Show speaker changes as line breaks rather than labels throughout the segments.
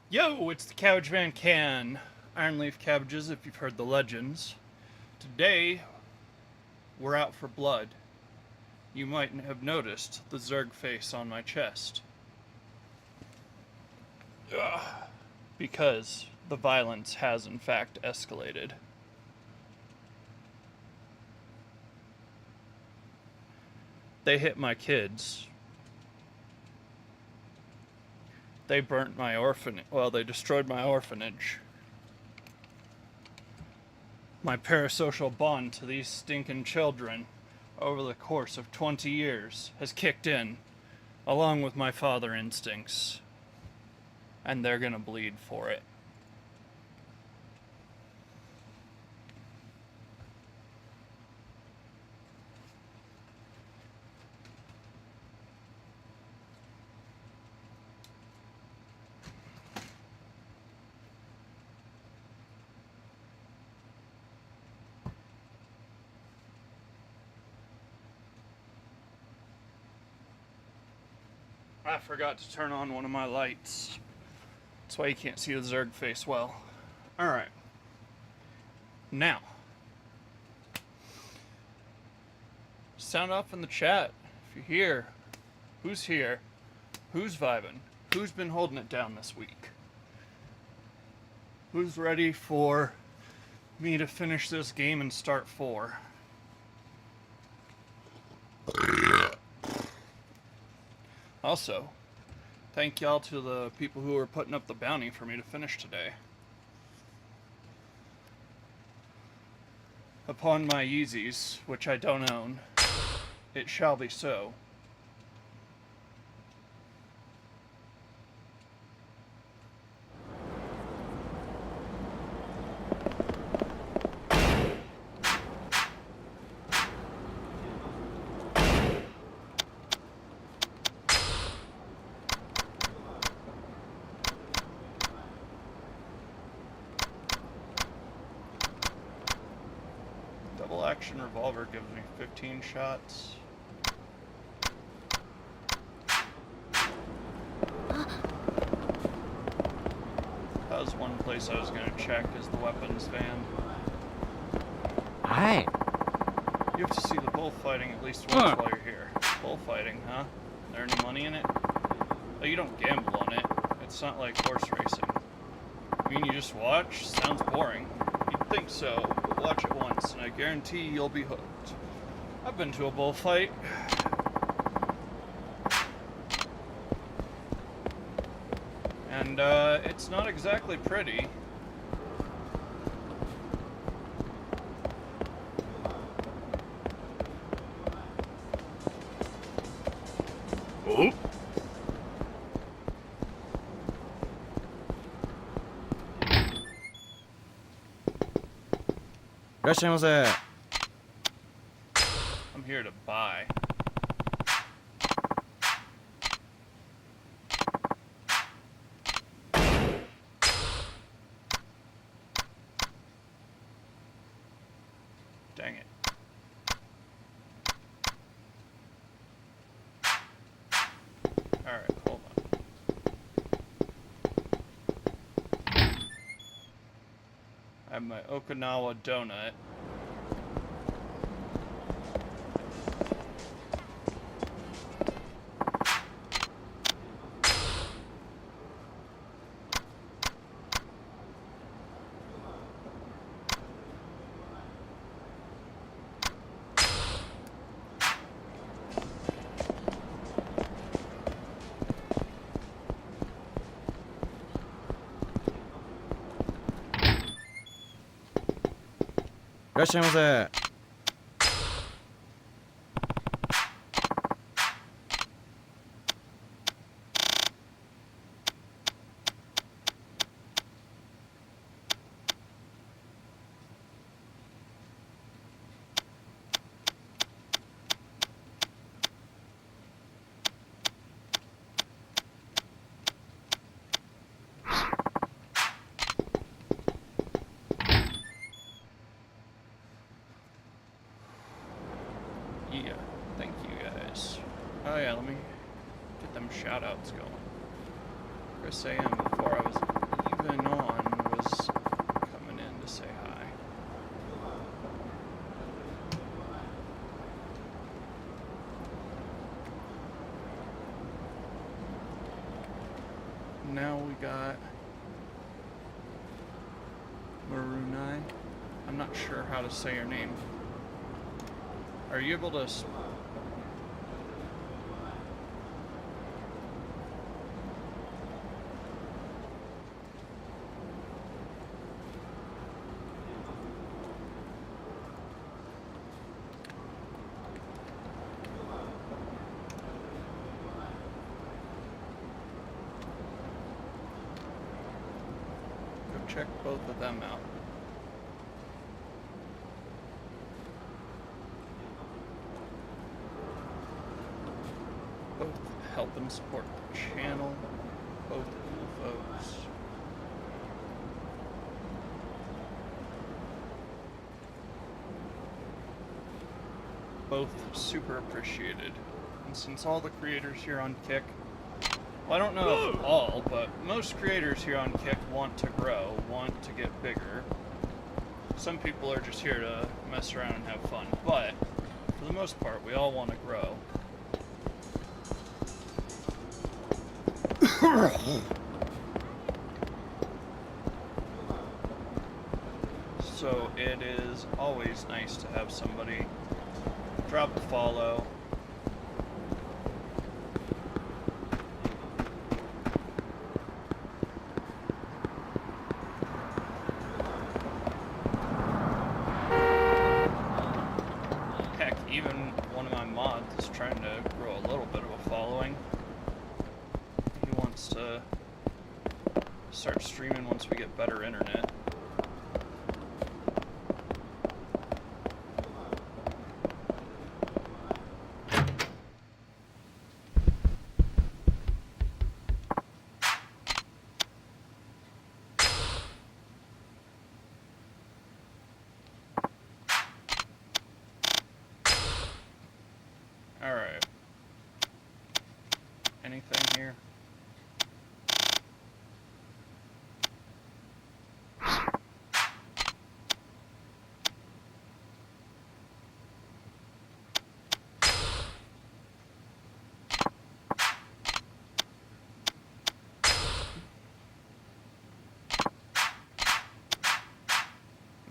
Yo, it's the Cabbage Man Can. Iron Leaf Cabbages, if you've heard the legends. Today, we're out for blood. You might have noticed the Zerg face on my chest. Ugh. Because the violence has in fact escalated. They hit my kids. They burnt my orphanage. Well, they destroyed my orphanage. My parasocial bond to these stinking children over the course of 20 years has kicked in, along with my father instincts. And they're gonna bleed for it. I forgot to turn on one of my lights. That's why you can't see the Zerg face well. Alright. Now. Sound off in the chat if you're here. Who's here? Who's vibing? Who's been holding it down this week? Who's ready for me to finish this game and start 4? Also, thank y'all to the people who are putting up the bounty for me to finish today. Upon my Yeezys, which I don't own, it shall be so. Double action revolver gives me 15 shots. That was one place I was going to check, is the weapons van.
Aye.
You have to see the bullfighting at least once while you're here. Bullfighting, huh? There any money in it? Oh, you don't gamble on it. It's not like horse racing. I mean, you just watch? Sounds boring. You'd think so, but watch it once, and I guarantee you'll be hooked. I've been to a bullfight. And, it's not exactly pretty.
Oh! いらっしゃいませ。
I'm here to buy. Dang it. Alright, hold on. I have my Okinawa donut.
いらっしゃいませ。
Yeah, thank you guys. Oh yeah, let me get them shout outs going. Chris AM, before I was even on, was coming in to say hi. Now we got Marunai. I'm not sure how to say your name. Are you able to... Go check both of them out. Both help them support the channel. Both cool folks. Both super appreciated. And since all the creators here on Kick, well, I don't know if all, but most creators here on Kick want to grow, want to get bigger. Some people are just here to mess around and have fun, but for the most part, we all want to grow. So it is always nice to have somebody drop a follow. Heck, even one of my mods is trying to grow a little bit of a following. He wants to start streaming once we get better internet. Alright. Anything here?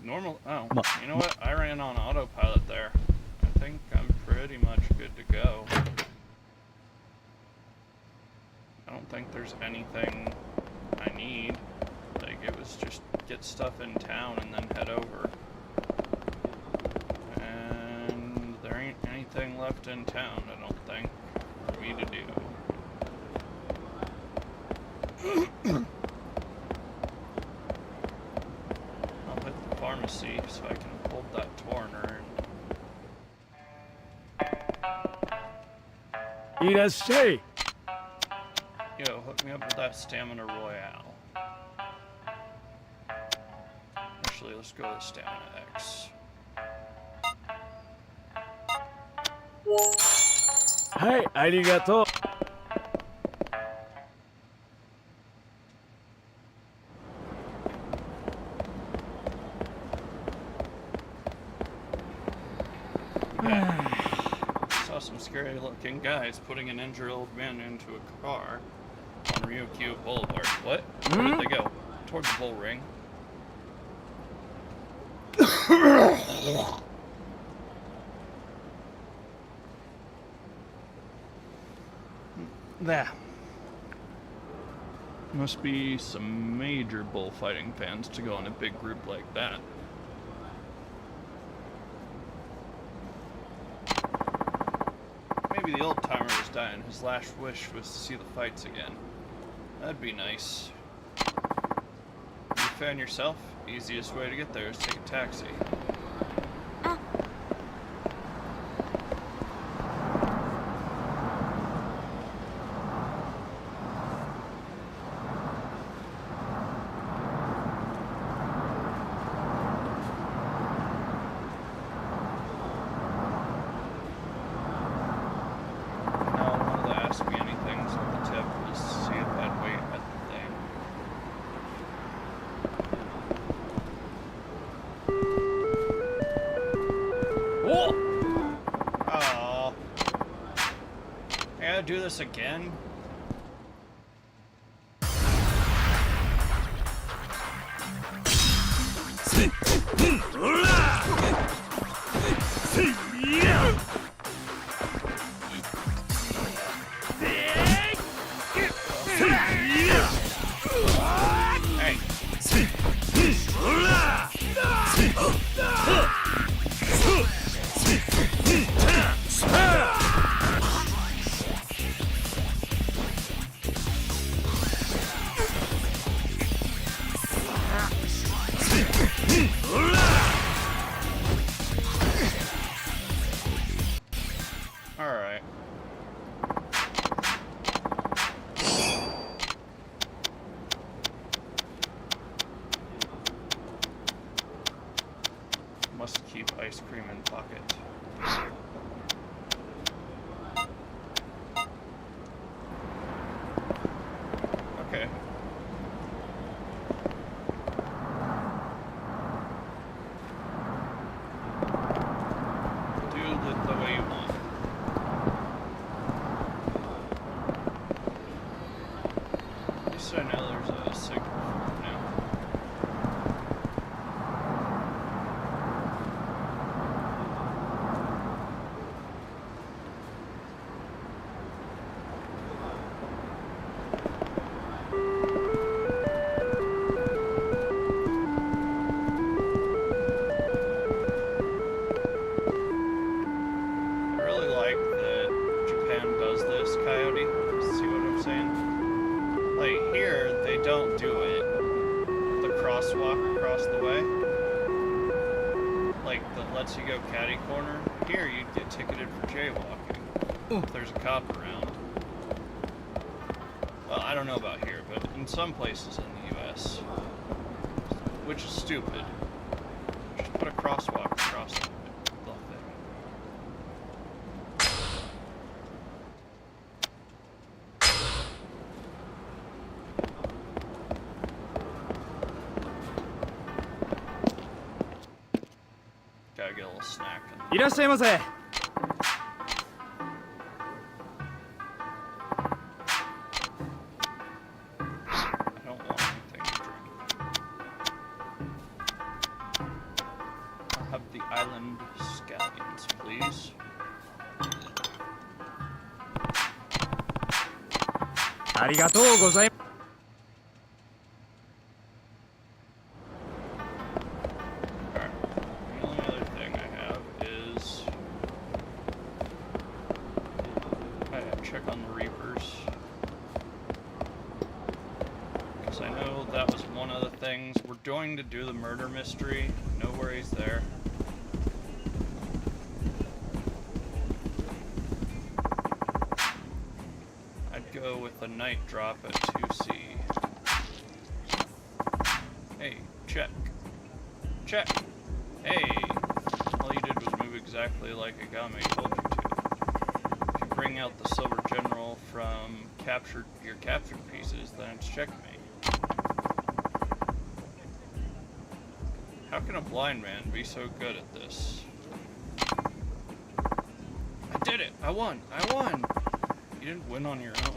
Normal. Oh,
Ma-
you know what? I ran on autopilot there. I think I'm pretty much good to go. I don't think there's anything I need. Like, it was just get stuff in town and then head over. And there ain't anything left in town, I don't think, for me to do. I'll hit the pharmacy so I can hold that Torner.
いらっしゃい。
Yo, hook me up with that Stamina Royale. Actually, let's go with Stamina X.
はい、ありがとう。
Saw some scary looking guys putting an injured old man into a car on Ryukyu Boulevard. What? Where did they go? Towards the bull ring. There. Must be some major bullfighting fans to go in a big group like that. Maybe the old timer was dying. His last wish was to see the fights again. That'd be nice. You a fan yourself? Easiest way to get there is take a taxi. Do this again? Alright. Must keep ice cream in pocket. Okay. Do it the way you want. At least I know there's a signal for it now. I really like that Japan does this, Coyote. See what I'm saying? Like, here, they don't do it. The crosswalk across the way. Like, that lets you go catty corner. Here, you'd get ticketed for jaywalking. If there's a cop around. Well, I don't know about here, but in some places in the U.S. Which is stupid. Just put a crosswalk across the thing. Gotta get a little snack.
いらっしゃいませ。
I don't want anything to drink. the island scallions, please.
Arigatou gozaimasu.
Alright. The only other thing I have is I have to check on the Reapers. Because I know that was one of the things. We're going to do the murder mystery. No worries there. I'd go with a night drop at 2C. Hey, check. Check. Hey. All you did was move exactly like Agame told you to. If you bring out the Silver General from your captured pieces, then it's checkmate. How can a blind man be so good at this? I did it! I won! I won! You didn't win on your own.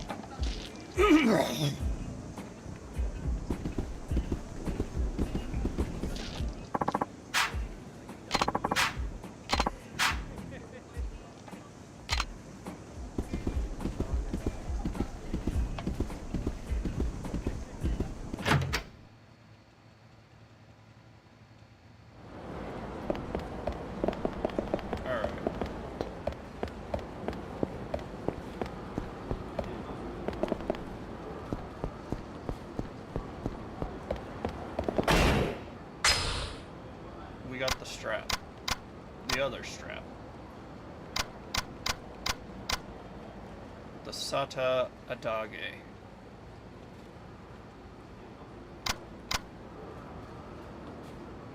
Got the strap. The other strap. The Sata Adage.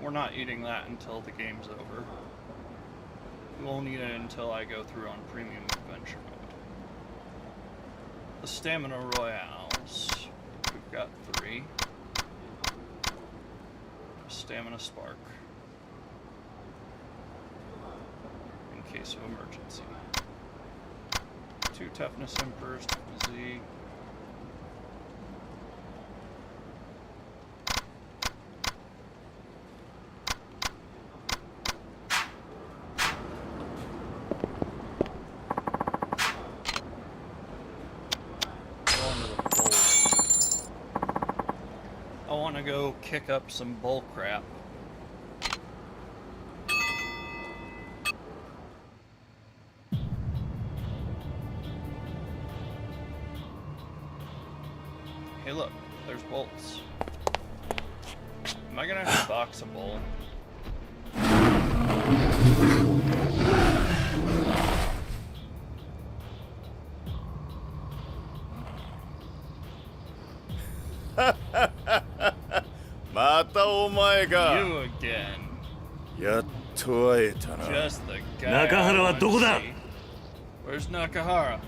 We're not eating that until the game's over. We won't eat it until I go through on Premium Adventure mode. The Stamina Royales. We've got 3. A Stamina Spark. Case of emergency. 2 toughness emperors, Z. I want to go kick up some bull crap. Hey look, there's bolts. Am I gonna have to box a bolt? You again.
やっと会えたな。
Just the guy.
中原はどこだ?
Where's Nakahara?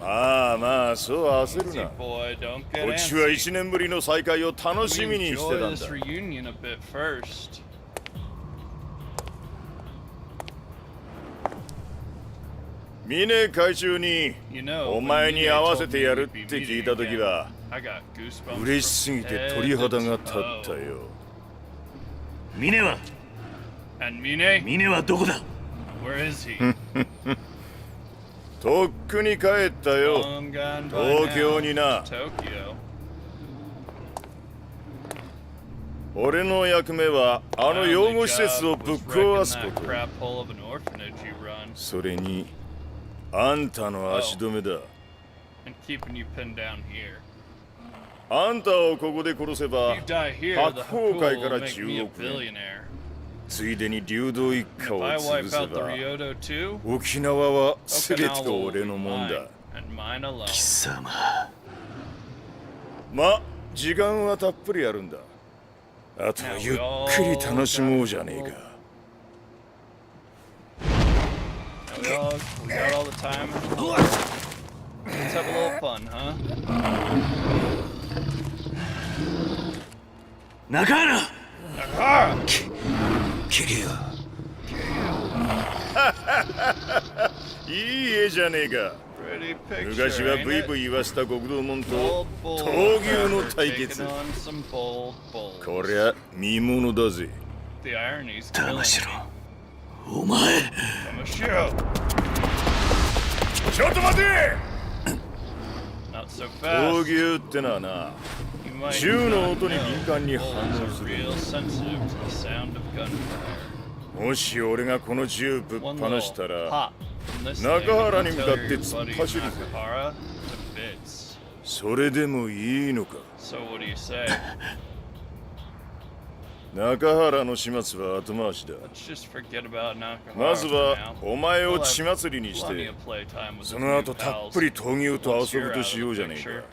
まあまあ、そう焦る
Easy
な。
boy, don't
こ
get
っちは
antsy.
1年ぶりの再会を楽しみにして
Enjoy
たん
this
だ。
reunion a bit first.
峰会長に
You know,
お
when
前に
Mine
合わ
told
せ
me
てやる
we'd be
って聞い
meeting
た時
again,
は
I got goosebumps
嬉しすぎて鳥肌が立ったよ。
峰は
And Mine?
峰はどこだ?
Where is he?
とっくに帰ったよ。
Long gone by
東京に
now.
な。
Tokyo.
俺の役目はあの
My
養
only
護施設を
job
ぶっ
was
壊
wrecking
すこ
that
と。
crap hole of an orphanage you run
それにあんたの足止めだ。
and keeping you pinned down here.
あんたをここで殺せば
If you die here, the
白鵬
Haku
会か
will
ら
make me a
10億円。
billionaire.
ついでに流動一
And
家
if
を
I
潰
wipe
せ
out the
ば
Ryoto too,
沖縄は全て
Okinawa will
俺
be
のもん
mine
だ。
and mine alone.
貴様
ま、時間はたっぷりあるんだ。あとはゆっくり楽しもうじゃねえか。
Now we got all the time. Let's have a little fun, huh?
中原
Nakahara!
桐生
いい絵じゃねえか。
Pretty picture,
昔は
ain't
ブイ
it?
ブイ言わせた極道門と
Old bull
闘牛の
We're
対
taking
決。
on some bold bulls.
こりゃ見物だぜ。
The irony's
玉
killing
城
me.
お前
Kamurocho.
ちょっと待て。
Not so
闘
fast.
牛ってのはな、
You might
銃の
not
音に
know
敏感に
bulls
反応
are
する。
real sensitive to the sound of gunfire.
もし俺がこの銃ぶっ
One
放
little
したら、
pop from this
中
thing
原
will
に向
tell
かっ
your
て突っ
buddy
走るぜ。
Nakahara to bits.
それでもいいのか。
So what do you say?
中原の始末は後回しだ。
Let's just forget about Nakahara
まず
for
は
now.
お前を血祭りにし
Plenty
て、
of playtime with
そ
his
の
new
後たっ
pals.
ぷり闘牛と
Once
遊
you're
ぶ
out
と
of
し
the
ようじゃねえ
picture.
か。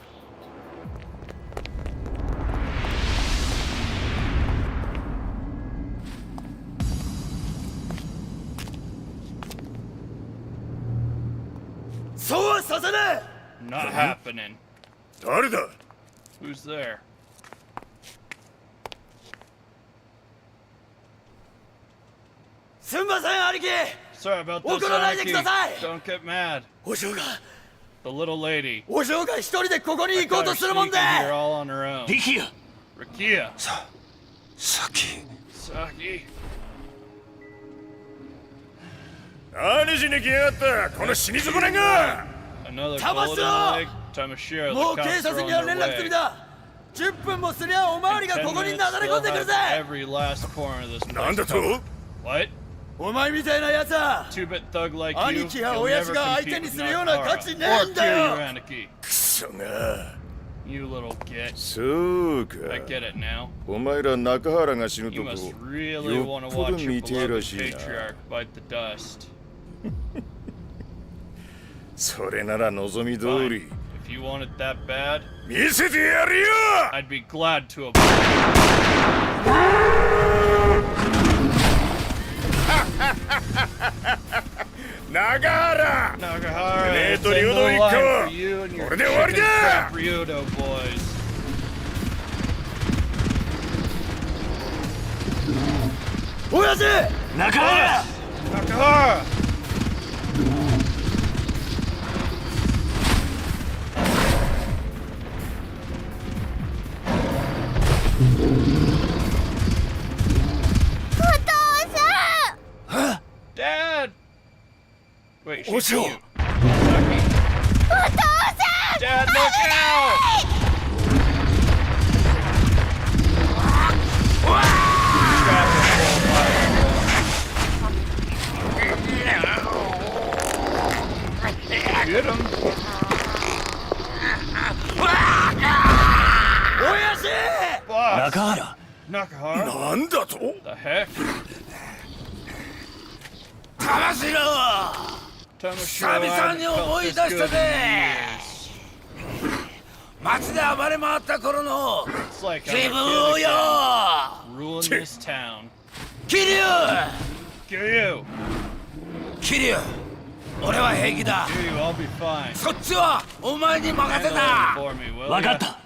そうはさせねえ
Not happening.
誰だ。
Who's there?
すんません兄貴
Sorry about this,
怒らないで
Anarchy.
ください
Don't get mad.
お嬢が
The little lady.
お嬢が一人でここに
I
行こう
got
と
her
するもん
sneaking
で
here all on her own.
力也
Rakia.
先
Saki.
何しに来やがったこの死に損ないが。
Another
Tamashiro!
bullet in the leg. Tamashiro,
もう
the
警
cops
察
are
には
on
連
their
絡済
way.
みだ10分もすりゃおまわり
In
がこ
10
こに
minutes,
流れ込ん
they'll
でくる
have
ぜ
every last corner of this
なん
place
だと。
covered. What?
お前みたいなやつは
Two-bit thug like
兄
you,
貴や
you'll
親父
never
が相
compete
手に
with
するような価値
Nakahara.
ね
Or
えんだ
kill
よ
you, Anarchy.
クソが。
You little git.
そうか。
I get it now.
お前ら中原が死ぬ
You
とこ
must really
よ
want
っ
to
ぽど
watch your
見てえ
beloved
らしいな。
patriarch bite the dust.
それなら望み通
Fine.
り
If you want it that bad,
見せてやるよ。
I'd be glad to oblige.
中原。
Nakahara,
Hey,
it's a
Ryudo
no line
Ikkawa.
for you and your
これで終わり
chicken
だ。
crap Ryudo boys.
親父中原
Nakahara! Dad! Wait, she's
Ocho.
cute. Dad, look out! Get him!
親父
Boss!
中原
Nakahara?
なんだと。
The heck?
玉城
Tamashiro
久々に
hasn't
思
felt
い
this
出した
good in
ぜ
years.
街で暴れ回った頃の
It's like
自
I'm
分
a
を
kid
よ
again, ruling this town.
桐生
Kiryu!
桐生俺は平気だ
Kiryu, I'll be fine.
そっちはお前に任
Handle
せ
it
た
for me, will
分か
ya?
った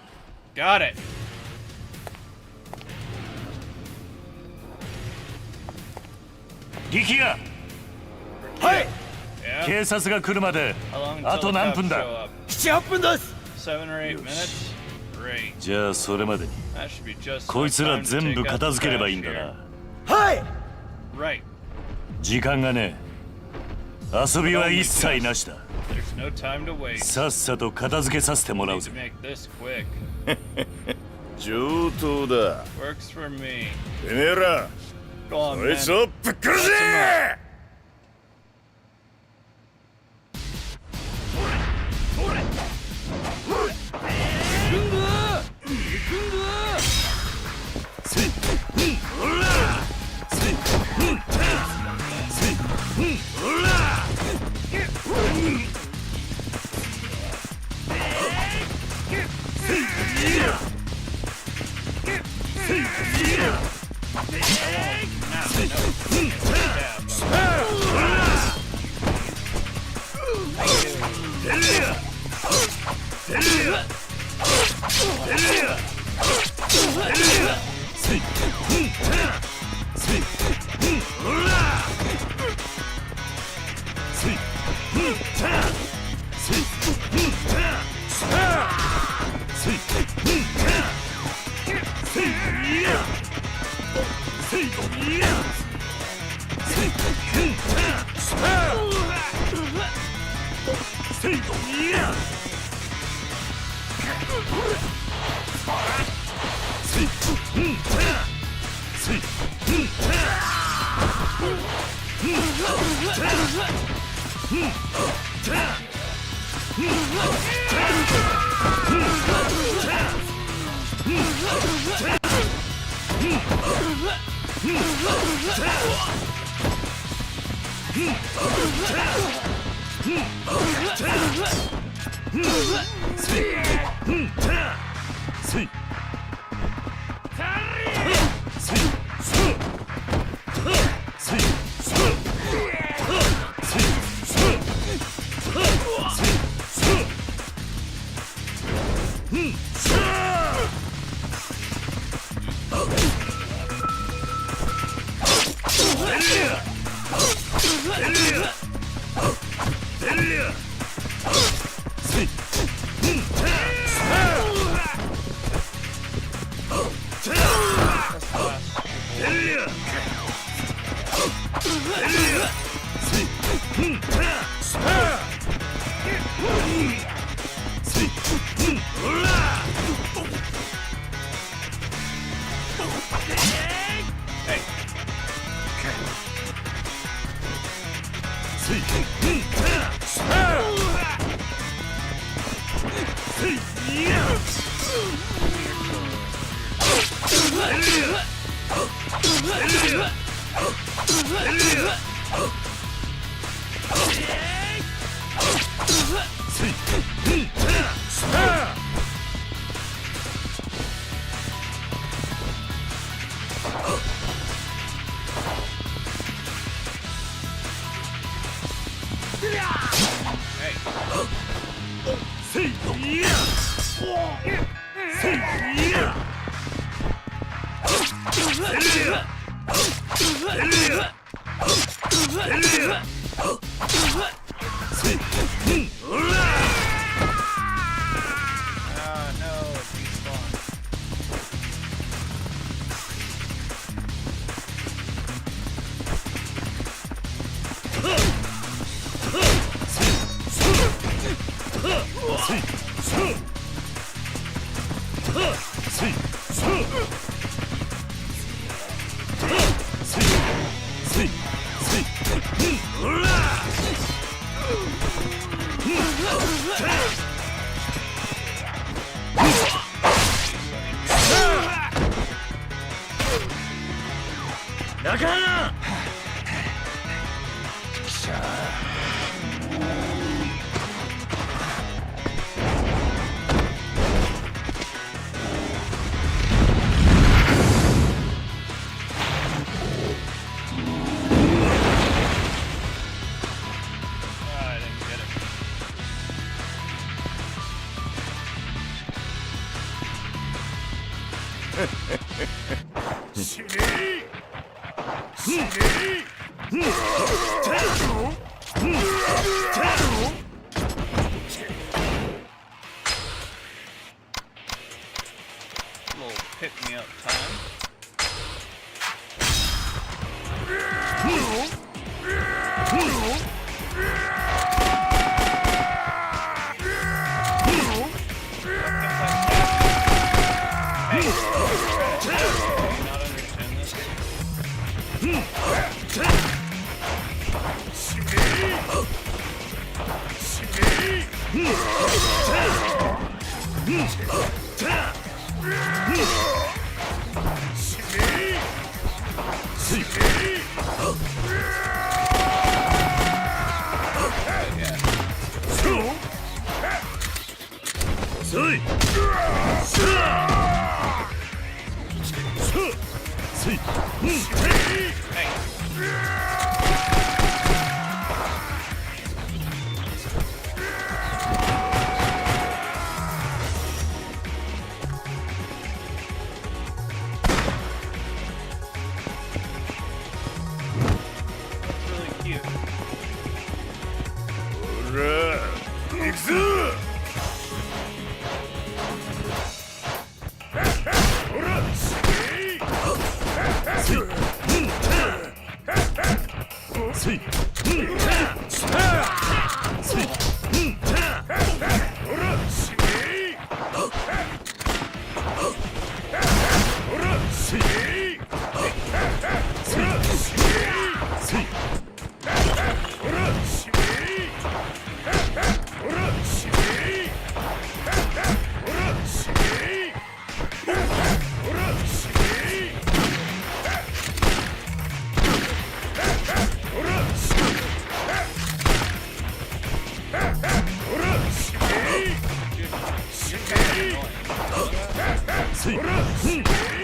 Got it.
力也
はい Yeah?
警察が来るまで
How long
あ
until
と
the
何
cops
分だ
show up?
78分です
7 or 8 minutes? Great.
じゃあそれまでに
That should be just
こい
enough
つら
time to
全
take
部
out
片
the
付ければいい
trash
んだ
here.
なはい
Right.
時間がねえ遊びは一切なしだ
There's no time to wait.
さっさと片付けさせてもら
Need
うぜ
to make this quick.
上等だ。
Works for me.
てめえら
Go on,
こ
man.
いつをぶっ殺せ。
Sweet.
Little pick-me-up time. Knock him down.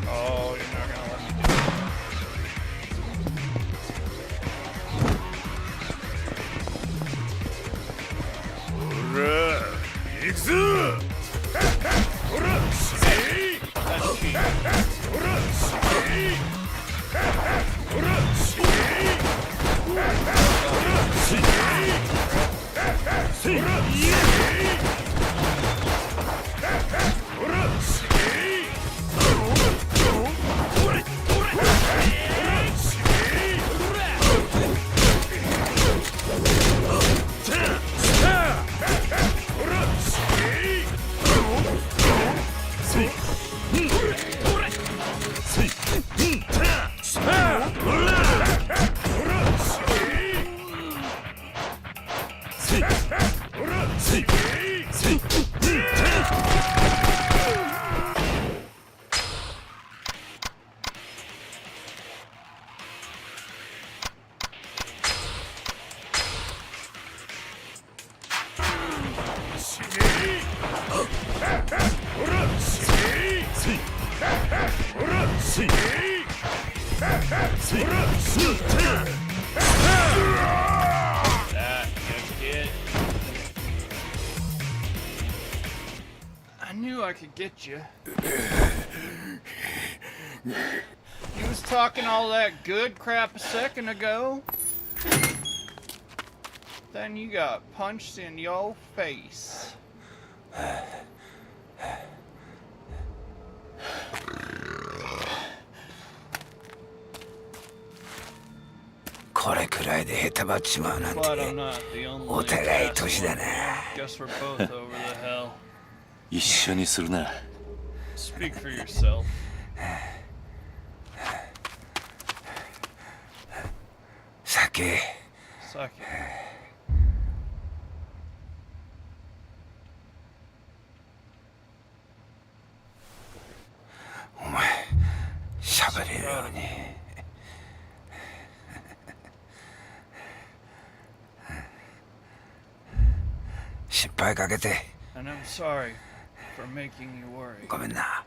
Oh, you're not gonna let me do it.
ほら行くぞ
That's cheap. That, you kid. I knew I could get you. You was talking all that good crap a second ago. Then you got punched in your face. But I'm not the only asshole. Guess we're both over the hell.
一緒にするな。
Speak for yourself.
酒
Suck it.
お前喋れるように心配かけて
And I'm sorry for making you worry.
ごめんな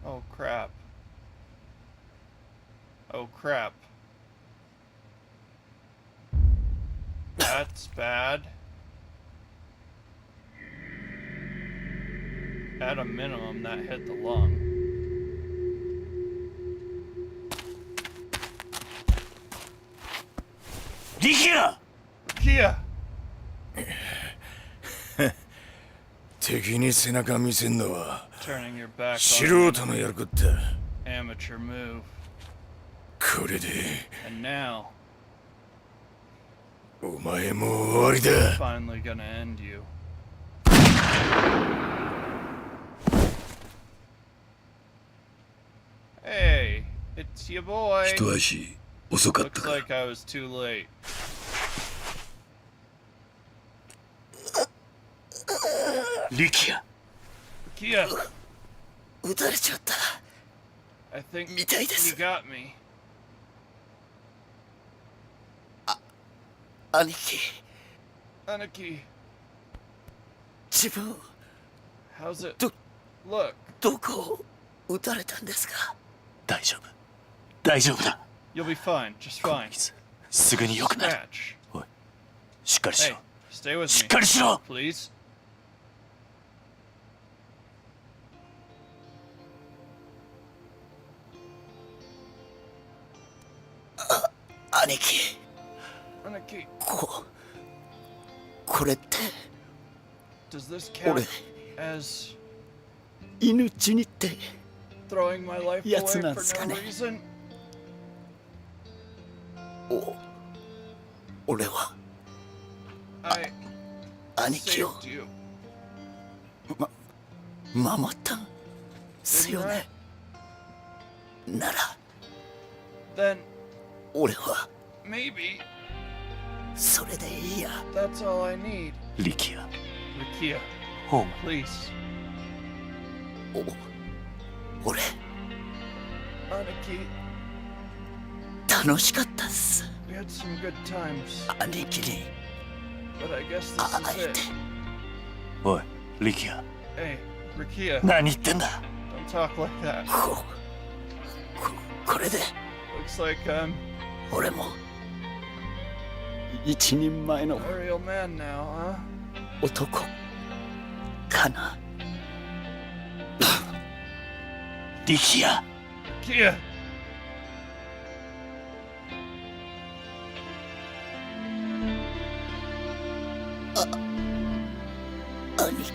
Oh crap. Oh crap. That's bad. At a minimum, that hit the lung.
Kia!
Kia!
敵に背中見せんのは
Turning your back
素
on
人の
an
やることだ
amateur move.
これで
And now,
お前も終わりだ。
finally gonna end you. Hey, it's your boy.
一足遅かった
Looks
か。
like I was too late.
力也
Kia,
撃たれちゃった。
I think
みたいで
you
す。
got me.
兄貴、
Aniki,
自分
how's it
Do-
look?
どこを撃たれたんですか？
大丈夫大丈夫だ
You'll be fine, just
この
fine.
水すぐに良くなる
Scratch.
おいしっかりし
Hey,
ろ
stay with
しっ
me,
かりしろ
please.
兄貴、
Aniki,
これって
does this count
Ore.
as
命にって
throwing my life away
やつなん
for
すか
no
ね。
reason?
俺は
I
兄貴を
saved you.
守ったんすよね。なら
Then
俺は
maybe
それでいいや。
that's all I need.
力也
Rikia,
お前
please.
俺
Aniki,
楽しかったっす。
we had some good times,
兄貴に
but I guess
会
this is
え
it.
て。
おい力也
Hey, Rikia,
何言ってんだ
don't talk like that.
これで
Looks like I'm
俺も一人前の
a real man now, huh?
男かな。
力也
Rikia!
兄
Aniki,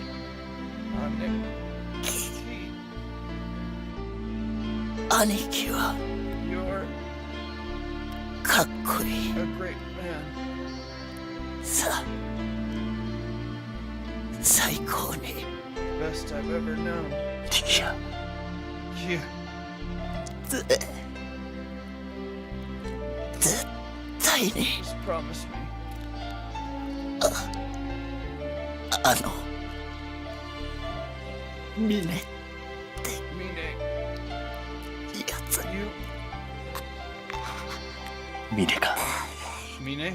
兄貴は
you're
かっこいい。
a great man.
さあ最高に
Best I've ever known.
力也
Kia,
絶対に
just promise me.
あのミネ
Mine,
やつ
you.
峰か
Mine?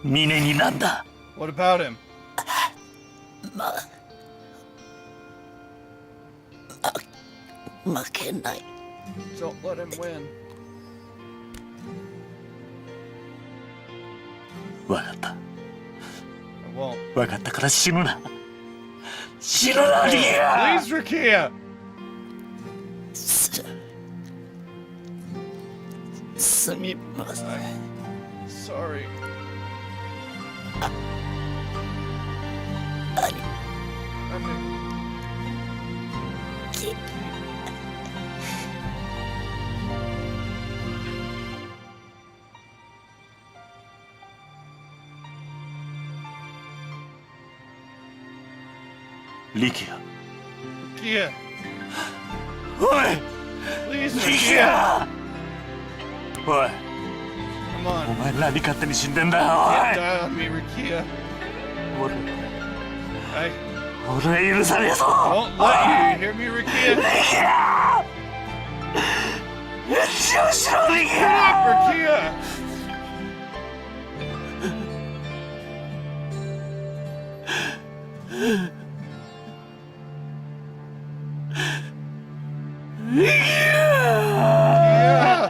峰になんだ
What about him?
負けない。
Don't let him win.
わかった
I won't.
わかったから死ぬな死ぬな力也
Please, Rikia!
すみません。
Sorry.
兄
I mean,
貴
力也
Rikia,
おい
please,
力
Rikia!
也おい
Come
お
on.
前何勝手に死んでんだ
Can't
よ
die on me, Rikia.
おい
I
俺は許さねえぞ
won't let you. You hear me, Rikia?
一応しろ力
Get
也
up, Rikia! Yeah!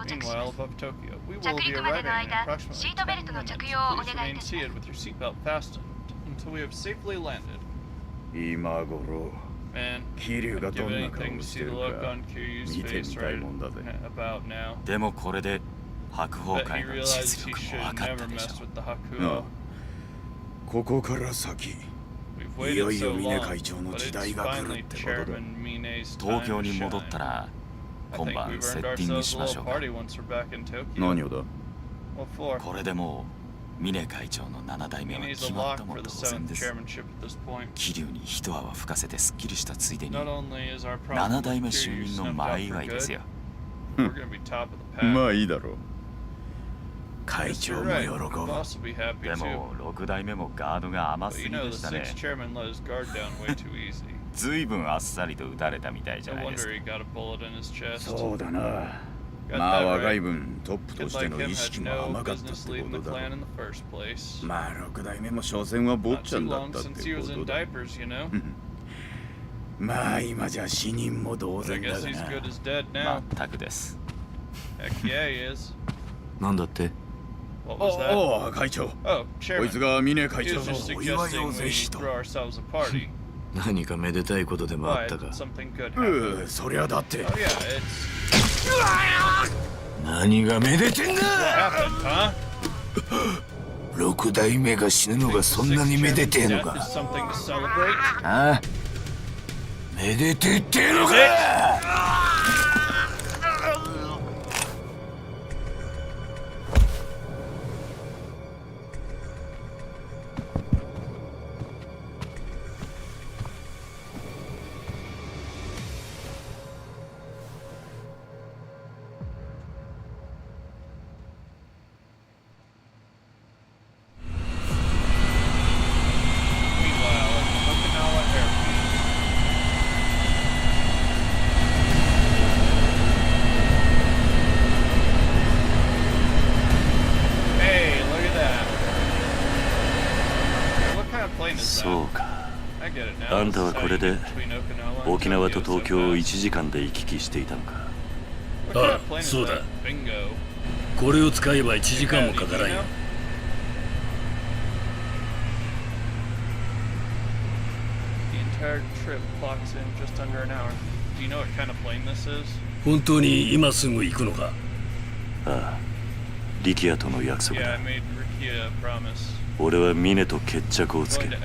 Meanwhile, above Tokyo, we will be arriving in approximately 10 minutes. Please remain seated with your seatbelt fastened until we have safely landed.
今頃
Man,
桐生が
I'd
ど
give
んな顔
anything to
し
see
て
the
る
look
か
on Kiryu's
見てみ
face
たい
right
もんだぜ。
about now.
でもこれで白鵬
Bet
会
he
の
realized
実
he
力
should
も分かっ
never
たでし
mess
ょ
with the
あ
Hakuo.
あここから先
We've
いよ
waited
い
so
よ峰
long,
会長の
but
時
it's
代が来る
finally
ってことだ
Chairman Mine's
東
time
京
to
に戻った
shine.
ら
I
今
think
晩
we've
セ
earned
ッティング
ourselves
し
a
まし
little
ょうか
party once we're back in Tokyo.
何をだ
What for?
これでもう峰会長の7代目は
Mine's a
決まっ
lock
たも
for
同
the
然
seventh
です
chairmanship at this point.
桐生に一泡吹かせてすっきりしたついでに
Not only is our
7
problem
代
with
目就
Kiryu
任の
snuffed
前
out
祝
for
いです
good,
よ
we're gonna be top of the pack.
まあいいだろう会
Yes,
長
you're
も
right.
喜
We'll
ぶ
also be happy
で
too.
も6代目もガードが甘
But
す
you
ぎ
know,
で
the
したね
sixth chairman let his guard down way too easy.
ずいぶんあっさりと撃たれたみたいじゃ
No
ないです
wonder
か
he got a bullet in his chest.
そうだな
Got
まあ
that
若い
right.
分トップと
Kid
して
like
の
him
意識
had
も
no
甘かったっ
business
て
leading
こ
the
とだ
clan
ろ
in the first place.
まあ6代目も所詮は坊
Not
ちゃ
too
んだっ
long
たっ
since
て
he
こ
was
と
in
だ
diapers, you know?
まあ今じゃ死人も同
But I
然だ
guess
が
he's
な
good as dead now.
全くです
Heck yeah, he is.
なんだって
What was that?
おお会長
Oh,
こ
chairman.
いつが峰会
He
長
was
の
just
お祝い
suggesting
をぜ
we
ひと
throw ourselves a party.
何かめでたいことでもあ
Why?
ったか
Did something good happen?
そりゃだって
Oh yeah, it's
何がめでてんだ
happened, huh?
6代目が死ぬのがそんなにめでてえの
Death
か
is something to celebrate.
ああめでてえってえの
Is
か
it?
そうかあんたはこれで沖縄と東京を1時間で行き来していたのか
ああ、そうだ。これを使えば1時間もかからんよ。本当に今すぐ行くのか？
ああ力也との約束だ俺は峰と決着をつける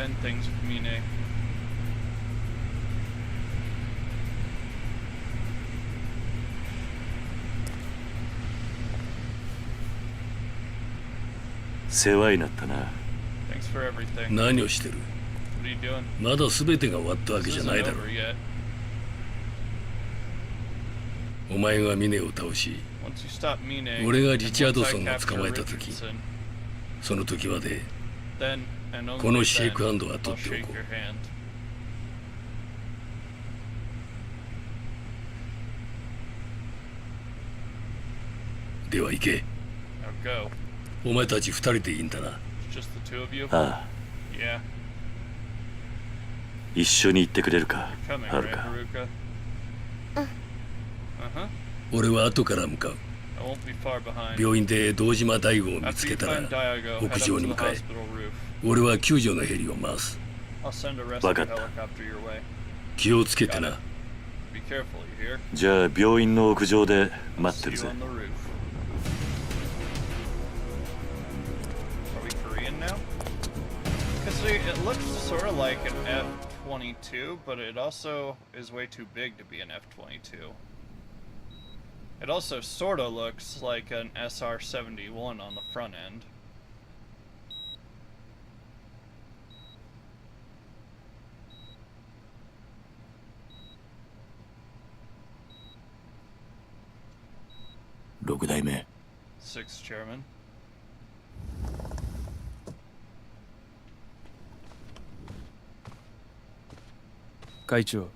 世話になったな
何をしてる？まだ全てが終わったわけじゃないだろう。お前が峰を倒し、俺がリチャードソンを捕まえた時、その時までこのシェイクハンドは取っておこう。では行け。お前たち2人でいいんだな。
ああ一緒に行ってくれるかはるか
俺は後から向かう。病院で堂島大吾を見つけたら屋上に向かえ。俺は救助のヘリを回す。
分かった
気をつけてな。
じゃあ病院の屋上で待ってるぜ
It looks sort of like an F-22, but it also is way too big to be an F-22. It also sort of looks like an SR-71 on the front end.
Sixth 代目
Sixth chairman.
会長、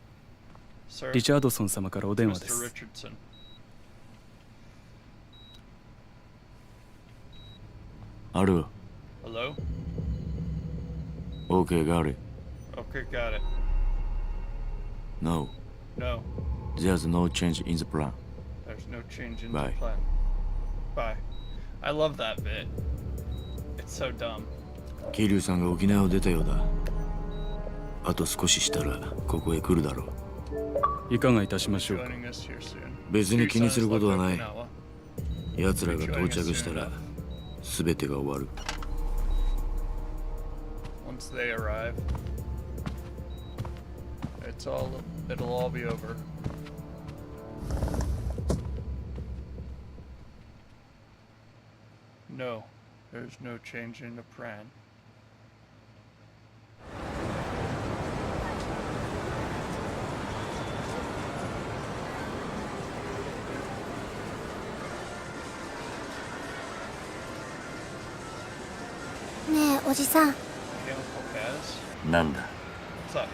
Sir,
リチャードソン様からお電話で
Mr.
す。
Richardson.
Hello.
Hello?
Okay, got it.
Okay, got it.
No,
No,
there's no change in the plan.
there's no change in
Bye.
the plan. Bye. I love that bit. It's so dumb.
桐生さんが沖縄を出たようだ
あと少ししたらここへ来るだろ
う。いかがいたしましょうか。
Joining us here soon.
別に気にすることはない
Okinawa.
奴らが到着したら全てが終わる
Once they arrive, it'll all be over. No, there's no changing the plan.
Ne, おじさん。
Chemical Kaz?
なんだ
What's up?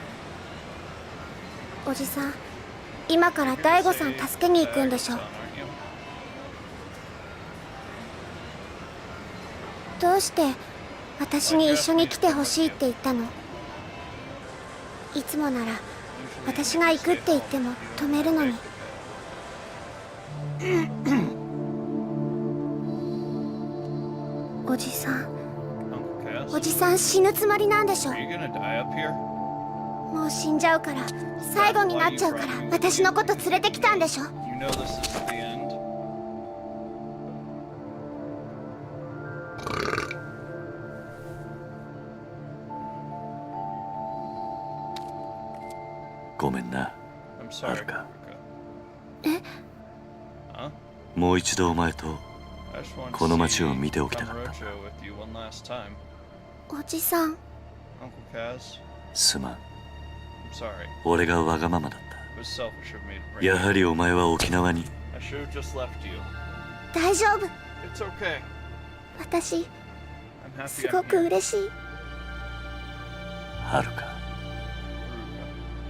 おじさん、今から大悟さん助けに行くんでしょ。
Aren't you?
どうして私に一緒に来てほしいって言ったの？いつもなら私が行くって言っても止めるのに。おじさん、
Uncle Kaz?
おじさん死ぬつもりなんでしょ。
Are you gonna die up here?
もう死んじゃうから最後になっちゃうから私のこと連れてきたんでしょ。
You know this is the end.
ごめんな
I'm sorry,
Haruka.
Haruka. Huh?
もう一度お前と
I just wanted
この
to
街
see
を見ておきたかった
Kamurocho with you one last time.
おじさん、
Uncle Kaz,
すまん
I'm sorry.
俺がわがままだっ
It was selfish of me to
た
bring
や
you.
はりお前は沖縄に
I should have just left you.
大丈夫。
It's okay.
私
I'm happy
す
I'm
ごく
here.
嬉しい。
はるか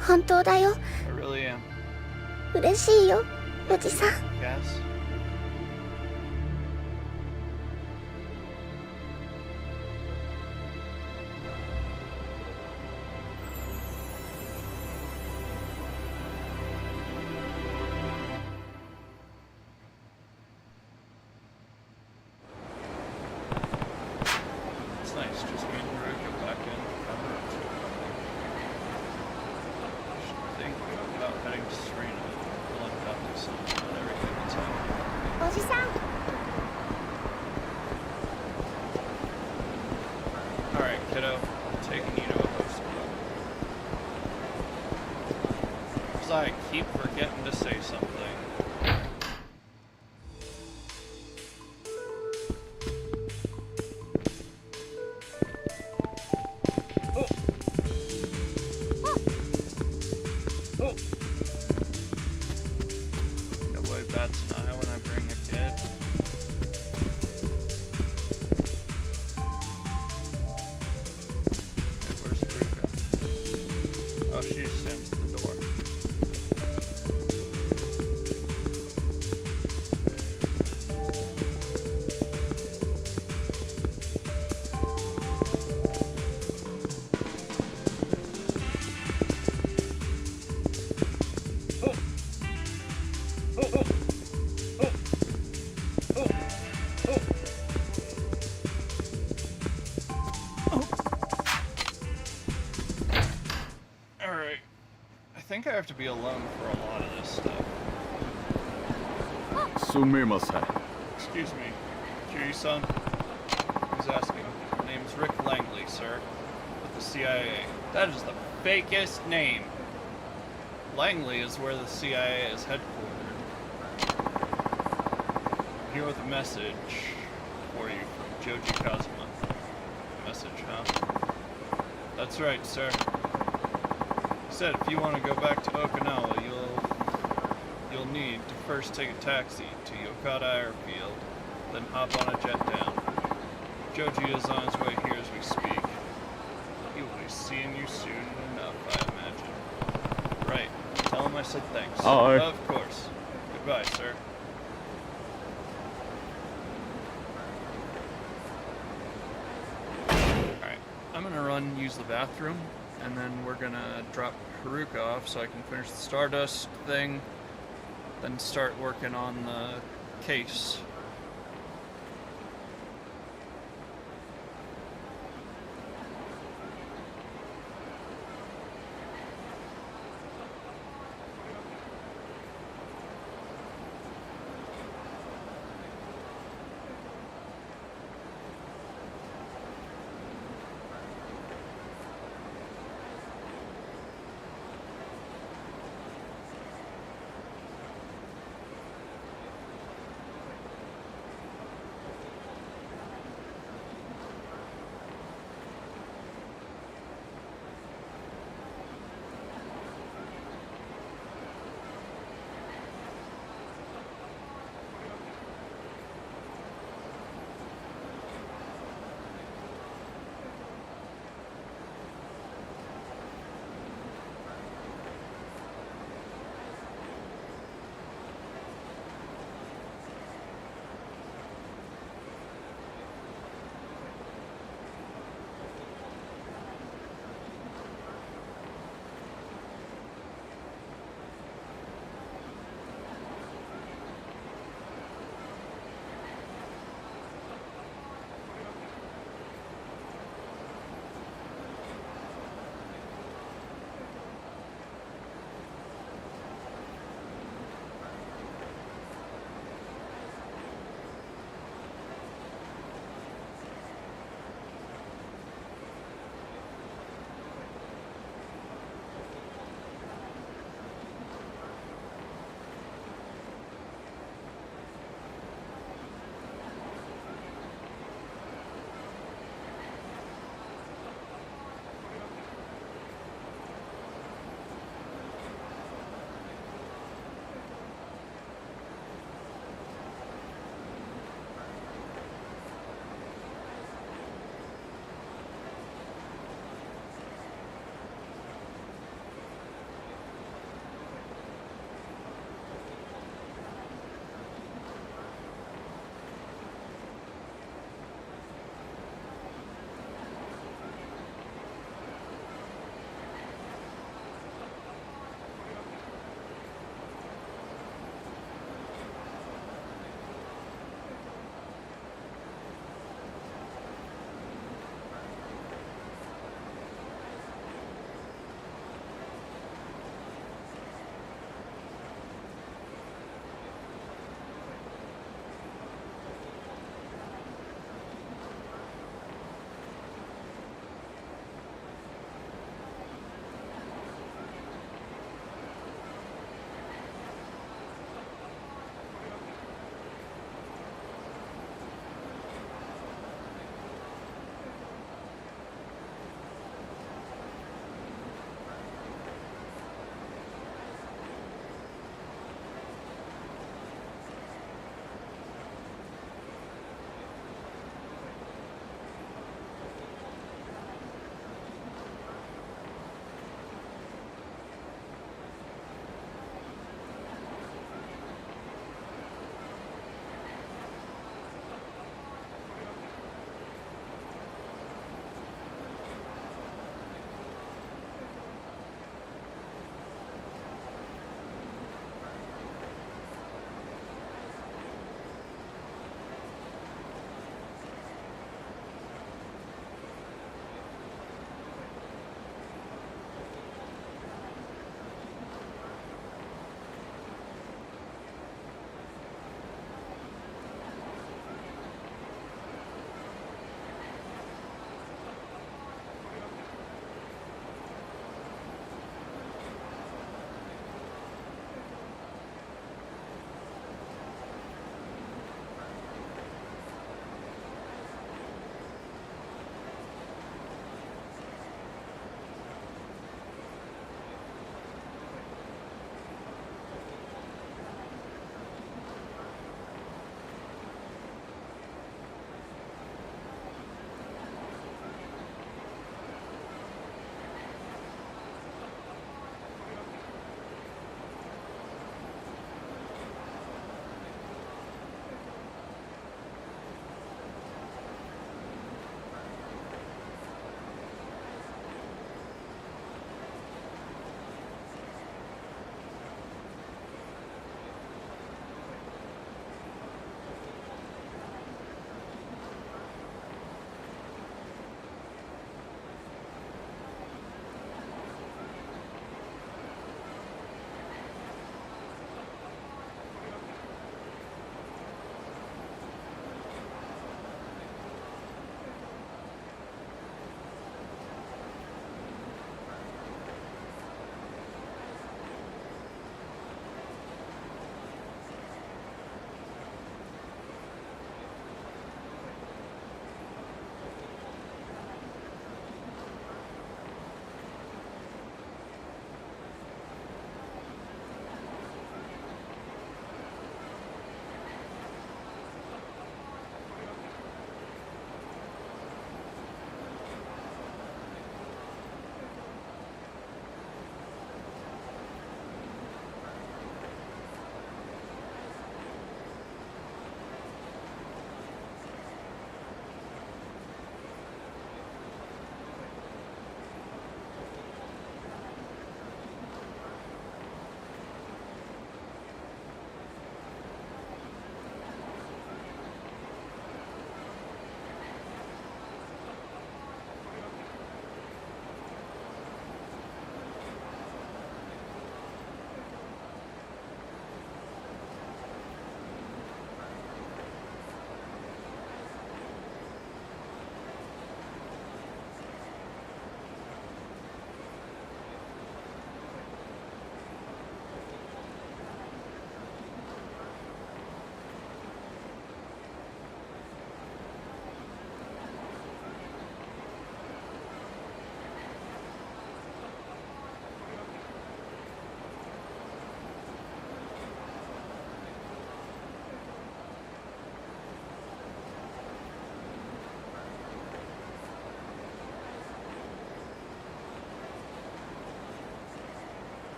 Haruka.
本当だよ。
I really am.
嬉しいよ、おじさん。
Kaz? It's nice, just me and Haruka back in Kamurocho. I should think about heading to Serena. I'll unpack this and everything that's happening.
おじさん。
Alright, kiddo. Taking you to a host club. Because I keep forgetting to say something. Oh. Oh. Nobody bats an eye when I bring a kid. Hey, where's Ruka? Oh, she just stands at the door. Alright. I think I have to be alone for a lot of this stuff.
すみません
Excuse me. Kiryu-san? Who's asking? My name's Rick Langley, sir. With the CIA. That is the fakest name. Langley is where the CIA is headquartered. I'm here with a message for you from Joji Kazuma. Message, huh? That's right, sir. He said if you want to go back to Okinawa, you'll need to first take a taxi to Yokata Airfield, then hop on a jet down. Joji is on his way here as we speak. He will be seeing you soon enough, I imagine. Right. Tell him I said thanks.
Hi.
Of course. Goodbye, sir. Alright. I'm gonna run, use the bathroom, and then we're gonna drop Haruka off so I can finish the Stardust thing, then start working on the case.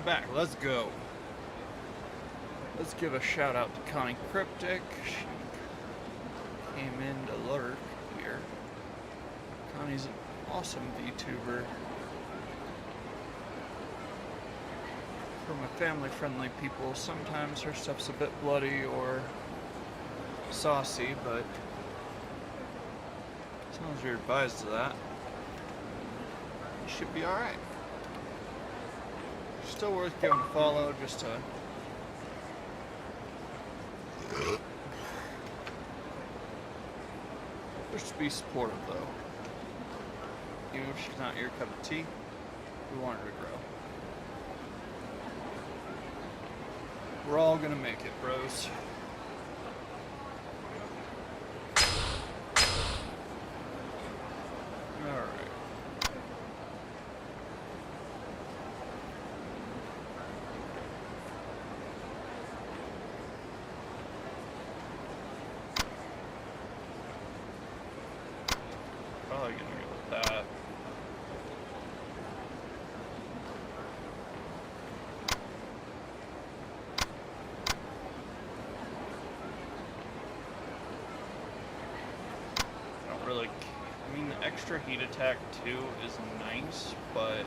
back. Let's go. Let's give a shout out to Connie Cryptic. She came in to lurk here. Connie's an awesome VTuber. For my family-friendly people, sometimes her stuff's a bit bloody or saucy, but as long as you're advised of that, you should be alright. Still worth giving a follow just to just be supportive though. Even if she's not your cup of tea, we want her to grow. We're all gonna make it, bros. Alright. Probably gonna go with that. I don't really. I mean, the extra heat attack too is nice, but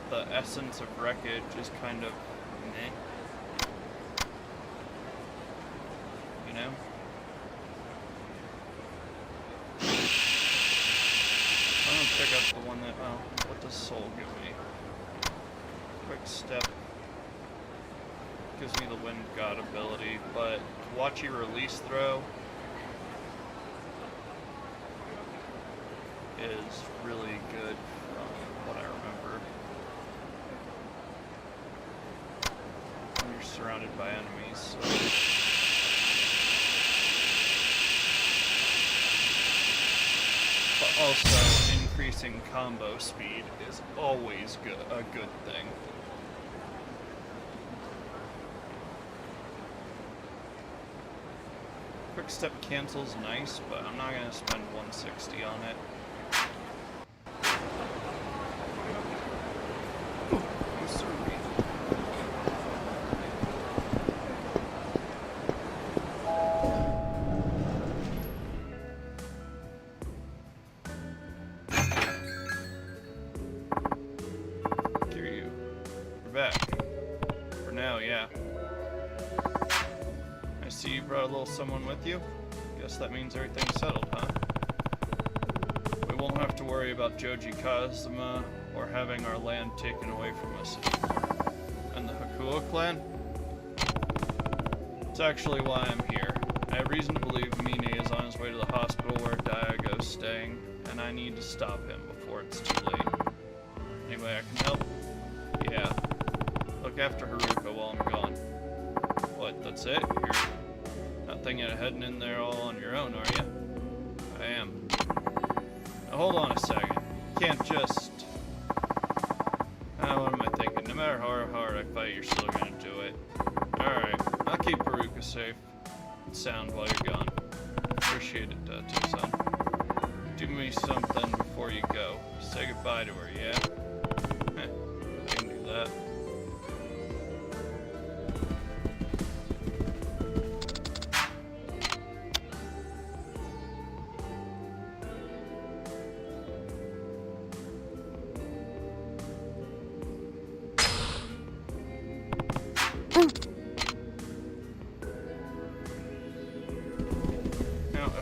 the essence of wreckage is kind of meh. You know? I'm gonna pick up the one that, oh, what does soul give me? Quick step gives me the wind god ability, but watchy release throw is really good from what I remember. When you're surrounded by enemies, so. But also, increasing combo speed is always a good thing. Quick step cancel's nice, but I'm not gonna spend 160 on it. Someone with you? Guess that means everything's settled, huh? We won't have to worry about Joji Kazuma or having our land taken away from us anymore. And the Hakuo clan? It's actually why I'm here. I have reason to believe Mine is on his way to the hospital where Daigo's staying, and I need to stop him before it's too late. Any way I can help? Yeah. Look after Haruka while I'm gone. What, that's it? You're thinking of heading in there all on your own, are you? I am. Now hold on a second. Can't just... what am I thinking? No matter how hard I fight, you're still gonna do it. Alright, I'll keep Haruka safe and sound while you're gone. Appreciate it, T-san. Do me something before you go. Say goodbye to her, yeah? I can do that.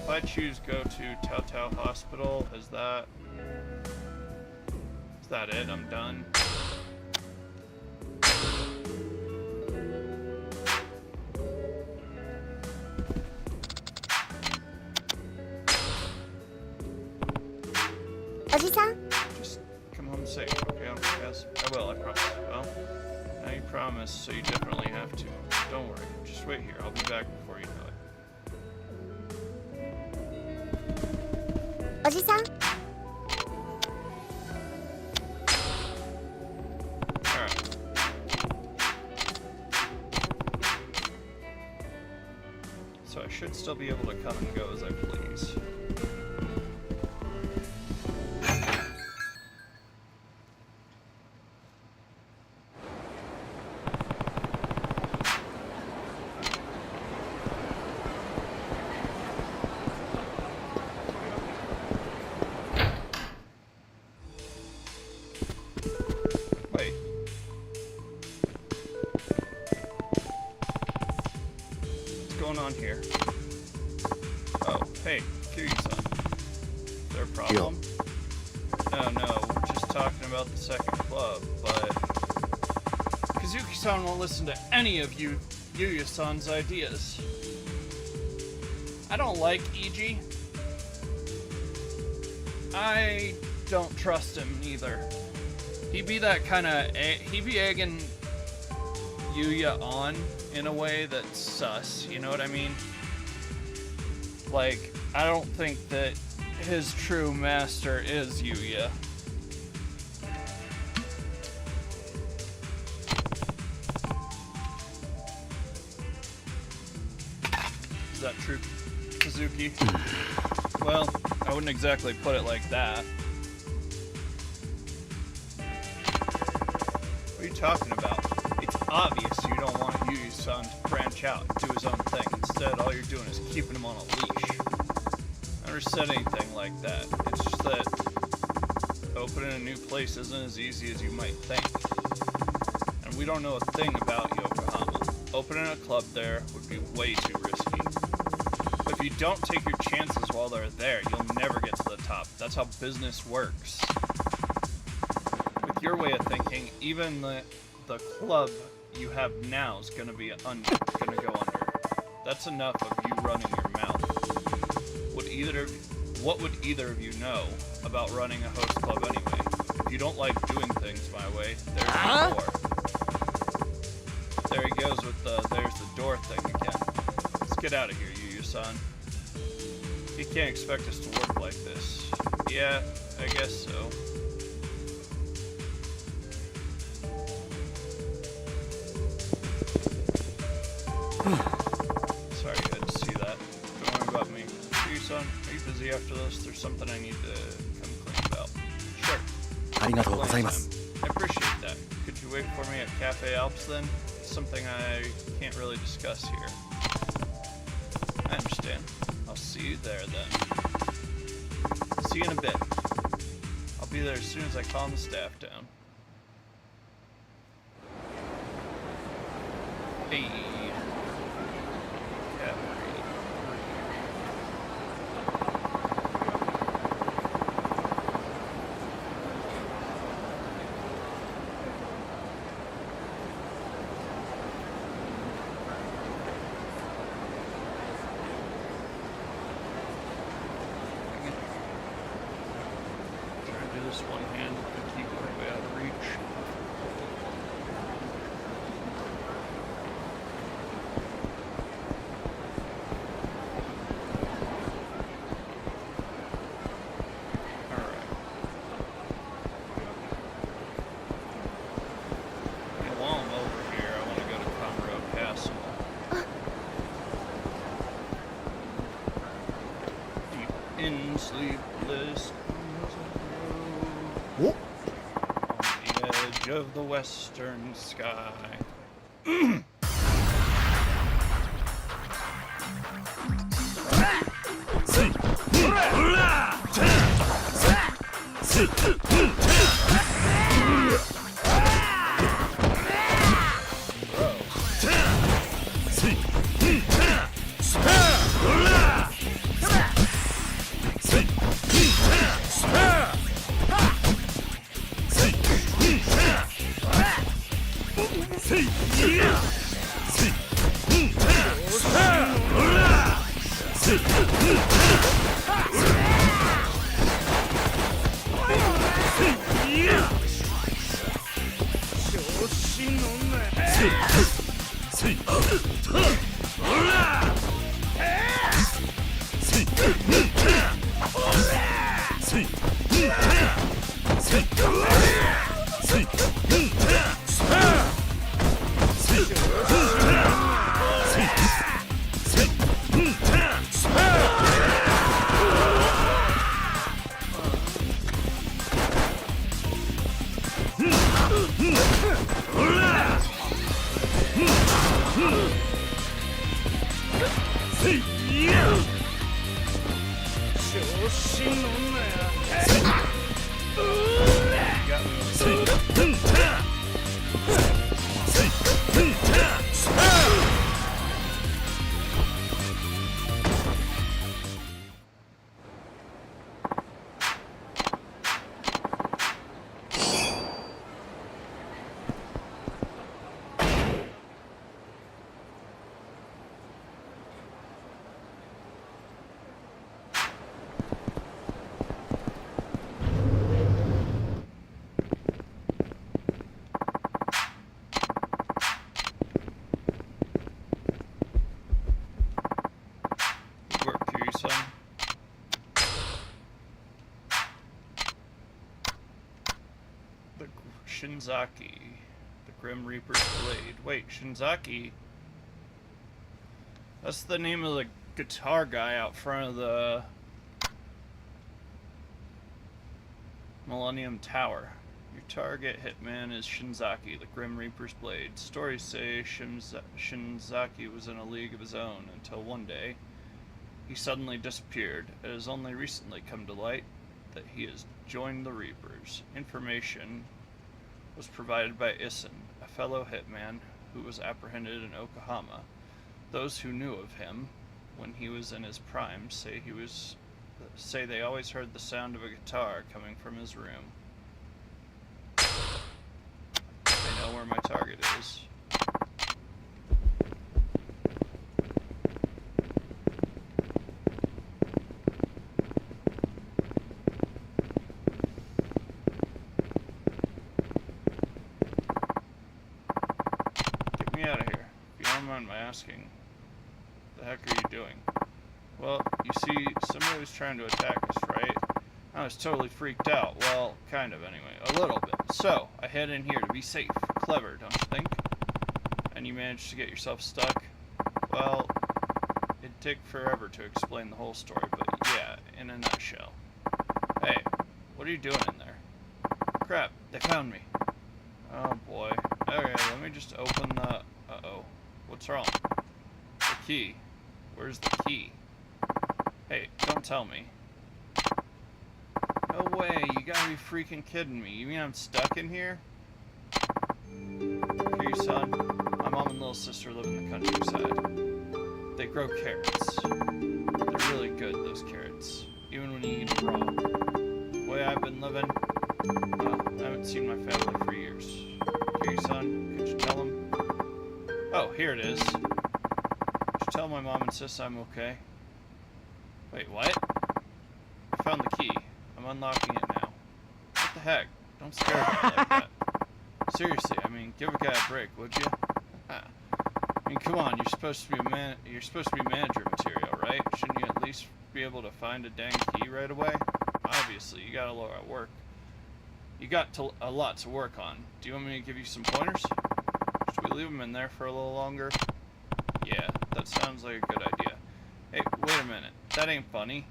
I choose go to Tao Tao Hospital, is that it? I'm done.
Oji-san?
Just come home safe, okay? Yes, I will, I promise. Well, now you promise, so you definitely have to. Don't worry, just wait here. I'll be back before you know it.
Oji-san?
Alright. So I should still be able to come and go as I please. what's going on here? Oh, hey, Kiryu-san. Is there a problem? Oh no, we're just talking about the second club, but Kazuki-san won't listen to any of Yuya-san's ideas. I don't like Iji. I don't trust him either. He'd be that kind of... He'd be egging Yuya on in a way that's sus, you know what I mean? Like, I don't think that his true master is Yuya. Is that true, Kazuki? Well, I wouldn't exactly put it like that. What are you talking about? It's obvious you don't want Yuya-san to branch out and do his own thing. Instead, all you're doing is keeping him on a leash. I never said anything like that. It's just that opening a new place isn't as easy as you might think. And we don't know a thing about Yokohama. Opening a club there would be way too risky. But if you don't take your chances while they're there, you'll never get to the top. That's how business works. With your way of thinking, even the club you have now is gonna go under. That's enough of you running your mouth. What would either of you know about running a host club anyway? If you don't like doing things my way, there's the door. There he goes with there's the door thing again. Let's get out of here, Yuya-san. You can't expect us to work like this. Yeah, I guess so. Sorry, you had to see that. Don't worry about me. Yuya-san, are you busy after this? There's something I need to come clean about. Sure. I appreciate that. Could you wait for me at Cafe Alps then? It's something I can't really discuss here. I understand. I'll see you there then. See you in a bit. I'll be there as soon as I calm the staff down. Hey. One hand and keep it way out of reach. Alright. And while I'm over here, I want to go to Kamurocho Castle. Deep in sleepless on the edge of the western sky. Kiryu-san. The Shinzaki. The Grim Reaper's Blade. Wait, Shinzaki? That's the name of the guitar guy out front of the Millennium Tower. Your target hitman is Shinzaki, the Grim Reaper's Blade. Stories say Shinzaki was in a league of his own until one day he suddenly disappeared. It has only recently come to light that he has joined the Reapers. Information was provided by Issen, a fellow hitman who was apprehended in Yokohama. Those who knew of him when he was in his prime say they always heard the sound of a guitar coming from his room. I know where my target is. Get me out of here. If you don't mind my asking, what the heck are you doing? Well, you see, somebody was trying to attack us, right? I was totally freaked out. Well, kind of anyway. A little bit. So, I head in here to be safe. Clever, don't you think? And you managed to get yourself stuck? Well, it'd take forever to explain the whole story, but yeah, in a nutshell. Hey, what are you doing in there? Crap, they found me. Oh boy. Okay, let me just open the... Uh-oh. What's wrong? The key. Where's the key? Hey, don't tell me. No way, you gotta be freaking kidding me. You mean I'm stuck in here? Here, son. My mom and little sister live in the countryside. They grow carrots. They're really good, those carrots. Even when you eat them raw. The way I've been living, well, I haven't seen my family for years. Here, son. Could you tell them? Oh, here it is. Could you tell my mom and sis I'm okay? Wait, what? I found the key. I'm unlocking it now. What the heck? Don't scare me like that. Seriously, I mean, give a guy a break, would you? I mean, come on, you're supposed to be manager material, right? Shouldn't you at least be able to find a dang key right away? Obviously, you got a lot of work. You got a lot to work on. Do you want me to give you some pointers? Should we leave them in there for a little longer? Yeah, that sounds like a good idea. Hey, wait a minute. That ain't funny.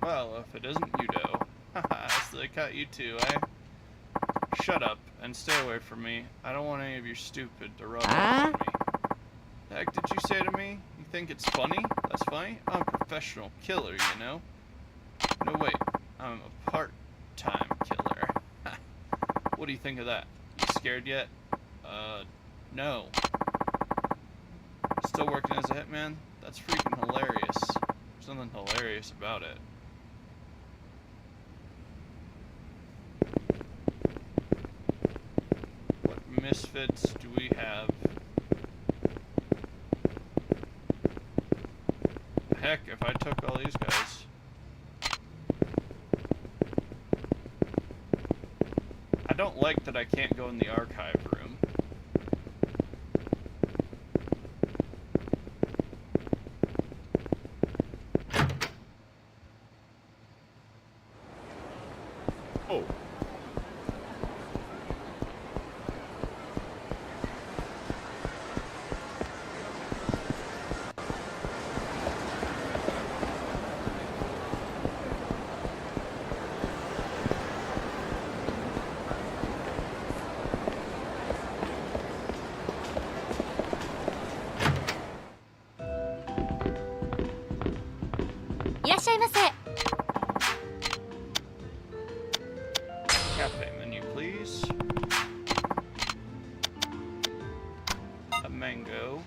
Well, if it isn't Udo. Haha, so they caught you too, eh? Shut up and stay away from me. I don't want any of your stupid to rub off on me. The heck did you say to me? You think it's funny? That's funny? I'm a professional killer, you know? No, wait. I'm a part-time killer. What do you think of that? You scared yet? No. Still working as a hitman? That's freaking hilarious. There's nothing hilarious about it. What misfits do we have? Heck, if I took all these guys. I don't like that I can't go in the archive room.
Oh.
Cafe menu, please. A mango.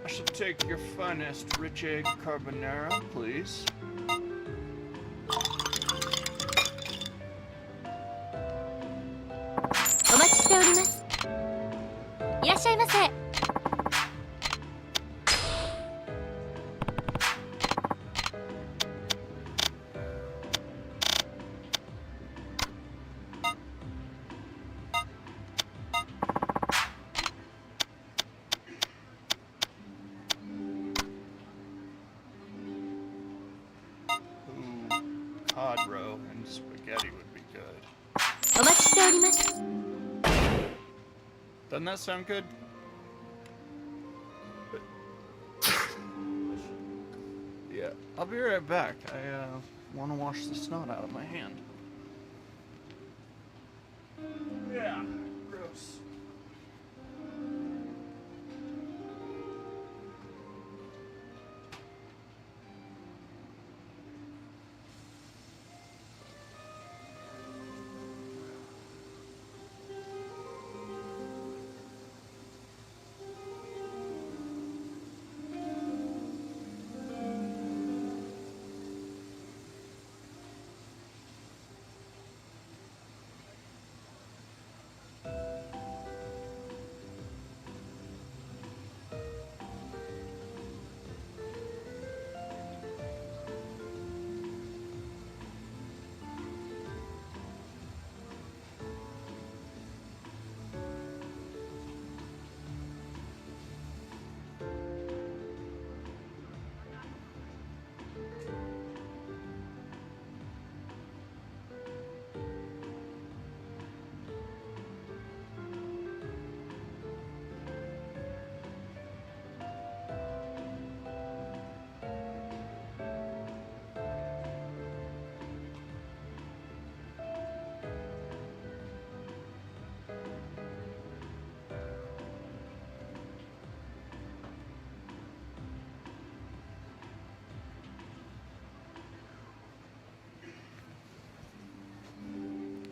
I should take your finest rich egg carbonara, please.
お待ちしております。いらっしゃいませ。
spaghetti would be good.
お待ちしております。
Doesn't that sound good? Yeah, I'll be right back. I want to wash the snot out of my hand. Yeah, gross.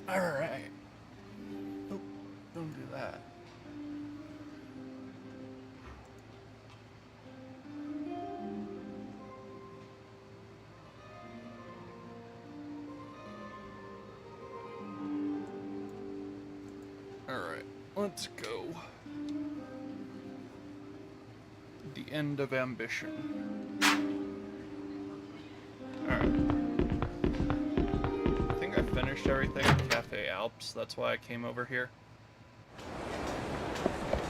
Alright. Oh, don't do that. Alright, let's go. The end of ambition. Alright. Finished everything at Cafe Alps. That's why I came over here.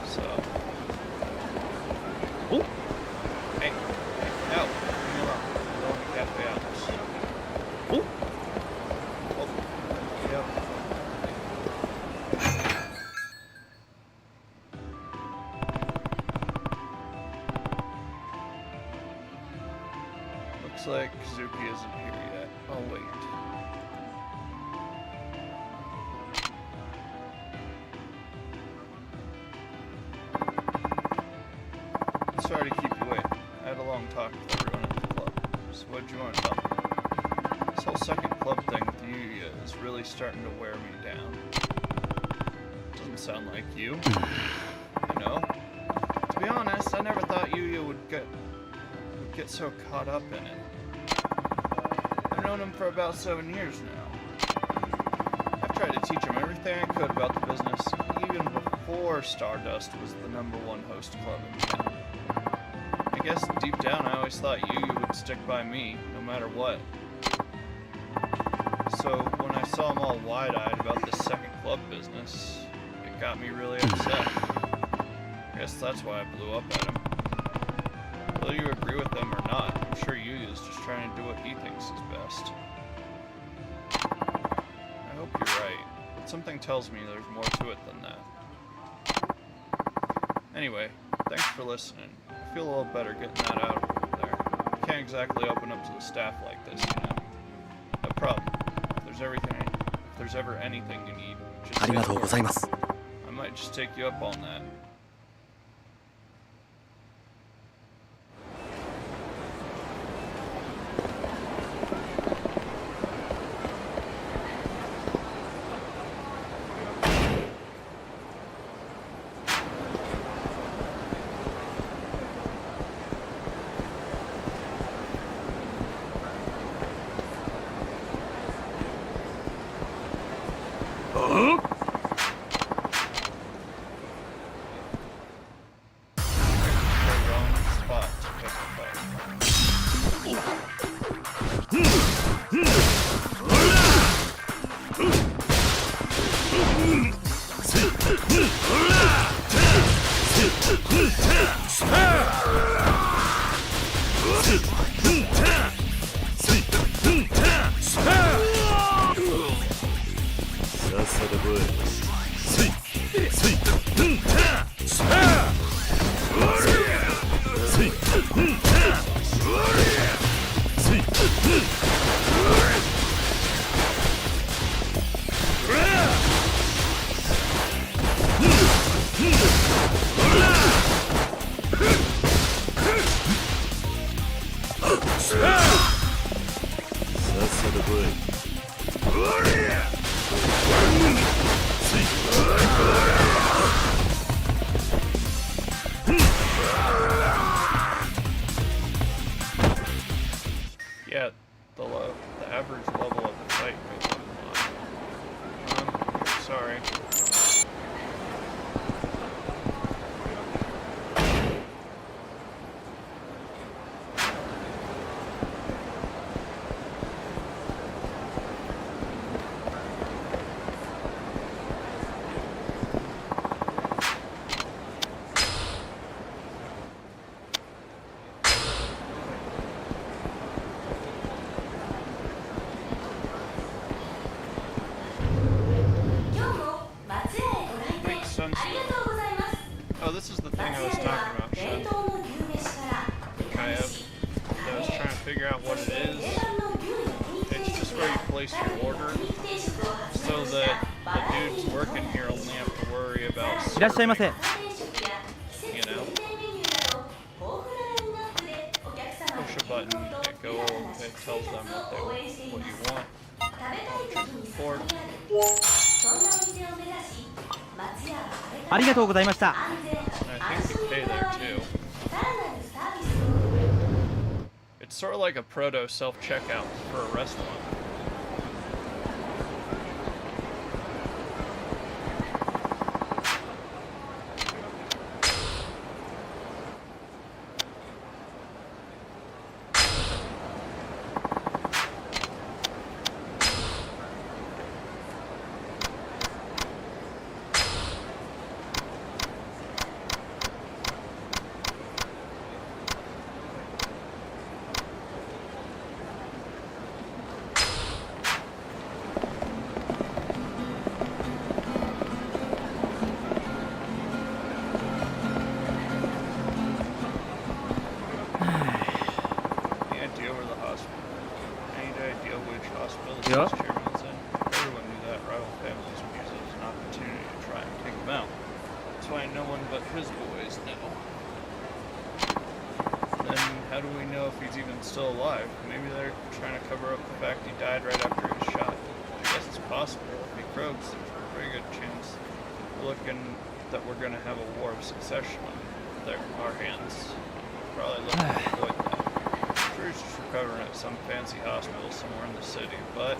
So. Oh! Hey, out. Leave me alone. I'm going to Cafe Alps. Oh! Oh. Yep. Looks like Kazuki isn't here yet. I'll wait. Sorry to keep you waiting. I had a long talk with everyone at the club. So what'd you want to tell me? This whole second club thing with Yuya is really starting to wear me down. Doesn't sound like you. You know? To be honest, I never thought Yuya would get so caught up in it. I've known him for about 7 years now. I've tried to teach him everything I could about the business, even before Stardust was the #1 host club in town. I guess deep down I always thought Yuya would stick by me, no matter what. So when I saw him all wide-eyed about this second club business, it got me really upset. I guess that's why I blew up at him. Whether you agree with him or not, I'm sure Yuya's just trying to do what he thinks is best. I hope you're right, but something tells me there's more to it than that. Anyway, thanks for listening. I feel a little better getting that out over there. I can't exactly open up to the staff like this, you know. No problem. If there's ever anything you need, just say the word. I might just take you up on that. Yeah, the average level of the fight goes up. Sorry. Oh, this is the thing I was talking about, Shen. I was trying to figure out what it is. It's just where you place your order, so that the dudes working here only have to worry about serving, you know? Push a button, it tells them what you want. Or
ありがとうございました。
I think you pay there too. It's sort of like a proto self-checkout for a restaurant.
Yeah.
Everyone knew that rival families would use it as an opportunity to try and take him out. That's why no one but his boys know. Then how do we know if he's even still alive? Maybe they're trying to cover up the fact he died right after his shot. I guess it's possible. If he croaks, there's a very good chance that we're going to have a war of succession on our hands. Probably looking to avoid that. He's just recovering at some fancy hospital somewhere in the city, but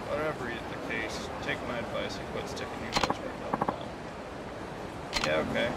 whatever the case, take my advice and quit sticking your nose where it doesn't belong. Yeah, okay.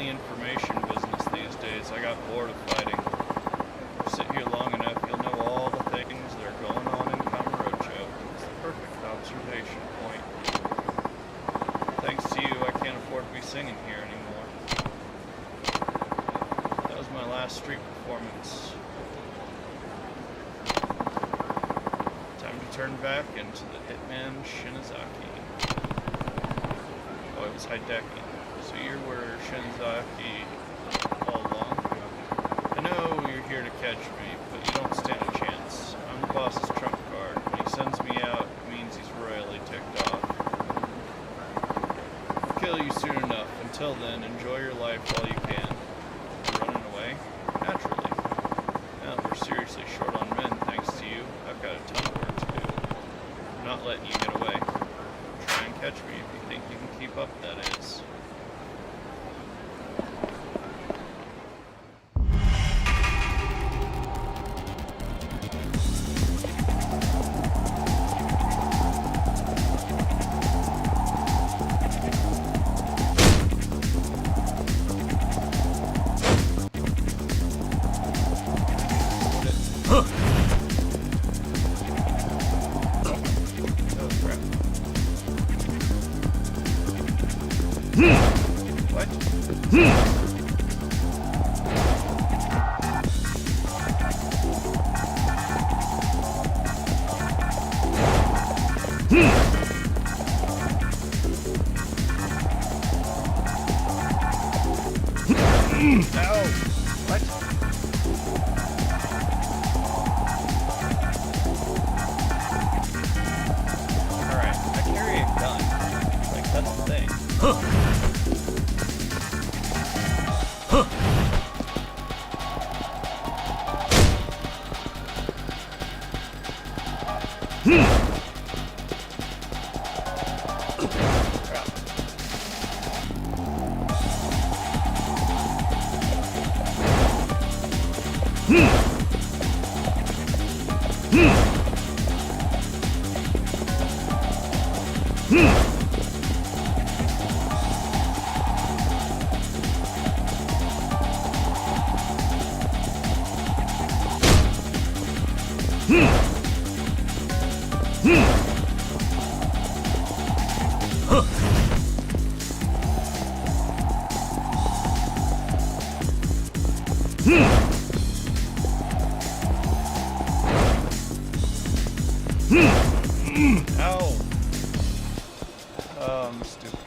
Information business these days. I got bored of fighting. Sit here long enough, you'll know all the things that are going on in singing here anymore. That was my last street performance. Time to turn back into the Hitman Shinozaki. Oh, it was Hideki. So you were Shinozaki all along? I know you're here to catch me, but you don't stand a chance. I'm the boss's trump card. When he sends me out, it means he's royally ticked off. I'll kill you soon enough. Until then, enjoy your life while you can. You're running away? Naturally. Now that we're seriously short on men, thanks to you, I've got a ton of work to do. I'm not letting you get away. Try and catch me if you think you can keep up, that is. Ow! Oh, I'm stupid.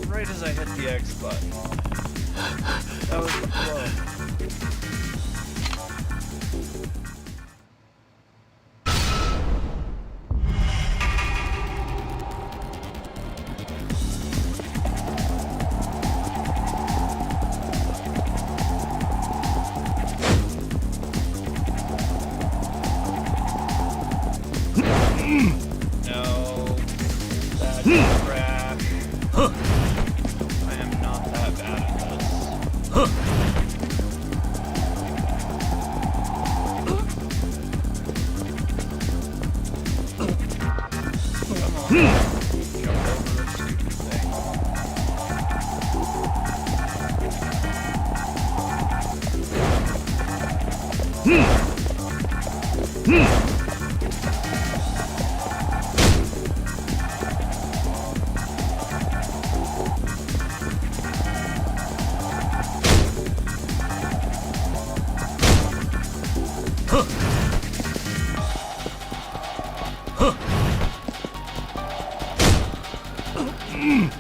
Right as I hit the X button. That was the flow. No, that's trash. I am not that bad at this. Come on. Jump over this stupid thing.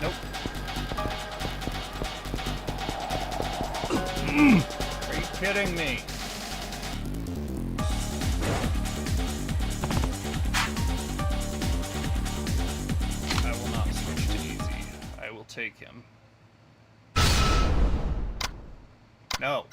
Nope. Are you kidding me? take him. No.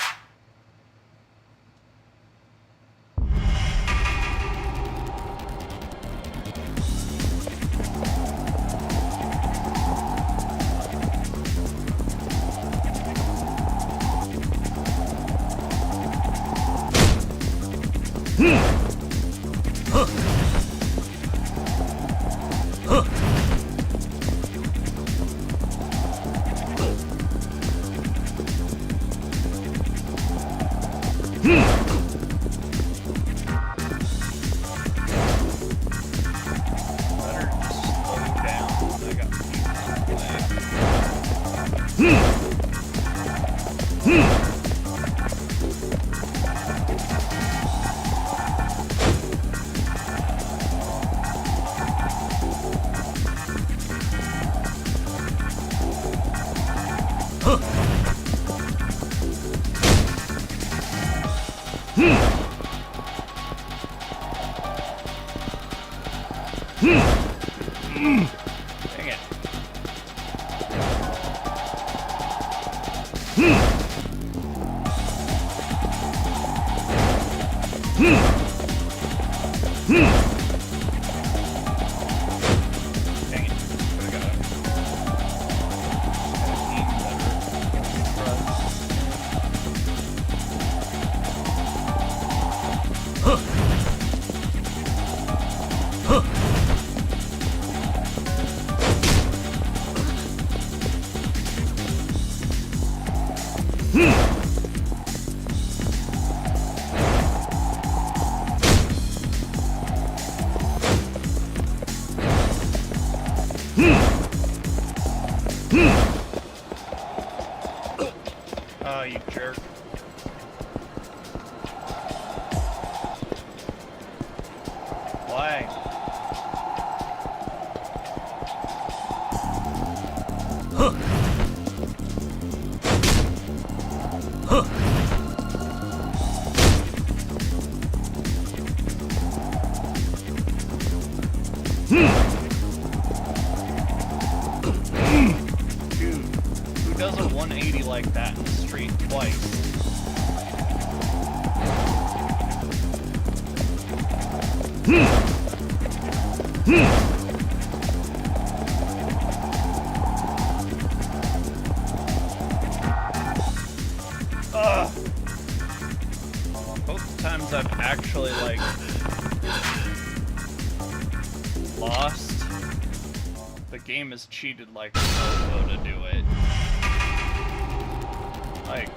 Dang it. Dang it. Could've got him. Oh, you jerk. Why? Dude, who does a 180 like that in the street twice? Ugh. Both times I've actually, like, lost, the game has cheated like a mofo to do it. Like,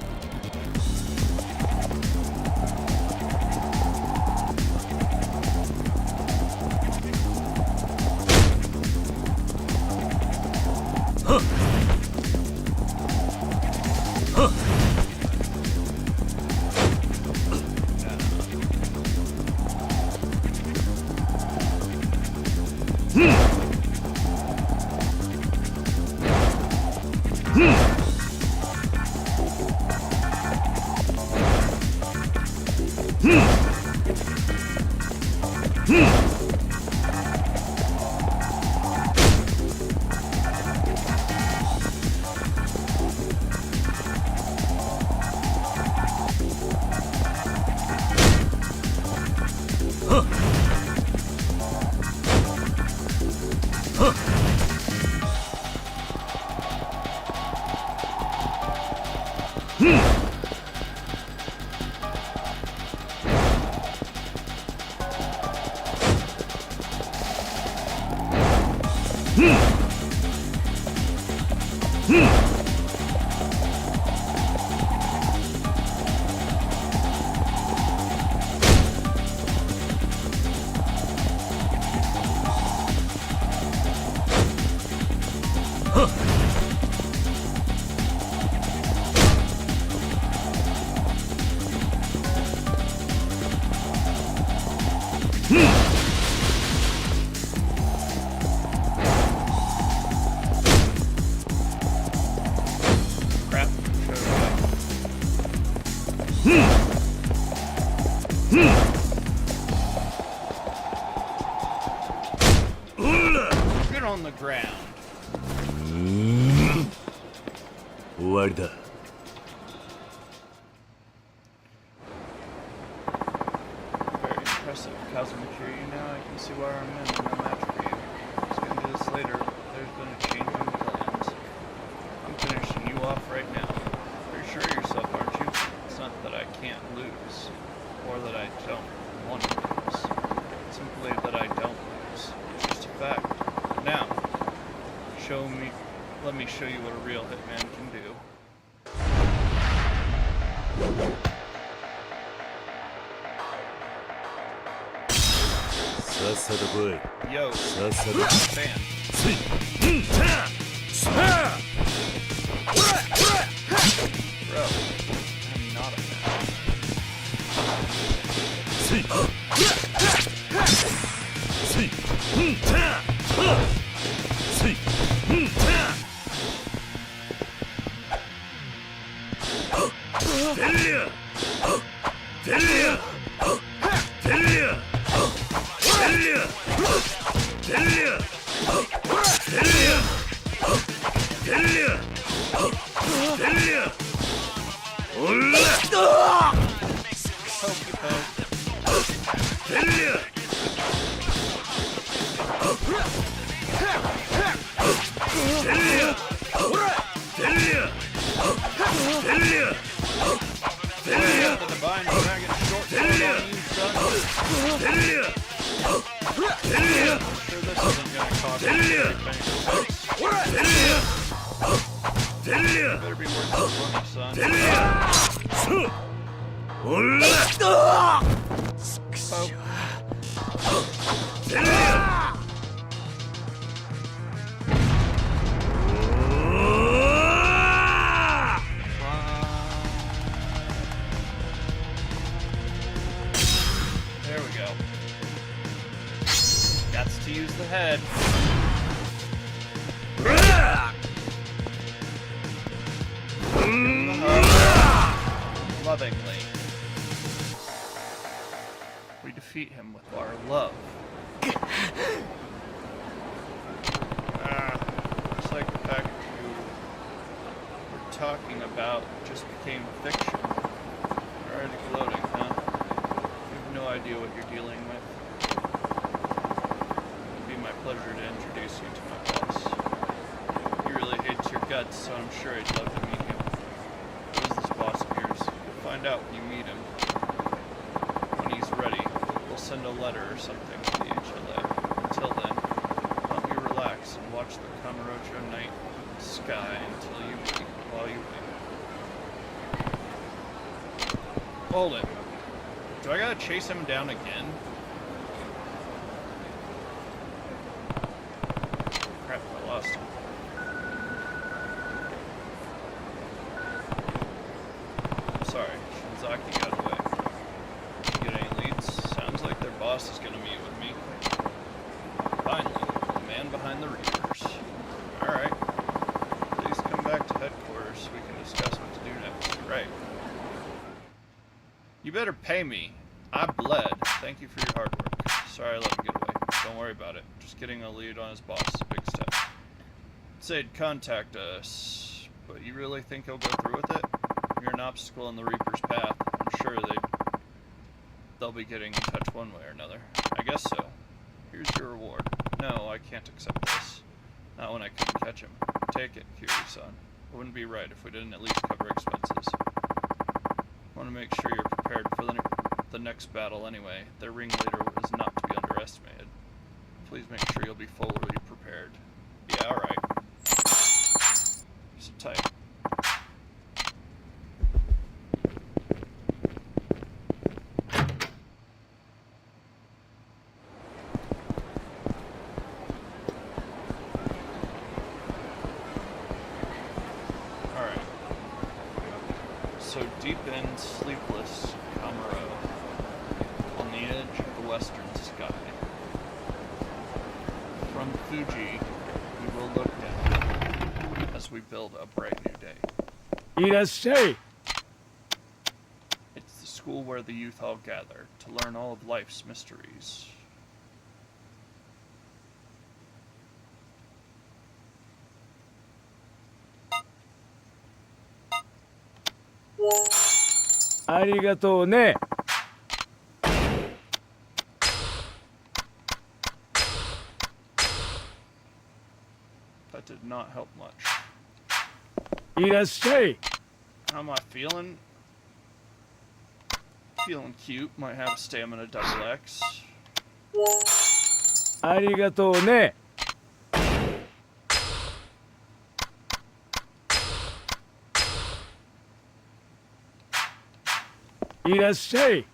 crap. Get on the ground.
わりだ。
Very impressive. Kazumachi, now I can see why our men are no match for you. I was gonna do this later. There's been a change in plans. I'm finishing you off right now. Pretty sure of yourself, aren't you? It's not that I can't lose, or that I don't want to lose. It's simply that I don't lose. It's just a fact. Now, let me show you what a real hitman can do. Yo, fan. Bro, I'm not a The divine dragon short sword on you, son. Sure this isn't gonna cost me very penny. You better be worth some money, son. There we go. Gots to use the head. Lovingly. We defeat him with our love. Looks like the package you were talking about just became fiction. Already gloating, huh? You have no idea what you're dealing with. It'd be my pleasure to introduce you to my boss. He really hates your guts, so I'm sure he'd love to meet you. Who is this boss of yours? You'll find out when you meet him. When he's ready, we'll send a letter or something to the HLA. Until then, help you relax and watch the Kamurocho night sky while you wait. Hold it. Do I gotta chase him down again? Crap, I lost him. I'm sorry, Shinzaki got away. You get any leads? Sounds like their boss is gonna meet with me. Finally, the man behind the reapers. Alright. Please come back to headquarters so we can discuss what to do next. Right. You better pay me. I bled. Thank you for your hard work. Sorry I let him get away. Don't worry about it. Just getting a lead on his boss is a big step. Said contact us, but you really think he'll go through with it? You're an obstacle in the Reaper's path. I'm sure they'll be getting in touch one way or another. I guess so. Here's your reward. No, I can't accept this. Not when I couldn't catch him. Take it, Kiryu-san. It wouldn't be right if we didn't at least cover expenses. I want to make sure you're prepared for the next battle anyway. Their ringleader is not to be underestimated. Please make sure you'll be fully prepared. Yeah, alright. So tight. Alright. So deep in sleepless Kamurocho, on the edge of the western sky. From Fuji, we will look down as we build a bright new day.
Irashai!
It's the school where the youth all gather to learn all of life's mysteries.
ありがとうね。
That did not help much.
いらっしゃい。
How am I feeling? Feeling cute. Might have a stamina double X.
ありがとうね。いらっしゃい。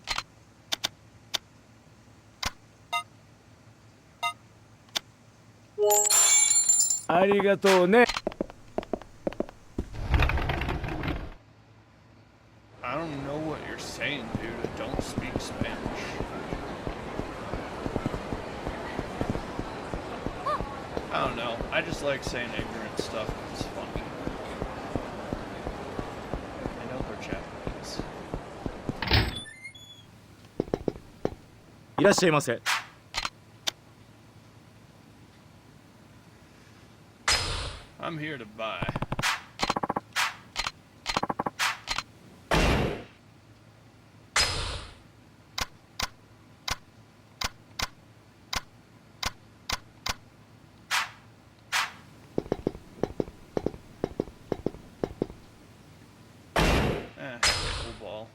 ありがとうね。
I don't know what you're saying, dude. I don't speak Spanish. I don't know. I just like saying ignorant stuff 'cause it's funny. I know they're Japanese.
いらっしゃいませ。
I'm here to buy. Ball.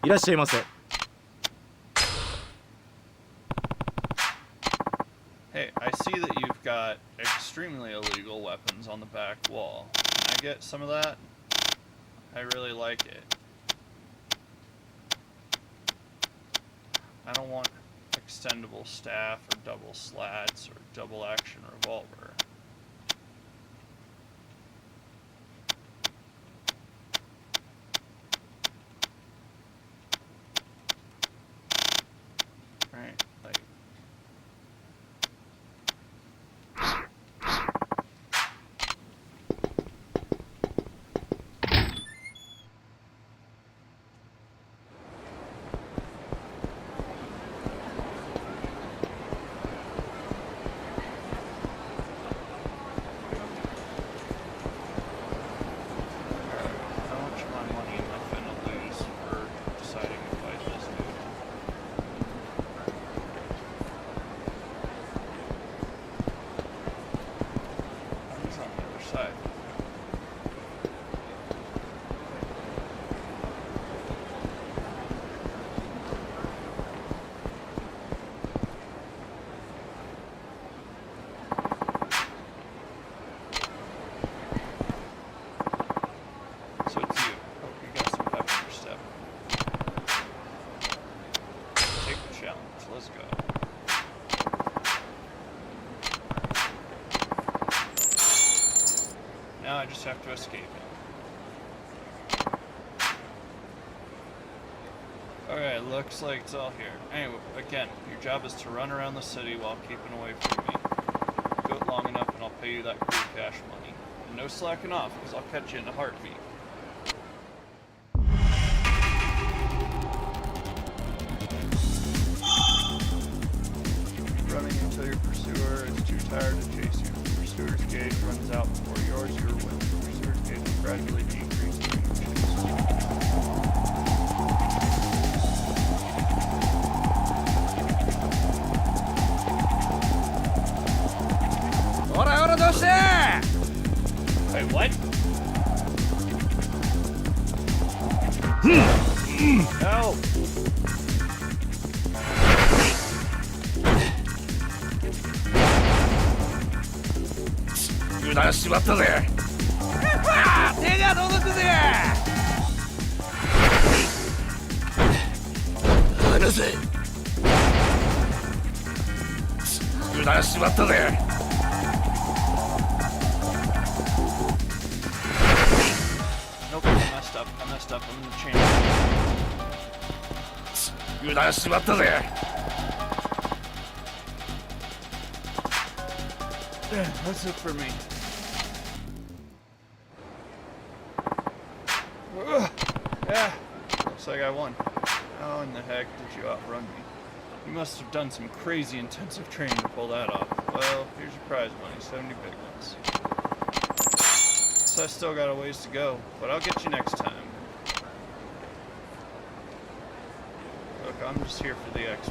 いらっしゃいませ。
Hey, I see that you've got extremely illegal weapons on the back wall. Can I get some of that? I really like it. I don't want extendable staff or double slats or double action revolver. Right, like... So it's you. Oh, you got some pep in your step. Take the challenge. Let's go. Now I just have to escape him. Alright, looks like it's all here. Anyway, again, your job is to run around the city while keeping away from me. Do it long enough and I'll pay you that cool cash money. And no slacking off, because I'll catch you in a heartbeat. Running until your pursuer is too tired to chase you. Pursuer's gauge runs out before yours, your win. Pursuer's gauge is gradually decreasing when you chase. Wait, what? No!
油断しちまったぜ。
手が届くぜ。
離せ。油断しちまったぜ。
Nope, I messed up. I messed up. I'm gonna change it.
油断しちまったぜ。
What's it for me? Yeah, looks like I won. How in the heck did you outrun me? You must have done some crazy intensive training to pull that off. Well, here's your prize money, 70 big ones. Guess I still got a ways to go, but I'll get you next time. Look, I'm just here for the XP.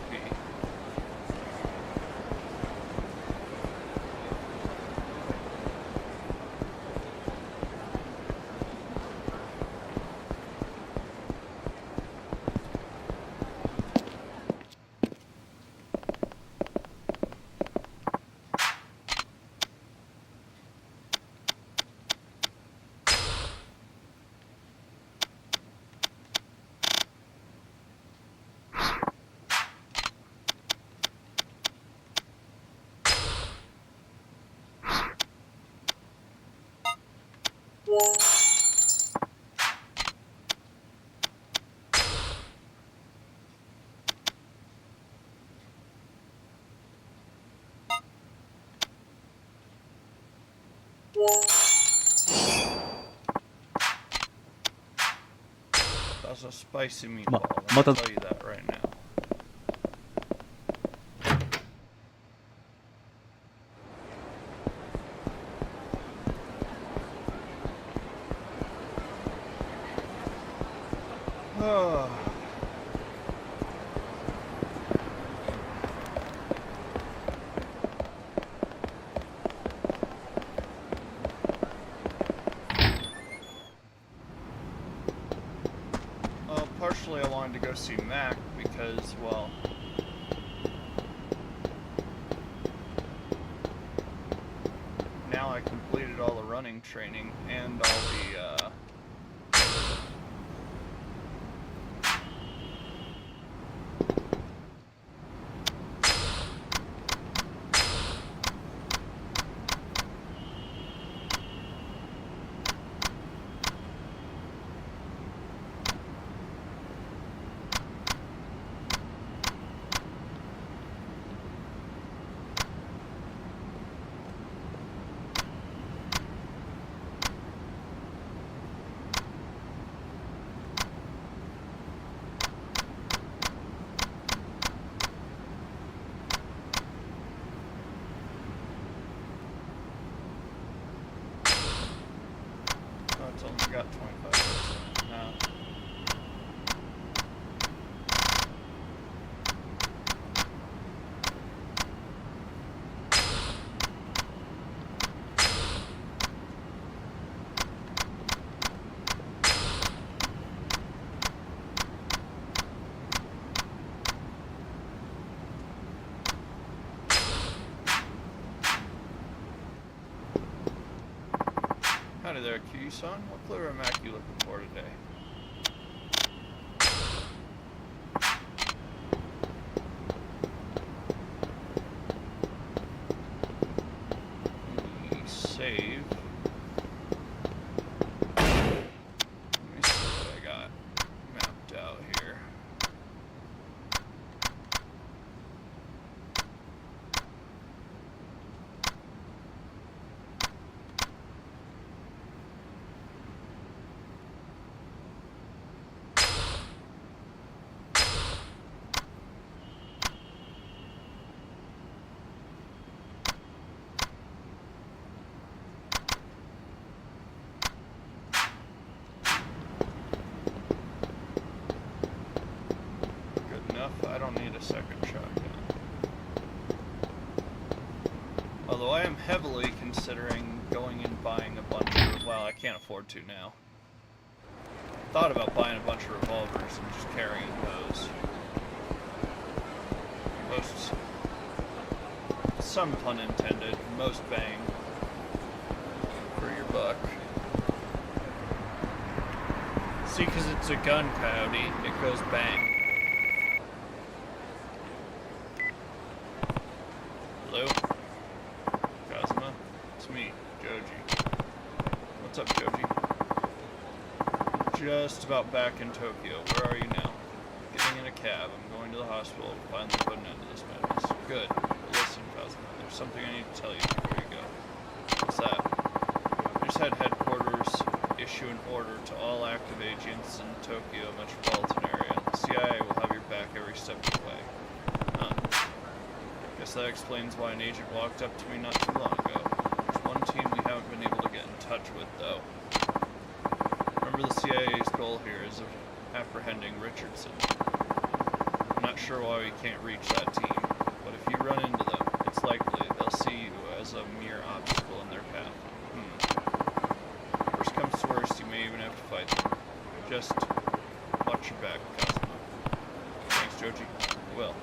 That's a spicy meatball. I'll tell you that right now. Partially I wanted to go see Mac because, well, now I completed all the running training and all the, it's only got 25% now. Howdy there, Q-son. What clever Mac you looking for today? Save. Let me see what I got mapped out here. I don't need a second shotgun. Although I am heavily considering going and buying a bunch of, well, I can't afford to now. Thought about buying a bunch of revolvers and just carrying those. Some pun intended, most bang for your buck. See, because it's a gun, Coyote, it goes bang. Hello? Kazuma? It's me, Joji. What's up, Joji? Just about back in Tokyo. Where are you now? Getting in a cab. I'm going to the hospital to finally put an end to this madness. Good. But listen, Kazuma, there's something I need to tell you before you go. What's that? I just had headquarters issue an order to all active agents in Tokyo metropolitan area. The CIA will have your back every step of the way. Guess that explains why an agent walked up to me not too long ago. There's one team we haven't been able to get in touch touch with, though. Remember, the CIA's goal here is apprehending Richardson. I'm not sure why we can't reach that team, but if you run into them, it's likely they'll see you as a mere obstacle in their path. Worst comes to worst, you may even have to fight them. Just watch your back, Kazuma. Thanks, Joji. I will.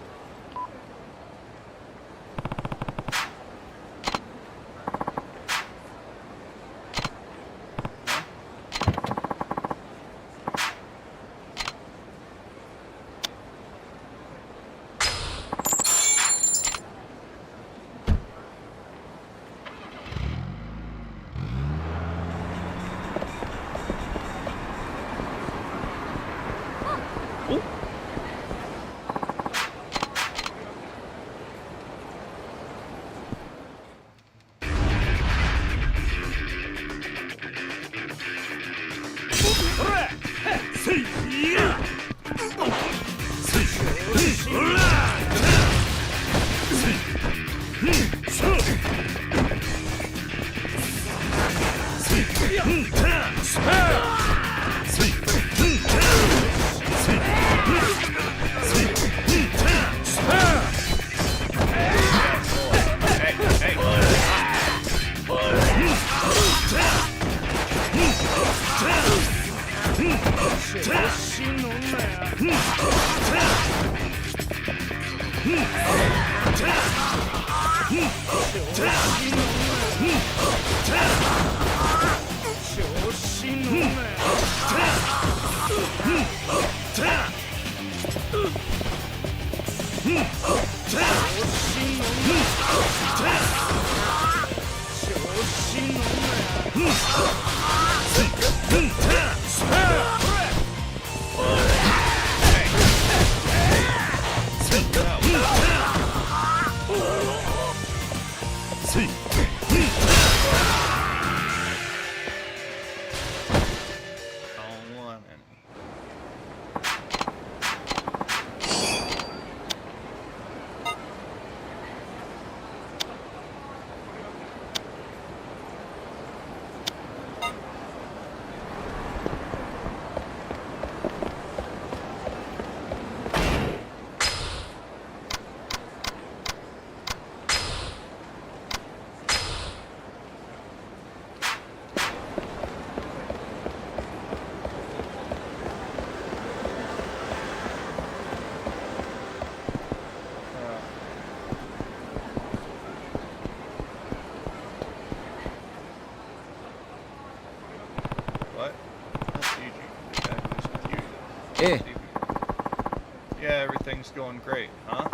Yeah, everything's going great, huh?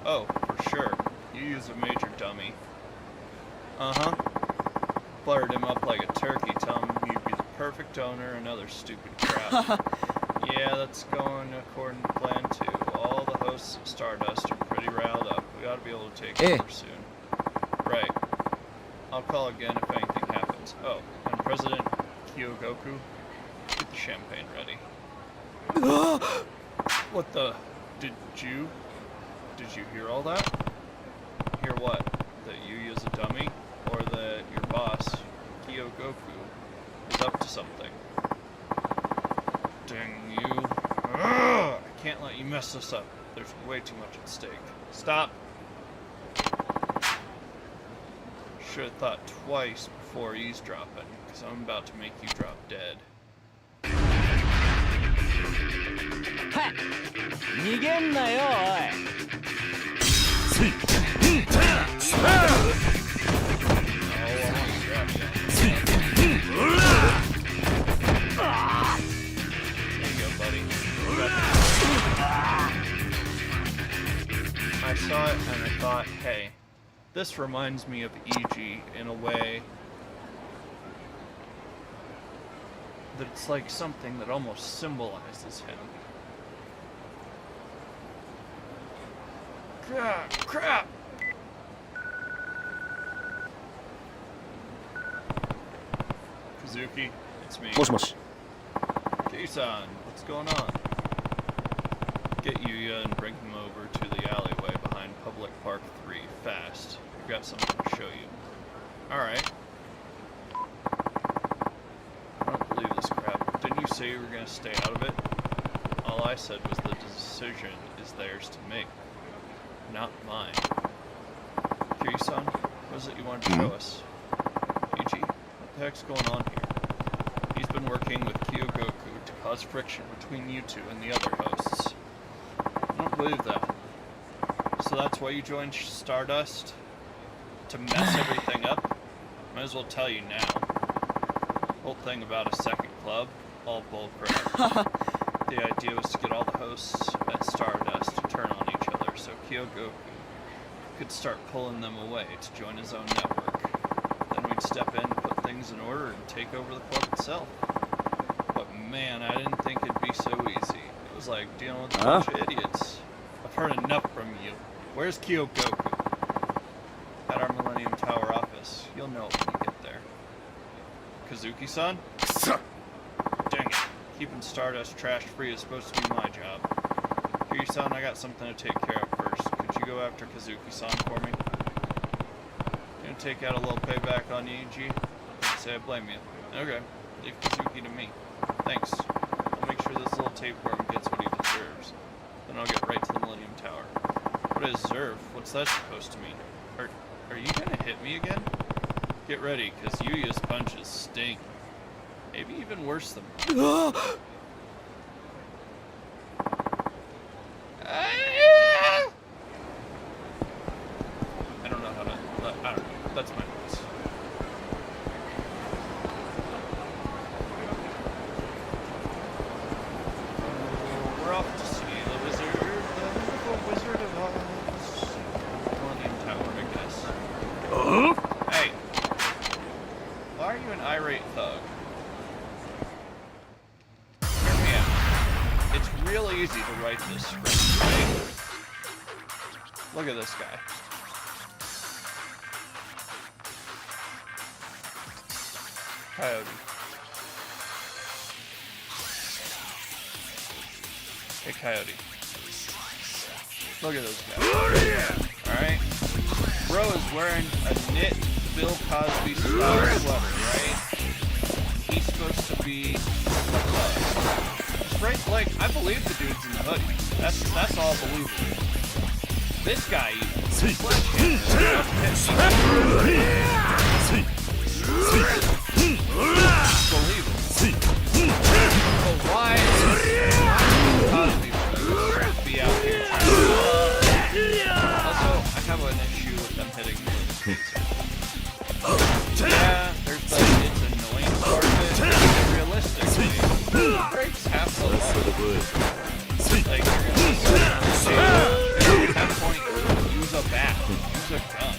Oh, for sure. You use a major dummy. Uh-huh. Blurred him up like a turkey, tell him you'd be the perfect owner and other stupid crap. Yeah, that's going according to plan too. All the hosts of Stardust are pretty riled up. We ought to be able to take over soon. Right. I'll call again if anything happens. Oh, and President Kyogoku, get the champagne ready. What the? Did you hear all that? Hear what? That you use a dummy? Or that your boss, Kyogoku, is up to something? Dang you. Ugh, I can't let you mess this up. There's way too much at stake. Stop! Should've thought twice before eavesdropping, because I'm about to make you drop dead.
逃げんなよおい
I saw it and I thought, hey, this reminds me of E.G. in a way that it's like something that almost symbolizes him. Crap! Kazuki, it's me.
もしもし
Kei-san, what's going on? Get Yuya and bring him over to the alleyway behind Public Park 3, fast. I've got something to show you. Alright. say you were gonna stay out of it? All I said was the decision is theirs to make, not mine. Kiryu-san, what is it you wanted to show us? Ichi, what the heck's going on here? He's been working with Kyogoku to cause friction between you two and the other hosts. I don't believe that. So that's why you joined Stardust? To mess everything up? Might as well tell you now. Whole thing about a second club, all bullcrap. The idea was to get all the hosts at Stardust to turn on each other so Kyogoku could start pulling them away to join his own network. Then we'd step in, put things in order, and take over the club itself. But man, I didn't think it'd be so easy. It was like dealing with a bunch of idiots. I've heard enough from you. Where's Kyogoku? At our Millennium Tower office. You'll know it when you get there. Kazuki-san? Dang it. Keeping Stardust trash-free is supposed to be my job. Kiryu-san, I got something to take care of first. Could you go after Kazuki-san for me? Gonna take out a little payback on you, G? Say I blame you. Okay. Leave Kazuki to me. Thanks. I'll make sure this little tapeworm gets what he deserves. Then I'll get right to the Millennium Tower. What is deserve? What's that supposed to mean? Are you gonna hit me again? Get ready, cause Yuya's punches sting. Maybe even worse than mine. I don't know how to. I don't know. That's my voice. We're off to see the wizard, the wonderful Wizard of Oz. Millennium Tower, I guess. Hey, why are you an irate thug? Hear me out. It's real easy to write this script, right? Look at this guy. Coyote. Hey, Coyote. Look at this guy. Alright? Bro is wearing a knit Bill Cosby style sweater, right? He's supposed to be a thug. Right? Like, I believe the dude's in the hoodie. That's all believable. This guy even. Believable. But why Cosby brothers be out here? Also, I have an issue with them hitting me with the yeah, there's the it's annoying part of it. Realistically, breaks half the life. Like, you're gonna at that point, use a bat, use a gun.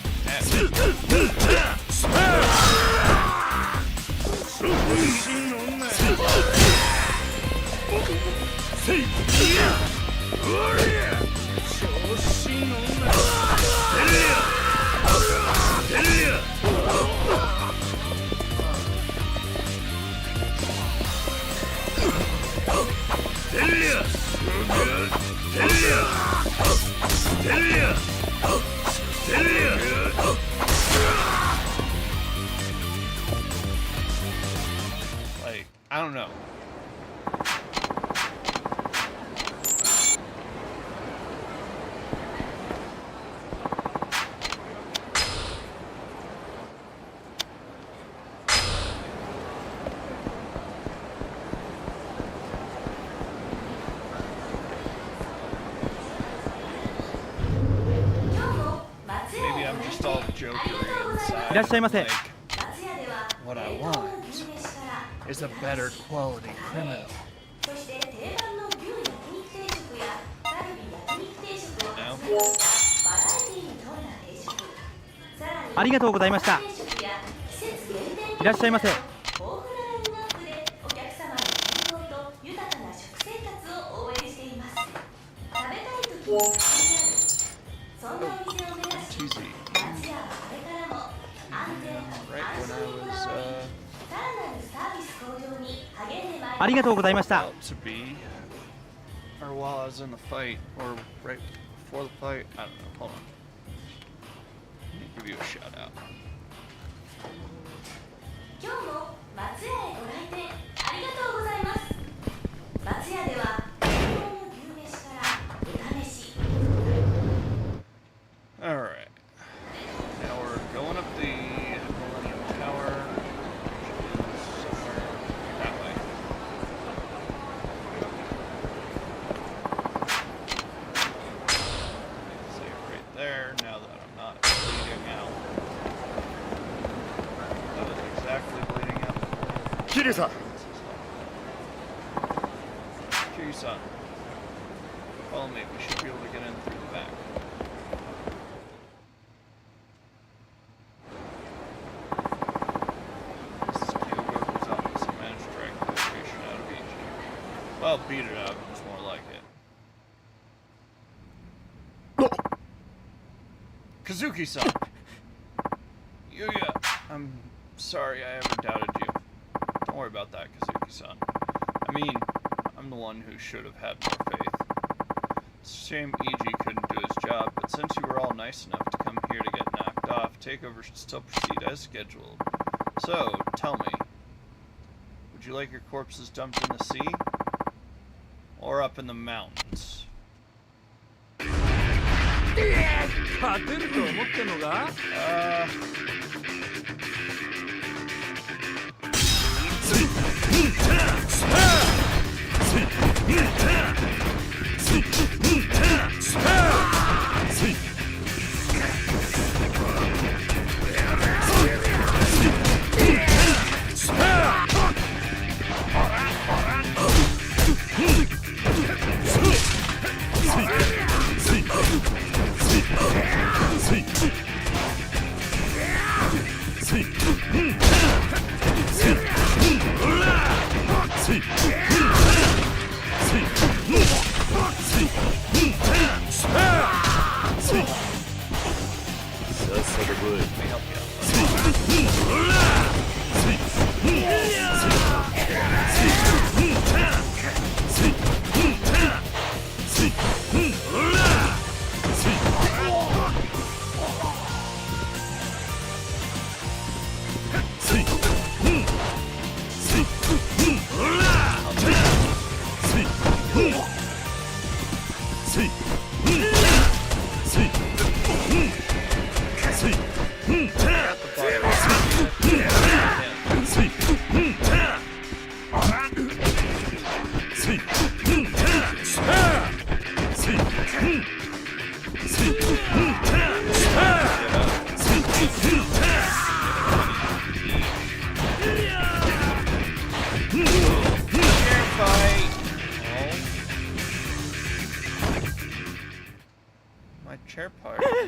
Like, I don't know. Maybe I'm just all jokery inside.
いらっしゃいませ。
Like, what I want is a better quality criminal. No?
ありがとうございました。いらっしゃいませ。
Cheesy. Right when I was
ありがとうございました。
about to be, or while I was in the fight, or right before the fight. I don't know. Hold on. Let me give you a shout out.
今日も松屋へご来店ありがとうございます。
Alright. Now we're going up the Millennium Tower, which is somewhere that way. Save right there, now that I'm not bleeding out. That was exactly bleeding out.
Kiryu-san.
Kiryu-san. Follow me, we should be able to get in through the back. Well, beat it out, it's more like it. Kazuki-san! Yuya, I'm sorry I ever doubted you. Don't worry about that, Kazuki-san. I mean, I'm the one who should have had more faith. It's a shame Iji couldn't do his job, but since you were all nice enough to come here to get knocked off, takeover should still proceed as scheduled. So, tell me, would you like your corpses dumped in the sea? Or up in the mountains?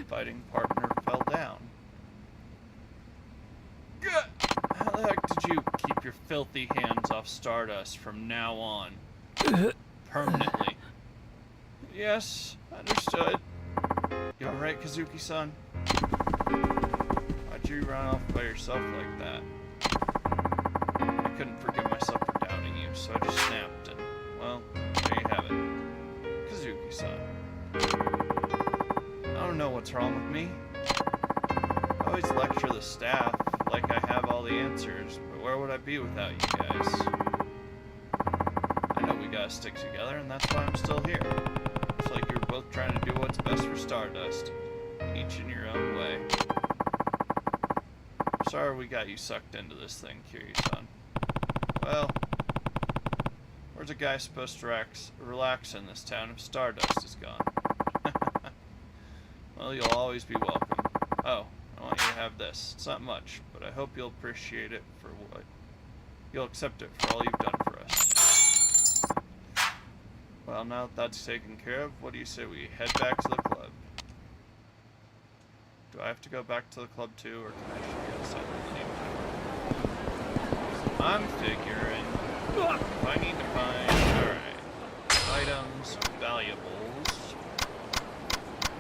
Fighting partner fell down. How the heck did you keep your filthy hands off Stardust from now on? Permanently. Yes, understood. You alright, Kazuki-san? Why'd you run off by yourself like that? I couldn't forgive myself for doubting you, so I just snapped and, well, there you have it. Kazuki-san. I don't know what's wrong with me. I always lecture the staff like I have all the answers, but where would I be without you guys? I know we gotta stick together, and that's why I'm still here. It's like you're both trying to do what's best for Stardust, each in your own way. Sorry we got you sucked into this thing, Kiryu-san. Well, where's a guy supposed to relax in this town if Stardust is gone? Well, you'll always be welcome. Oh, I want you to have this. It's not much, but I hope you'll appreciate it for what... You'll accept it for all you've done for us. Well, now that that's taken care of, what do you say we head back to the club? Do I have to go back to the club too, or can I just get inside the name? I'm figuring... If I need to find... Alright. Items, valuables...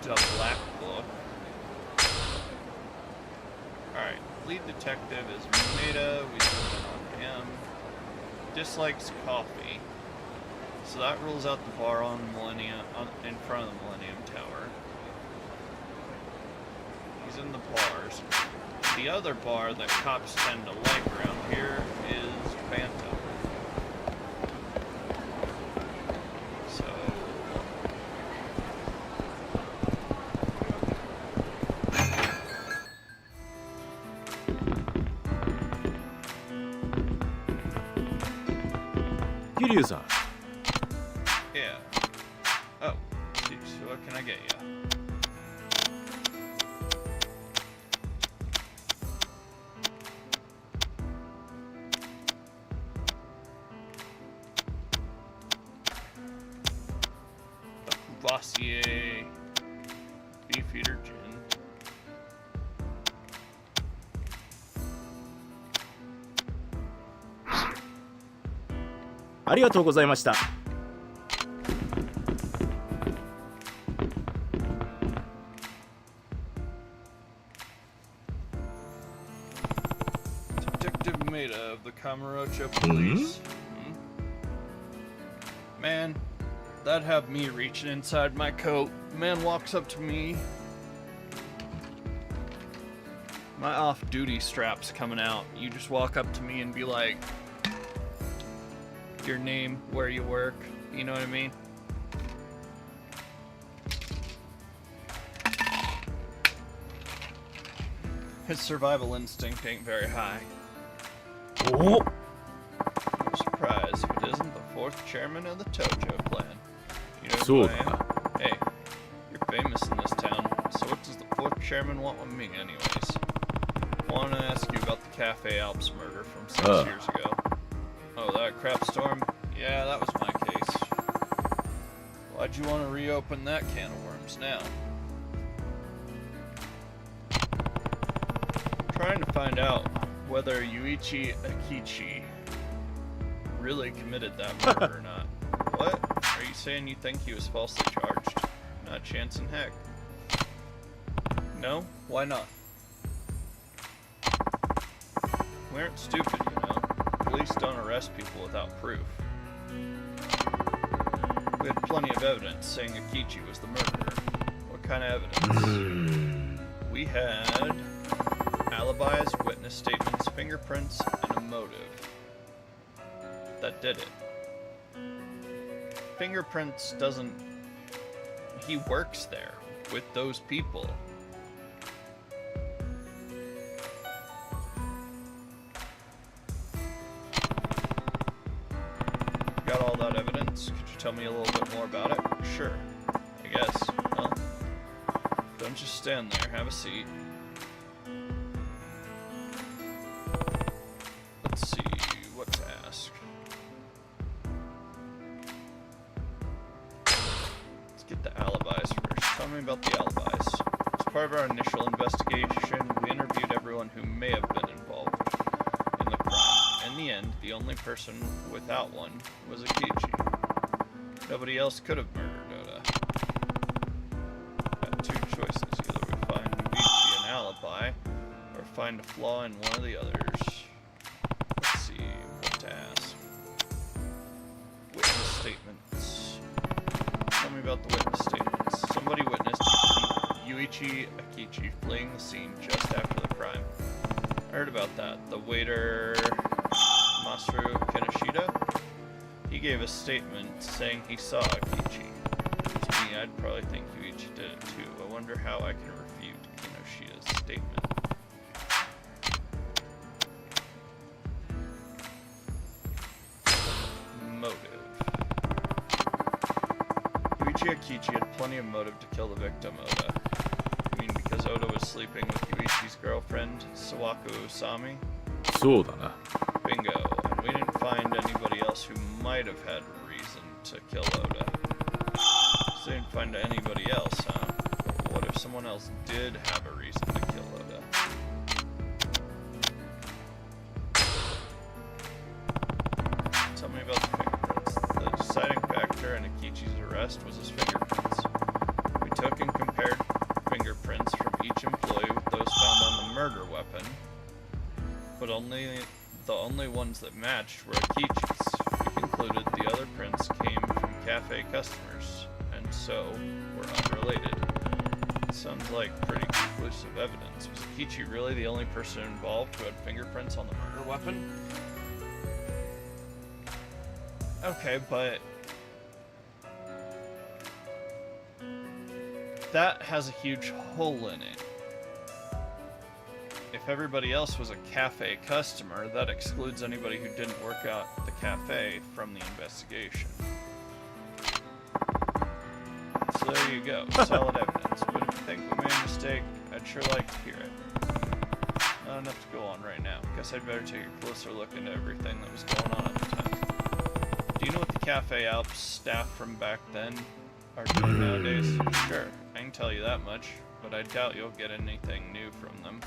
The black book. Alright, lead detective is Maeda, we zoom in on him. Dislikes coffee. So that rules out the bar on Millennium, in front of the Millennium Tower. He's in the bars. The other bar that cops tend to like around here is Bantam.
Kiryu-san.
Yeah. Oh, geez, what can I get you? Vossier, Beefeater Gin.
ありがとうございました。
Detective Maida of the Kamurocho Police. Man, that'd have me reaching inside my coat. Man walks up to me. My off-duty strap's coming out. You just walk up to me and be like, your name, where you work, you know what I mean? His survival instinct ain't very high.
Oh.
I'm surprised if it isn't the fourth chairman of the Tojo clan. You know
So,
who I am? Hey, you're famous in this town, so what does the fourth chairman want with me anyways? I want to ask you about the Cafe Alps murder from 6 years ago. Oh, that crap storm? Yeah, that was my case. Why'd you want to reopen that can of worms now? Trying to find out whether Yuichi Akichi really committed that murder or not. What? Are you saying you think he was falsely charged? Not a chance in heck. No? Why not? We aren't stupid, you know. Police don't arrest people without proof. We had plenty of evidence saying Akichi was the murderer. What kind of evidence? We had alibis, witness statements, fingerprints, and a motive. That did it. Fingerprints doesn't... He works there with those people. Got all that evidence? Could you tell me a little bit more about it? Sure. I guess. Well, don't just stand there. Have a seat. Let's see what to ask. Let's get the alibis first. Tell me about the alibis. As part of our initial investigation, we interviewed everyone who may have been involved in the crime. In the end, the only person without one was Akichi. Nobody else could have murdered Oda. Got two choices. Either we find Yuichi an alibi, or find a flaw in one of the others. Let's see what to ask. Witness statements. Tell me about the witness statements. Somebody witnessed Yuichi Akichi fleeing the scene just after the crime. I heard about that. The waiter, Masaru Kinoshita, he gave a statement saying he saw Akichi. To me, I'd probably think Yuichi did it too. I wonder how I can refute Kinoshita's statement. Motive. Yuichi Akichi had plenty of motive to kill the victim, Oda. You mean because Oda was sleeping with Yuichi's girlfriend, Sawako Usami?
そうだな。
Bingo. And we didn't find anybody else who might have had reason to kill Oda. So we didn't find anybody else, huh? But what if someone else did have a reason to kill Oda? Tell me about the fingerprints. The deciding factor in Akichi's arrest was his fingerprints. We took and compared fingerprints from each employee with those found on the murder weapon, but the only ones that matched were Akichi's. We concluded the other prints came from cafe customers, and so were unrelated. It sounds like pretty conclusive evidence. Was Akichi really the only person involved who had fingerprints on the murder weapon? Okay, but that has a huge hole in it. If everybody else was a cafe customer, that excludes anybody who didn't work out at the cafe from the investigation. So there you go, solid evidence. But if you think we made a mistake, I'd sure like to hear it. Not enough to go on right now. Guess I'd better take a closer look into everything that was going on at the time. Do you know what the Cafe Alps staff from back then are doing nowadays? Sure, I can tell you that much, but I doubt you'll get anything new from them.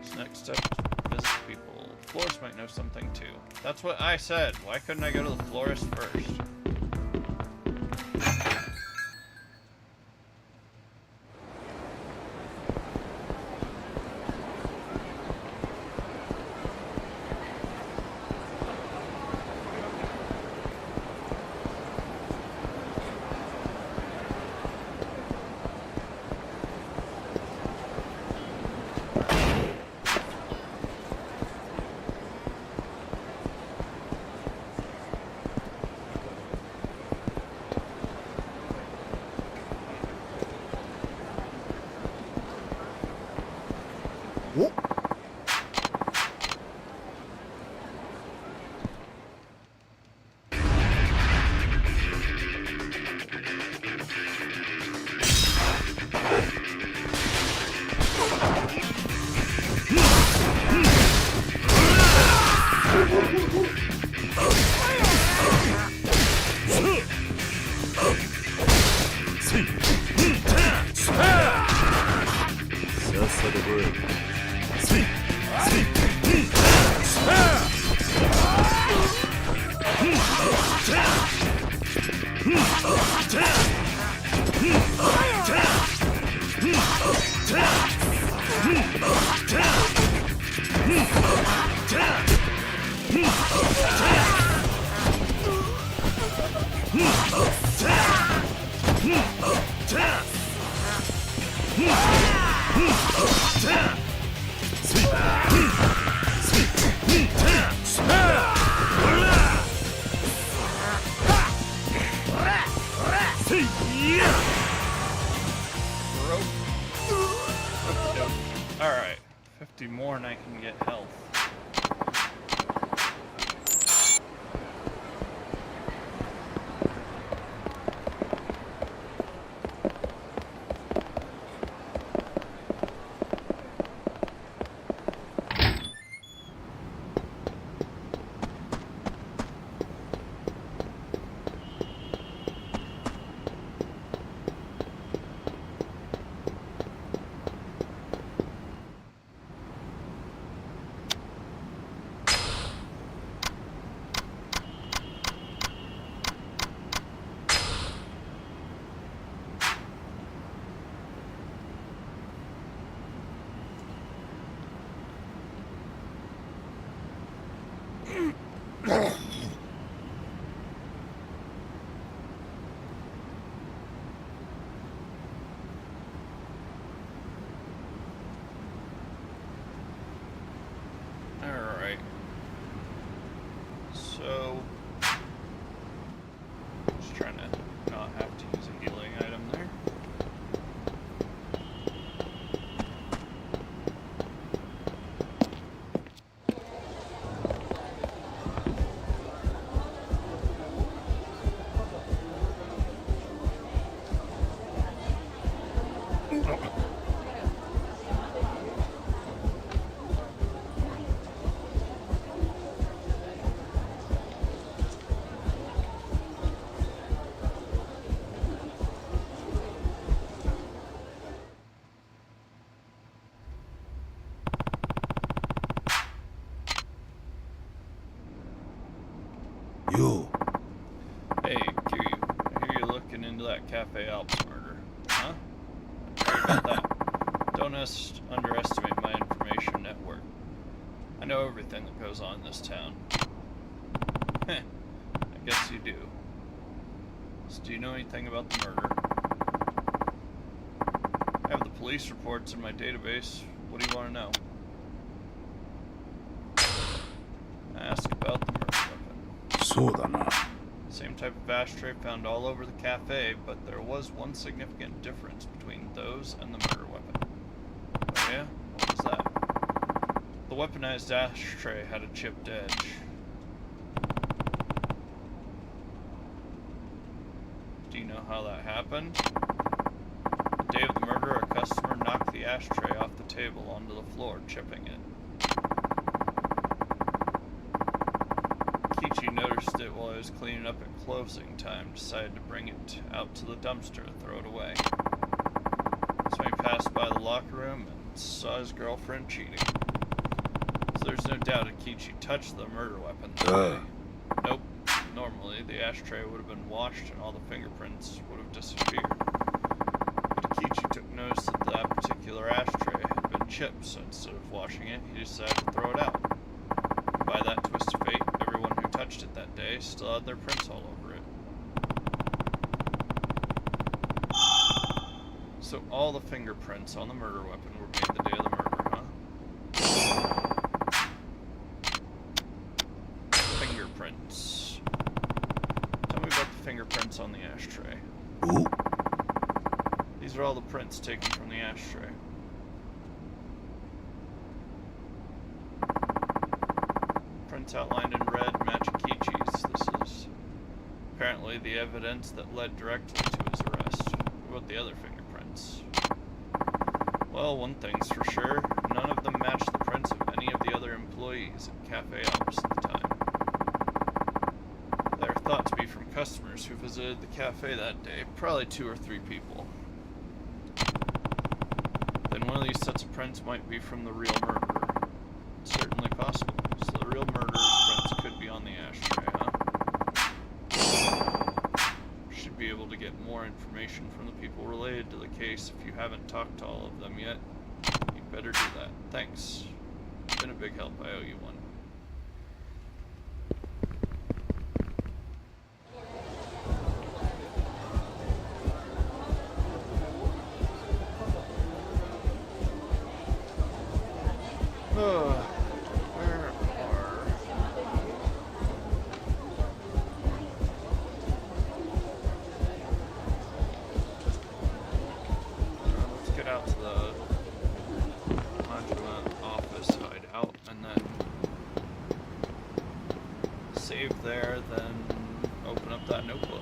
So next up, visit people. The florist might know something too. That's what I said. Why couldn't I go to the florist first? Alright, 50 more and I can get health. Alright. So, just trying to not have to use a healing item there.
Yo.
Hey, Kiryu, I hear you're looking into that Cafe Alps murder. Huh? Sorry about that. Don't underestimate my information network. I know everything that goes on in this town. Heh, I guess you do. So do you know anything about the murder? I have the police reports in my database. What do you want to know? Ask about the murder weapon.
そうだな。
So Same type of ashtray found all over the cafe, but there was one significant difference between those and the murder weapon. Oh yeah? What was that? The weaponized ashtray had a chipped edge. Do you know how that happened? The day of the murder, a customer knocked the ashtray off the table onto the floor, chipping it. Kichi noticed it while he was cleaning up at closing time, decided to bring it out to the dumpster and throw it away. So he passed by the locker room and saw his girlfriend cheating. So there's no doubt Akichi touched the murder weapon that day. Nope. Normally, the ashtray would have been washed and all the fingerprints would have disappeared. But Akichi took notice that that particular ashtray had been chipped, so instead of washing it, he decided to throw it out. And by that twist of fate, everyone who touched it that day still had their prints all over it. So all the fingerprints on the murder weapon were made the day of the murder, huh? Fingerprints. Tell me about the fingerprints on the ashtray.
Ooh.
These are all the prints taken from the ashtray. Prints outlined in red match Akichi's. This is apparently the evidence that led directly to his arrest. What about the other fingerprints? Well, one thing's for sure, none of them match the prints of any of the other employees at Cafe Alps at the time. They are thought to be from customers who visited the cafe that day, probably 2 or 3 people. Then one of these sets of prints might be from the real murderer. It's certainly possible. So the real murderer's prints could be on the ashtray, huh? Should be able to get more information from the people related to the case. If you haven't talked to all of them yet, you better do that. Thanks. It's been a big help. I owe you one. Let's get out to the Majima office hideout and then save there, then open up that notebook.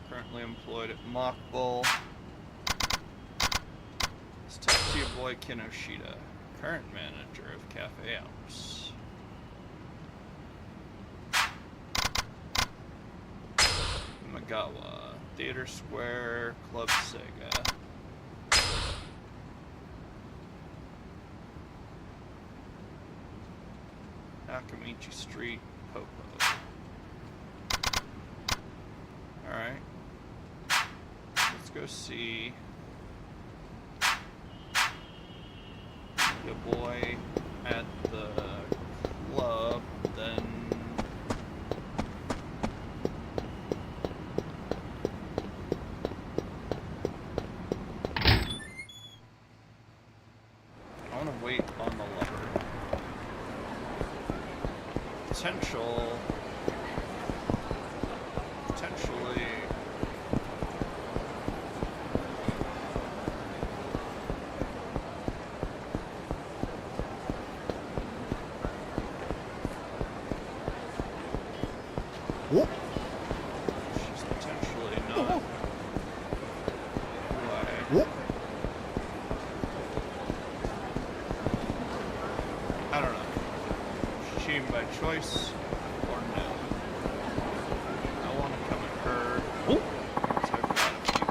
Currently employed at Mockbull. Let's talk to your boy Kinoshita, current manager of Cafe Alps. Magawa, Theater Square, Club Sega. Akamichi Street, Popo. Alright. Let's go see your boy at the club, then I want to wait on the lover. Potentially
Whoop.
she's potentially not who
Whoop.
I don't know. She dream by choice or no? I want to come at her.
Oh.
So I've got a few.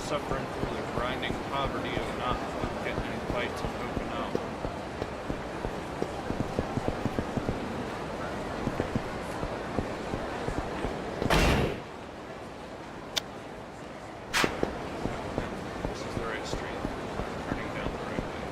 Suffering through the grinding poverty of not getting any fights in Okinawa. This is the right street. Turning down the right way.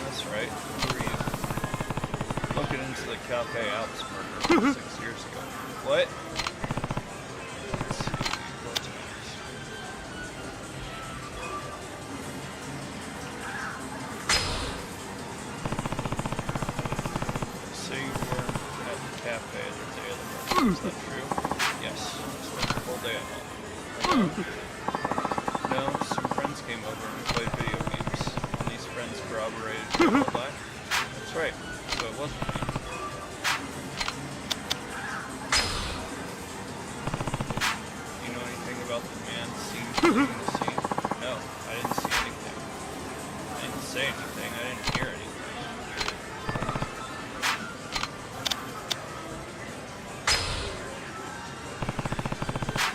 That's right. Who are you? Looking into the Cafe Alps murder 6 years ago. What? Let's see. What's next? Say you were at the cafe the day of the murder. Is that true? Yes. I spent the whole day at home. No, some friends came over and played video games. These friends corroborated my alibi. That's right. So it wasn't me. Do you know anything about the man seen fleeing the scene? No, I didn't see anything. I didn't say anything. I didn't hear anything.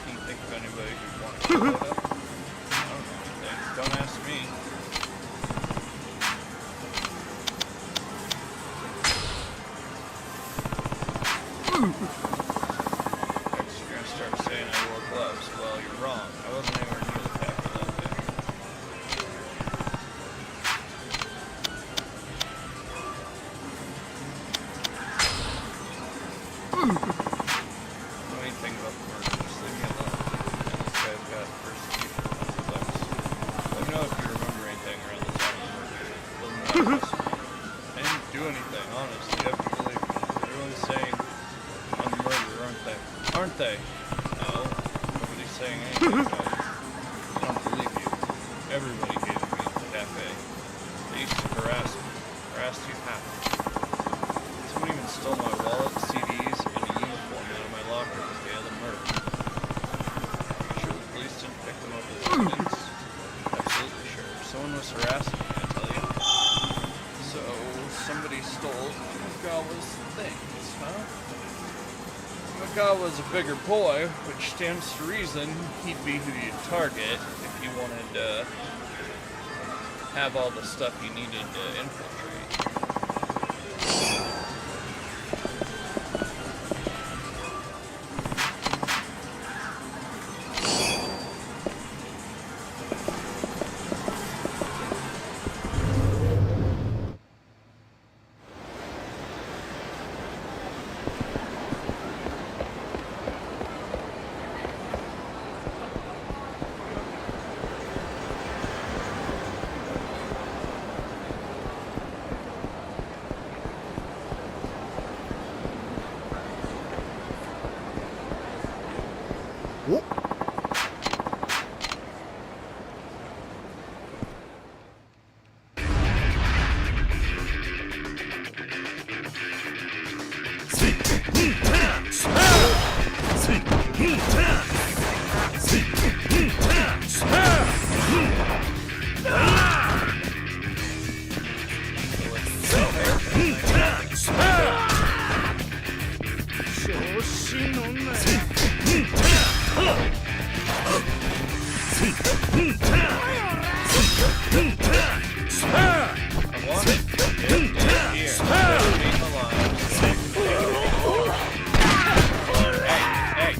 Can you think of anybody who'd want to follow that up? I don't know anything. Don't ask me. Next, you're gonna start saying I wore gloves. Well, you're wrong. I wasn't anywhere near the cafe that day. Know anything about the murder? Just leave me alone. And this guy's got persecution complex. Let me know if you remember anything around the time of the murder. Doesn't matter. I didn't do anything, honestly. You have to believe me. Everyone's saying I'm the murderer, aren't they? Aren't they? No. Nobody's saying anything about it. I don't believe you. Everybody hated me at the cafe. They used to harass me. Harassed you how? Someone even stole my wallet, CDs, and a uniform out of my locker the day of the murder. Are you sure the police didn't pick them up as evidence? Absolutely sure. Someone was harassing me, I tell you. So, somebody stole Magawa's things, huh? Magawa's a bigger boy, which stands to reason he'd be who you'd target if you wanted to have all the stuff you needed to infiltrate. I want it. Here. Leave me alone. Hey, hey. Hey.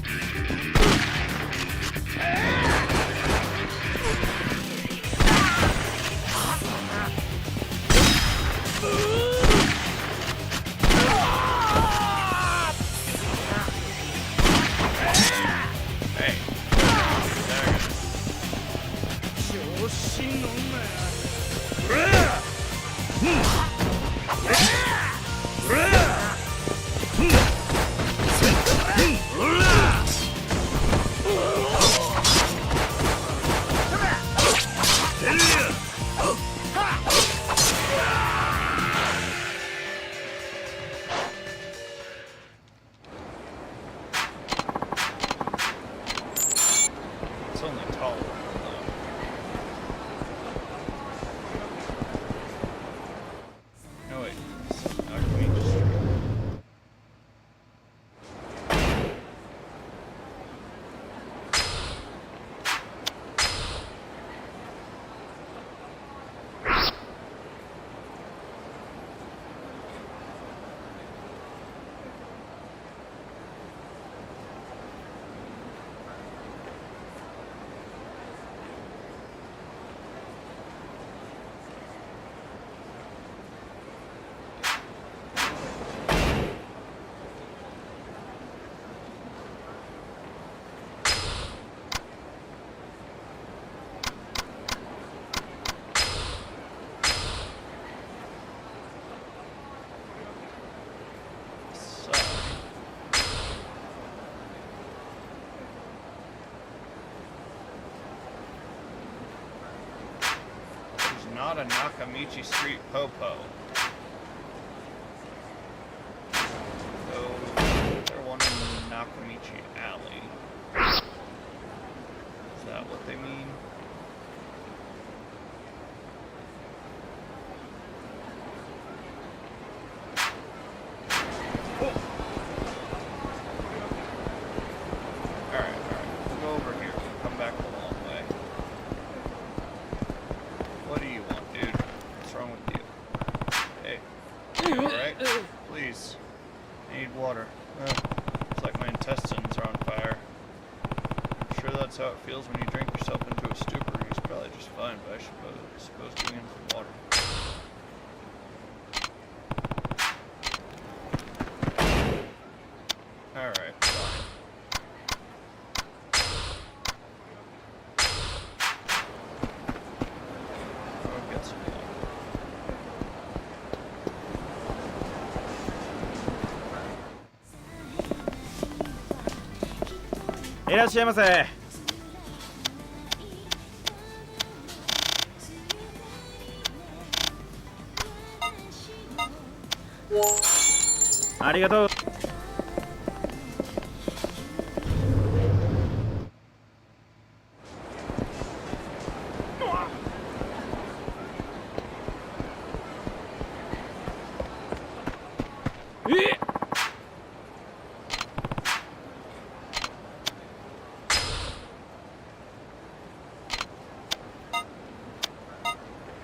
It's only tall. No wait. How can we just... Not a Nakamichi Street Popo. So, they're one in Nakamichi Alley. Is that what they mean? Alright. We'll go over here. We'll come back a long way. What do you want, dude? What's wrong with you? Hey. You alright? Please. I need water. It's like my intestines are on fire. I'm sure that's how it feels when you drink yourself into a stupor. He's probably just fine, but I suppose giving him some water. Alright, fine. I'll get some water.
いらっしゃいませ。ありがとう。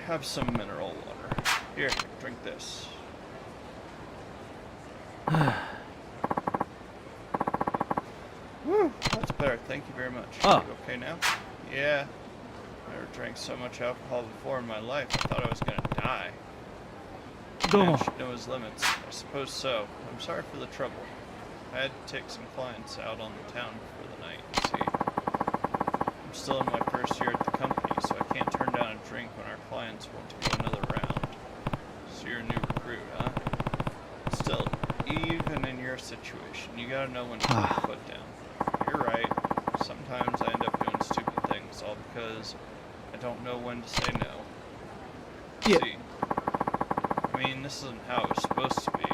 Have some mineral water. Here, drink this. Woo, that's better. Thank you very much.
Oh.
You okay now? Yeah. I never drank so much alcohol before in my life. I thought I was gonna die. Man should know his limits. I suppose so. I'm sorry for the trouble. I had to take some clients out on the town for the night, you see. I'm still in my first year at the company, so I can't turn down a drink when our clients want to go another round. So you're a new recruit, huh? Still, even in your situation, you gotta know when to put your foot down. You're right. Sometimes I end up doing stupid things, all because I don't know when to say no.
Yeah.
See, I mean, this isn't how it was supposed to be.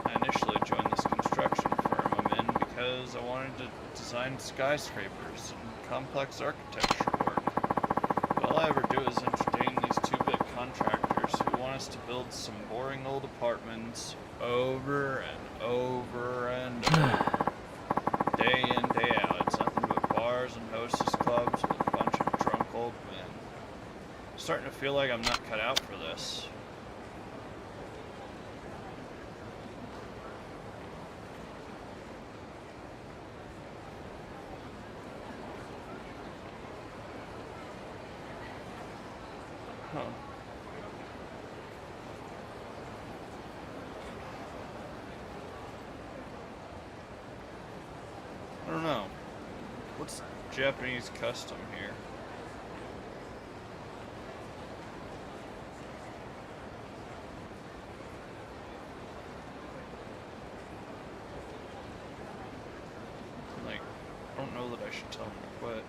I initially joined this construction firm I'm in because I wanted to design skyscrapers and complex architecture work. But all I ever do is entertain these two big contractors who want us to build some boring old apartments over and over and over. Day in, day out. It's nothing but bars and hostess clubs with a bunch of drunk old men. starting to feel like I'm not cut out for this. Huh. I don't know. What's Japanese custom here? Like, I don't know that I should tell him to quit.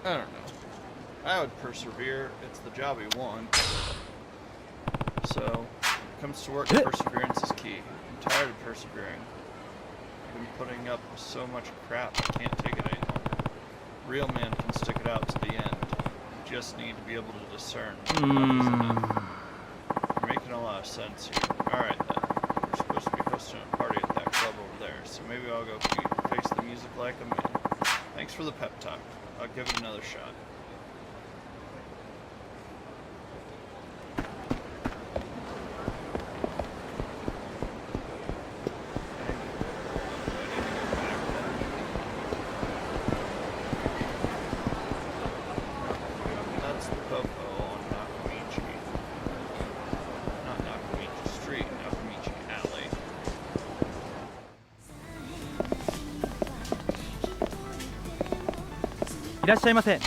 I don't know. I would persevere. It's the job we want. So, when it comes to work, perseverance is key. I'm tired of persevering. I've been putting up with so much crap, I can't take it any longer. Real man can stick it out to the end. You just need to be able to discern. You're making a lot of sense here. Alright then. We're supposed to be hosting a party at that club over there, so maybe I'll go face the music like a man. Thanks for the pep talk. I'll give it another shot. That's the Popo on Nakamichi. Not Nakamichi Street, Nakamichi Alley.
いらっしゃいませ。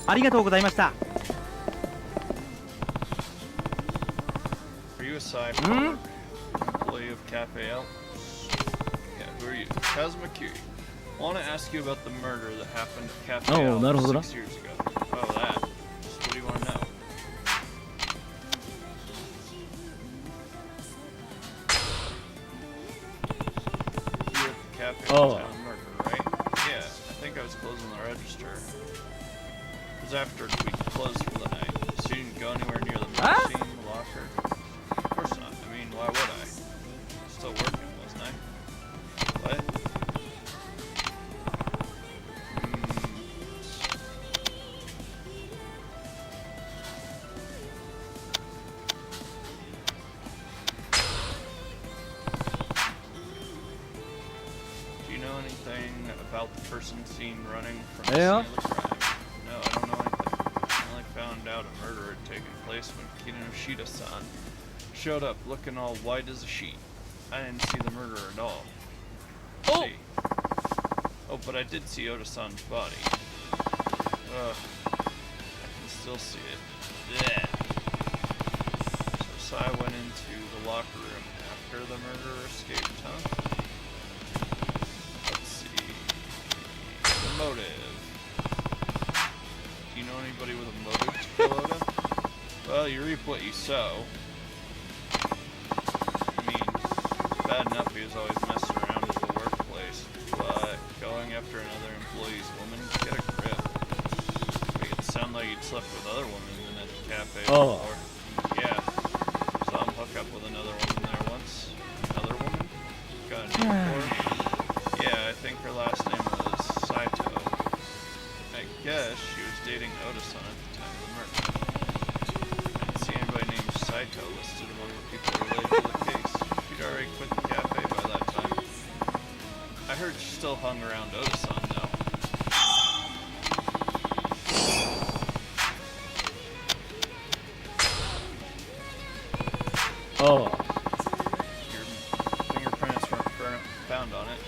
ありがとうございました。
Are you a cyborg? Employee of Cafe Elks? Yeah, who are you? Kazuma Kiri. I want to ask you about the murder that happened at Cafe Elks 6 years ago. Oh, that. Just what do you want to know? You were at the Cafe Elks murder, right? Yeah, I think I was closing the register. It was after we closed for the night, so you didn't go anywhere near the murder scene, the locker. Of course not. I mean, why would I? Still working, wasn't I? What? Do you know anything about the person seen running from the scene of the crime? No, I don't know anything. I only found out a murder had taken place when Kinoshita-san showed up looking all white as a sheet. I didn't see the murderer at all. Oh! See. Oh, but I did see Oda-san's body. Ugh. I can still see it. Yeah. So Sai went into the locker room after the murderer escaped, huh? Let's see. The motive. Do you know anybody with a motive to kill Oda? Well, you reap what you sow. I mean, bad enough he was always messing around at the workplace, but going after another employee's woman, get a grip. Make it sound like he'd slept with other women in a cafe before. Yeah, saw him hook up with another woman there once. Another woman? Got a name for her? Yeah, I think her last name was Saito. I guess she was dating Oda-san at the time of the murder. I didn't see anybody named Saito listed among the people related to the case. She'd already quit the heard she still hung around Oda-san, though.
Oh.
Your fingerprints weren't found on it.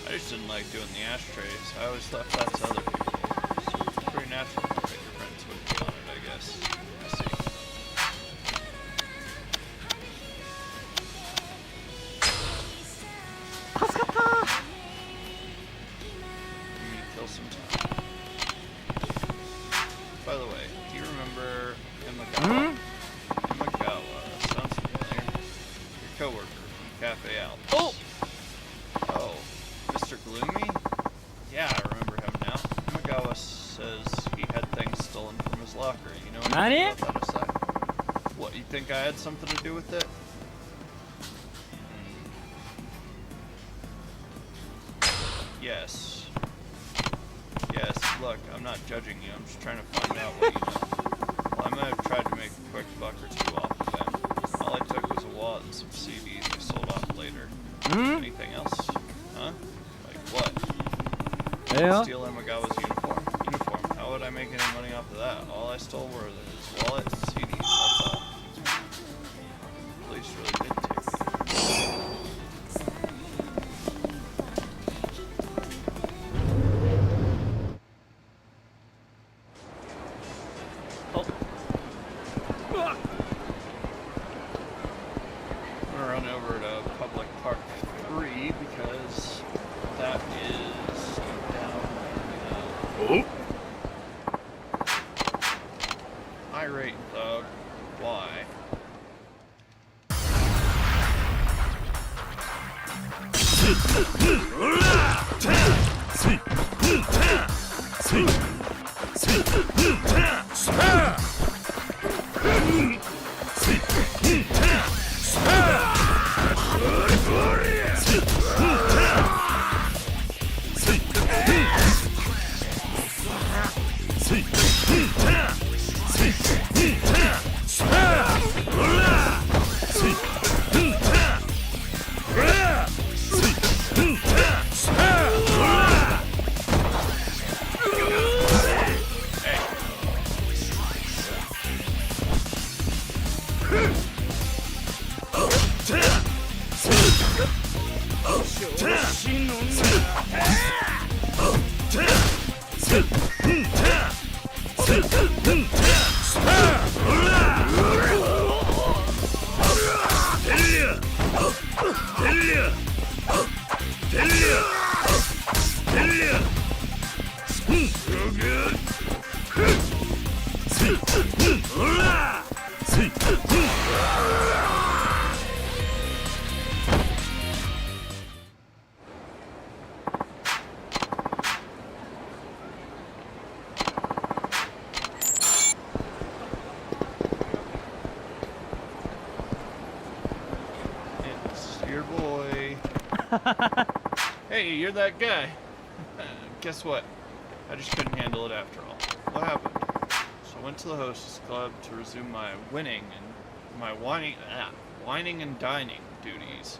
I just didn't like doing the ashtrays. I always left that to other people. So it's pretty natural my fingerprints would be on it, I guess. I see. Give me to kill some time. By the way, do you remember Imagawa? Imagawa sounds familiar. Your coworker from Cafe Alps.
Oh!
Oh, Mr. Gloomy? Yeah, I remember him now. Imagawa says he had things stolen from his locker. You know anything about that aside? What, you think I had something to do with it? Yes. Yes, look, I'm not judging you. I'm just trying to find out what you know. Well, I might have tried to make a quick buck or two off of them. All I took was a wallet and some CDs I sold off later. Anything else? Huh? Like what?
Yeah.
Steal Imagawa's uniform. How would I make any money off of that? All I stole were his wallet and CDs, that's all. The police really did take it. Oh. I'm gonna run over to Public Park 3 because that is down irate thug. Why? Your boy. Hey, you're that guy. Guess what? I just couldn't handle it after all. What happened? So I went to the hostess club to resume my whining and dining duties.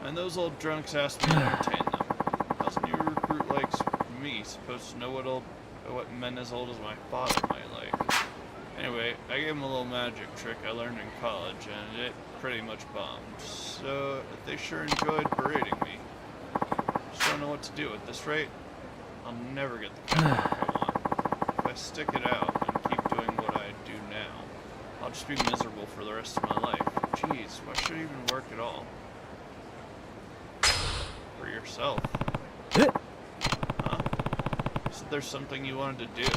And those old drunks asked me to entertain them. How's a new recruit like me supposed to know what men as old as my father might like? Anyway, I gave him a little magic trick I learned in college, and it pretty much bombed. So they sure enjoyed berating me. Just don't know what to do at this rate. I'll never get the kind of work I want. If I stick it out and keep doing what I do now, I'll just be miserable for the rest of my life. Jeez, why should I even work at all? For yourself. Huh? So there's something you wanted to do.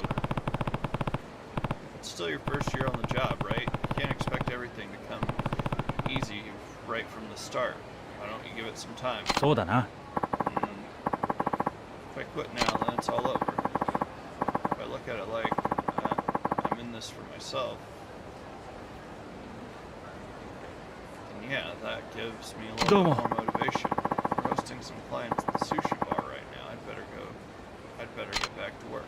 It's still your first year on the job, right? You can't expect everything to come easy right from the start. Why don't you give it some time?
そうだな。
If I quit now, then it's all over. If I look at it like I'm in this for myself, then yeah, that gives me a little bit more motivation. We're hosting some clients at the sushi bar right now. I'd better get back to work.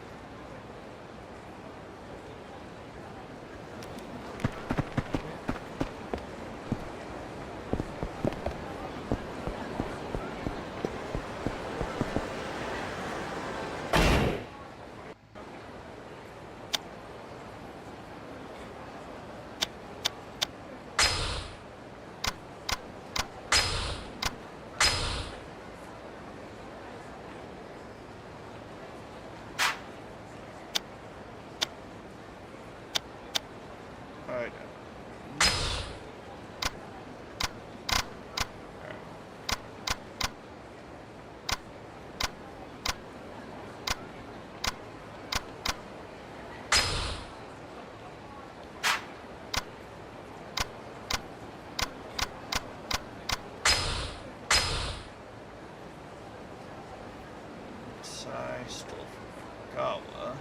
I stole from Fukawa.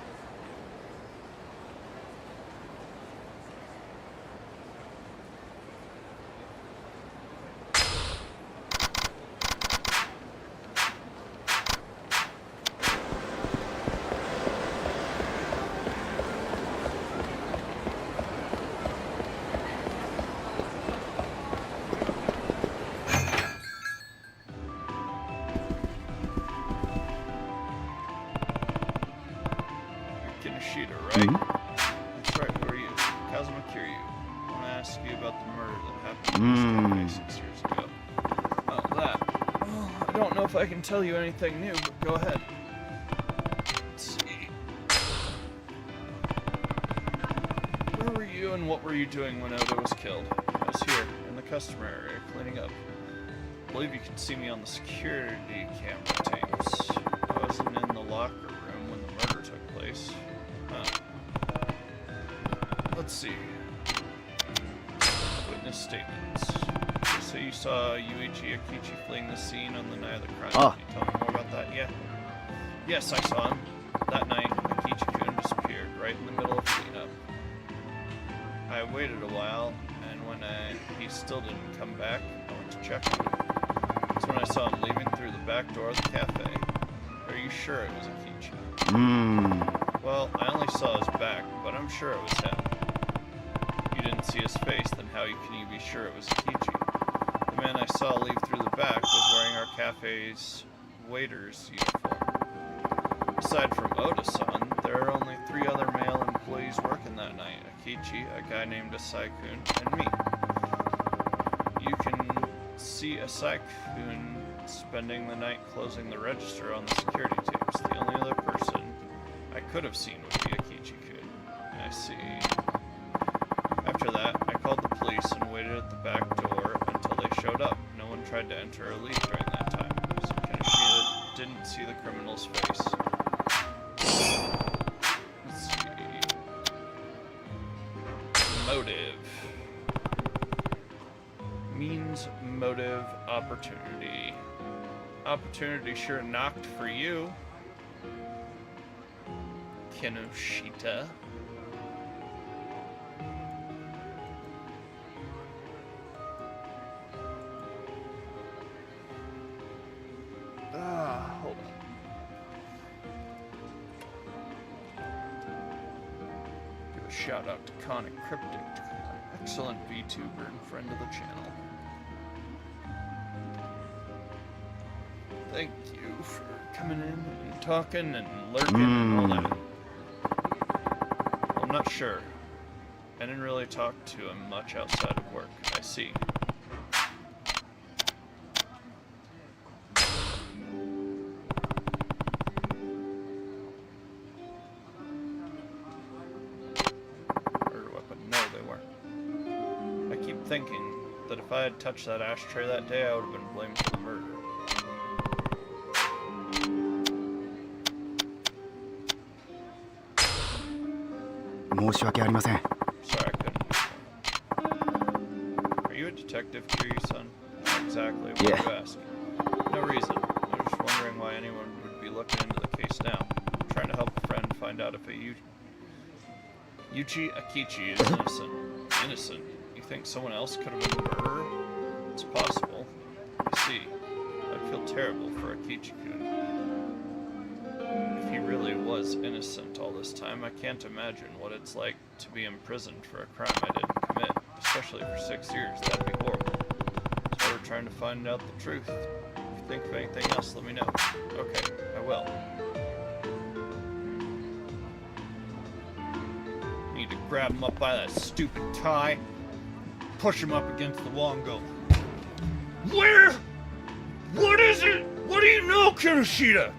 Right? That's right, who are you? Kazuma Kiryu. I want to ask you about the murder that happened in this cafe 6 years ago. Oh, that. Well, I don't know if I can tell you anything new, but go ahead. Let's see. Where were you and what were you doing when Oda was killed? I was here, in the customer area, cleaning up. I believe you can see me on the security camera tapes. I wasn't in the locker room when the murder took place. Let's see. Witness statements. You say you saw Yuichi Akichi fleeing the scene on the night of the crime. Can you tell me more about that? Yeah. Yes, I saw him. That night, Akichi-kun disappeared right in the middle of cleanup. I waited a while, and when he still didn't come back, I went to check on him. That's when I saw him leaving through the back door of the cafe. Are you sure it was Akichi? Well, I only saw his back, but I'm sure it was him. You didn't see his face, then how can you be sure it was Akichi? The man I saw leave through the back was wearing our cafe's waiter's uniform. Aside from Oda-san, there are only 3 other male employees working that night. Akichi, a guy named Asai-kun, and me. You can see Asai-kun spending the night closing the register on the security tapes. The only other person I could have seen would be Akichi-kun. I see. After that, I called the police and waited at the back door until they showed up. No one tried to enter or leave during that time, so Kinoshita didn't see the criminal's face. Let's see. Motive. Means, motive, opportunity. Opportunity sure knocked for you, Kinoshita. Hold on. Give a shout out to Conic Cryptic, an excellent VTuber and friend of the channel. Thank you for coming in and talking and lurking and all that. I'm not sure. I didn't really talk to him much outside of work. I see. Murder weapon. No, they weren't. I keep thinking that if I had touched that ashtray that day, I would have been blamed for the murder. Sorry, I couldn't. Are you a detective, Kiryu-san? Not exactly. What do you ask? No reason. I was just wondering why anyone would be looking into the case now. I'm trying to help a friend find out if Yuichi Akichi is innocent. Innocent? You think someone else could have been the murderer? It's possible. I see. I'd feel terrible for Akichi-kun. If he really was innocent all this time, I can't imagine what it's like to be imprisoned for a crime I didn't commit, especially for 6 years. That'd be horrible. So we're trying to find out the truth. If you think of anything else, let me know. Okay, I will. Need to grab him up by that stupid tie, push him up against the wall and go, "Where? What is it? What do you know, Kinoshita?"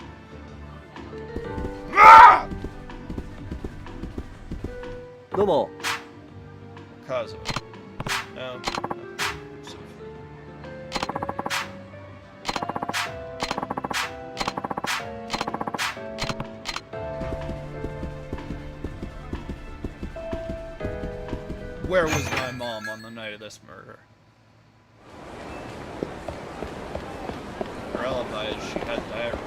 Ah!
どうも。
Kazuo. No. Where was my mom on the night of this murder? Her alibi is she had diarrhea.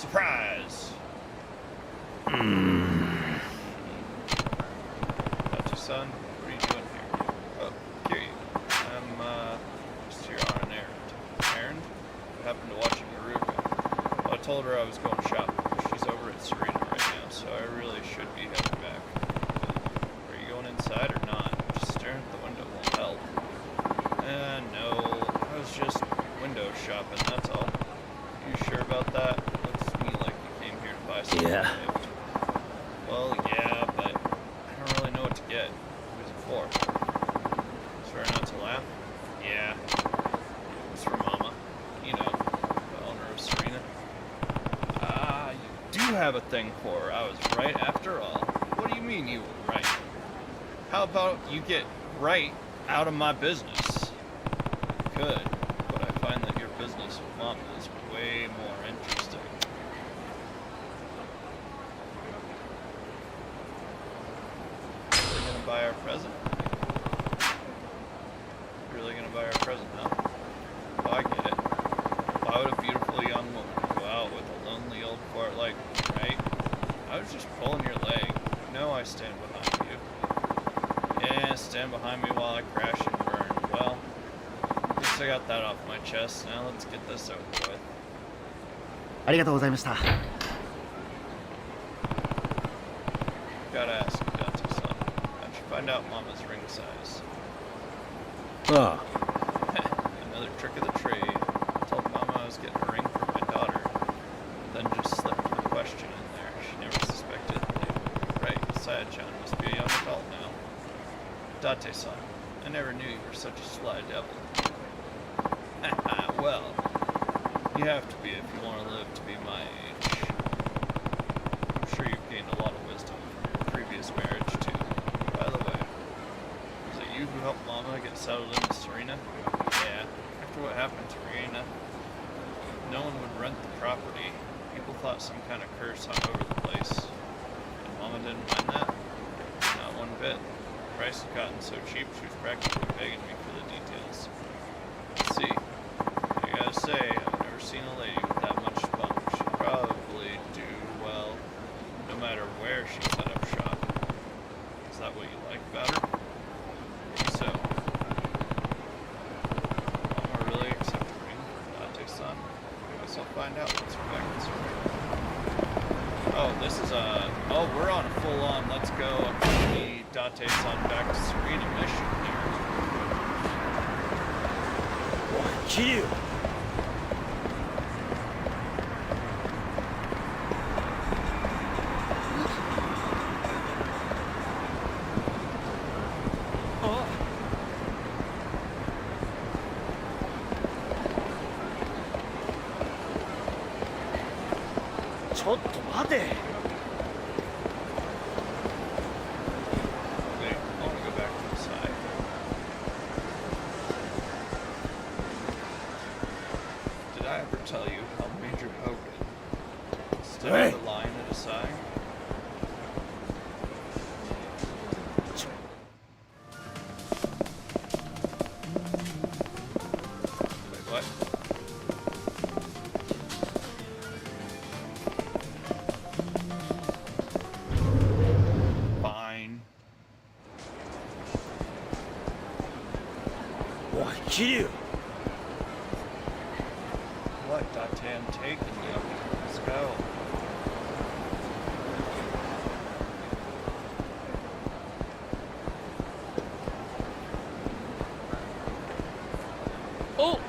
Surprise! Son, what are you doing here? Oh, Kiri. I'm, just here on an errand. Errand? I happened to watch Maruka. Well, I told her I was going shopping. She's over at Serena right now, so I really should be heading back. Are you going inside or not? Just staring at the window won't help. No. I was just window shopping, that's all. You sure about that? Looks to me like you came here to buy something.
Yeah.
Well, yeah, but I don't really know what to get. Who's it for? Swear not to laugh? Yeah. It's for Mama. You know, the owner of Serena. Ah, you do have a thing for her. I was right after all. What do you mean you were right? How about you get right out of my business? Could, but I find that your business with Mama is way more interesting. Really gonna buy our present? Really gonna buy our present, huh? Oh, I get it. Why would a beautiful young woman go out with a lonely old fart like me, right? I was just pulling your leg. No, I stand behind you. Yeah, stand behind me while I crash and burn. Well, at least I got that off my chest. Now let's get this over with.
ありがとうございました。
Gotta ask you, Dante-san. How'd you find out Mama's ring size?
Ah,
Another trick of the trade. I told Mama I was getting a ring for my daughter. Then just slipped the question in there. She never suspected. Right, Saya-chan must be a young adult now. Date-san, I never knew you were such a sly devil. Well, you have to be if you want to live to be my age. I'm sure you've gained a lot of wisdom from your previous marriage, too. By the way, was it you who helped Mama get settled into Serena? Yeah, after what happened to Serena, no one would rent the property. People thought some kind of curse hung over the place. And Mama didn't mind that? Not one bit. The price had gotten so cheap she was practically begging me for the details. Let's see. I gotta say, I've never seen a lady with that much spunk. She'd probably do well, no matter where she set up shop. Is that what you like about her? Maybe so. Mama really accept a ring for Date-san? Guess I'll find out once we're back in Serena. Oh, this is oh, we're on a full-on let's go accompany Date-san back to Serena mission here.
桐生
ちょっと待て。
Wait, I want to go back to the side. Did I ever tell you how Major Hogan stood
Hey!
at the line at a sign? Wait, what? Fine.
おい桐生
What, Date? I'm taking you. Let's go.
Oh!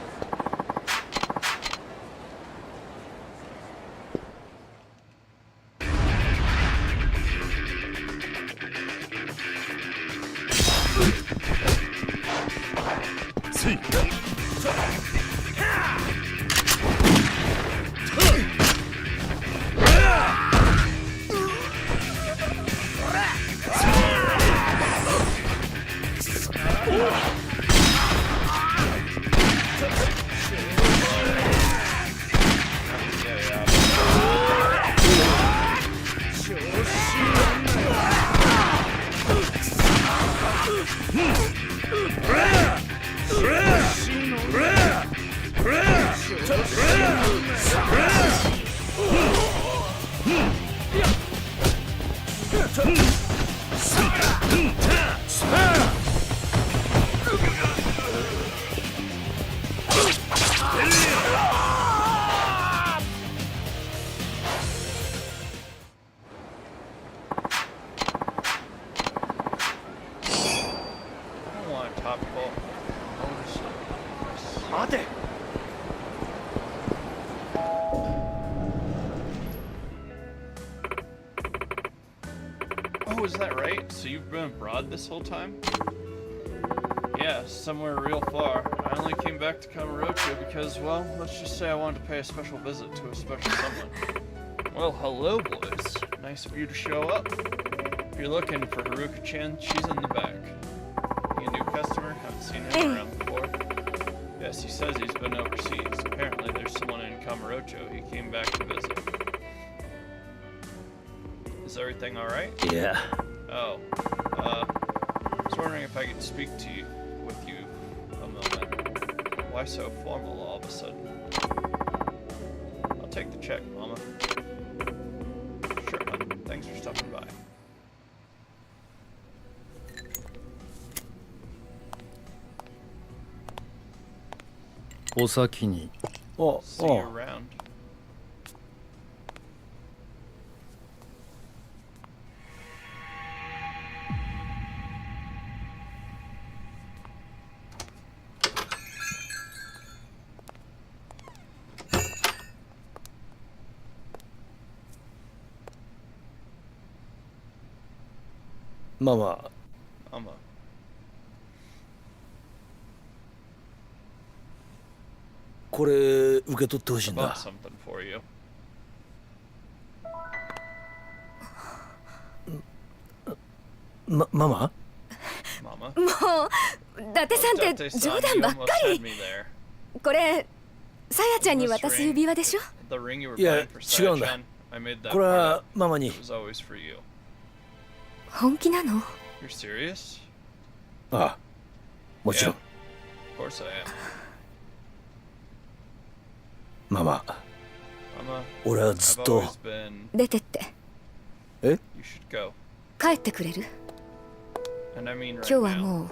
Oh, is that right? So you've been abroad this whole time? Yeah, somewhere real far. I only came back to Kamurocho because, well, let's just say I wanted to pay a special visit to a special someone. Well, hello, boys. Nice of you to show up. If you're looking for Haruka-chan, she's in the back. You a new customer? Haven't seen him around before. Yes, he says he's been overseas. Apparently there's someone in Kamurocho he came back to visit. Is everything alright?
Yeah.
Oh, I was wondering if I could speak to you, with you a moment. Why so formal all of a sudden? I'll take the check, Mama. Sure, hon. Thanks for stopping by.
Osaki.
See you around.
Mama.
Mama.
これ受け取ってほしいん
Bought
だ。
something for you.
ママ
Mama.
もう伊達さんって冗談ばっか
had
り。
me there.
これさやちゃんに渡す指輪でしょ。
The ring you were
いや
buying for
違うんだ。
Saya-chan, I made that
これ
for
はママ
you.
に
It was always for you.
本気なの？
You're serious?
ああもちろん
Of course I am.
ママ
Mama,
俺はず
I've
っと
always been...
出てって
You should go.
帰ってくれる？
And I mean
今
right
日は
now.
もう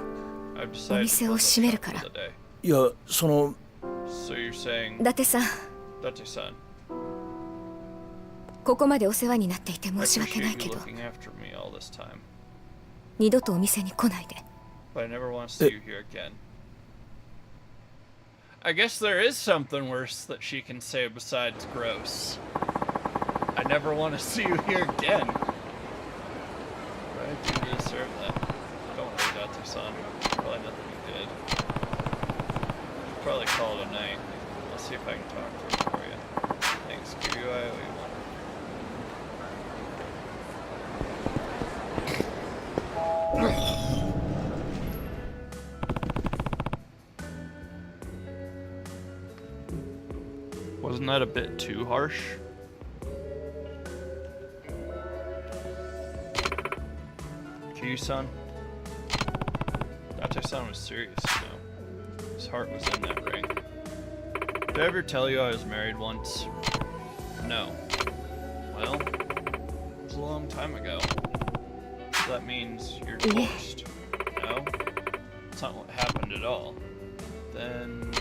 I've
お
decided
店
to
を
close
閉
up
める
shop
から。
for the day.
いやその
So you're saying...
伊達さん、
Date-san,
ここまでお世話になっていて
I
申し訳ない
appreciate
け
you
ど、
looking after me all this time.
二度とお店に来ないで。
But I never want to see you here again. I guess there is something worse that she can say besides gross. I never want to see you here again. Right? You deserve that. Don't worry, Date-san. Probably nothing you did. Should probably call it a night. I'll see if I can talk to her for you. Thanks, Kiryu. I owe you one. Wasn't that a bit too harsh? Kiryu-san? Date-san was serious, you know. His heart was in that ring. Did I ever tell you I was married once? No. Well, it was a long time ago. So that means you're divorced. No? That's not what happened at all. Then...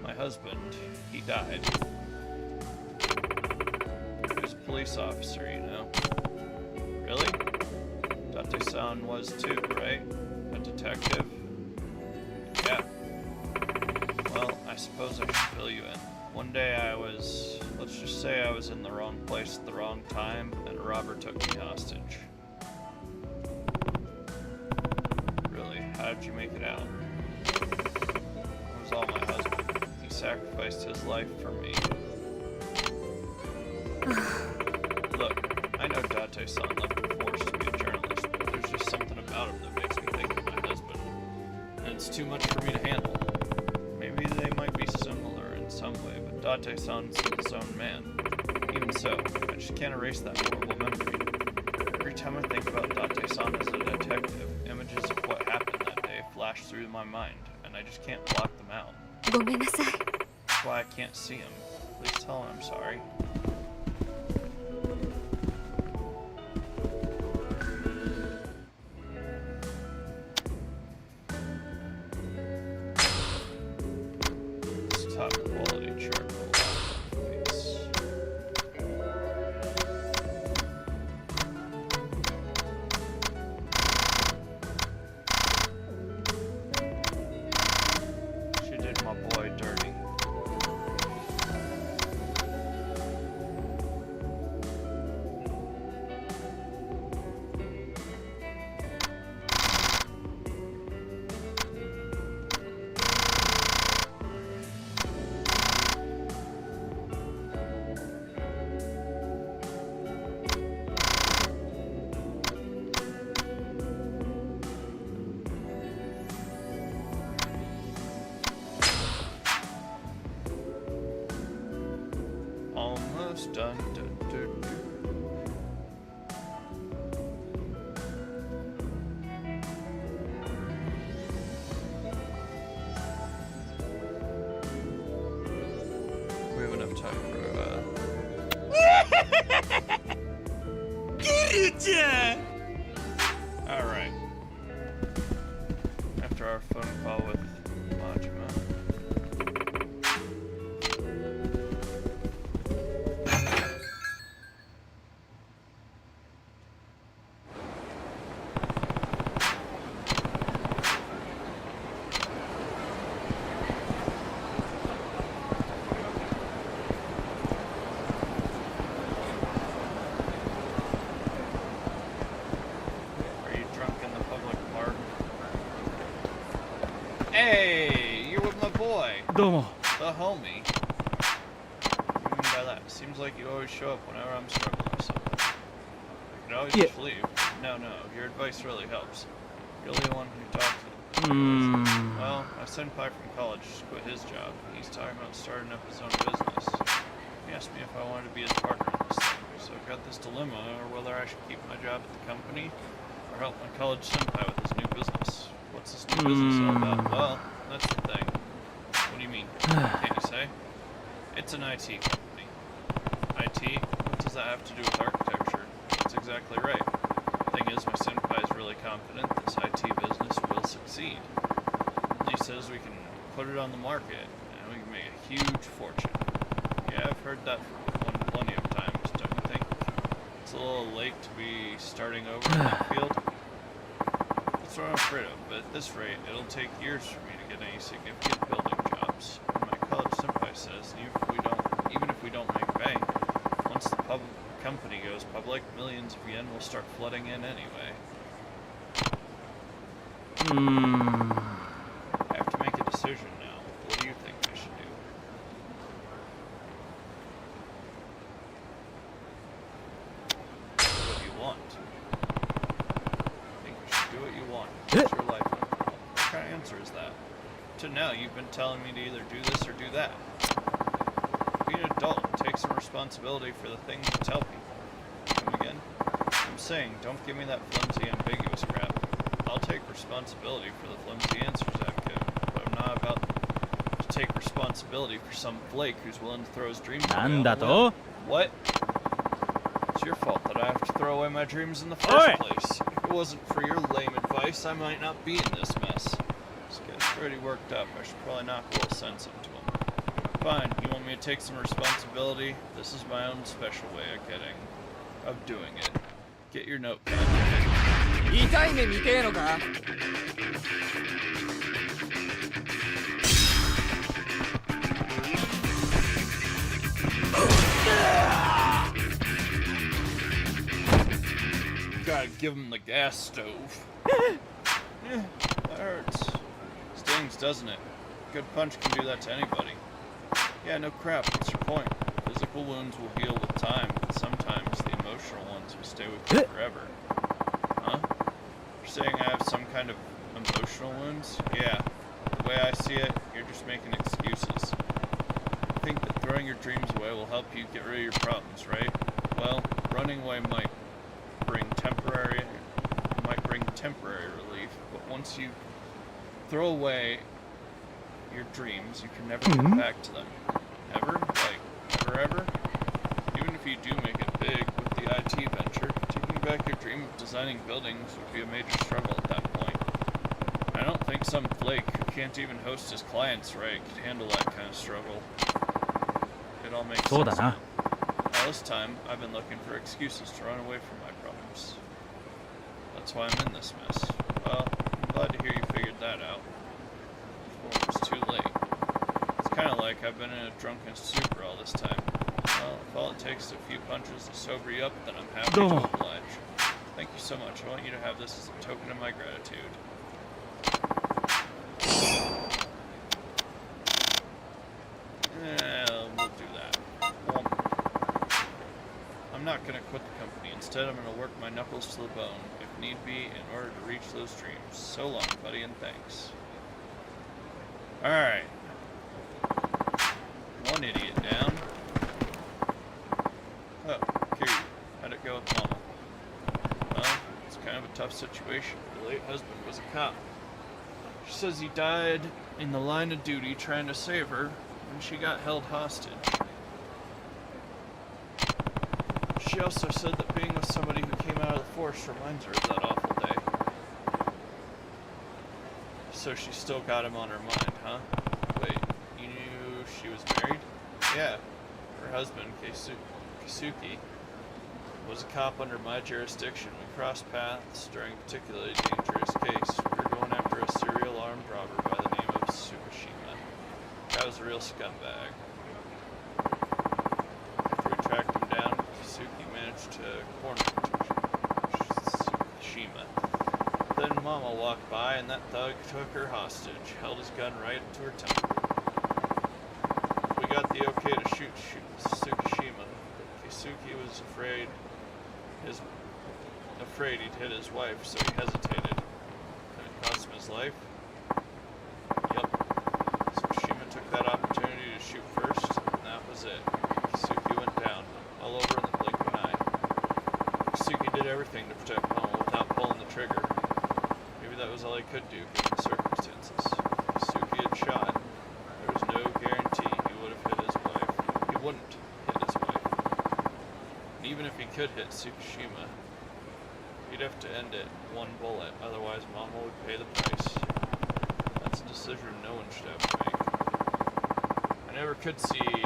my husband, he died. He was a police officer, you know. Really? Date-san was too, right? A detective? Yeah. Well, I suppose I should fill you in. One day I was... let's just say I was in the wrong place at the wrong time, and a robber took me hostage. Really, how did you make it out? It was all my husband. He sacrificed his life for me. Look, I know Date-san left the force to be a journalist, but there's just something about him that makes me think of my husband. And it's too much for me to handle. Maybe they might be similar in some way, but Date-san's his own man. Even so, I just can't erase that horrible memory. Every time I think about Date-san as a detective, images of what happened that day flash through my mind, and I just can't block them out.
ごめんなさい。
That's why I can't see him. Please tell him I'm sorry. This top quality charcoal face. She did my boy dirty. almost done. We have enough time for Alright. After our phone call with Majima. Hey, you're with my boy.
Domo.
The homie. What do you mean by that? Seems like you always show up whenever I'm struggling with something. You could always just leave. No, your advice really helps. You're the one who talks to them. Well, my senpai from college just quit his job. He's talking about starting up his own business. He asked me if I wanted to be his partner in this thing. So I've got this dilemma, or whether I should keep my job at the company, or help my college senpai with his new business. What's this new business all about? Well, that's the thing. What do you mean? Can't you say? It's an IT company. IT? What does that have to do with architecture? That's exactly right. Thing is, my senpai is really confident this IT business will succeed. He says we can put it on the market, and we can make a huge fortune. Yeah, I've heard that plenty of times, don't you think? It's a little late to be starting over in that field. That's what I'm afraid of, but at this rate, it'll take years for me to get any significant building jobs. And my college senpai says, even if we don't make bank, once the company goes public, millions of yen will start flooding in anyway. I have to make a decision now. What do you think I should do? Do what you want. I think you should do what you want. It's your life. What kind of answer is that? To now, you've been telling me to either do this or do that. Be an adult and take some responsibility for the things you tell people. Come again? I'm saying, don't give me that flimsy, ambiguous crap. I'll take responsibility for the flimsy answers I've given, but I'm not about to take responsibility for some flake who's willing to throw his dreams away on the limb. What? It's your fault that I have to throw away my dreams in the first place. If it wasn't for your lame advice, I might not be in this mess. This guy's pretty worked up. I should probably knock a little sense into him. Fine, you want me to take some responsibility? This is my own special way of doing it. Get your notepad.
痛い目見てえのか
Gotta give him the gas stove. That hurts. Stings, doesn't it? A good punch can do that to anybody. Yeah, no crap, what's your point? Physical wounds will heal with time, but sometimes the emotional ones will stay with you forever. Huh? You're saying I have some kind of emotional wounds? Yeah. The way I see it, you're just making excuses. I think that throwing your dreams away will help you get rid of your problems, right? Well, running away might bring temporary relief, but once you throw away your dreams, you can never get back to them. Ever? Like, ever? Even if you do make it big with the IT venture, taking back your dream of designing buildings would be a major struggle at that point. I don't think some flake who can't even host his clients right could handle that kind of struggle. It all makes sense. All this time, I've been looking for excuses to run away from my problems. That's why I'm in this mess. Well, I'm glad to hear you figured that out. Before it's too late. It's kind of like I've been in a drunken stupor all this time. Well, if all it takes is a few punches to sober you up, then I'm happy to oblige. Thank you so much. I want you to have this as a token of my gratitude. We'll do that. I'm not gonna quit the company. Instead, I'm gonna work my knuckles to the bone, if need be, in order to reach those dreams. So long, buddy, and thanks. Alright. One idiot down. tough situation. Her late husband was a cop. She says he died in the line of duty trying to save her when she got held hostage. She also said that being with somebody who came out of the force reminds her of that awful day. So she still got him on her mind, huh? Wait, you knew she was married? Yeah. Her husband, Kisuki, was a cop under my jurisdiction. We crossed paths during a particularly dangerous case. We were going after a serial armed robber by the name of Tsukushima. That was a real scumbag. After we tracked him down, Kisuki managed to corner Tsukushima. Then Mama walked by and that thug took her hostage, held his gun right to her temple. We got the okay to shoot Tsukushima, but Kisuki was afraid he'd hit his wife, so he hesitated. And it cost him his life? Yep. Tsukushima took that opportunity to shoot first, and that was it. Kisuki went down, all over in the blink of an eye. Kisuki did everything to protect Mama without pulling the trigger. Maybe that was all he could do, given the circumstances. Kisuki had shot. There was no guarantee he would have hit his wife. He wouldn't hit his wife. And even if he could hit Tsukushima, he'd have to end it one bullet, otherwise Mama would pay the price. That's a decision no one should have to make. I never could see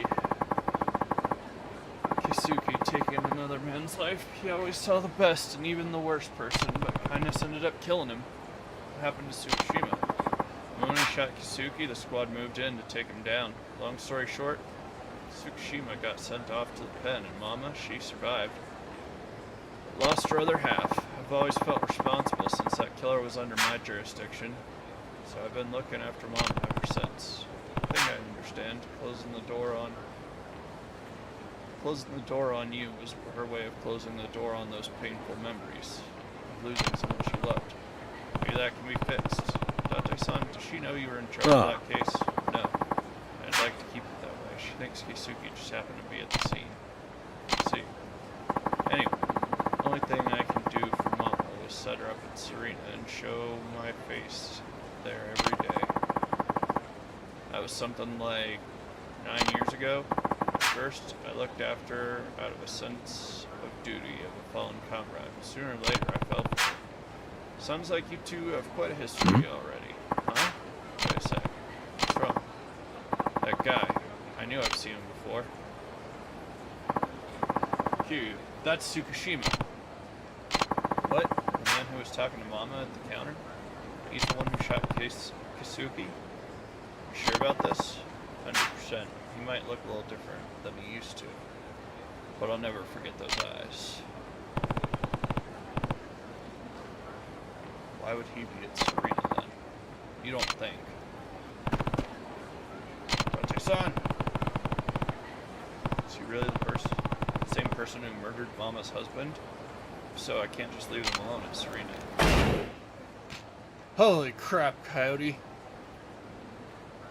Kisuki taking another man's life. He always saw the best and even the worst person, but kindness ended up killing him. What happened to Tsukushima? When he shot Kisuki, the squad moved in to take him down. Long story short, Tsukushima got sent off to the pen, and Mama, she survived. Lost her other half. I've always felt responsible since that killer was under my jurisdiction, so I've been looking after Mama ever since. I think I understand. Closing the door on you was her way of closing the door on those painful memories of losing someone she loved. Maybe that can be fixed. Date-san, does she know you were in charge of that case? No. I'd like to keep it that way. She thinks Kisuki just happened to be at the scene. See. Anyway, the only thing I can do for Mama was set her up at Serena and show my face there every day. That was something like 9 years ago. At first, I looked after her out of a sense of duty of a fallen comrade. Sooner or later, I fell for her. Sounds like you two have quite a history already. Huh? Wait a sec. What's wrong? That guy. I knew I've seen him before. Q, that's Tsukushima. What? The man who was talking to Mama at the counter? He's the one who shot Kisuki? You sure about this? 100%. He might look a little different than he used to. But I'll never forget those eyes. Why would he be at Serena then? You don't think. Date-san! Is he really the same person who murdered Mama's husband? If so, I can't just leave him alone at Serena. Holy crap, Coyote.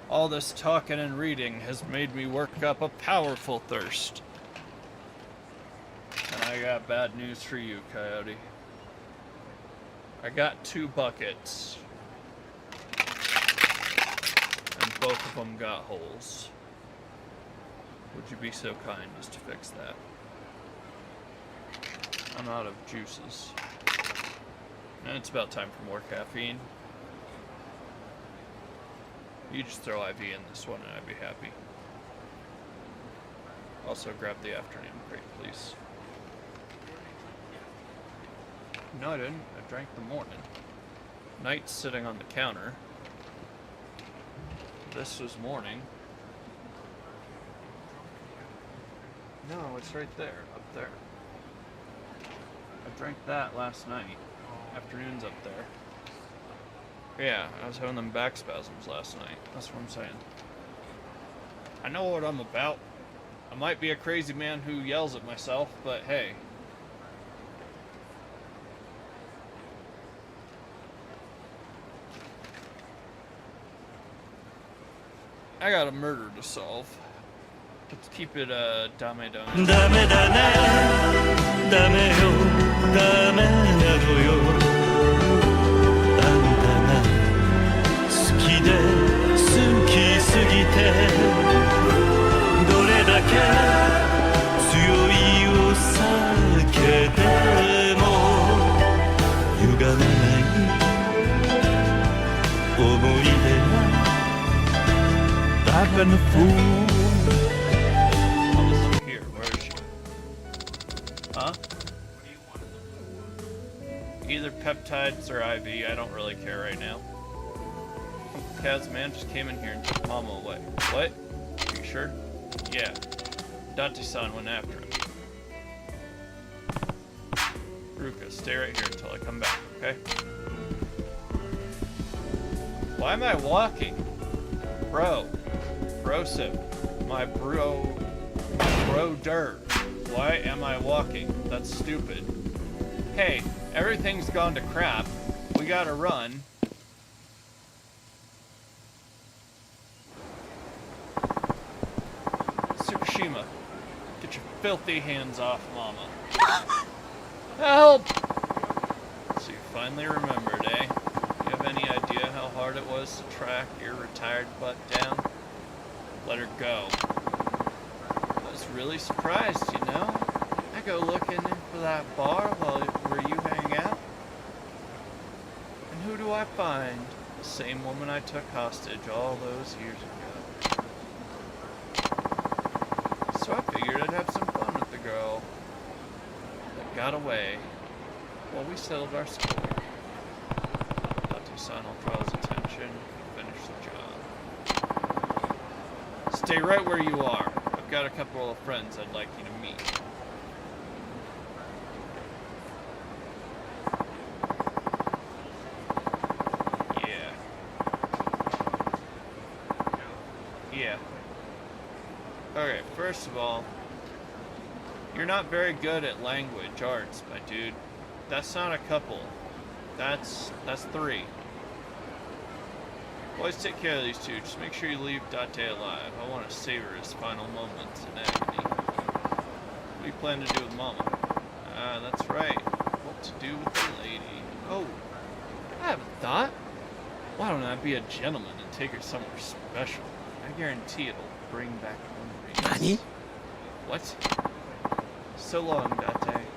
All this talking and reading has made me work up a powerful thirst. And I got bad news for you, Coyote. I got 2 buckets. And both of them got holes. Would you be so kind as to fix that? I'm out of juices. And it's about time for more caffeine. You just throw IV in this one and I'd be happy. Also grab the afternoon crate, please. No, I didn't. I drank the morning. Night's sitting on the counter. This was morning. No, it's right there, up there. I drank that last night. Afternoon's up there. Yeah, I was having them back spasms last night. That's what I'm saying. I know what I'm about. I might be a crazy man who yells at myself, but hey. I got a murder to solve. Let's keep it dame dame.
Dame da ne, dame yo, dame na no yo. どれだけ強いお酒でも歪めない思い出が
I've been a fool. Here, where is she? Huh? Either peptides or IV, I don't really care right now. Kazman just came in here and took Mama away. What? Are you sure? Yeah. Date-san went after him. Ruka, stay right here until I come back, okay? Why am I walking? Brosip. My broder. Why am I walking? That's stupid. Hey, everything's gone to crap. We gotta run. Tsukushima, get your filthy hands off Mama. Help! So you finally remembered, eh? You have any idea how hard it was to track your retired butt down? Let her go. I was really surprised, you know? I go looking for that bar where you hang out. And who do I find? The same woman I took hostage all those years ago. So I figured I'd have some fun with the girl that got away while we settled our score. Date-san will draw his attention and finish the job. Stay right where you are. I've got a couple of friends I'd like you to meet. Yeah. Okay, first of all, you're not very good at language arts, my dude. That's not a couple. That's three. Boys, take care of these two. Just make sure you leave Date alive. I want to savor his final moments in agony. What do you plan to do with Mama? Ah, that's right. What to do with the lady. Oh, I have a thought. Why don't I be a gentleman and take her somewhere special? I guarantee it'll bring back memories.
Nani?
What? So long, Date.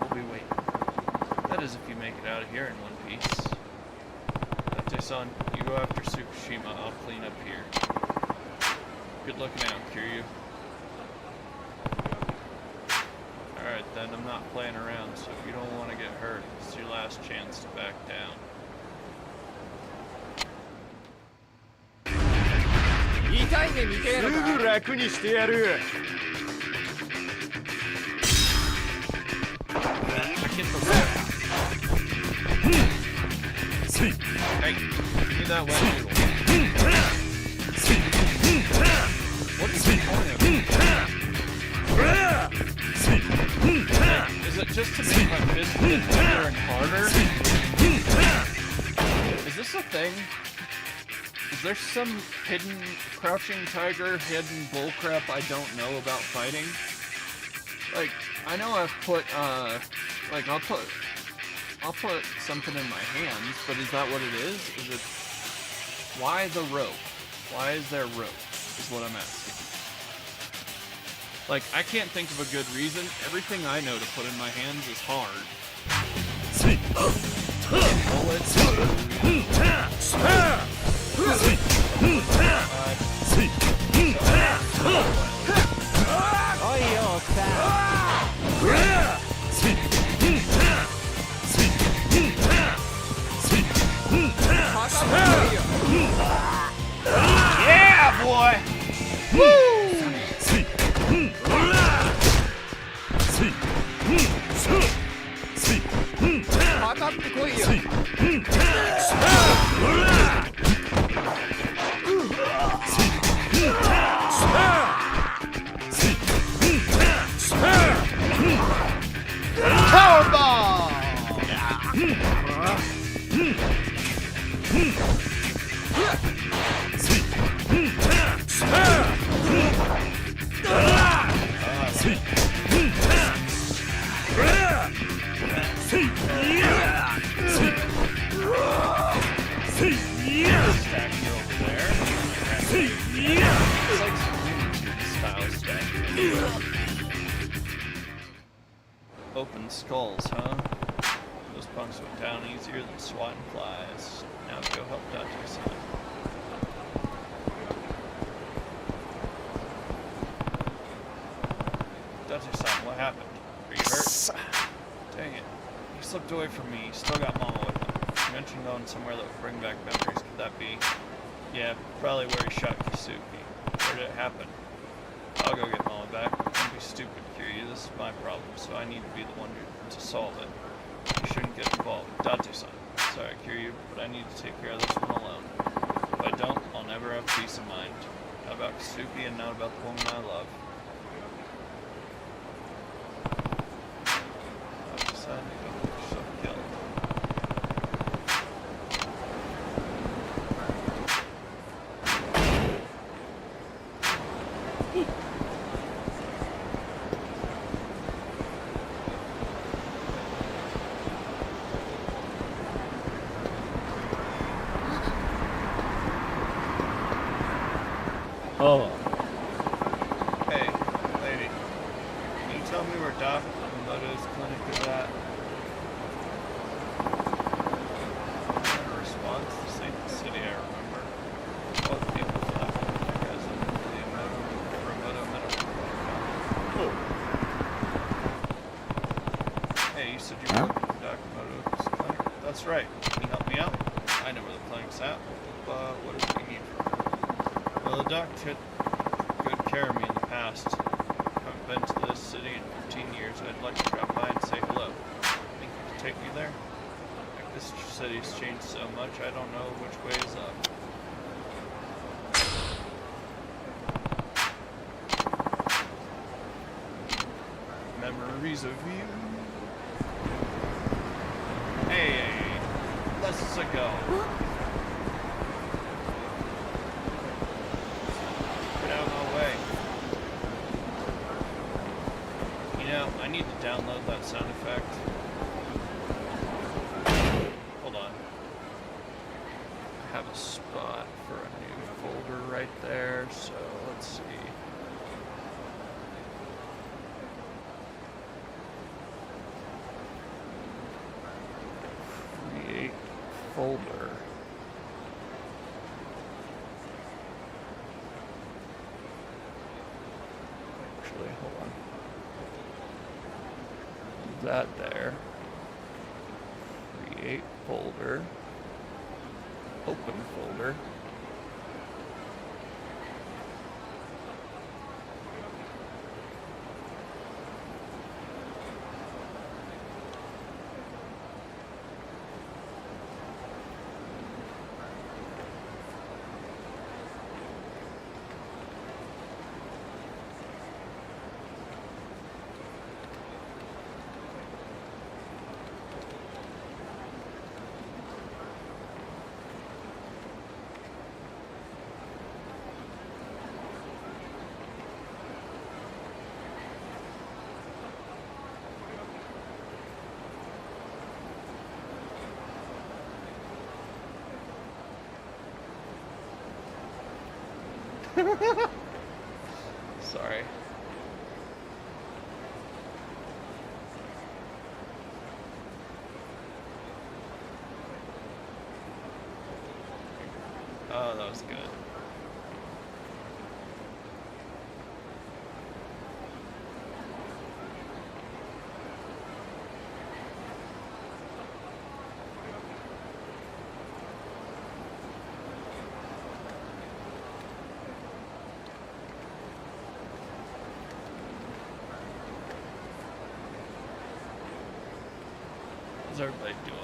We'll be waiting. That is if you make it out of here in one piece. Date-san, you go after Tsukushima. I'll clean up here. Good looking out, Kiryu. Alright then, I'm not playing around, so if you don't want to get hurt, it's your last chance to back down.
痛い目見てえのか。すぐ楽にしてやる。
Hey, give me that wet noodle. What is the point of it? Is it just to make my fist hit harder and harder? Is this a thing? Is there some hidden crouching tiger, hidden bullcrap I don't know about fighting? Like, I know I've put, like, I'll put something in my hands, but is that what it is? Is it... Why the rope? Why is there rope? Is what I'm asking. Like, I can't think of a good reason. Everything I know to put in my hands is hard. Bullets. Yeah, boy! Woo! Powerball! Open skulls, huh? Those punks went down easier than swatting flies. Now go help Dante-san. Dante-san, what happened? Are you hurt? Dang it. He slipped away from me. He still got Mama with him. You mentioned going somewhere that would bring back memories. Could that be? Yeah, probably where he shot Kisuke. Where did it happen? I'll go get Mama back. Don't be stupid, Kiryu. This is my problem, so I need to be the one to solve it. You shouldn't get involved. Dante-san. Sorry, Kiryu, but I need to take care of this one alone. If I don't, I'll never have peace of mind. Not about Kisuke and not about the woman I love. Dante-san, you don't get yourself killed.
Oh.
Hey, lady. Can you tell me where Doc Kamurocho's clinic is at? In response, this ain't the city I remember. Both people left. Because of the Remoto Medical Clinic. Hey, you said you were looking for Doc Kamurocho's clinic? That's right. Can you help me out? I know where the clinic's at. What does he need from me? Well, the doc took good care of me in the past. I haven't been to this city in 15 years. I'd like to drop by and say hello. Think you could take me there? Like, this city's changed so much, I don't know which way is up. Memories of you. Hey, let's go. I need to download that sound effect. Hold on. I have a spot for a new folder right there, so let's see. Create folder. Actually, hold on. That there. Create folder. Open folder. Sorry. Oh, that was good. How's everybody doing?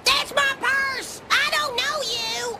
That's my purse! I don't know you!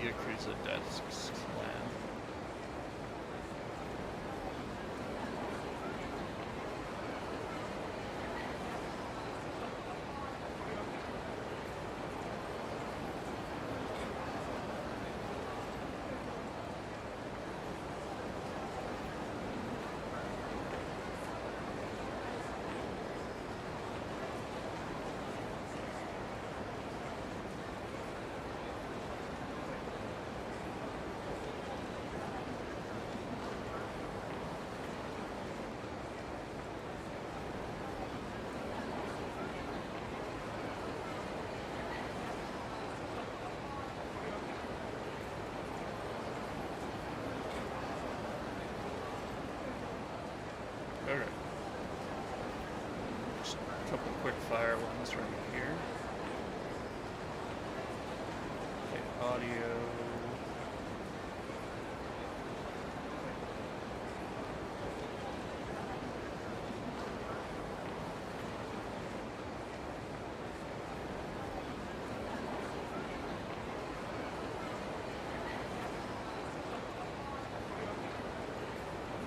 Yakuza desk slam. Alright. Just a couple quick fire ones right here. Okay, audio.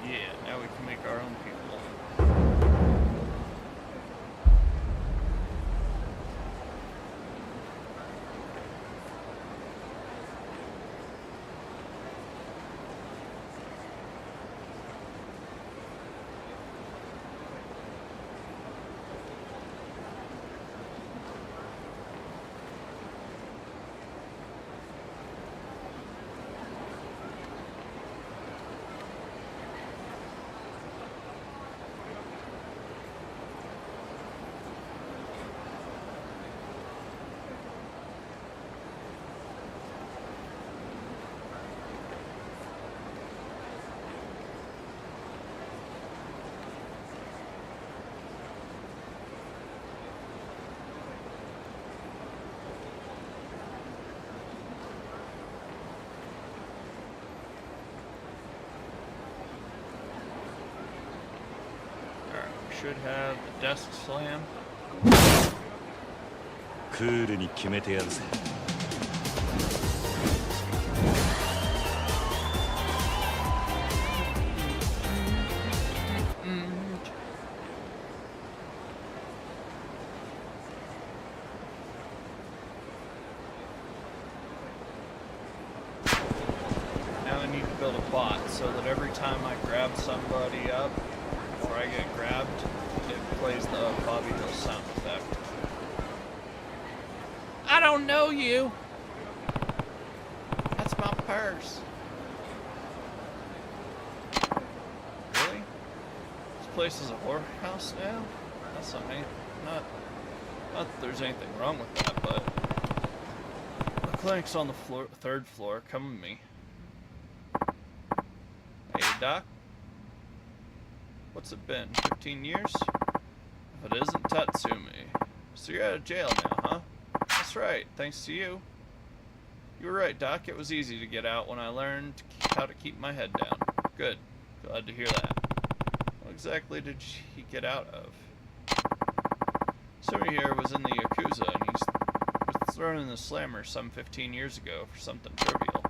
Yeah, now we can make our own people. Should have the desk slam.
クールに決めてやるぜ。
Now I need to build a bot so that every time I grab somebody up, before I get grabbed, it plays the Bobby Hill sound effect. I don't know you! That's my purse. Really? This place is a whorehouse now? That's something. Not that there's anything wrong with that, but the clinic's on the floor, third floor. Come with me. Hey, Doc. What's it been? 15 years? If it isn't Tatsumi. So you're out of jail now, huh? That's right, thanks to you. You were right, Doc. It was easy to get out when I learned how to keep my head down. Good. Glad to hear that. What exactly did he get out of? Somebody here was in the Yakuza, and he was thrown in the slammer some 15 years ago for something trivial.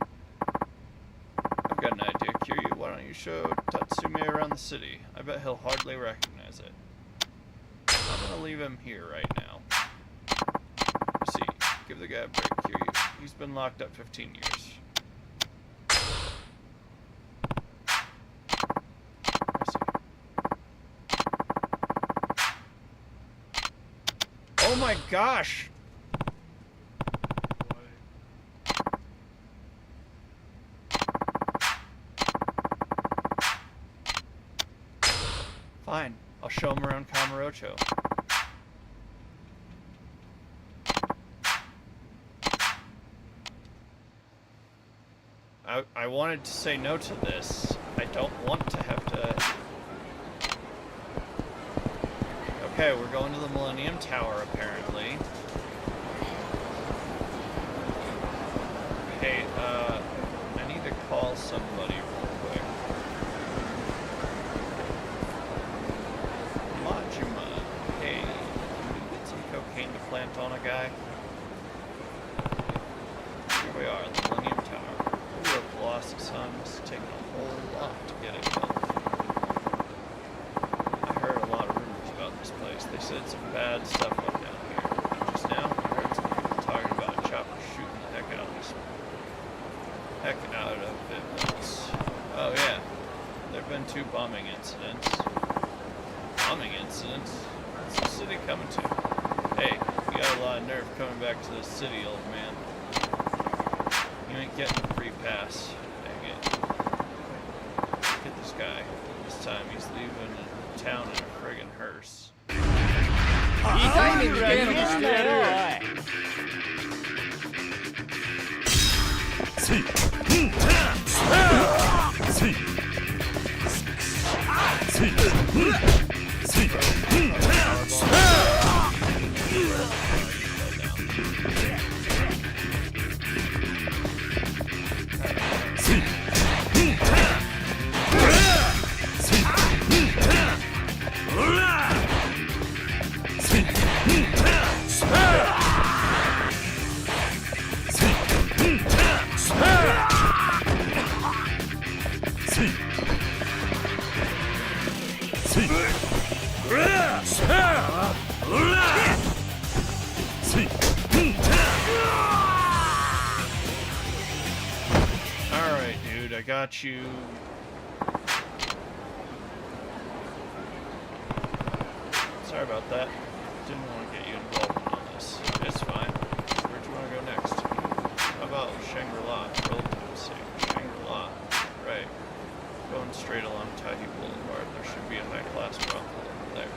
I've got an idea, Kiryu. Why don't you show Tatsume around the city? I bet he'll hardly recognize it. I'm gonna leave him here right now. See, give the guy a break, Kiryu. He's been locked up 15 years. I see. Oh my gosh! Fine, I'll show him around Kamurocho. I wanted to say no to this. I don't want to have to... Okay, we're going to the Millennium Tower, apparently. Hey, I need to call somebody real quick. Majima, hey, can we get some cocaine to plant on a guy? Here we are, the Millennium Tower. whole lot to get it built. I heard a lot of rumors about this place. They said some bad stuff went down here. Just now, I heard some people talking about a chopper shooting the heck out of it once. Oh yeah, there've been 2 bombing incidents. Bombing incidents? What's the city coming to? Hey, you got a lot of nerve coming back to this city, old man. You ain't getting a free pass. Dang it. Look at this guy. This time he's leaving town in a friggin' hearse.
痛い目見てえのかしてやる
Alright, dude, I got you. Sorry about that. Didn't want to get you involved in all this. It's fine. Where do you want to go next? How about Shangri-La? Shangri-La. Right. Going straight along Tahi Boulevard. There should be a high-class brothel over there.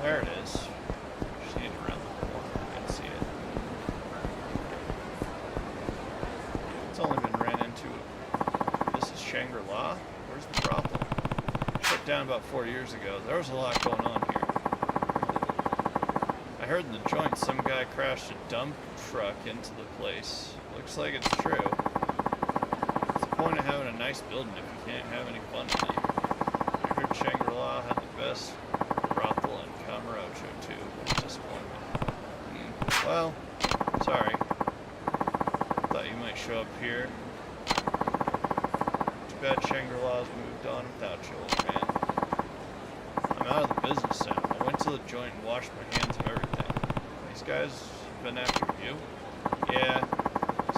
There it is. Just need it around the corner. I can see it. It's only been ran into. This is Shangri-La? Where's the brothel? Shut down about 4 years ago. There was a lot going on here. I heard in the joint some guy crashed a dump truck into the place. Looks like it's true. What's the point of having a nice building if you can't have any fun in it? I heard Shangri-La had the best brothel in Kamurocho too. Disappointment. Well, sorry. Thought you might show up here. Too bad Shangri-La's moved on without you, old man. I'm out of the business now. I went to the joint and washed my hands of everything. These guys been after you? Yeah.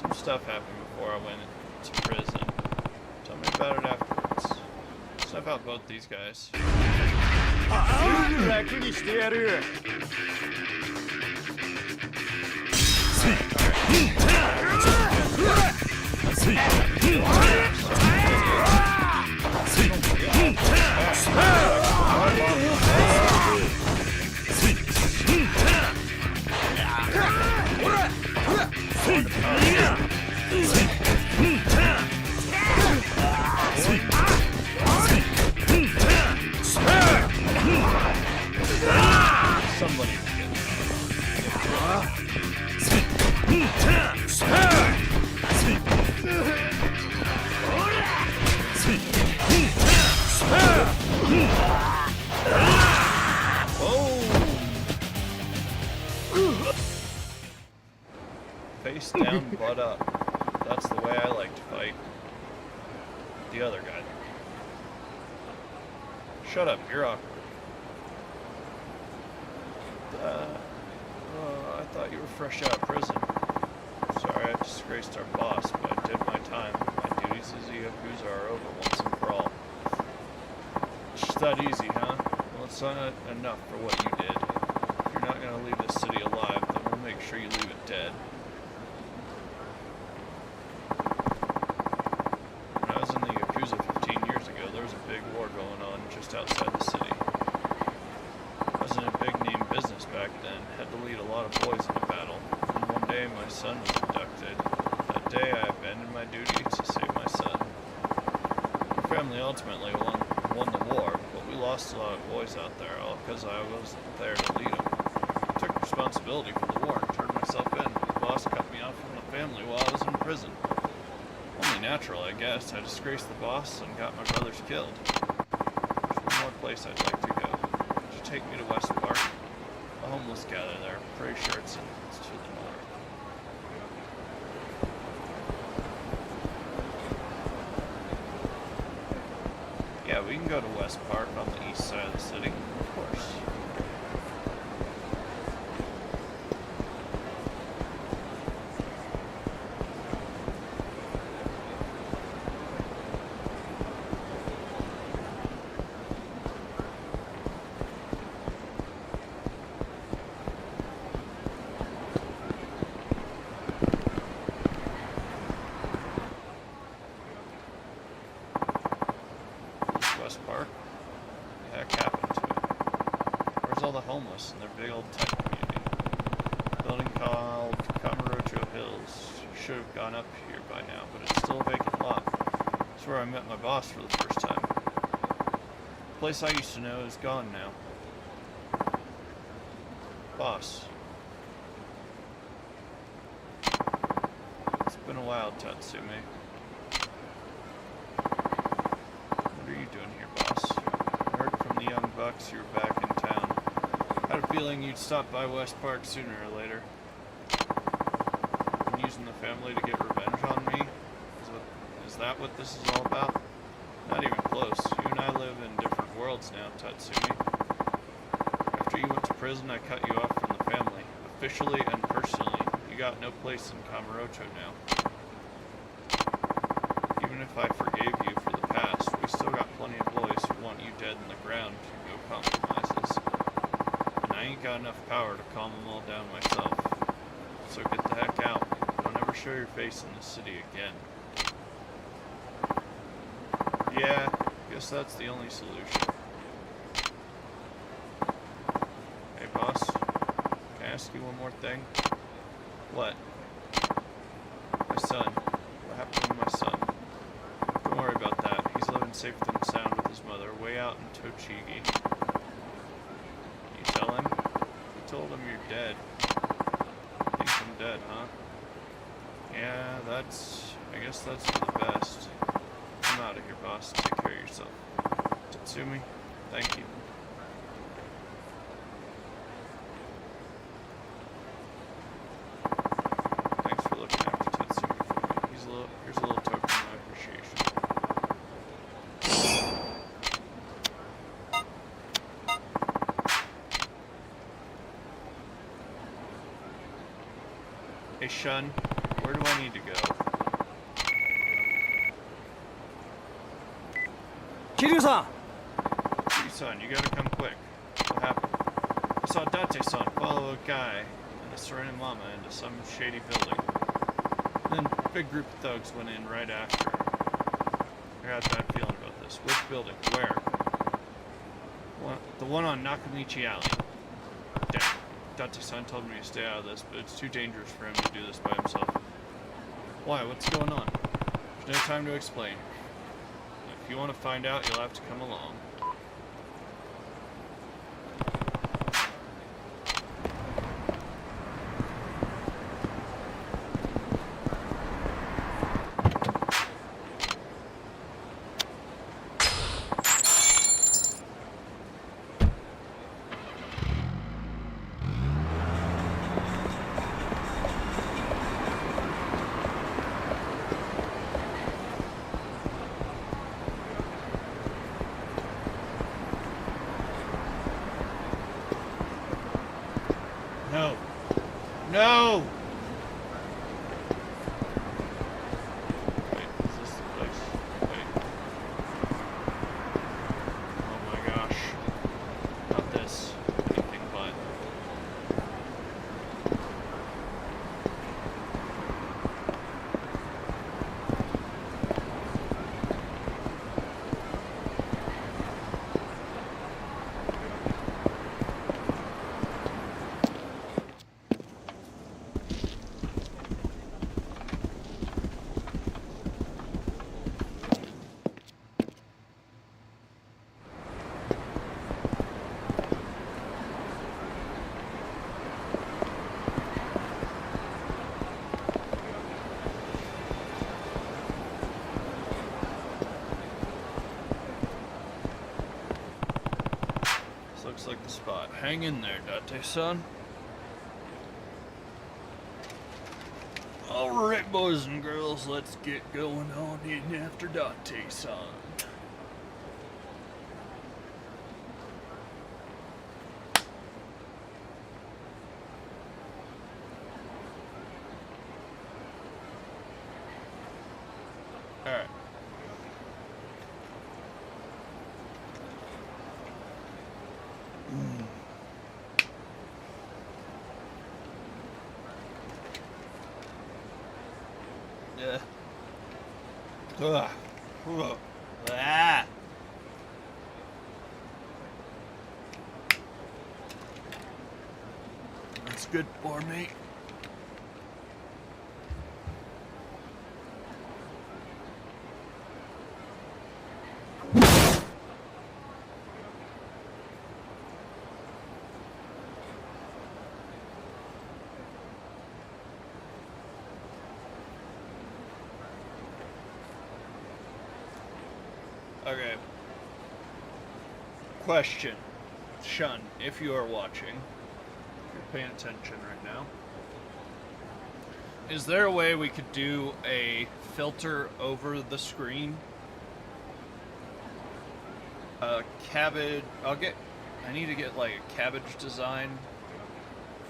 Some stuff happened before I went to prison. Tell me about it afterwards. Snuff out both these guys.
すぐ楽にしてやる
Somebody face down, butt up. That's the way I like to fight. The other guy. Shut up, you're awkward. I thought you were fresh out of prison. Sorry I disgraced our boss, but I did my time. My duties as a Yakuza are over once and for all. It's just that easy, huh? Well, it's not enough for what you did. If you're not gonna leave this city alive, then we'll make sure you leave it dead. When I was in the Yakuza 15 years ago, there was a big war going on just outside the city. I was in a big name business back then, had to lead a lot of boys in a battle. And one day my son was abducted. That day I abandoned my duty to save my son. Our family ultimately won the war, but we lost a lot of boys out there, all because I wasn't there to lead them. I took responsibility for the war and turned myself in. The boss cut me off from the family while I was in prison. Only natural, I guess. I disgraced the boss and got my brothers killed. There's one more place I'd like to go. Would you take me to West Park? The homeless gather there. I'm pretty sure it's to the north. Yeah, we can go to West Park on the east side of the city, of course. West Park? What the heck happened to it? Where's all the homeless in their big old tech community? A building called Kamurocho Hills. Should have gone up here by now, but it's still a vacant lot. It's where I met my boss for the first time. The place I used to know is gone now. Boss. It's been a while, Tatsumi. What are you doing here, boss? I heard from the young bucks you were back in town. I had a feeling you'd stop by West Park sooner or later. Been using the family to get revenge on me? Is that what this is all about? Not even close. You and I live in different worlds now, Tatsumi. After you went to prison, I cut you off from the family. Officially and personally, you got no place in Kamurocho now. Even if I forgave you for the past, we still got plenty of boys who want you dead in the ground if you go compromises. And I ain't got enough power to calm them all down myself. So get the heck out. Don't ever show your face in this city again. Yeah, guess that's the only solution. Hey boss, can I ask you one more thing? What? My son. What happened to my son? Don't worry about that. He's living safe and sound with his mother, way out in Tochigi. You tell him? You told him you're dead. Think I'm dead, huh? Yeah, I guess that's for the best. I'm out of here, boss. Take care of yourself. Tatsumi, thank you. Thanks for looking after Tatsumi for me. Here's a little token of my appreciation. Hey, Shun, where do I need to go?
Kiryu-san!
Kiryu-san, you gotta come quick. What happened? I saw Date-san follow a guy and a Serena Mama into some shady building. Then a big group of thugs went in right after. I got a bad feeling about this. Which building? Where? The one on Nakamichi Alley. Damn. Date-san told me to stay out of this, but it's too dangerous for him to do this by himself. Why? What's going on? There's no time to explain. If you want to find out, you'll have to come along. No. No! Wait, is this the place? Wait. Oh my gosh. Not this. Anything but. looks like the spot. Hang in there, Date-san. Alright, boys and girls, let's get going on in after Date-san. Alright. Yeah. Ugh. Ugh. Ah. That's good for me. Okay. Question. Shun, if you are watching, if you're paying attention right now, is there a way we could do a filter over the screen? Cabbage. I need to get like a cabbage design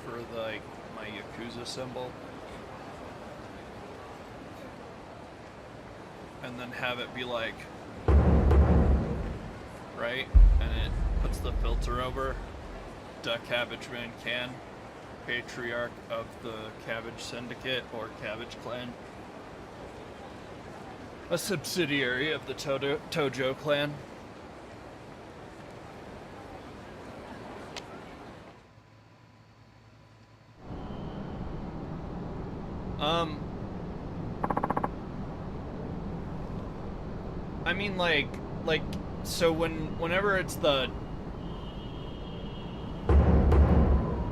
for like my Yakuza symbol. And then have it be like, right? And it puts the filter over the Cabbage Man Can, patriarch of the Cabbage Syndicate or Cabbage Clan, a subsidiary of the Tojo Clan. I mean, like, so whenever it's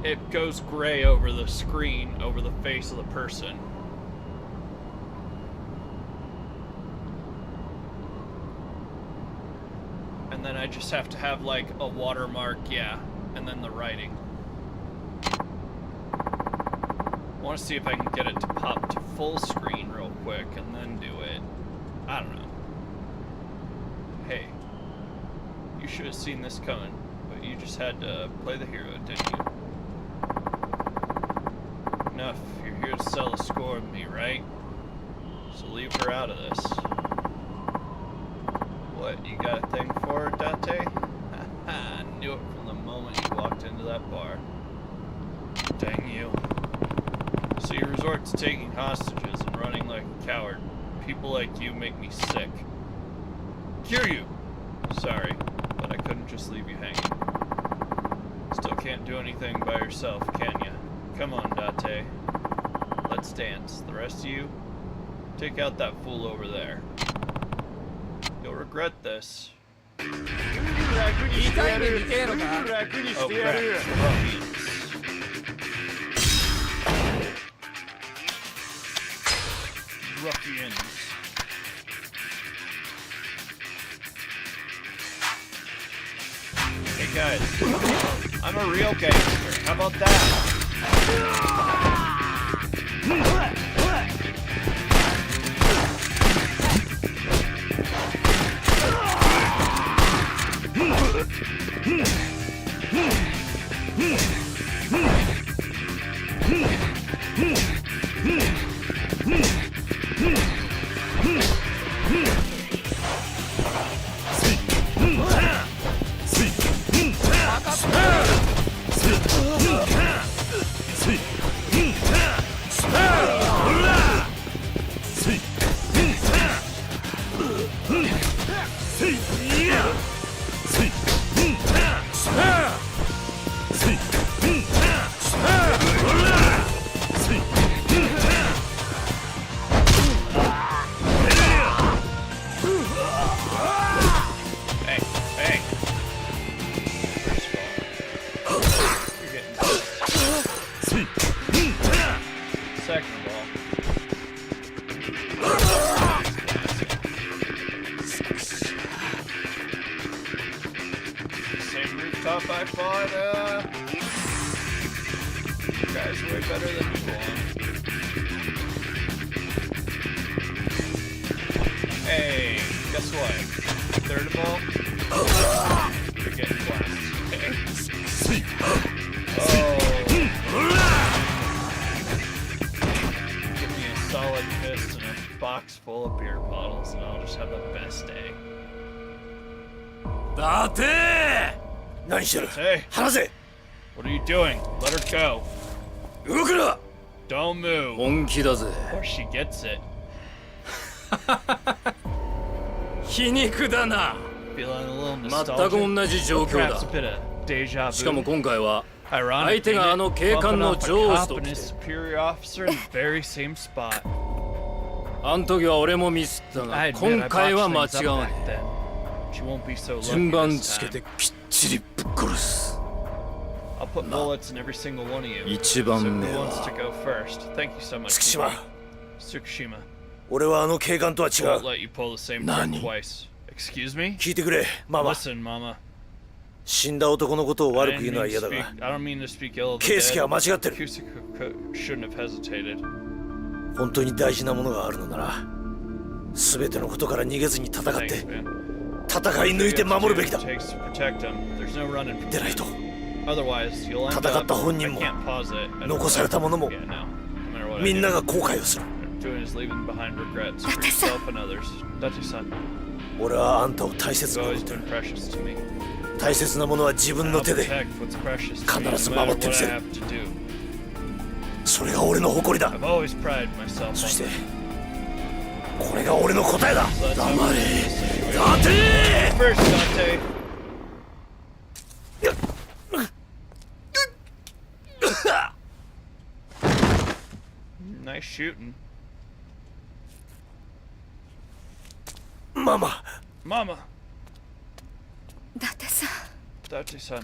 it goes gray over the screen, over the face of the person. And then I just have to have like a watermark, yeah, and then the writing. I want to see if I can get it to pop to full screen real quick and then do it. I don't know. Hey, you should have seen this coming, but you just had to play the hero, didn't you? Enough, you're here to sell a score with me, right? So leave her out of this. What, you got a thing for her, Date? I knew it from the moment you walked into that bar. Dang you. So you resort to taking hostages and running like a coward. People like you make me sick. Kiryu! Sorry, but I couldn't just leave you hanging. Still can't do anything by yourself, can ya? Come on, Date. Let's dance. The rest of you, take out that fool over there. You'll regret this. Oh crap, ruffians. Hey guys, I'm a real gangster. How about that? same rooftop I fought, you guys are way better than you are. Hey, guess what? Third of all, you're getting blasted. Oh. Give me a solid fist and a box full of beer bottles, and I'll just have the best day.
だて何してる
Hey,
離せ
what are you doing? Let her go.
動くな
Don't move.
本気だぜ
Or she gets it.
皮肉だな
Feeling a little
全
nostalgic.
く同じ状況
Perhaps
だ
a bit of deja
しかも
vu.
今回は
Ironic,
相手があの警官の
bumping off
上
a
司
cop
と
and
来
his
て
superior officer in the very same spot.
あん時は俺もミスったが
I admit
今
I
回は
botched
間
things
違
up
わ
back
ね
then. She won't be so
え
lucky
順番
this
つけ
time.
てきっちりぶっ殺す
I'll put bullets in every single one of you.
一
So
番
who
目
wants
は
to go first? Thank you so much.
月島
Tsukushima.
俺はあの警官とは違
Won't
う
let you pull the same trick
何
twice. Excuse me?
聞いてくれママ
Listen, Mama.
死んだ男のことを
I
悪
didn't
く言うのは
mean
嫌
to
だ
speak.
が
I don't mean to speak ill of the
圭介は
dead.
間違ってる
Kusuke shouldn't have hesitated.
本当に大事なものがあるのなら全てのことから逃げずに戦って
Thanks, man.
戦い抜いて守るべきだ
It takes to protect him. There's no running from
でないと
Otherwise, you'll end
戦
up.
った
I
本人も
can't pause it. I don't
残された者も
Yeah, no. No matter what I
みんな
do,
が後悔をする
doing is leaving behind regrets for
だってさ
yourself and others. Date-san,
俺はあんたを大切
you've
に思
always
ってる
been precious to me.
大切なものは自分の
I'll
手で
protect what's precious to me,
必ず
no matter
守ってみ
what
せ
I
る
have to do.
それが俺の誇りだ
I've always prided myself
そし
on
てこれが俺の答えだ
So that's how
黙
I'm
れ
in this situation.
だて
First, Dante. Nice shooting.
ママ
Mama,
だってさ
Date-san.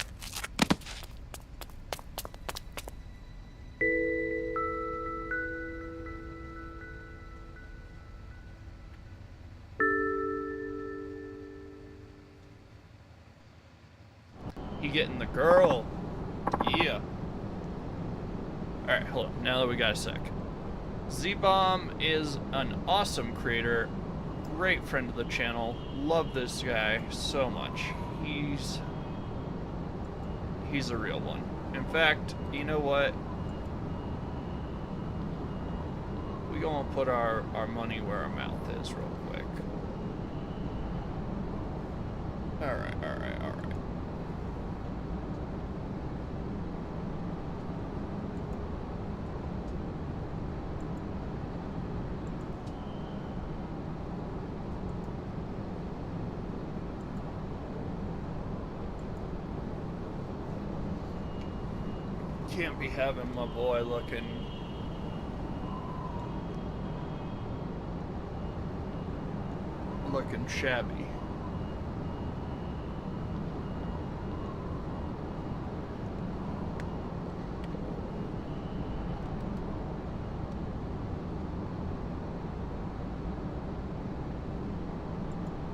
You getting the girl? Yeah. Alright, hold on. Now that we got a sec. Z-Bomb is an awesome creator. Great friend of the channel. Love this guy so much. He's a real one. In fact, you know what? We gonna put our money where our mouth is real quick. Alright. Can't be having my boy looking shabby.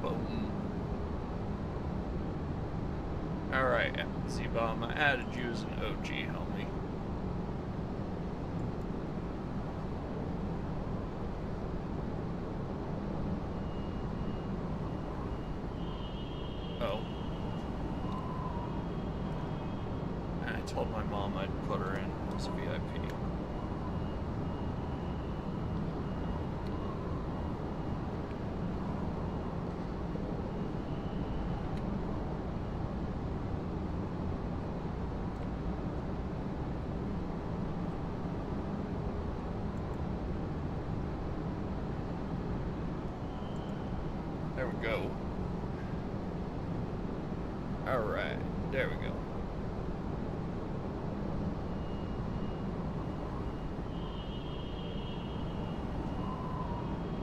Boom. Alright, Z-Bomb, I added you as an OG, homie. Oh. I told my mom I'd put her in as a VIP. There we go. Alright, there we go.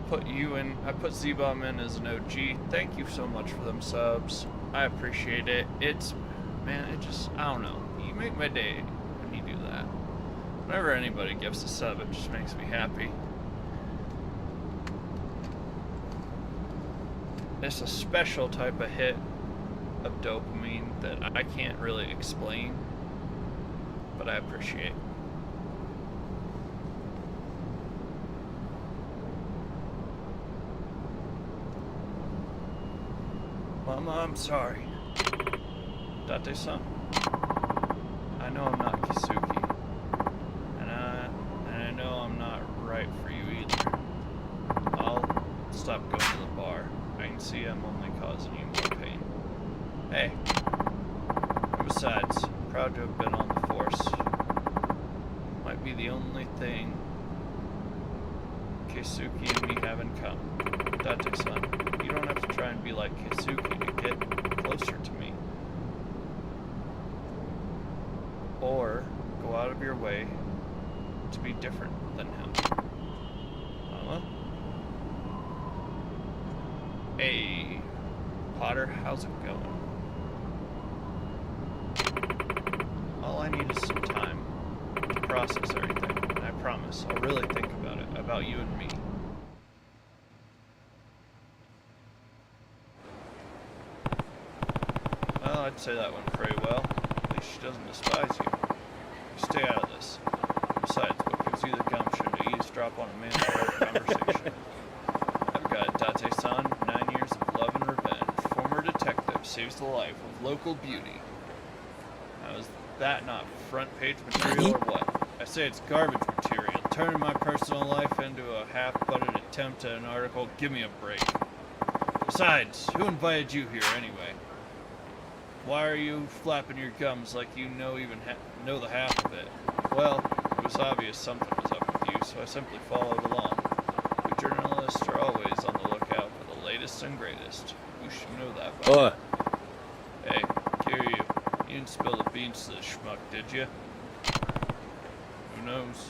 Put you in, I put Z-Bomb in as an OG. Thank you so much for them subs. I appreciate it. Man, it just, I don't know. You make my day when you do that. Whenever anybody gives a sub, it just makes me happy. It's a special type of hit of dopamine that I can't really explain, but I appreciate. Mama, I'm sorry. Date-san, I know I'm not Kisuki, and I know I'm not right for you either. I'll stop going to the bar. I can see I'm only causing you more pain. Hey, and besides, proud to have been on the force. Might be the only thing Keisuke and me have in common. Date-san, you don't have to try and be like Keisuke to get closer to me. Or go out of your way to be different than him. Mama? Hey, Potter, how's it going? All I need is some time to process everything, and I promise I'll really think about it, about you and me. Well, I'd say that went pretty well. At least she doesn't despise you. You stay out of this. Besides, what gives you the gumption to eavesdrop on a man's private conversation? I've got Date-san, 9 years of love and revenge. Former detective saves the life of local beauty. Now, is that not front page material or what? I say it's garbage material. Turning my personal life into a half-butted attempt at an article. Give me a break. Besides, who invited you here anyway? Why are you flapping your gums like you know the half of it? Well, it was obvious something was up with you, so I simply followed along. We journalists are always on the lookout for the latest and greatest. You should know that by now. Hey, Kiryu, you didn't spill the beans to the schmuck, did you? Who knows?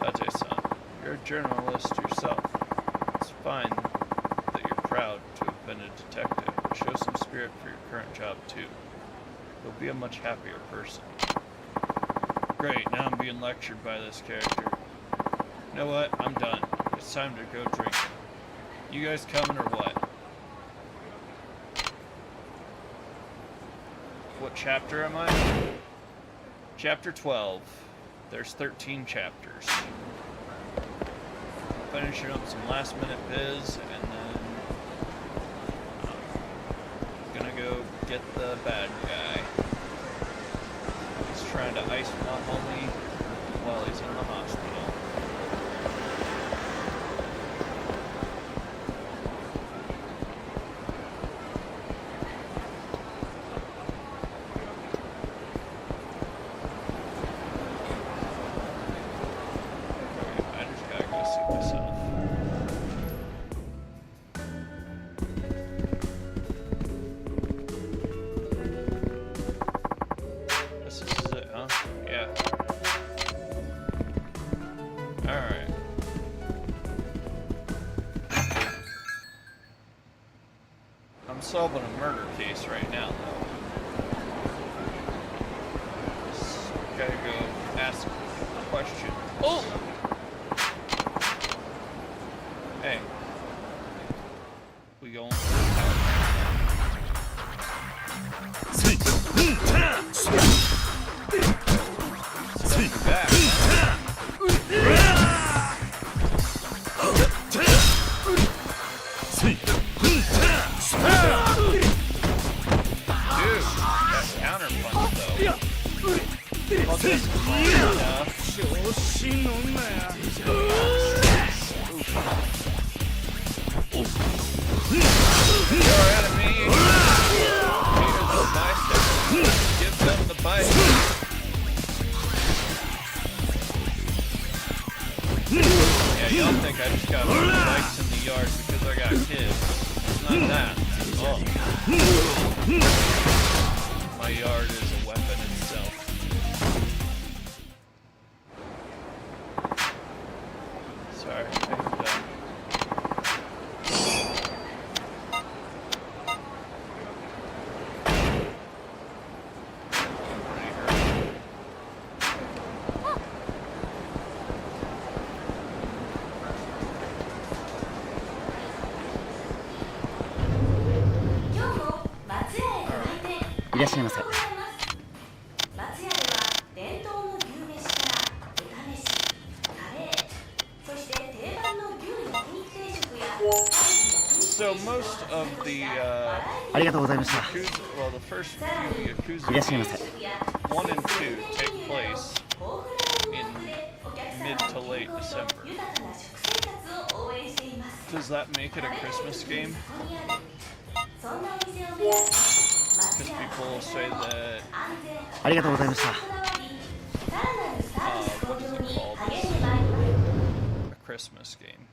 Date-san, you're a journalist yourself. It's fine that you're proud to have been a detective. Show some spirit for your current job, too. You'll be a much happier person. Great, now I'm being lectured by this character. You know what? I'm done. It's time to go drinking. You guys coming or what? What chapter am I? Chapter 12. There's 13 chapters. Finishing up some last minute biz, and then gonna go get the bad guy. He's trying to ice my homie while he's in the hospital. I just gotta go see myself. This is it, huh? Yeah. Alright. I'm solving a murder case right now, though. Just gotta go ask a question. Oh! Hey. We going for it? Back. Dude, that counter punch though. Well, this is fine enough. You're enemy. Here's the bystander. Give them the bite. Yeah, y'all think I just got bikes in the yard because I got kids. It's not that. Oh. My yard is a weapon itself. Sorry, I'm done.
いらっしゃいませ。
松屋では伝統の牛めしから豚めし、カレー、そして定番の牛焼肉定食や
So most of the
ありがとうございました。
well, the first few Yakuza
いらっしゃいませ。
1 and 2 take place in mid to late December. Does that make it a Christmas game? Because people say that
ありがとうございました。
what is it called? A Christmas game.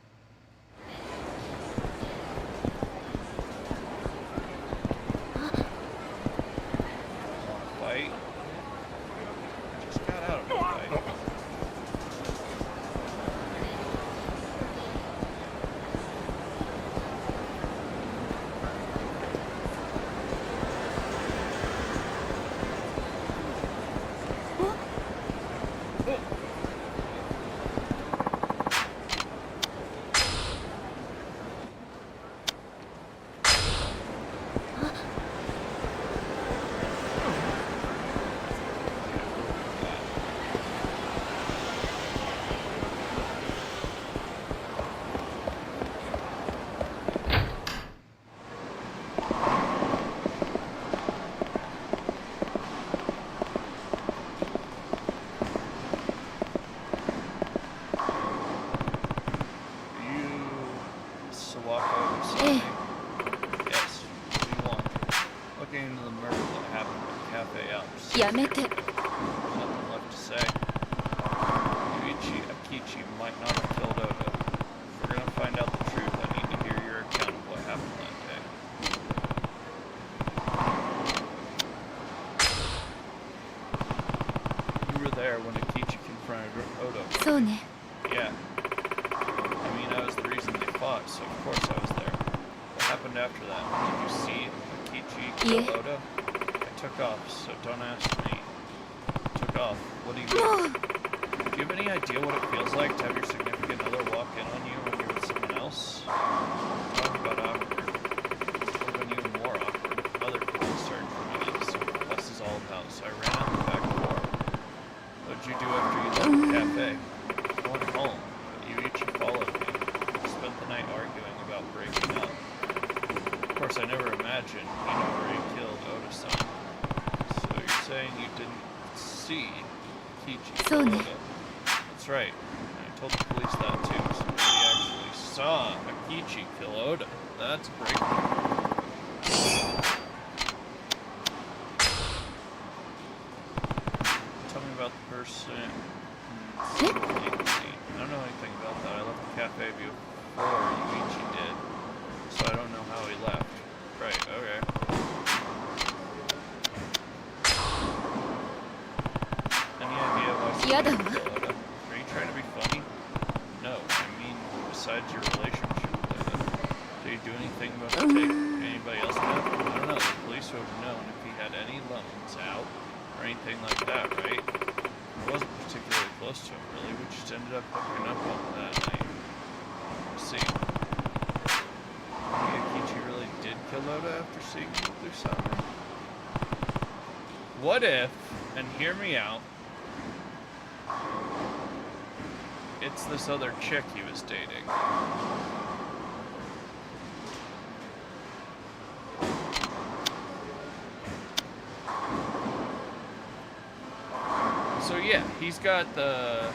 Fight. Just got out of a fight. Yes, we won. Looking into the murder that happened at the cafe Alps.
やめて。
Nothing left to say. Yuichi Akichi might not have killed Oda. If we're gonna find out the truth, I need to hear your account of what happened that day. You were there when Akichi confronted Oda.
そうね。
Yeah. I mean, I was the reason they fought, so of course I was there. What happened after that? Did you see Akichi kill
Yeah.
Oda? I took off, so don't ask me. Took off. What do you mean? Do you have any idea what it feels like to have your significant other walk in on you when you're with someone else? Talk about awkward. It would have been even more awkward if other people started coming in to see what the fuss is all about, so I ran out the back door. What did you do after you left the cafe? I went home. Yuichi followed me. We spent the night arguing about breaking up. Of course, I never imagined he'd already killed Oda-san. So you're saying you didn't see Kichi kill Oda? That's right. And I told the police that too. So nobody actually saw Akichi kill Oda. That's a breakthrough. Tell me about the person. I don't know anything about that. I left the cafe before Yuichi did, so I don't know how he left. Right, okay. Any idea why someone would kill Oda? Are you trying to be funny? No, I mean, besides your relationship with Oda. Did you do anything about to take anybody else down? I don't know, the police would have known if he had any loans out, or anything like that, right? I wasn't particularly close to him, really. We just ended up hooking up on that night. Let's see. Maybe Akichi really did kill Oda after seeing him through summer. What if, and hear me out, it's this other chick he was dating. So yeah, he's got the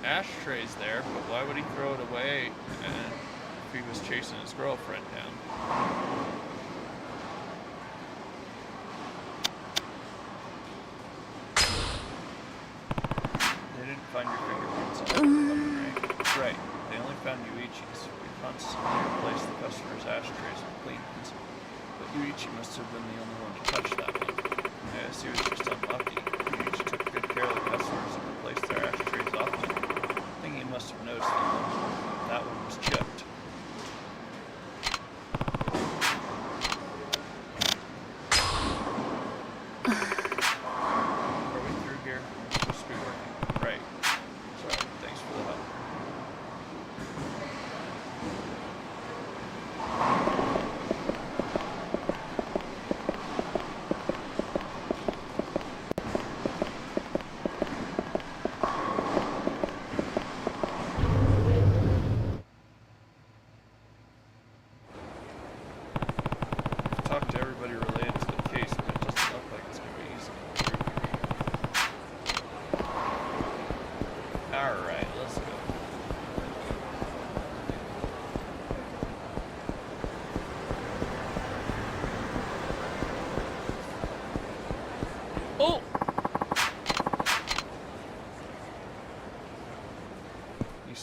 ashtrays there, but why would he throw it away if he was chasing his girlfriend down? They didn't find your fingerprints on the weapon, right? Right. They only found Yuichi's. We constantly replaced the customer's ashtrays with clean ones, but Yuichi must have been the only one to touch that one. I guess he was just unlucky. Yuichi took good care of the customers and replaced their ashtrays often. I think he must have noticed that one was chipped. Are we through here? We're supposed to be working. Right. Sorry. Thanks for the help.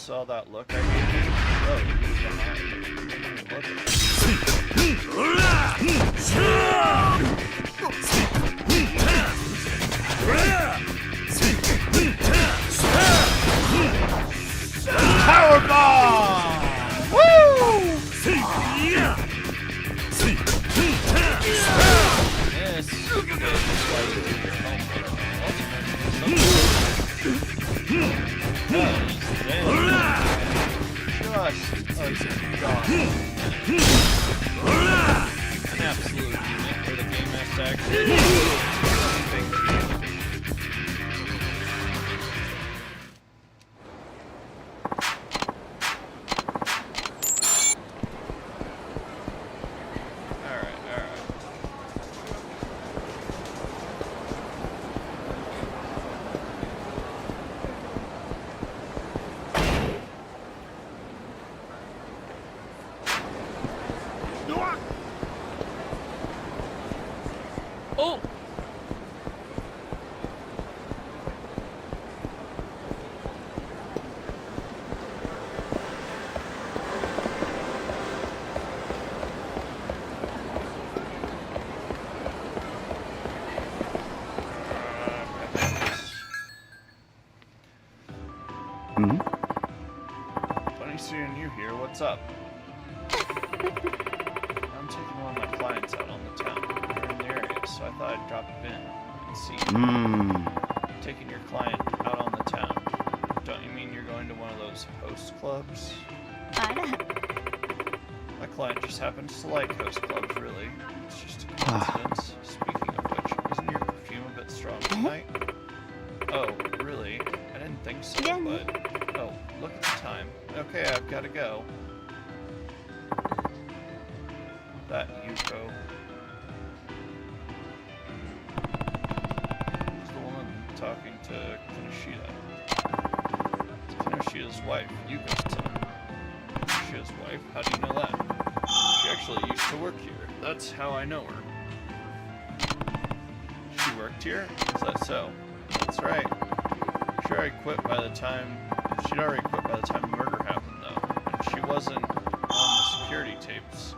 saw that look I gave you? Oh, you were behind. Look at Power bomb! Woo! An absolute unit for the game has actually. Oh! Funny seeing you here. What's up? I'm taking one of my clients out on the town. They're in the area, so I thought I'd drop in and see you. Taking your client out on the town. Don't you mean you're going to one of those host clubs? My client just happens to like host clubs, really. It's just a coincidence. Speaking of which, isn't your perfume a bit strong tonight? Oh, really? I didn't think so, but... Oh, look at the time. Okay, I've got to go. That Yuko. Who's the woman talking to Kinoshita? It's Kinoshida's wife, Yuko's son. Kinoshida's wife? How do you know that? She actually used to work here. That's how I know her. She worked here? Is that so? That's right. She'd already quit by the time the murder happened, though. And she wasn't on the security tapes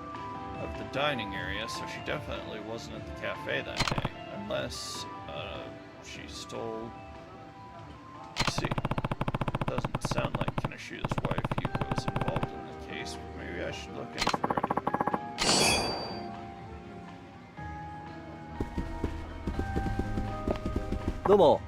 of the dining area, so she definitely wasn't at the cafe that day. Unless, she stole... See, doesn't sound like Kinoshida's wife Yuko is involved in the case. Maybe I should look into her anyway.
Domo.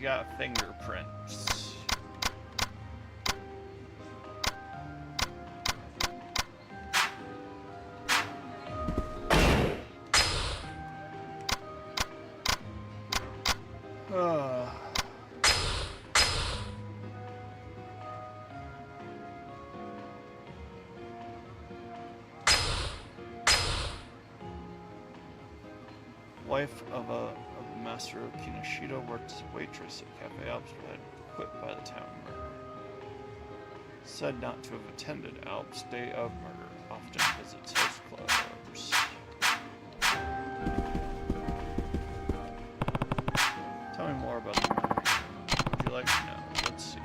Got fingerprints. Wife of a master of Kinoshita worked as a waitress at Cafe Alps, but had quit by the time of murder. Said not to have attended Alps' day of murder. Often visits host clubs. Tell me more about the murder. Would you like to know? Let's see.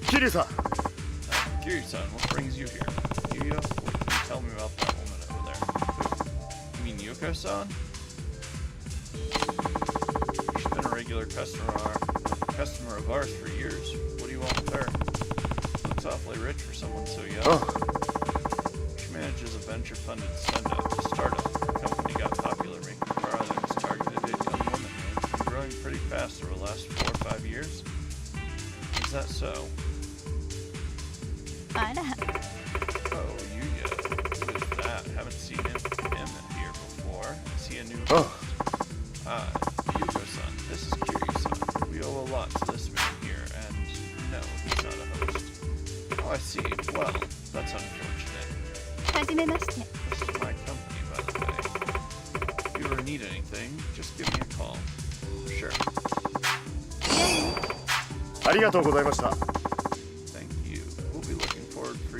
Kiri-san!
Kiri-san, what brings you here? Yuya, what can you tell me about that woman over there? You mean Yuko-san? She's been a regular customer of ours for years. What do you want with her? Looks awfully rich for someone so young. She manages a venture-funded startup. The company got popular, making products targeted at young women. It's been growing pretty fast over the last 4 or 5 years. Is that so? Oh, Yuya. Who is that? Haven't seen him here before. Is he a new host? Hi, Yuko-san. This is Kiryu-san. We owe a lot to this man here, and no, he's not a host. Oh, I see. Well, that's unfortunate. This is my company, by the way. If you ever need anything, just give me a call. Sure. Thank you. We'll be looking forward to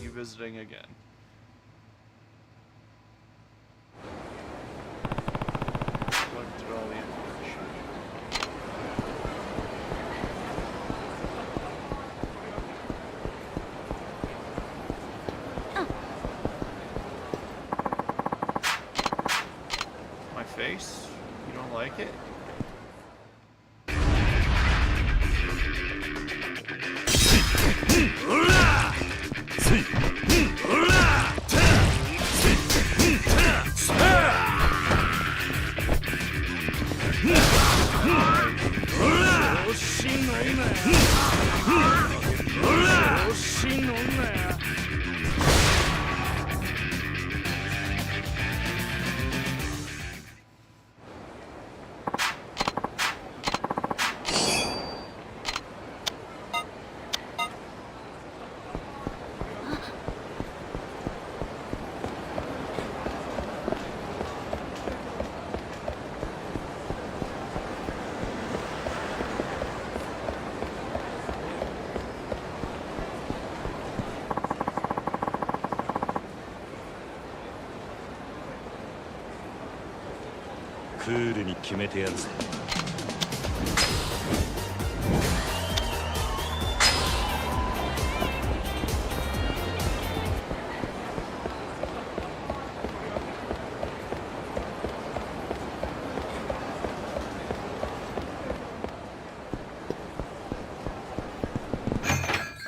you visiting again. Looked at all the information. My face? You don't like it?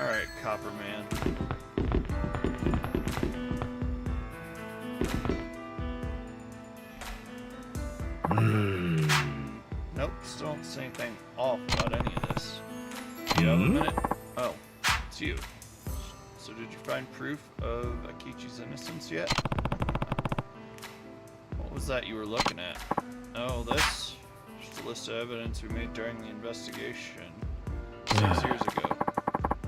Alright, Copper Man. Nope, still don't say anything off about any of this. Do you have a minute? Oh, it's you. So did you find proof of Akichi's innocence yet? What was that you were looking at? Oh, this? Just a list of evidence we made during the investigation 6 years ago.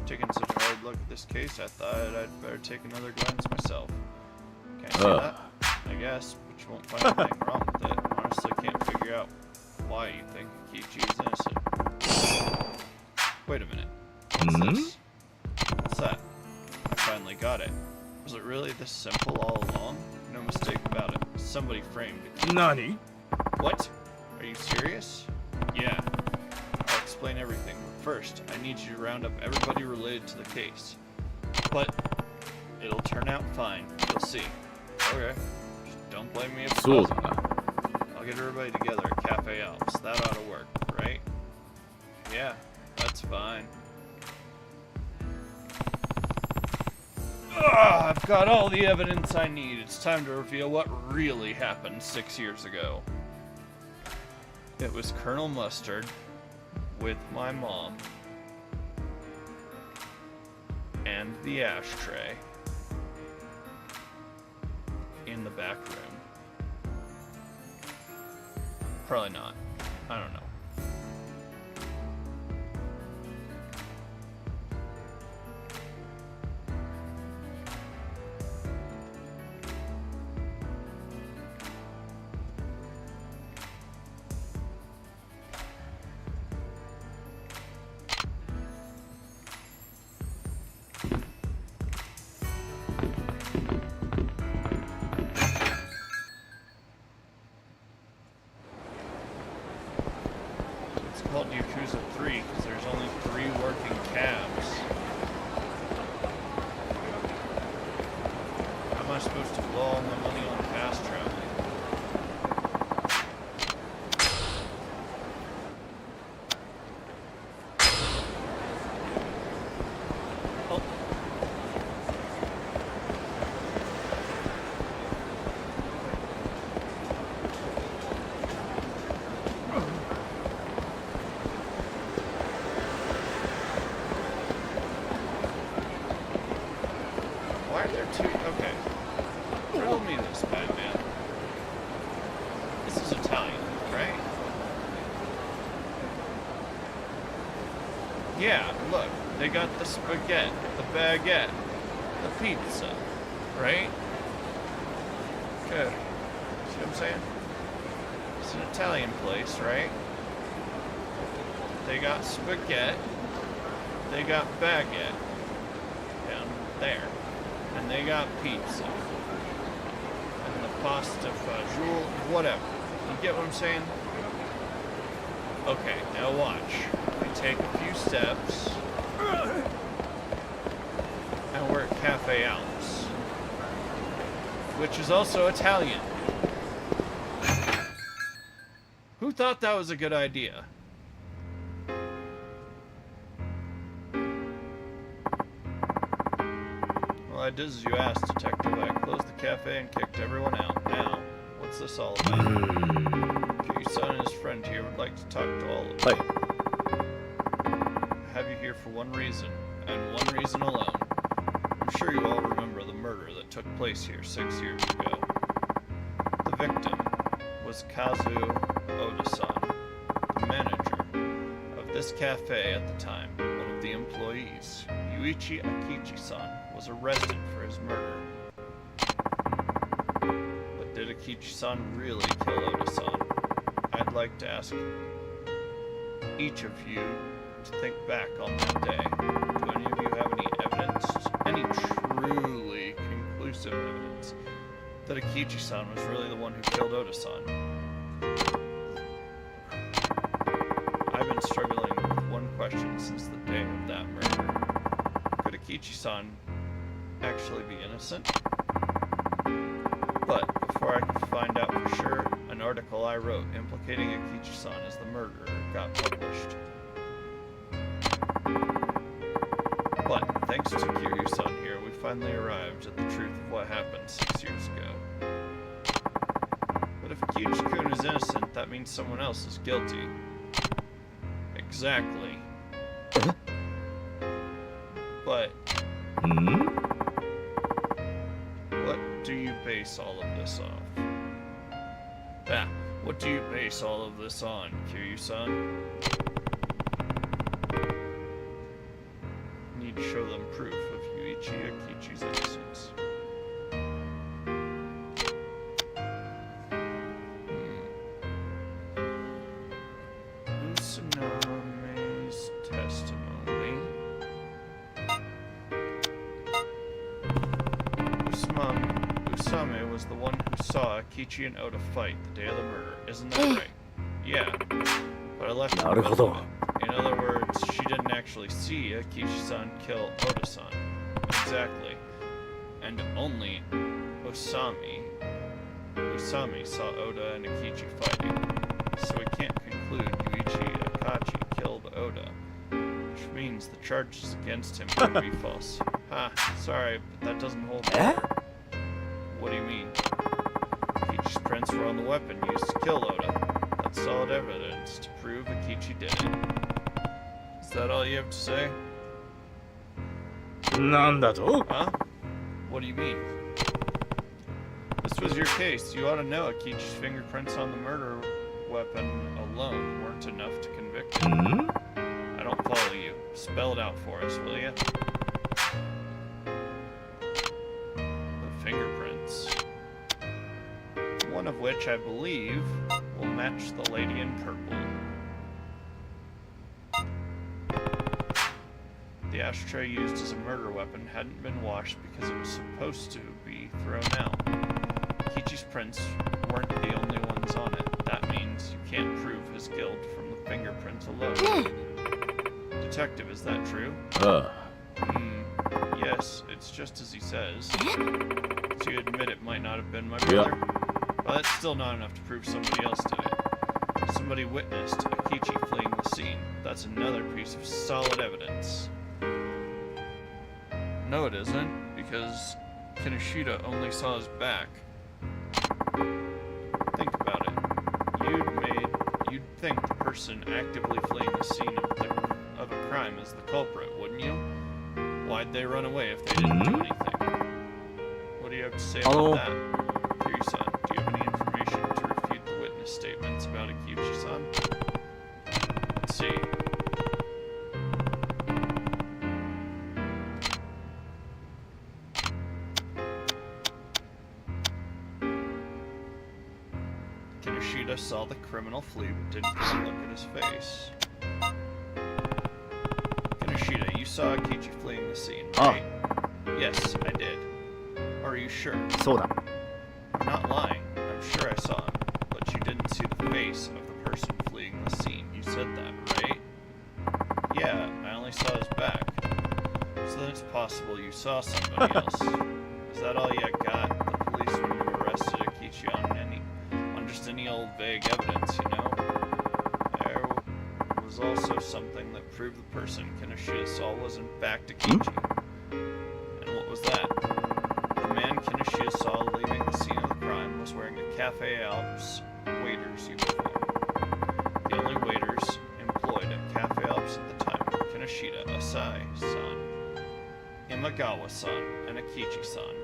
Taking such a hard look at this case, I thought I'd better take another glance myself. Can't see that? I guess, but you won't find anything wrong with it. Honestly, can't figure out why you think Akichi is innocent. Wait a minute. What's this? What's that? I finally got it. Was it really this simple all along? No mistake about it. Somebody framed it.
Nani?
What? Are you serious? Yeah. I'll explain everything, but first, I need you to round up everybody related to the case. But it'll turn out fine. You'll see. Okay. Just don't blame me if it doesn't. I'll get everybody together at Cafe Alps. That ought to work, right? Yeah, that's fine. I've got all the evidence I need. It's time to reveal what really happened 6 years ago. It was Colonel Mustard with my mom and the ashtray in the back room. Probably not. I don't know. Yeah, look, they got the spaghetti, the baguette, the pizza, right? Okay. See what I'm saying? It's an Italian place, right? They got spaghetti, they got baguette down there, and they got pizza, and the pasta fagioli, whatever. You get what I'm saying? Okay, now watch. We take a few steps, and we're at Cafe Alice, which is also Italian. Who thought that was a good idea? Well, I did as you asked, Detective. I closed the cafe and kicked everyone out. Now, what's this all about? Your son and his friend here would like to talk to all of you. I have you here for one reason, and one reason alone. I'm sure you all remember the murder that took place here 6 years ago. The victim was Kazu Oda-san, the manager of this cafe at the time. One of the employees, Yuichi Akichi-san, was arrested for his murder. But did Akichi-san really kill Oda-san? I'd like to ask each of you to think back on that day. Do any of you have any evidence, any truly conclusive evidence, that Akichi-san was really the one who killed Oda-san? I've been struggling with one question since the day of that murder. Could Akichi-san actually be innocent? But before I could find out for sure, an article I wrote implicating Akichi-san as the murderer got published. But thanks to Kiryu-san here, we finally arrived at the truth of what happened 6 years ago. But if Akichi-kun is innocent, that means someone else is guilty. Exactly. But what do you base all of this off? What do you base all of this on, Kiryu-san? Need to show them proof of Yuichi Akichi's innocence. Usaname's testimony. Usame was the one who saw Akichi and Oda fight the day of the murder, isn't that right? Yeah, but I left her with it. In other words, she didn't actually see Akichi-san kill Oda-san. Exactly. And only Usami saw Oda and Akichi fighting. So we can't conclude Yuichi Akachi killed Oda, which means the charges against him could be false. Sorry, but that doesn't hold water. What do you mean? Akichi's prints were on the weapon used to kill Oda. That's solid evidence to prove Akichi did it. Is that all you have to say? Huh? What do you mean? This was your case. You ought to know Akichi's fingerprints on the murder weapon alone weren't enough to convict him. I don't follow you. Spell it out for us, will you? The fingerprints. One of which, I believe, will match the lady in purple. The ashtray used as a murder weapon hadn't been washed because it was supposed to be thrown out. Akichi's prints weren't the only ones on it. That means you can't prove his guilt from the fingerprints alone. Detective, is that true? Yes, it's just as he says. So you admit it might not have been my brother? Well, that's still not enough to prove somebody else did it. Somebody witnessed Akichi fleeing the scene. That's another piece of solid evidence. No, it isn't, because Kinoshita only saw his back. Think about it. You'd think the person actively fleeing the scene of a crime is the culprit, wouldn't you? Why'd they run away if they didn't do anything? What do you have to say about that? Kiryu-san, do you have any information to refute the witness statements about Akichi-san? Let's see. Kinoshita saw the criminal flee but didn't even look at his face. Kinoshita, you saw Akichi fleeing the scene, right? Yes, I did. Are you sure?
そうだ
I'm not lying. I'm sure I saw him. But you didn't see the face of the person fleeing the scene. You said that, right? Yeah, I only saw his back. So then it's possible you saw somebody else. Is that all you got? The policeman who arrested Akichi on just any old vague evidence, you know? There was also something that proved the person Kinoshita saw was in fact Akichi. And what was that? The man Kinoshita saw leaving the scene of the crime was wearing a Cafe Alps waiter's uniform. The only waiters employed at Cafe Alps at the time were Kinoshita, Asai-san, Imagawa-san, and Akichi-san.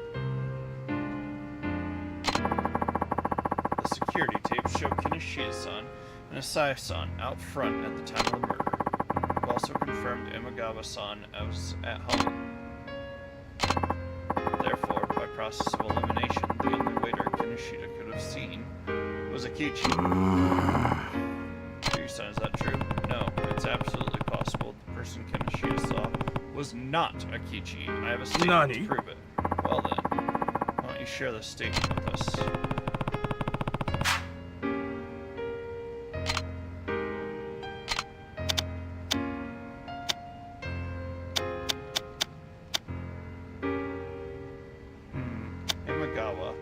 The security tapes show Kinoshita-san and Asai-san out front at the time of the murder. We've also confirmed Imagawa-san was at home. Therefore, by process of elimination, the only waiter Kinoshita could have seen was Akichi. Kiryu-san, is that true? No, it's absolutely possible the person Kinoshita saw was not Akichi. I have a statement to prove it. Well then, why don't you share this statement with us? Imagawa.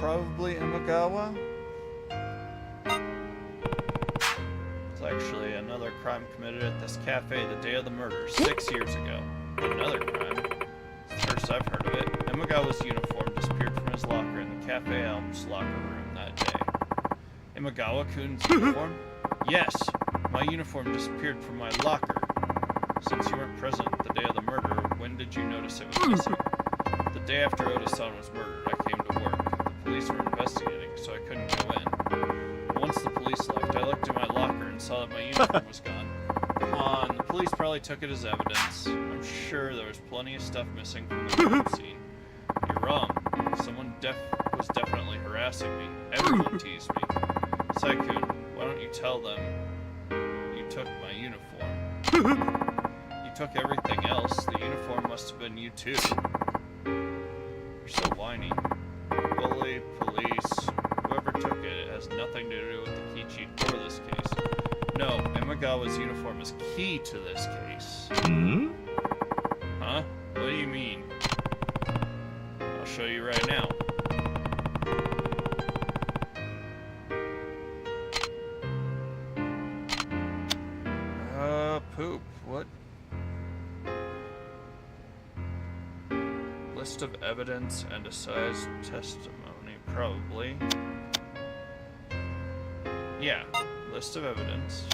Probably Imagawa? It's actually another crime committed at this cafe the day of the murder, 6 years ago. Another crime. It's the first I've heard of it. Imagawa's uniform disappeared from his locker in the Cafe Alps locker room that day. Imagawa-kun's uniform? Yes, my uniform disappeared from my locker. Since you weren't present the day of the murder, when did you notice it was missing? The day after Oda-san was murdered, I came to work. The police were investigating, so I couldn't go in. Once the police left, I looked in my locker and saw that my uniform was gone. Come on, the police probably took it as evidence. I'm sure there was plenty of stuff missing from the crime scene. You're wrong. Someone was definitely harassing me. Everyone teased me. Saikun, why don't you tell them you took my uniform? You took everything else. The uniform must have been you too. You're so whiny. Bully, police, whoever took it has nothing to do with Akichi or this case. No, Imagawa's uniform is key to this case. Huh? What do you mean? I'll show you right now. Poop. What? List of evidence and Asai's testimony, probably. Yeah, list of evidence.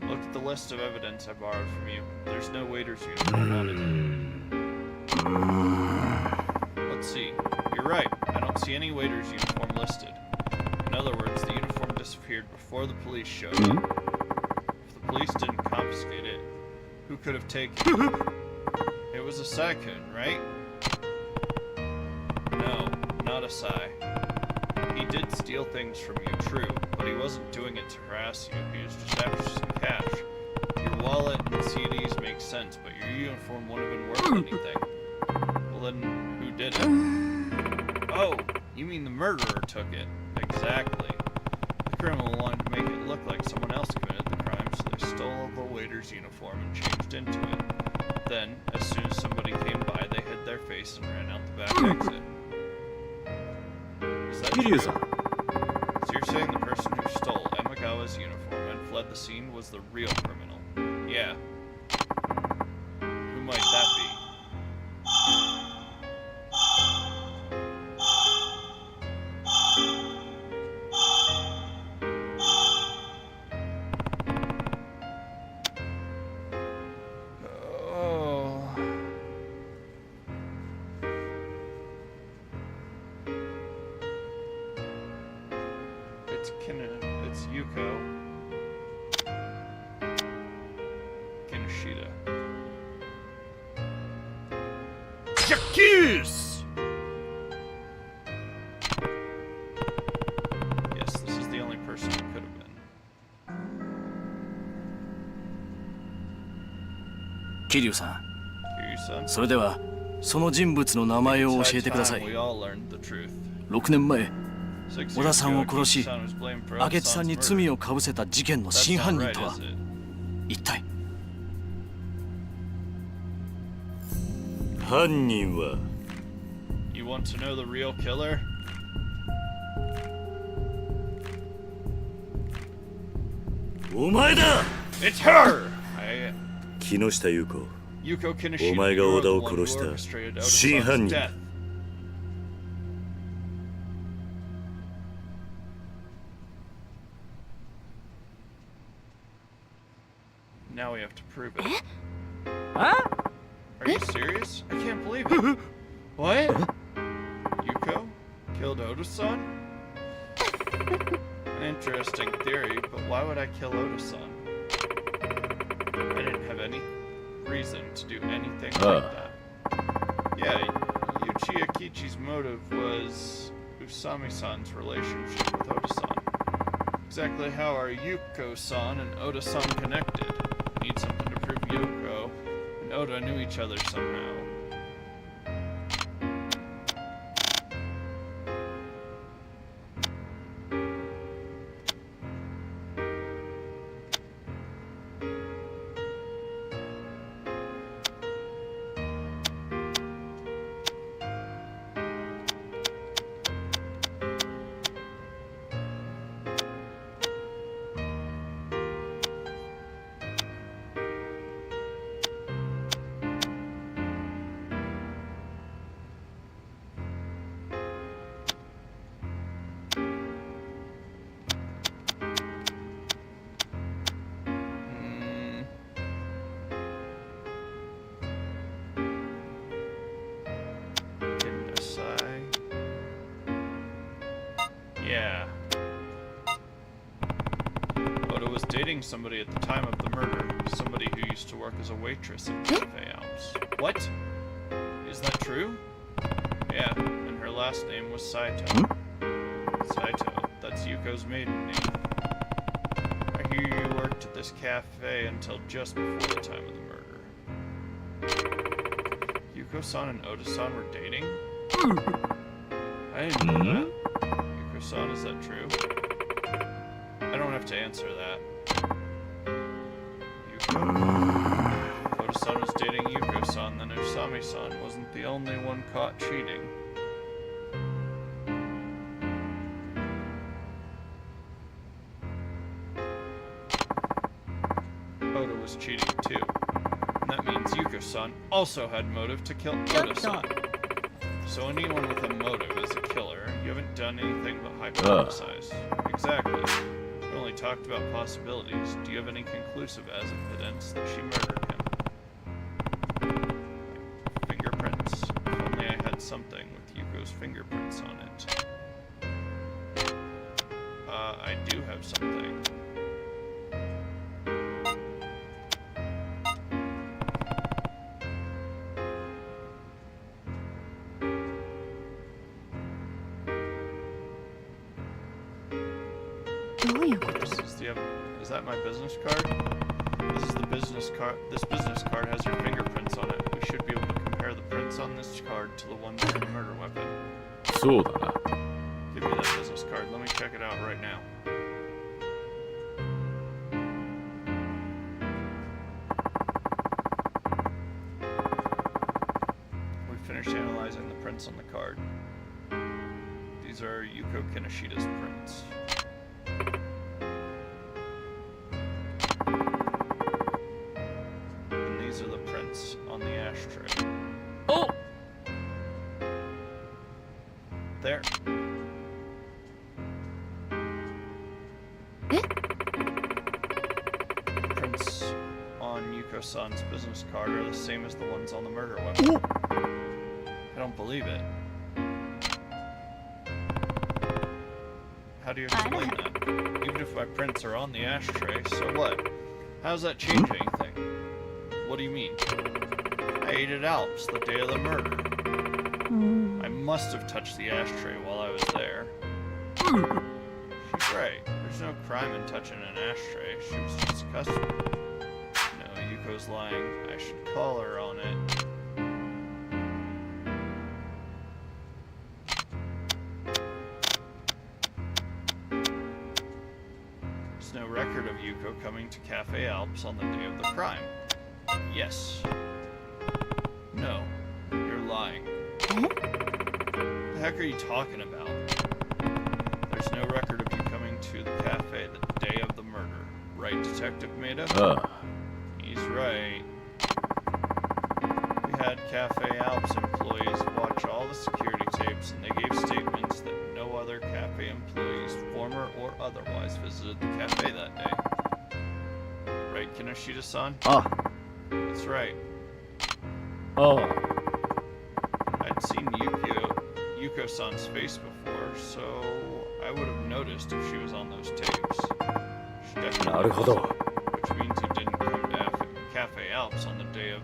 Look at the list of evidence I borrowed from you. There's no waiter's uniform on it. Let's see. You're right. I don't see any waiter's uniform listed. In other words, the uniform disappeared before the police showed up. If the police didn't confiscate it, who could have taken it? It was Asai-kun, right? No, not Asai. He did steal things from you, true, but he wasn't doing it to harass you. He was just after some cash. Your wallet and CDs make sense, but your uniform wouldn't have been worth anything. Well then, who did it? Oh, you mean the murderer took it. Exactly. The criminal wanted to make it look like someone else committed the crime, so they stole the waiter's uniform and changed into it. Then, as soon as somebody came by, they hid their face and ran out the back exit. Is that true? So you're saying the person who stole Imagawa's uniform and fled the scene was the real criminal? Yeah. Who might that be? It's Yuko Kinoshita.
J'accuse!
Yes, this is the only person it could have been.
桐生さ
Kiryu-san.
ん、それではその人物の名前を教えてください。
We all learned the truth.
6年前、
6
小田さんを
years
殺し
ago, Kichi-san was blamed for
明智さん
Oda-san's
に
murder.
罪をかぶせた事件の
That's
真
not
犯人
right,
とは
is it?
一体。
犯人は
You want to know the real killer?
お前だ。
It's her!
木下優子。
Yuko Kinoshita,
お前が
you're
小
the
田を
one who
殺した
orchestrated Oda-san's
真犯人
death. Now we have to prove it.
Huh?
Are you serious? I can't believe it. What? Yuko killed Oda-san? An interesting theory, but why would I kill Oda-san? I didn't have any reason to do anything like that. Yeah, Yuichi Akichi's motive was Usami-san's relationship with Oda-san. Exactly how are Yuko-san and Oda-san connected? Need something to prove Yuko and Oda knew each other somehow. Yeah. Oda was dating somebody at the time of the murder. Somebody who used to work as a waitress at Cafe Alps. What? Is that true? Yeah, and her last name was Saito. Saito, that's Yuko's maiden name. I hear you worked at this cafe until just before the time of the murder. Yuko-san and Oda-san were dating? I didn't know that. Yuko-san, is that true? I don't have to answer that. Yuko? Oda-san was dating Yuko-san, then Usami-san wasn't the only one caught cheating. Oda was cheating too. And that means Yuko-san also had motive to kill Oda-san. So anyone with a motive is a killer. You haven't done anything but hypothesize. Exactly. We only talked about possibilities. Do you have any conclusive as evidence that she murdered him? Fingerprints. If only I had something with Yuko's fingerprints on it. I do have something. Is that my business card? This is the business card. This business card has your fingerprints on it. We should be able to compare the prints on this card to the ones on the murder weapon.
そうだな。
Give me that business card. Let me check it out right now. We finished analyzing the prints on the card. These are Yuko Kinoshita's prints. And these are the prints on the ashtray.
Oh!
There. Prints on Yuko-san's business card are the same as the ones on the murder weapon. I don't believe it. How do you explain that? Even if my prints are on the ashtray, so what? How does that change anything? What do you mean? I ate at Alps the day of the murder. I must have touched the ashtray while I was there. She's right. There's no crime in touching an ashtray. She was just a customer. No, Yuko's lying. I should call her on it. There's no record of Yuko coming to Cafe Alps on the day of the crime. Yes. No. You're lying. What the heck are you talking about? There's no record of you coming to the cafe the day of the murder. Right, Detective Maida? He's right. We had Cafe Alps employees watch all the security tapes, and they gave statements that no other cafe employees, former or otherwise, visited the cafe that day. Right, Kinoshita-san? That's right. I'd seen Yuko-san's face before, so I would have noticed if she was on those tapes. She definitely wasn't, which means you didn't come to Cafe Alps on the day of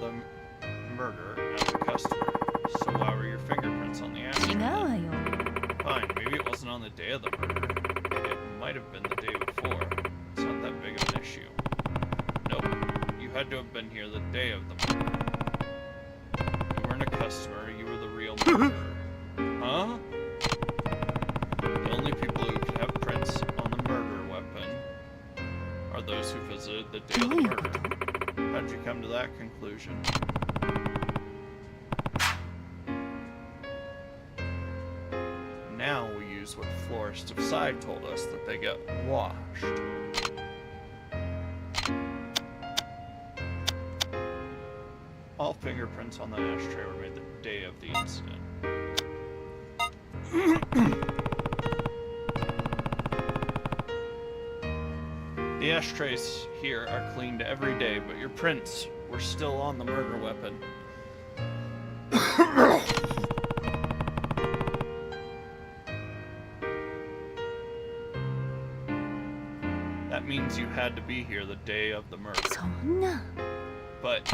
the murder as a customer. So why were your fingerprints on the ashtray? Fine, maybe it wasn't on the day of the murder. It might have been the day before. It's not that big of an issue. Nope. You had to have been here the day of the murder. You weren't a customer, you were the real murderer. Huh? The only people who could have prints on the murder weapon are those who visited the day of the murder. How'd you come to that conclusion? Now we use what Florist of Side told us, that they get washed. All fingerprints on the ashtray were made the day of the incident. The ashtrays here are cleaned every day, but your prints were still on the murder weapon. That means you had to be here the day of the murder. But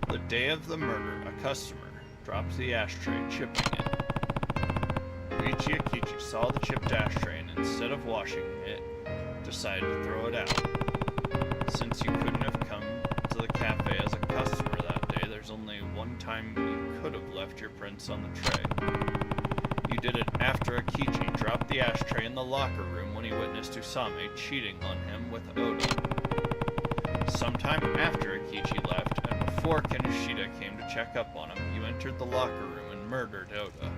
the day of the murder, a customer dropped the ashtray, chipping it. Yuichi Akichi saw the chipped ashtray and instead of washing it, decided to throw it out. Since you couldn't have come to the cafe as a customer that day, there's only one time you could have left your prints on the tray. You did it after Akichi dropped the ashtray in the locker room when he witnessed Usame cheating on him with Oda. Sometime after Akichi left, and before Kinoshita came to check up on him, you entered the locker room and murdered Oda.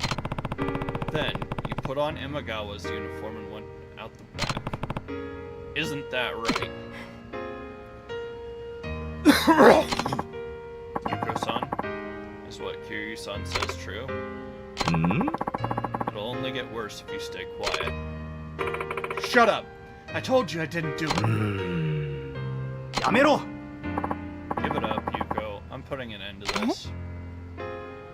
Then, you put on Imagawa's uniform and went out the back. Isn't that right? Yuko-san, is what Kiryu-san says true? It'll only get worse if you stay quiet. Shut up! I told you I didn't do it!
Yamero!
Give it up, Yuko. I'm putting an end to this.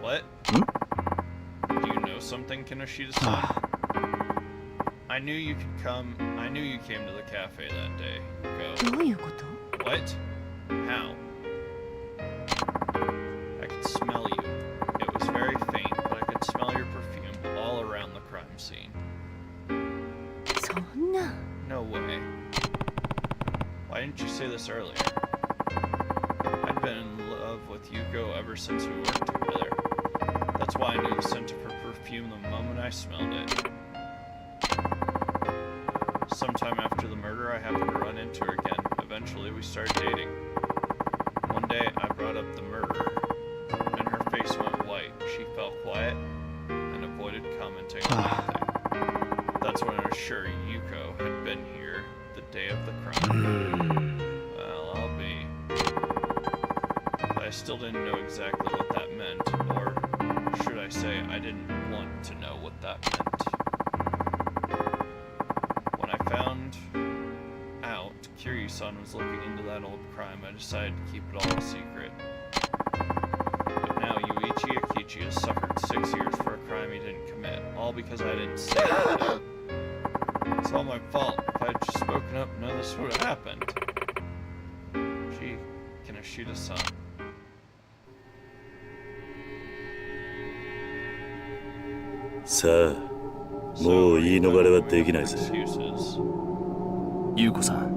What? Do you know something, Kinoshita-san? I knew you could come. I knew you came to the cafe that day, Yuko. What? How? I could smell you. It was very faint, but I could smell your perfume all around the crime scene. No way. Why didn't you say this earlier? I'd been in love with Yuko ever since we worked together. That's why I knew the scent of her perfume the moment I smelled it. Sometime after the murder, I happened to run into her again. Eventually, we started dating. One day, I brought up the murder, and her face went white. She fell quiet and avoided commenting on anything. That's when I was sure Yuko had been here the day of the crime. Well, I'll be. But I still didn't know exactly what that meant, or should I say, I didn't want to know what that meant. When I found out Kiryu-san was looking into that old crime, I decided to keep it all a secret. But now Yuichi Akichi Akechi has suffered 6 years for a crime he didn't commit, all because I didn't say it. It's all my fault. If I had just spoken up, none of this would have happened. Gee, Kinoshita-san.
さあ、もう言い逃れはできないぜ。
優子さん、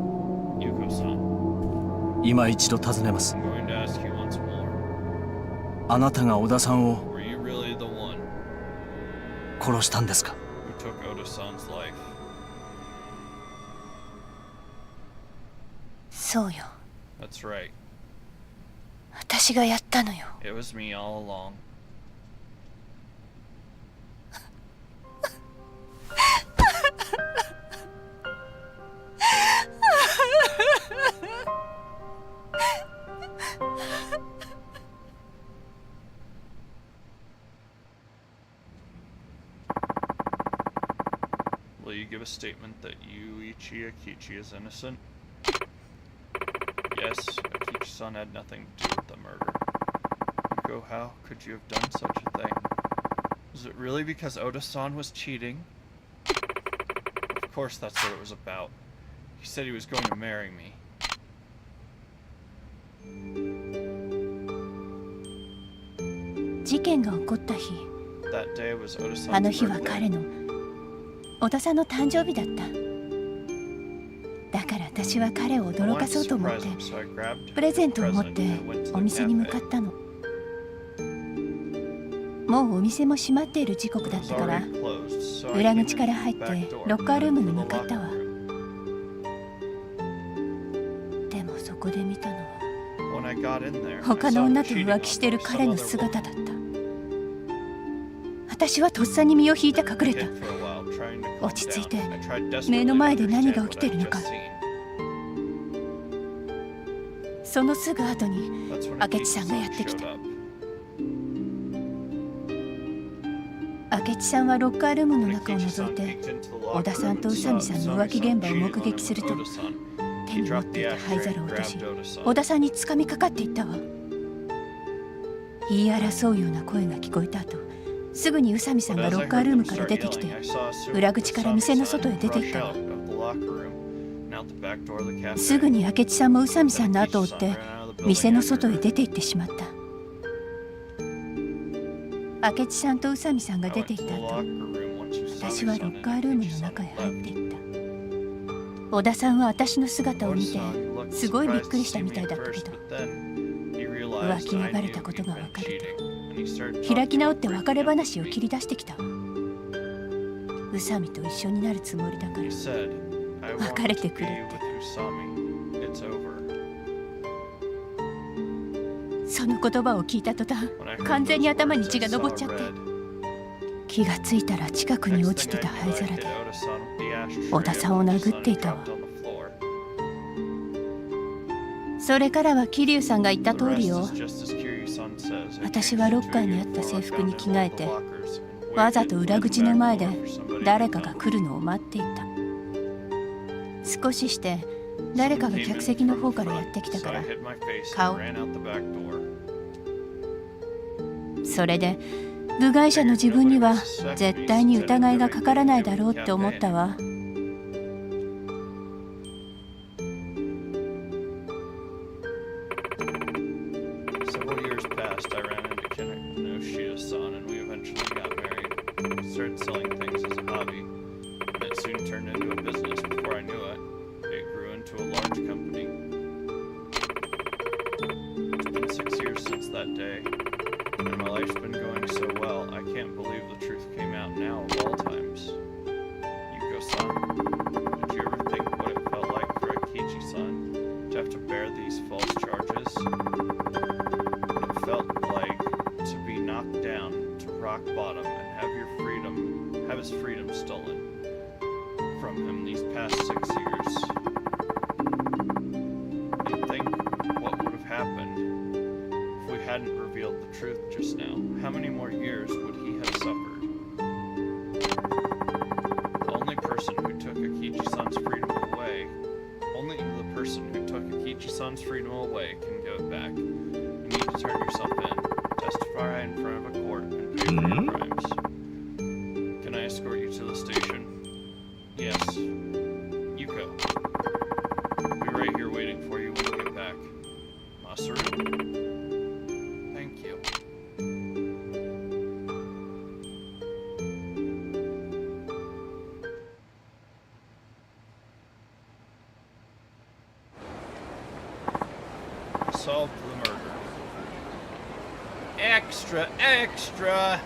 今一度尋ねます。あなたが小田さんを殺したんですか？
そうよ。私がやったのよ。
Will you give a statement that Yuichi Akechi is innocent? Yes, Akechi-san had nothing to do with the murder. Yuko, how could you have done such a thing? Was it really because Oda-san was cheating? Of course that's what it was about. He said he was going to marry me.
事件が起こった日、
That day was Oda-san's
あの日は
birthday.
彼の小田さんの誕生日だった。だから私は彼を驚かそうと思ってプレゼントを持ってお店に向かったの。もうお店も閉まっている時刻だったから裏口から入ってロッカールームに向かったわ。でもそこで見たのは他の女と浮気してる彼の姿だった。私はとっさに身を引いて隠れた。落ち着いて目の前で何が起きてるのか。そのすぐ後に明智さんがやってきた。明智さんはロッカールームの中を覗いて小田さんと宇佐美さんの浮気現場を目撃すると手に持っていた灰皿を落とし小田さんに掴みかかっていったわ。言い争うような声が聞こえた後すぐに宇佐美さんがロッカールームから出てきて裏口から店の外へ出て行ったわ。すぐに明智さんも宇佐美さんの後を追って店の外へ出て行ってしまった。明智さんと宇佐美さんが出て行った後私はロッカールームの中へ入っていった。小田さんは私の姿を見てすごいびっくりしたみたいだったけど浮気がバレたことが分かると開き直って別れ話を切り出してきたわ。宇佐美と一緒になるつもりだから別れてくれって。その言葉を聞いた途端完全に頭に血が上っちゃって気がついたら近くに落ちてた灰皿で小田さんを殴っていたわ。それからは桐生さんが言った通りよ。私はロッカーにあった制服に着替えてわざと裏口の前で誰かが来るのを待っていた。少しして誰かが客席の方からやってきたから顔。それで部外者の自分には絶対に疑いがかからないだろうって思ったわ。
Freedom away can go back. You need to turn yourself in. Testify in front of a court. Yuko. I'll be right here waiting for you when you get back. Masaru? Thank you. Solved the murder. Extra, extra!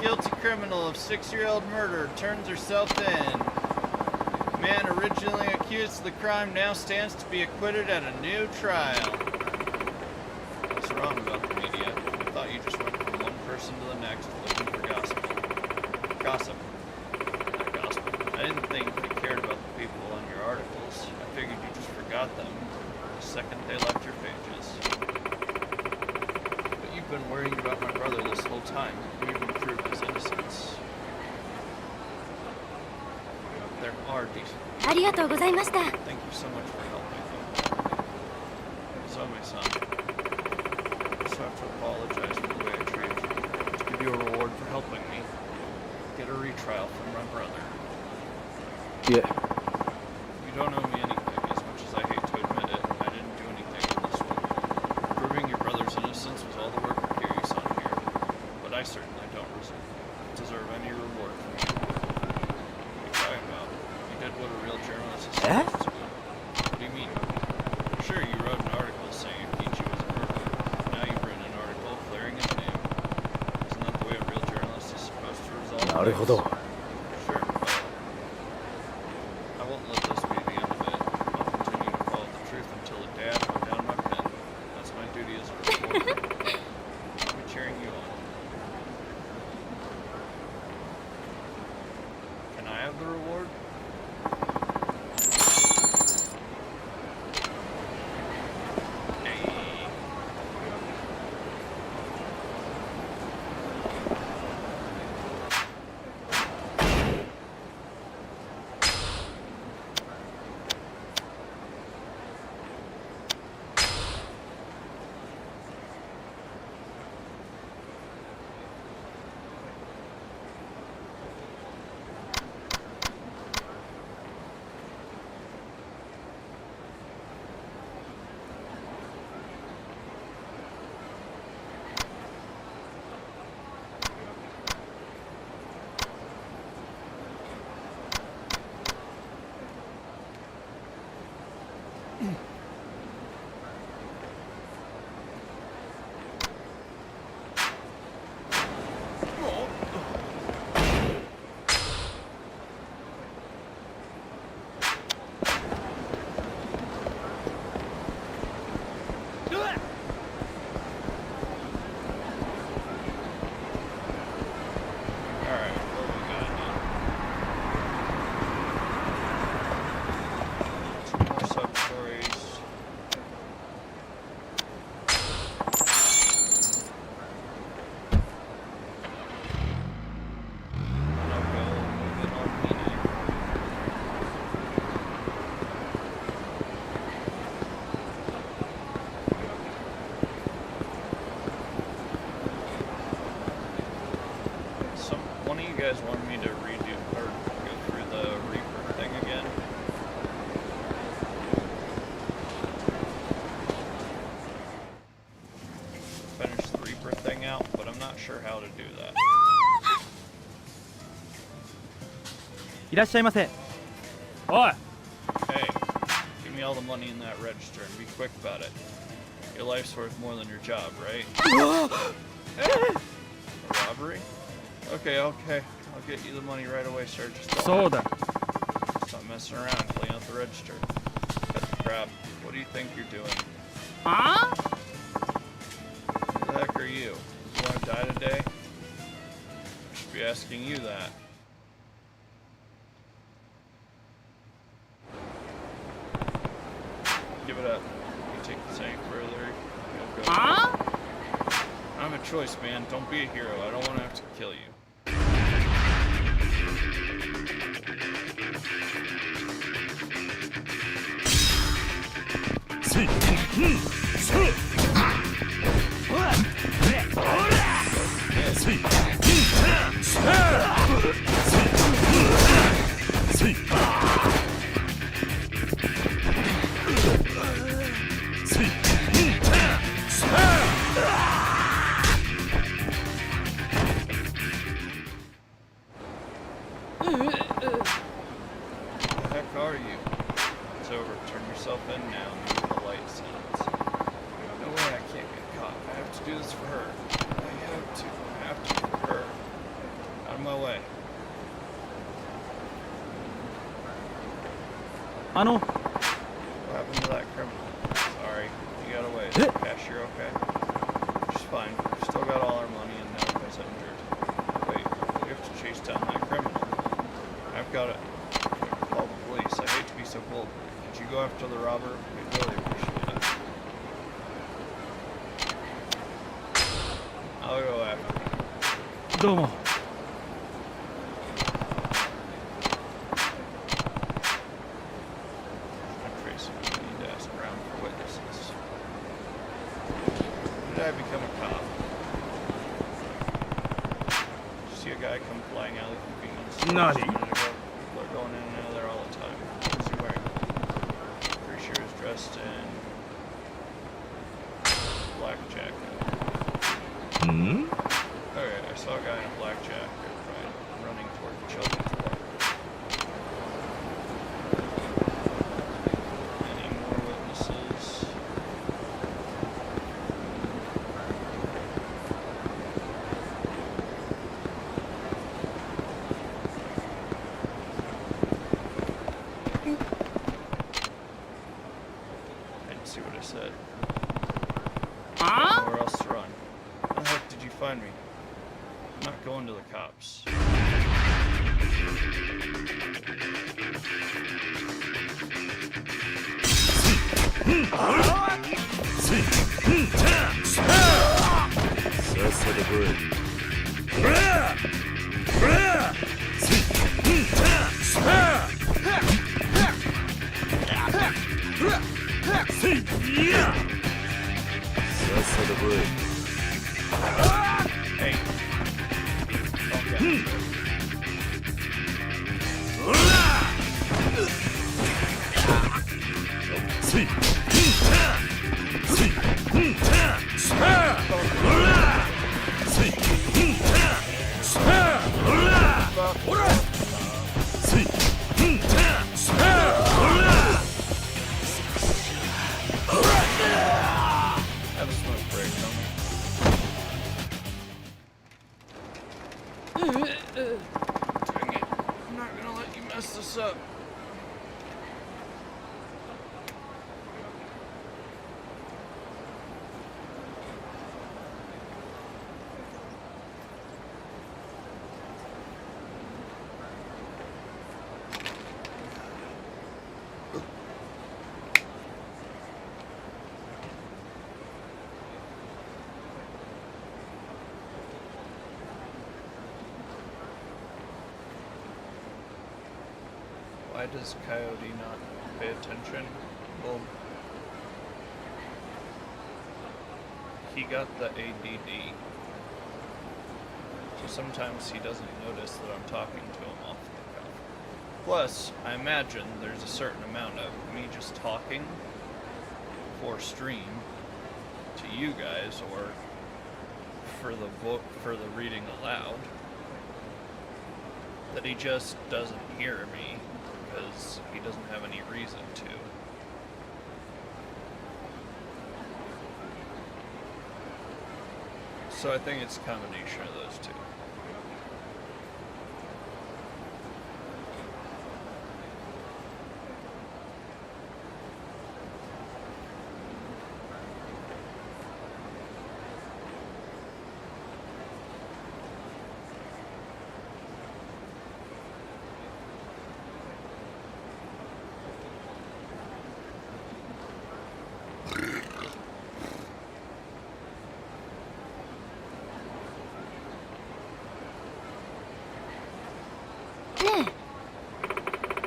Guilty criminal of 6-year-old murder turns herself in. Man originally accused of the crime now stands to be acquitted at a new trial. What's wrong about the media? I thought you just went from one person to the next looking for gossip. Gossip. Not gossip. I didn't think you cared about the people on your articles. I figured you just forgot them the second they left your pages. But you've been worrying about my brother this whole time. You even proved his innocence. There are decent.
ありがとうございました。
Thank you so much for helping me. So, my son, I just have to apologize for the way I treated you. To give you a reward for helping me get a retrial from my brother.
Yeah.
You don't owe me anything, as much as I hate to admit it. I didn't do anything in this one. Proving your brother's innocence was all the work Kiryu's on here, but I certainly don't deserve any reward from you. What are you talking about? You did what a real journalist is supposed to do. What do you mean? Sure, you wrote an article saying Kichi was a murderer. Now you've written an article clearing his name. Isn't that the way a real journalist is supposed to resolve things?
なるほど。
Sure, but I won't let this be the end of it. I'll continue to follow the truth until the day I put down my pen. That's my duty as a reporter. I'll be cheering you on. Can I have the reward? Hey. Alright, what we got now? Two more sub-stories. I'll go move in on Mina. One of you guys wanted me to redo or go through the Reaper thing again. Finish the Reaper thing out, but I'm not sure how to do that.
いらっしゃいませ。
おい
Hey, give me all the money in that register and be quick about it. Your life's worth more than your job, right? A robbery? Okay, okay. I'll get you the money right away, sir. Just
そうだ
stop messing around, clean out the register. Cut the crap. What do you think you're doing?
あ
Who the heck are you? You want to die today? I should be asking you that. Give it up. You take this any further, you'll go. I have a choice, man. Don't be a hero. I don't want to have to kill you. are you? It's over. Turn yourself in now. Move the light sounds. No way, I can't get caught. I have to do this for her. I have to for her. Out of my way. What happened to that criminal? Sorry, you got away. Is the cashier okay? She's fine. We've still got all our money and no one was injured. Wait, we have to chase down that criminal. I've got to call the police. I hate to be so bold. Could you go after the robber? We'd really appreciate it. I'll go after him.
Domo.
I become a cop. Did you see a guy come flying out of the convenience store just a minute ago? People are going in and out of there all the time. What is he wearing? Pretty sure he's dressed in black jacket. Okay, I saw a guy in a black jacket running toward the children's park. Any more witnesses? See what I said. Nowhere else to run. How the heck did you find me? I'm not going to the cops. Hey. Okay. Have a smoke break, homie. Dang it. I'm not gonna let you mess this up. Why does Coyote not pay attention? Well, he got the ADD. So sometimes he doesn't notice that I'm talking to him off the cuff. Plus, I imagine there's a certain amount of me just talking for stream to you guys or for the reading aloud that he just doesn't hear me because he doesn't have any reason to. So I think it's a combination of those two.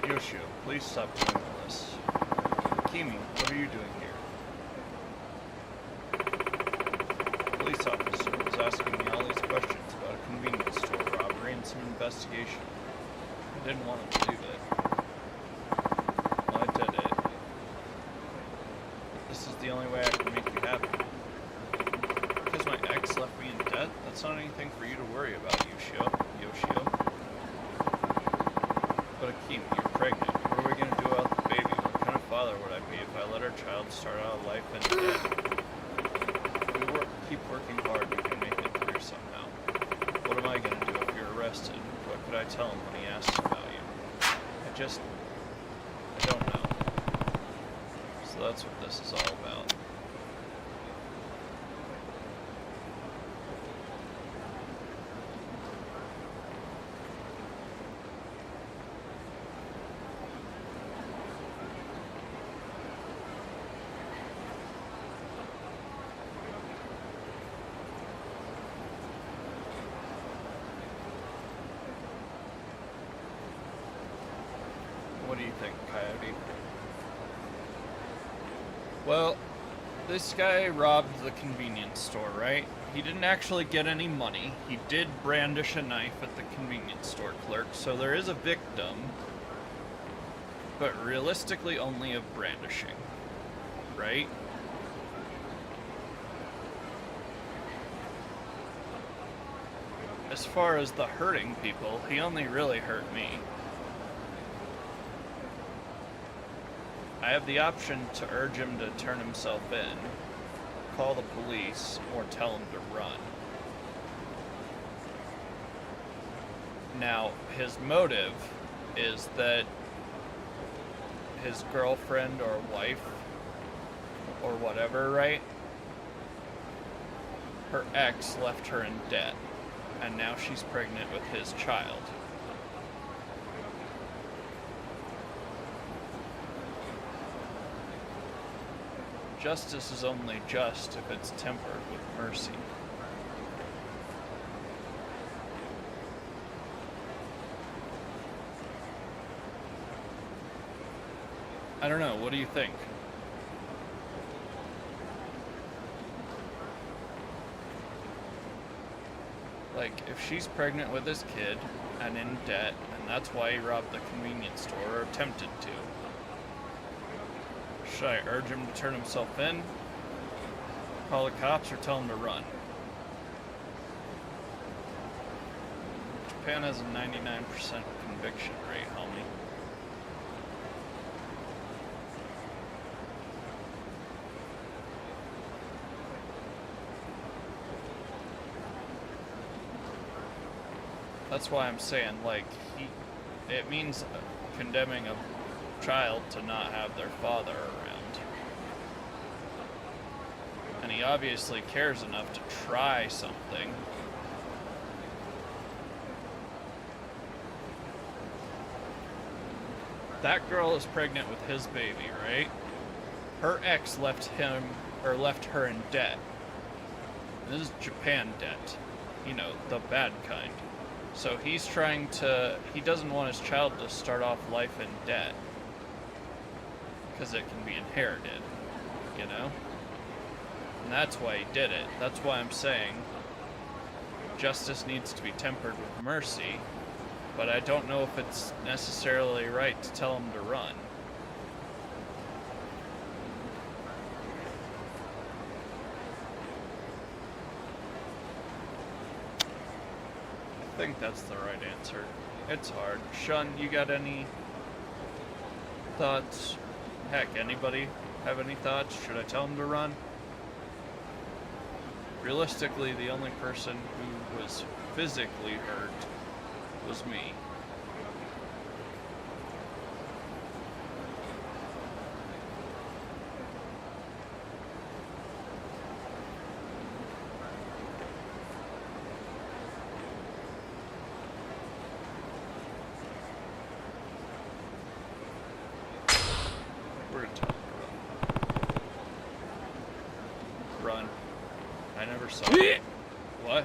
Yoshio, please stop doing all this. Kimi, what are you doing here? Police officer was asking me all these questions about a convenience store robbery and some investigation. I didn't want him to do that. Well, I did it. This is the only way I can make you happy. Because my ex left me in debt, that's not anything for you to worry about, Yoshio. But Akimi, you're pregnant. What are we gonna do father would I be if I let our child start out life in debt? If we keep working hard, we can make it through somehow. What am I going to do if you're arrested? What could I tell him when he asks about you? I don't know. So that's what this is all about. What do you think, Coyote? Well, this guy robbed the convenience store, right? He didn't actually get any money. He did brandish a knife at the convenience store clerk, so there is a victim, but realistically only of brandishing, right? As far as the hurting people, he only really hurt me. I have the option to urge him to turn himself in, call the police, or tell him to run. Now, his motive is that his girlfriend or wife, or whatever, right? Her ex left her in debt, and now she's pregnant with his child. Justice is only just if it's tempered with mercy. I don't know, what do you think? Like, if she's pregnant with his kid and in debt, and that's why he robbed the convenience store, or attempted to, should I urge him to turn himself in, call the cops, or tell him to run? Japan has a 99% conviction rate, homie. That's why I'm saying, like, it means condemning a child to not have their father around. And he obviously cares enough to try something. That girl is pregnant with his baby, right? Her ex left her in debt. This is Japan debt. You know, the bad kind. So he doesn't want his child to start off life in debt. Because it can be inherited, you know? And that's why he did it. That's why I'm saying justice needs to be tempered with mercy, but I don't know if it's necessarily right to tell him to run. I think that's the right answer. It's hard. Shun, you got any thoughts? Heck, anybody have any thoughts? Should I tell him to run? Realistically, the only person who was physically hurt was me. We're gonna tell him to run. Run. I never saw it. What?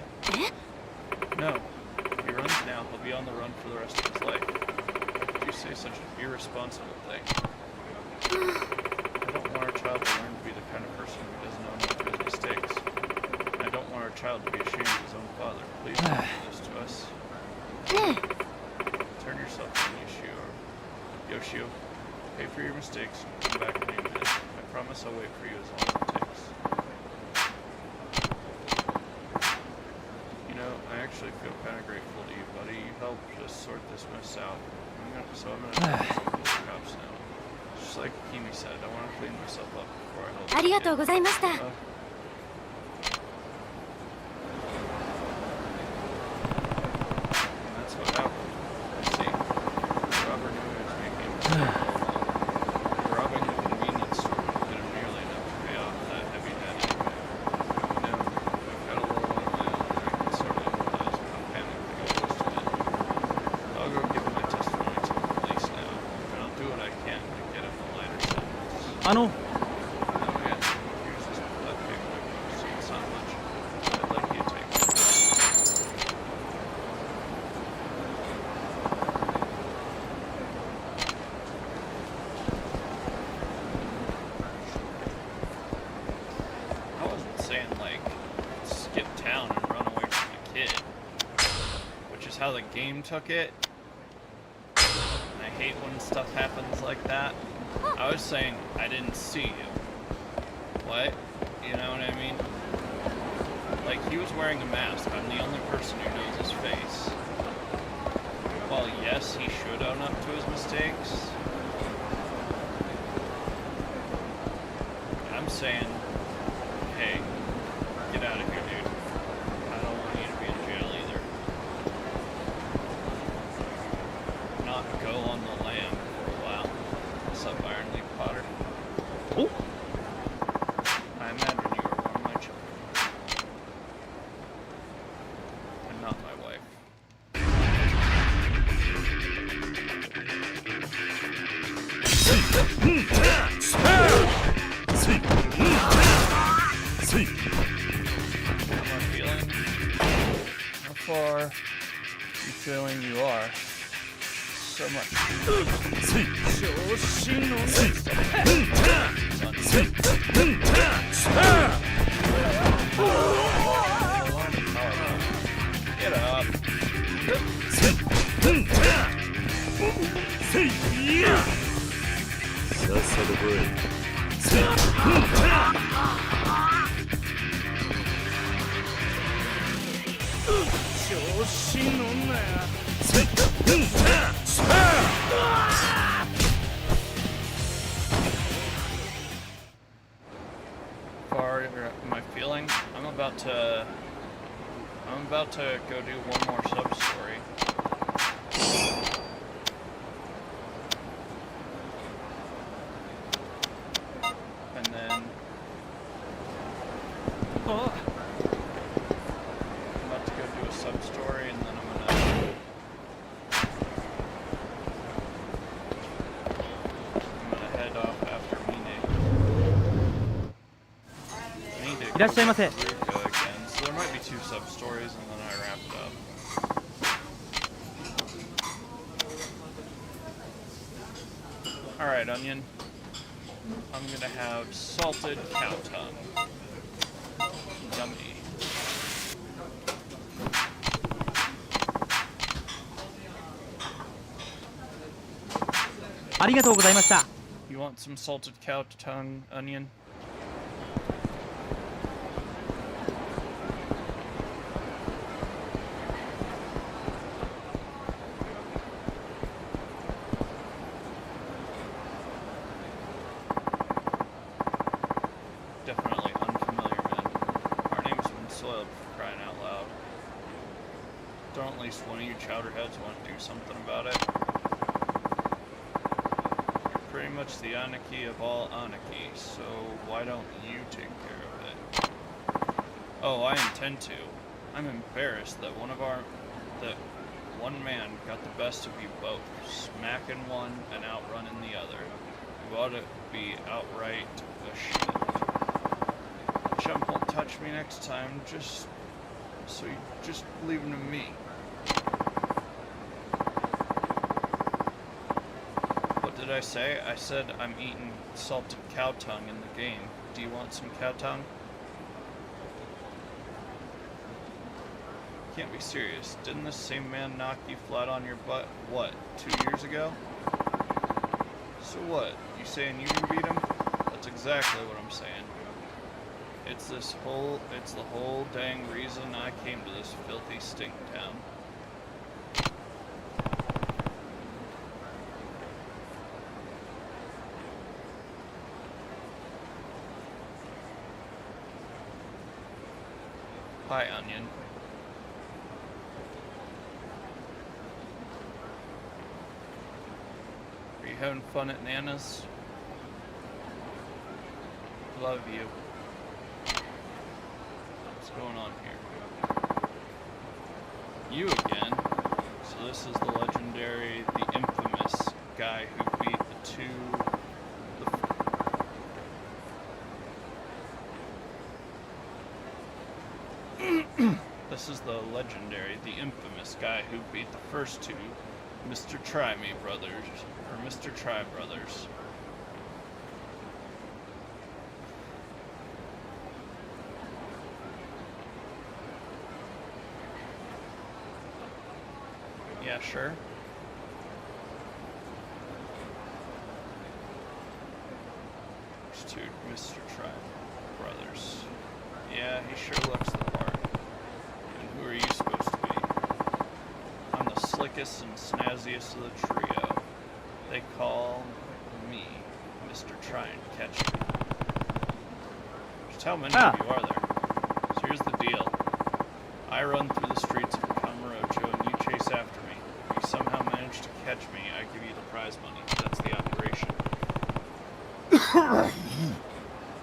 No. If he runs now, he'll be on the run for the rest of his life. Did you say such an irresponsible thing? I don't want our child to learn to be the kind of person who doesn't own up to his mistakes. I don't want our child to be ashamed of his own father. Please don't do this to us. Turn yourself in, Yoshio. Pay for your mistakes and come back when you minute. I promise I'll wait for you as long as it takes. You know, I actually feel kind of grateful to you, buddy. You helped us sort this mess out. I'm gonna call the cops now. Just like Kimi said, I want to clean myself up before I hold
ありがとうございました。
That's what happened. See, Robert knew he was making robbing a convenience store didn't have nearly enough to pay off that heavy debt anyway. No, I've got a little one of my own that I can sort of empathize with how panicked I was to it. I'll go give my testimony to the police now, and I'll do what I can to get him a lighter sentence. Oh yeah, here's this blood paper. See, it's not much. I'd like you to take it. I wasn't saying like skip town and run away from the kid, which is how the game took it. And I hate when stuff happens like that. I was saying I didn't see you. What? You know what I mean? Like, he was wearing a mask. I'm the only person who knows his face. Well, yes, he should own up to his mistakes. I'm saying, hey, get out of here, dude. I don't want you to be in jail either. Not go on the lam for a while. What's up, Iron Leaf Potter?
Oh.
I imagine you are one of my children. And not my wife. How am I feeling? How far you feeling you are? So much. Get up. Far am I feeling? I'm about to go do one more sub-story. And then I'm about to go do a sub-story, and then I'm gonna head off after Mine. I need to
いらっしゃいませ。
go again, so there might be 2 sub-stories, and then I wrap it up. Alright, Onion. I'm gonna have salted cow tongue. Yummy. You want some salted cow tongue, Onion? Definitely unfamiliar men. Our name's been soiled for crying out loud. Don't at least one of you chowderheads want to do something about it? You're pretty much the Anarchy of all Anarchy, so why don't you take care of it? Oh, I intend to. I'm embarrassed that one man got the best of you both, smacking one and outrunning the other. You ought to be outright ashamed. Chump won't touch me next time, just leave him to me. What did I say? I said I'm eating salted cow tongue in the game. Do you want some cow tongue? Can't be serious. Didn't this same man knock you flat on your butt, what, 2 years ago? So what, you saying you can beat him? That's exactly what I'm saying. It's the whole dang reason I came to this filthy stink town. Hi, onion. Are you having fun at Nana's? Love you. What's going on here? You again. So this is the legendary, the infamous guy who beat the This is the legendary, the infamous guy who beat the first two Mr. Try Me brothers, or Mr. Try brothers. Yeah, sure. There's two Mr. Try brothers. Yeah, he sure looks the part. And who are you supposed to be? I'm the slickest and snazziest of the trio. They call me Mr. Try and Catch Me. Just how many of you are there? So here's the deal. I run through the streets of Kamurocho and you chase after me. If you somehow manage to catch me, I give you the prize money. That's the operation.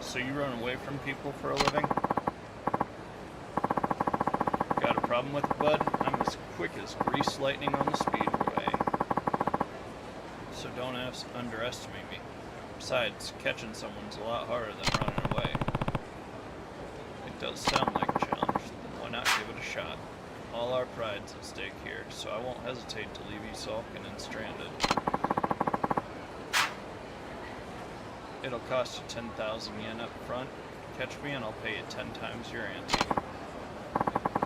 So you run away from people for a living? Got a problem with it, bud? I'm as quick as grease lightning on the speedway. So don't underestimate me. Besides, catching someone's a lot harder than running away. It does sound like a challenge, then why not give it a shot? All our pride's at stake here, so I won't hesitate to leave you sulking and stranded. It'll cost you 10,000 yen up front. Catch me and I'll pay you 10 times your ante.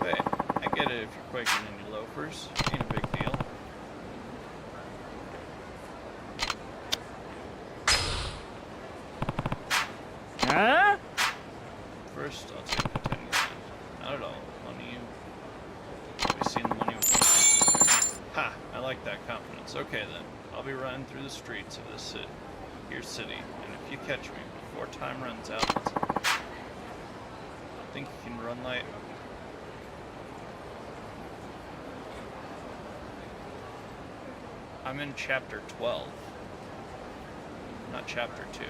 Hey, I get it if you're quaking in your loafers. Ain't a big deal.
Huh?
First, I'll take the 10 grand. Not at all. Money you. Have you seen the money with my faces here? Ha! I like that confidence. Okay then. I'll be running through the streets of this here city, and if you catch me before time runs out, think you can run light? I'm in chapter 12, not chapter 2.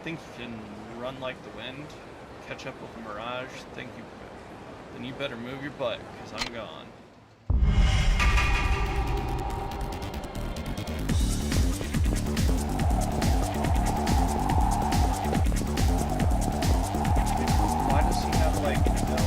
Think you can run like the wind, catch up with a mirage? Then you better move your butt, because I'm gone. Why does he have like no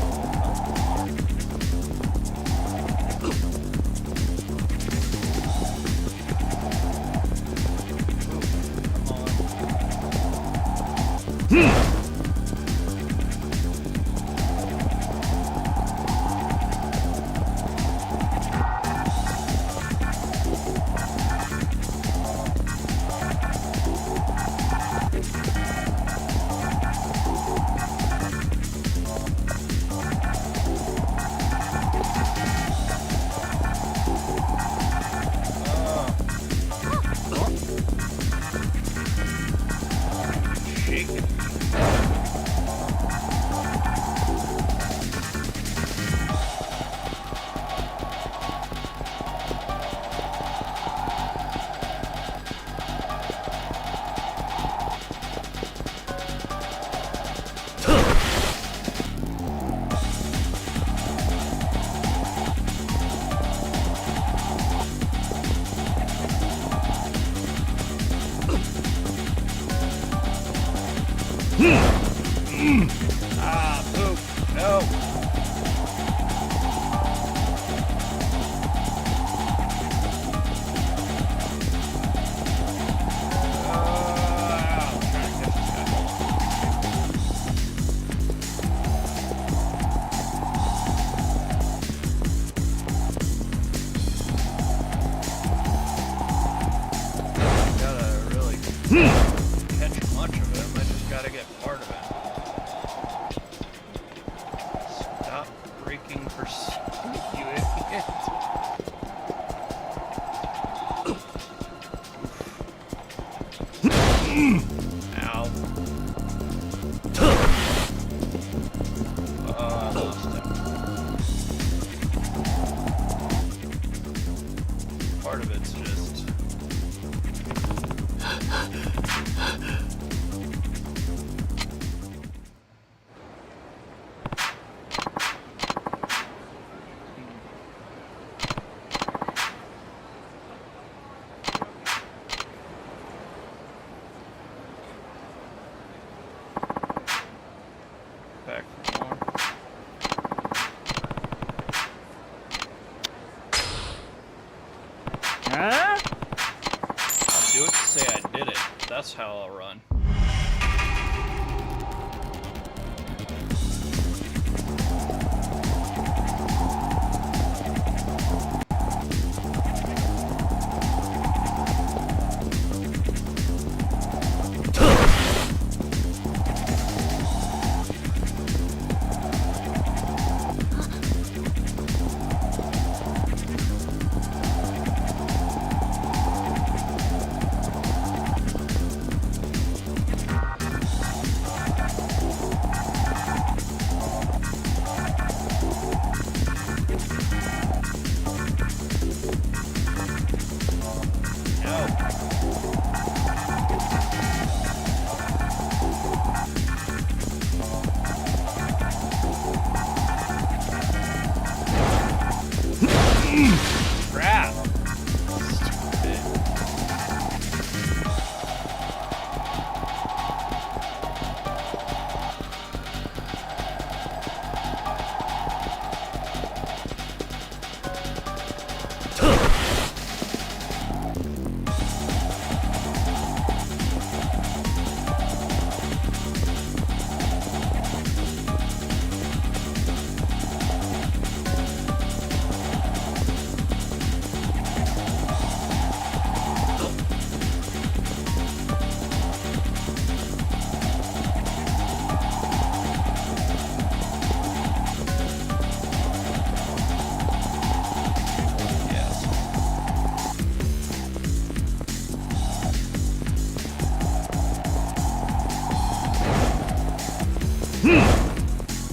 Ah, poop. No. Gotta really catch much of him. I just gotta get part of it. Stop breaking for speed, you idiot. Ow. part of it's just... Back for more.
Huh?
I'll do it to say I did it. That's how I'll run. Crap!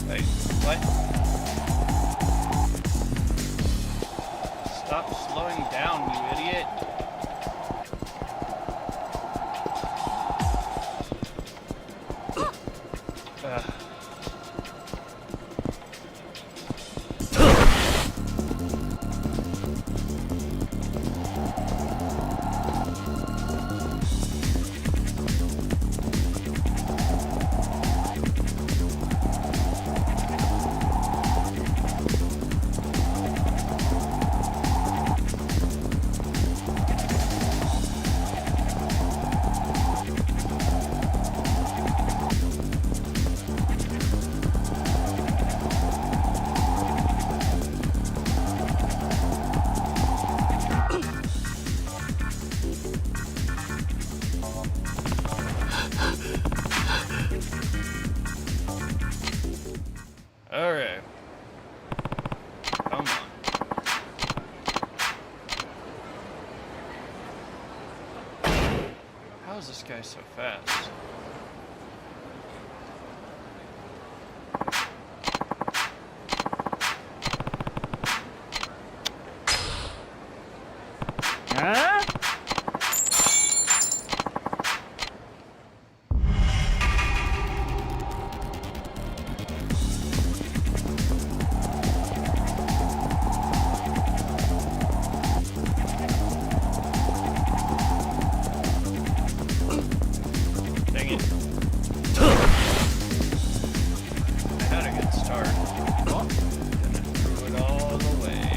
Wait, what? Stop slowing down, you idiot. Alright. Come on. How is this guy so fast?
Huh?
Dang it. I had a good start. Oh, and it threw it all away.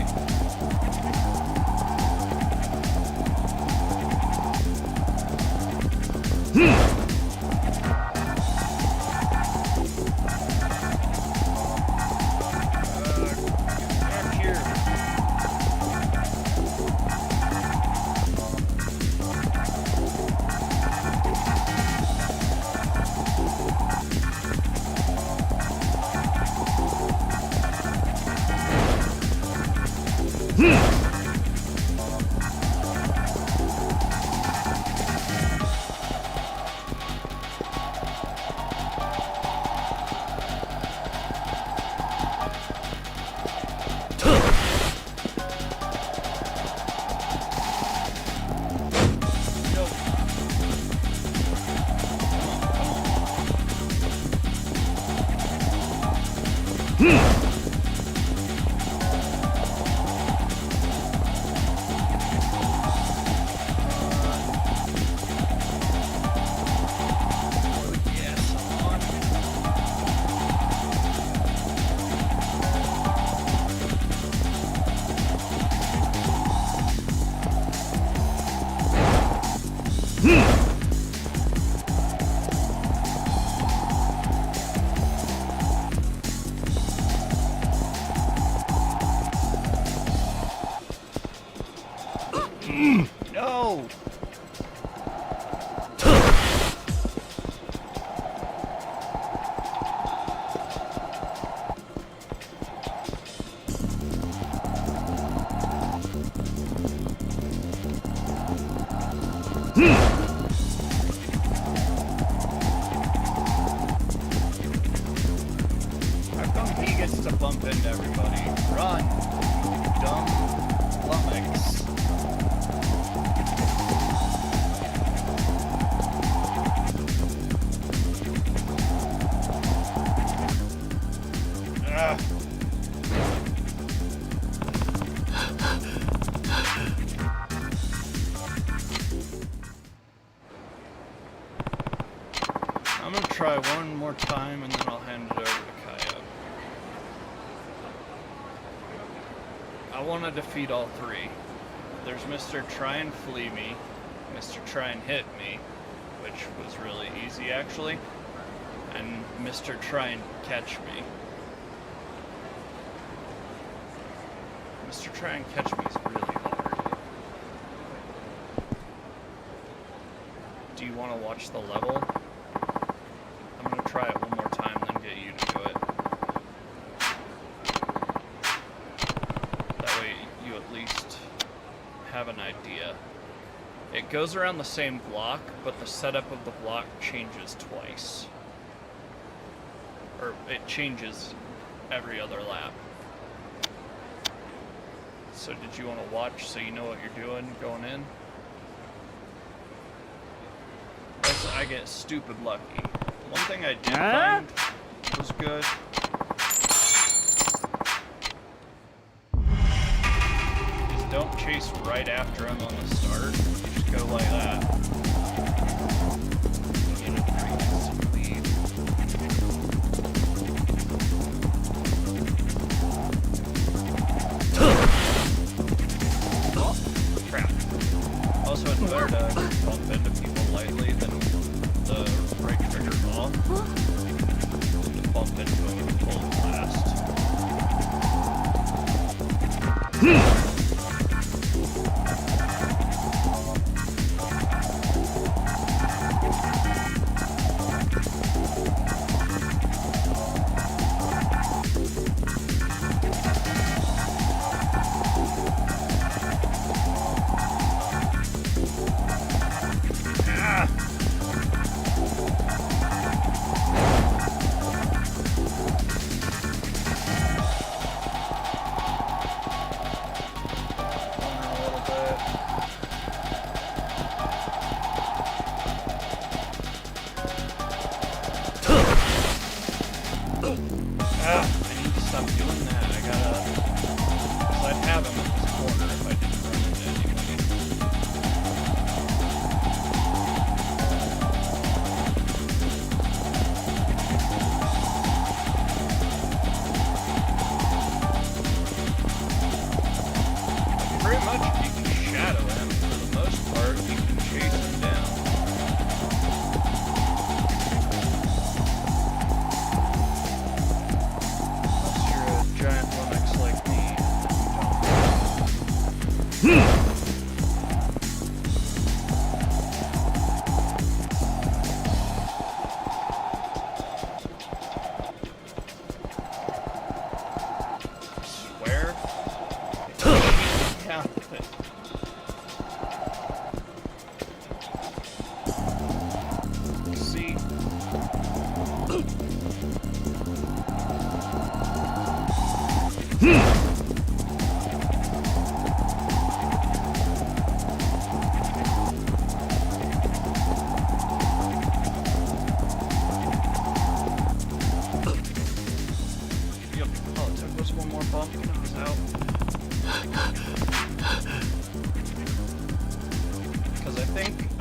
Back here. No! How come he gets to bump into everybody? Run! Dumb lummox. I'm gonna try one more time and then I'll hand it over to Kaya. I want to defeat all three. There's Mr. Try and Flee Me, Mr. Try and Hit Me, which was really easy actually, and Mr. Try and Catch Me. Mr. Try and Catch Me is really hard. Do you want to watch the level? I'm going to try it one more time, then get you to do it. That way you at least have an idea. It goes around the same block, but the setup of the block changes twice. Or it changes every other lap. So did you want to watch so you know what you're doing going in? I get stupid lucky. One thing I did find was good. Is don't chase right after him on the start. Just go like that. You know, lead. Oh, crap. Also, it's better to bump into people lightly than the right trigger ball. To bump into him and pull him last.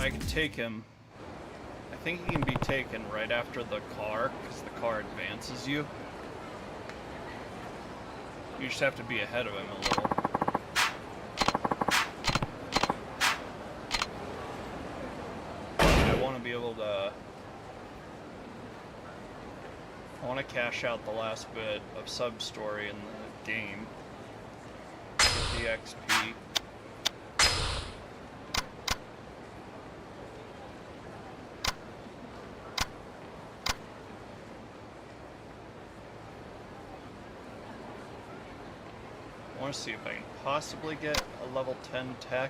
I can take him. I think he can be taken right after the car, because the car advances you. You just have to be ahead of him a little. I want to be able to... I want to cash out the last bit of sub-story in the game. Get the XP. I want to see if I can possibly get a level 10 tech.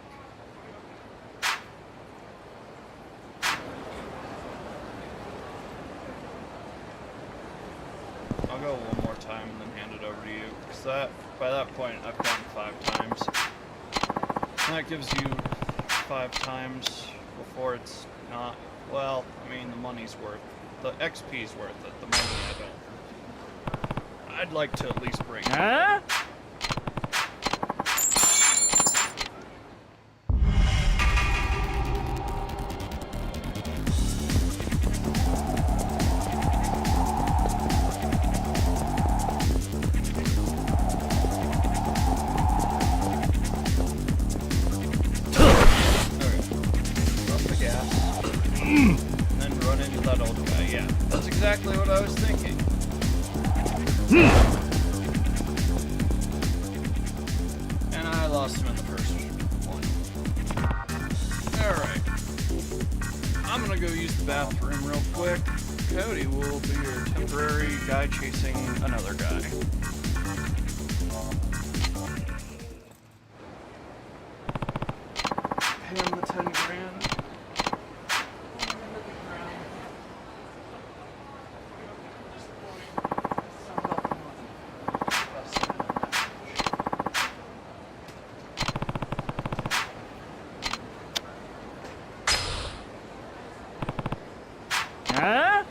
I'll go one more time and then hand it over to you, because by that point I've gone 5 times. And that gives you 5 times before it's not, well, I mean the money's worth, the XP's worth it, the money I don't. I'd like to at least break it.
Huh?
Exactly what I was thinking. And I lost him in the first one. Alright. I'm gonna go use the bathroom real quick. Cody will be your temporary guy chasing another guy. Pay him the 10 grand.
Huh?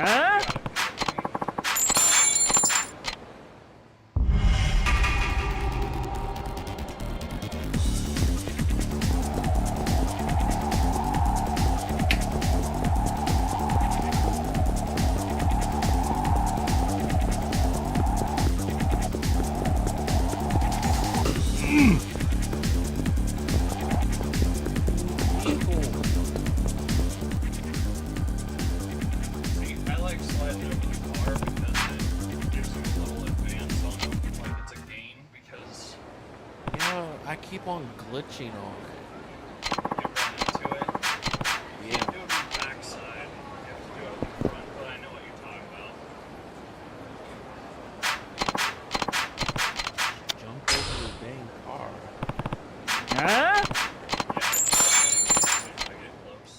I like sliding over the car because it gives you a little advance on them, like it's a gain, because
Yeah, I keep on glitching on it.
you run into it. You
Yeah.
can't do it on the backside, you have to do it on the front, but I know what you're talking about.
Jump over the dang car.
Huh?
If I get close.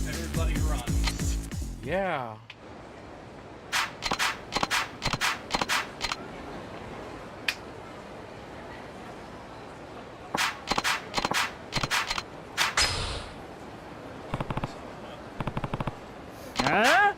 Everybody runs.
Yeah.
Huh?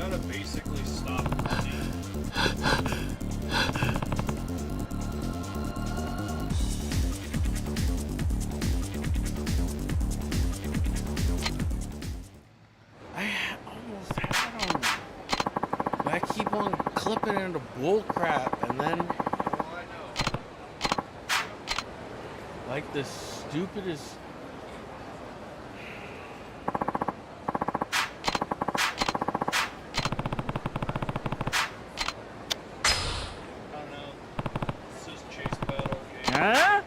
gotta basically stop running.
I almost had him. But I keep on clipping into bull crap, and then like the stupidest.
Huh?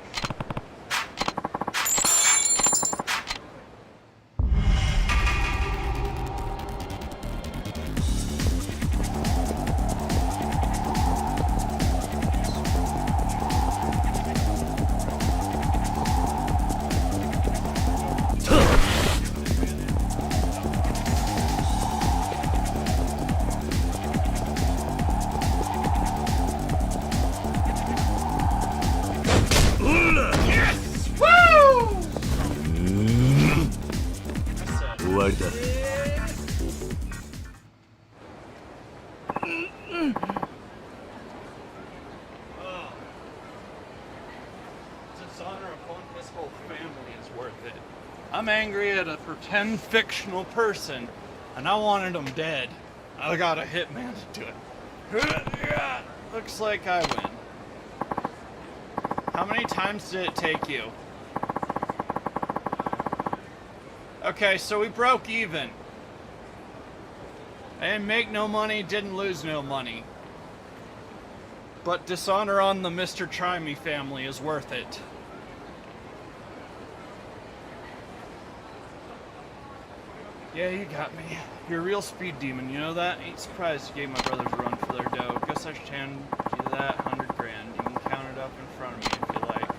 I'm angry at a pretend fictional person, and I wanted him dead. I got a hitman to do it. Looks like I win. How many times did it take you? Okay, so we broke even. I didn't make no money, didn't lose no money. But dishonor on the Mr. Try Me family is worth it. Yeah, you got me. You're a real speed demon, you know that? Ain't surprised you gave my brothers a run for their dough. Guess I should hand you that 100 grand. You can count it up in front of me if you like.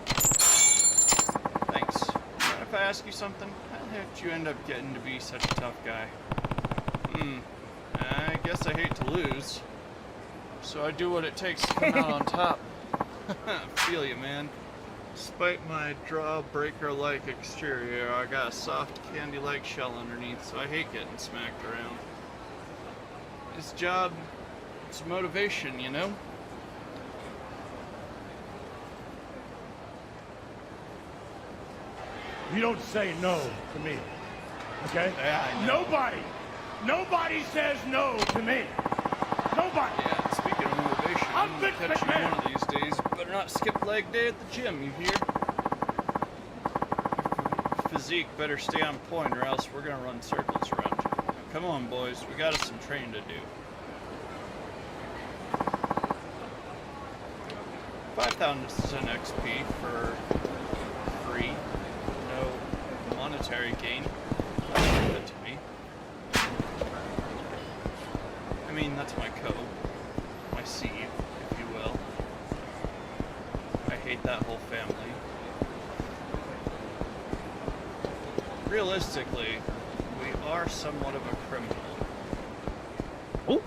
Thanks. Mind if I ask you something? How the heck did you end up getting to be such a tough guy? I guess I hate to lose. So I do what it takes to come out on top. Feel you, man. Despite my jawbreaker-like exterior, I got a soft candy-like shell underneath, so I hate getting smacked around. This job, it's motivation, you know?
You don't say no to me, okay?
Yeah, I know.
Nobody says no to me. Nobody.
Yeah, speaking of motivation, I'm gonna catch you one of these days. Better not skip leg day at the gym, you hear? Your physique better stay on point or else we're gonna run circles around you. Now, come on, boys, we got us some training to do. 5,000 XP for free. No monetary gain. That's good to me. I mean, that's my code. My seed, if you will. I hate that whole family. Realistically, we are somewhat of a criminal.
Oh.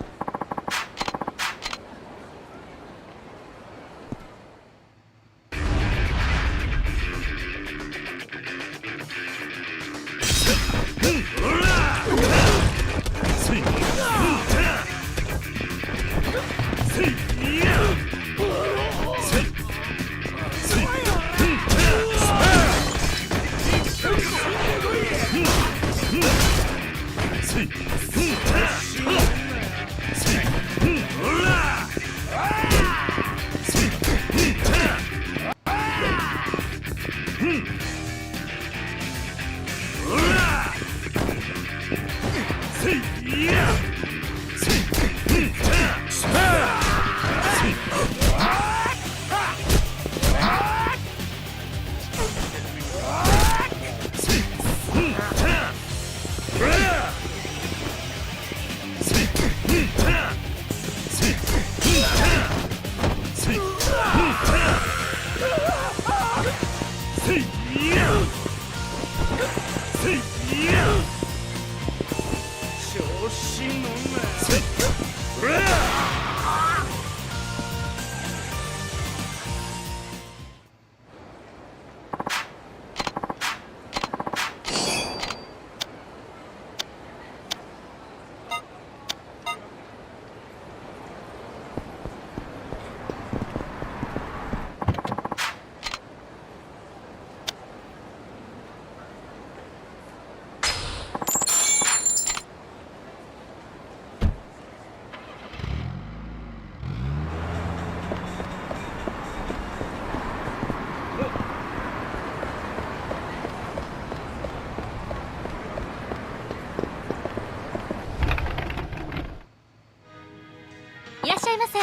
いませ。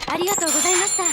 ありがとうございました。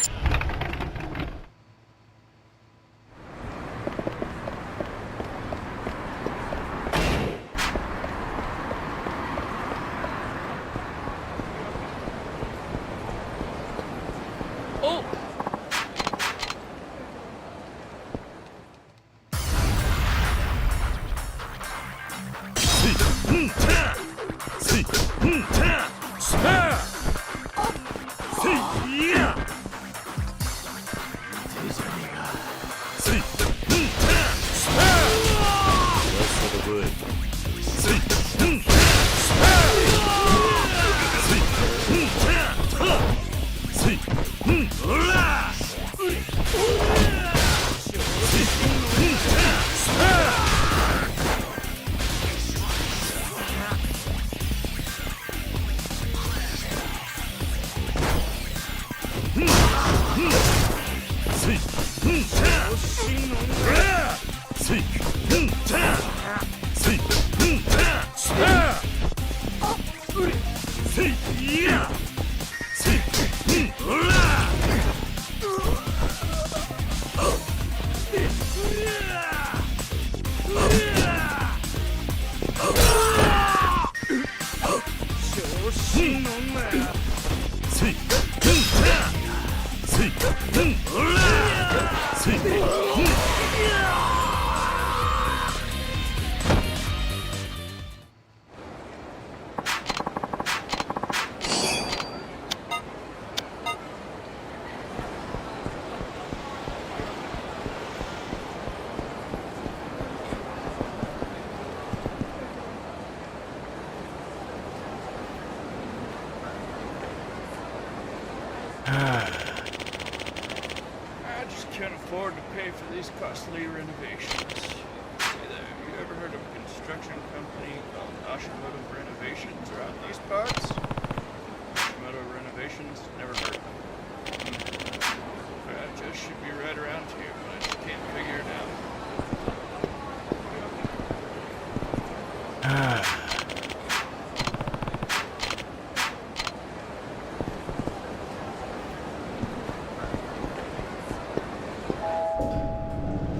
I just can't afford to pay for these costly renovations. See there, you ever heard of a construction company called Hashimoto Renovations around these parts? Hashimoto Renovations? Never heard of them. That just should be right around here, but I just can't figure it out.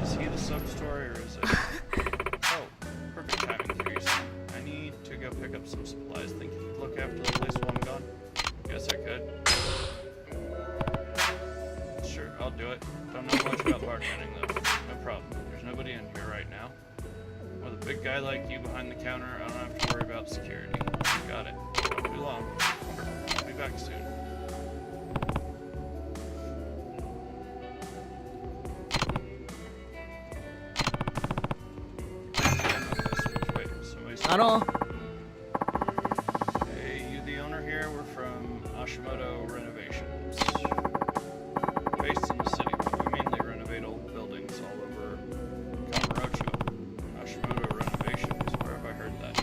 Is he the sub-story or is it? Oh, perfect timing, Freeze. I need to go pick up some supplies. Think you could look after the place while I'm gone? Guess I could. Sure, I'll do it. Don't know much about bartending though. No problem. There's nobody in here right now. With a big guy like you behind the counter, I don't have to worry about security. Got it. Won't be long. I'll be back soon. Wait, somebody's... Hey, you the owner here? We're from Hashimoto Renovations. Based in the city, but we mainly renovate old buildings all over Kamurocho. Hashimoto Renovations, where have I heard that?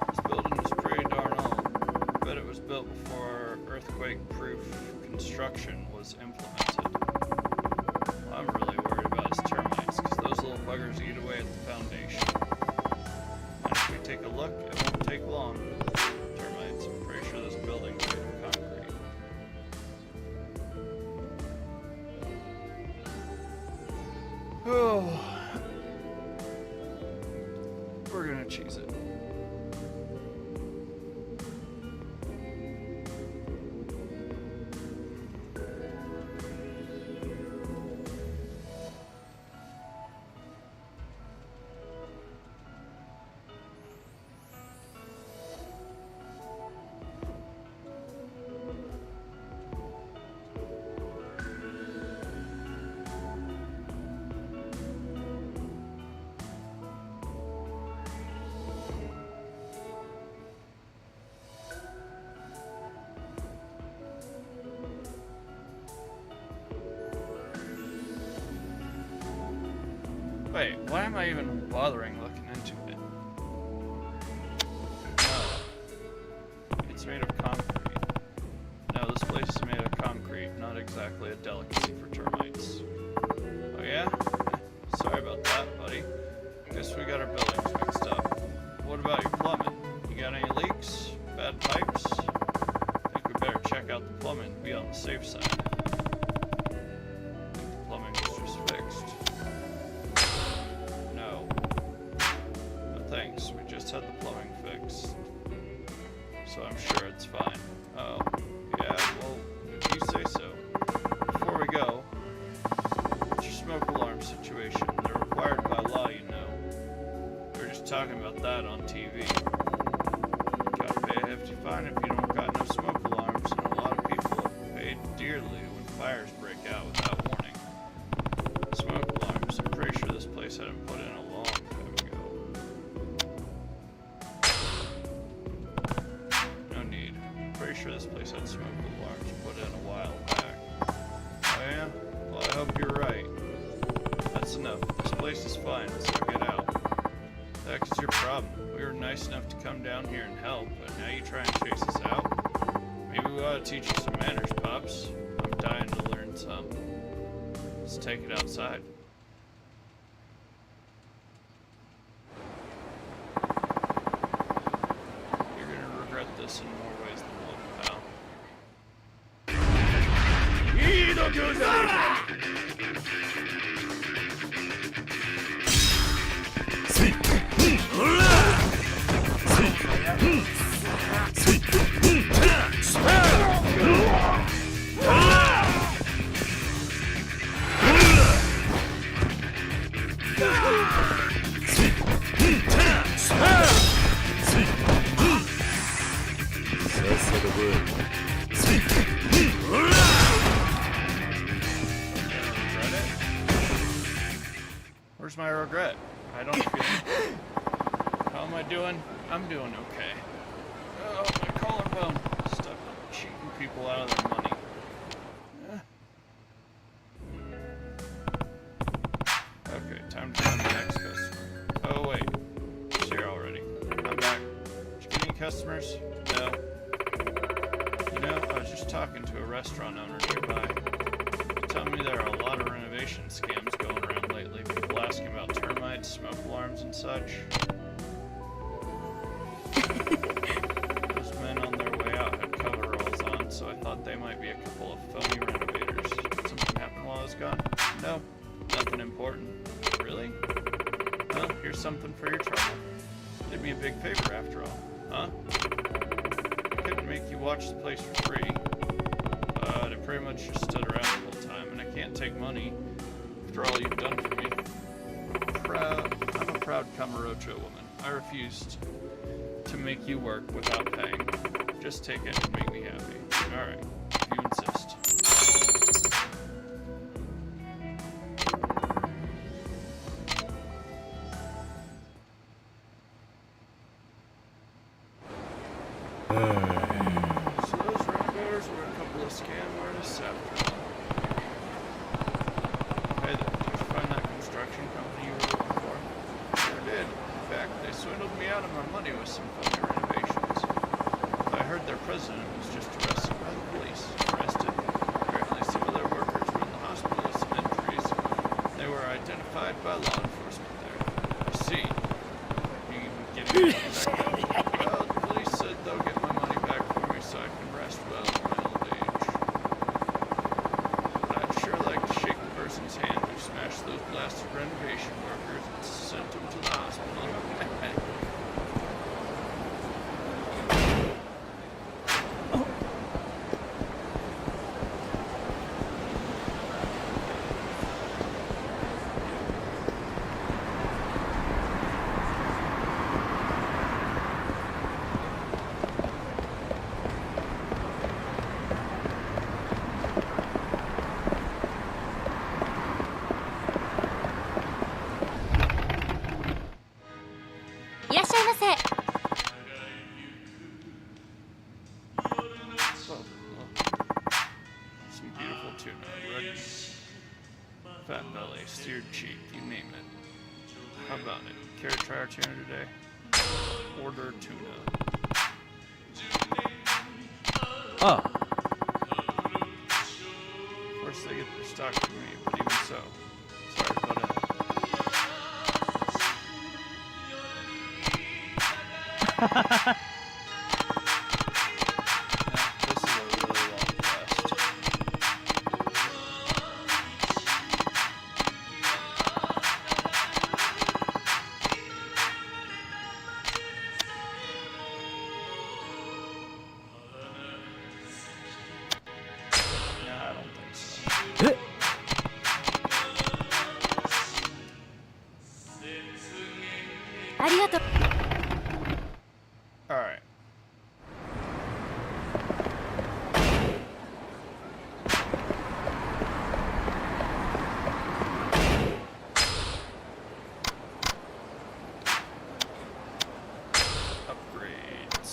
This building is pretty darn old. I bet it was built before earthquake-proof construction was implemented. What I'm really worried about is termites, because those little buggers eat away at the foundation. And if we take a look, it won't take long. Termites, I'm pretty sure this building's made of concrete. Oh, we're gonna cheese it. Wait, why am I even bothering looking into it? Oh. It's made of concrete. No, this place is made of concrete, not exactly a delicacy for termites. Oh yeah? Sorry about that, buddy. Guess we got our buildings mixed up. What about your plumbing? You got any leaks? Bad pipes? I think we better check out the plumbing to be on the safe side. I think the plumbing was just fixed. No. No thanks, we just had the plumbing fixed. So I'm sure it's fine. Oh, yeah, well, if you say so. Before we go, what's your smoke alarm situation? They're required by law, you know. We were just talking about that on TV. Gotta pay a hefty fine if you don't got no smoke alarms, and a lot of people have paid dearly when fires break out without warning. Smoke alarms, I'm pretty sure this place had them put in a long time ago. No need. I'm pretty sure this place had smoke alarms put in a while back. Oh yeah? Well, I hope you're right. That's enough. This place is fine, so get out. The heck is your problem? We were nice enough to come down here and help, but now you try and chase us out? Maybe we ought to teach you some manners, Pops. I'm dying to learn some. Let's take it outside. You're gonna regret this in more ways than one, pal. Where's my regret? I don't feel it. How am I doing? I'm doing okay. Oh, my collarbone. Stuck cheating people out of their money. Okay, time to find the next customer. Oh wait, it's here already. I'm back. Did you get any customers? No. You know, I was just talking to a restaurant owner nearby. He told me there are a lot of renovation scams going around lately. People asking about termites, smoke alarms, and such. Those men on their way out had coveralls on, so I thought they might be a couple of phony renovators. Did something happen while I was gone? No, nothing important. Really? Well, here's something for your trouble. Did me a big favor after all, huh? I couldn't make you watch the place for free, but I pretty much just stood around the whole time, and I can't take money after all you've done for me. I'm a proud Kamurocho woman. I refused to make you work without paying. Just take it and make me happy. Alright, if you insist. So those renovators were a couple of scam artists after all. Hey there, did you find that construction company you were looking for? Sure did. In fact, they swindled me out of my money with some phony renovations. I heard their president was just arrested by the police. Arrested? Apparently some of their workers were in the hospital with some injuries. They were identified by law enforcement there. I see. You getting me back out? Well, the police said they'll get my money back for me so I can rest well in my old age. But I'd sure like to shake the person's hand who smashed those blasted renovation workers and sent them to the hospital. Some beautiful tuna, red, fat belly, steered cheek, you name it. How about it? Care to try our tuna today? Order tuna.
Ah.
Of course, they get their stock from me, but even so. Sorry about it. This is a really long quest. No, I don't think so. Alright. Upgrades.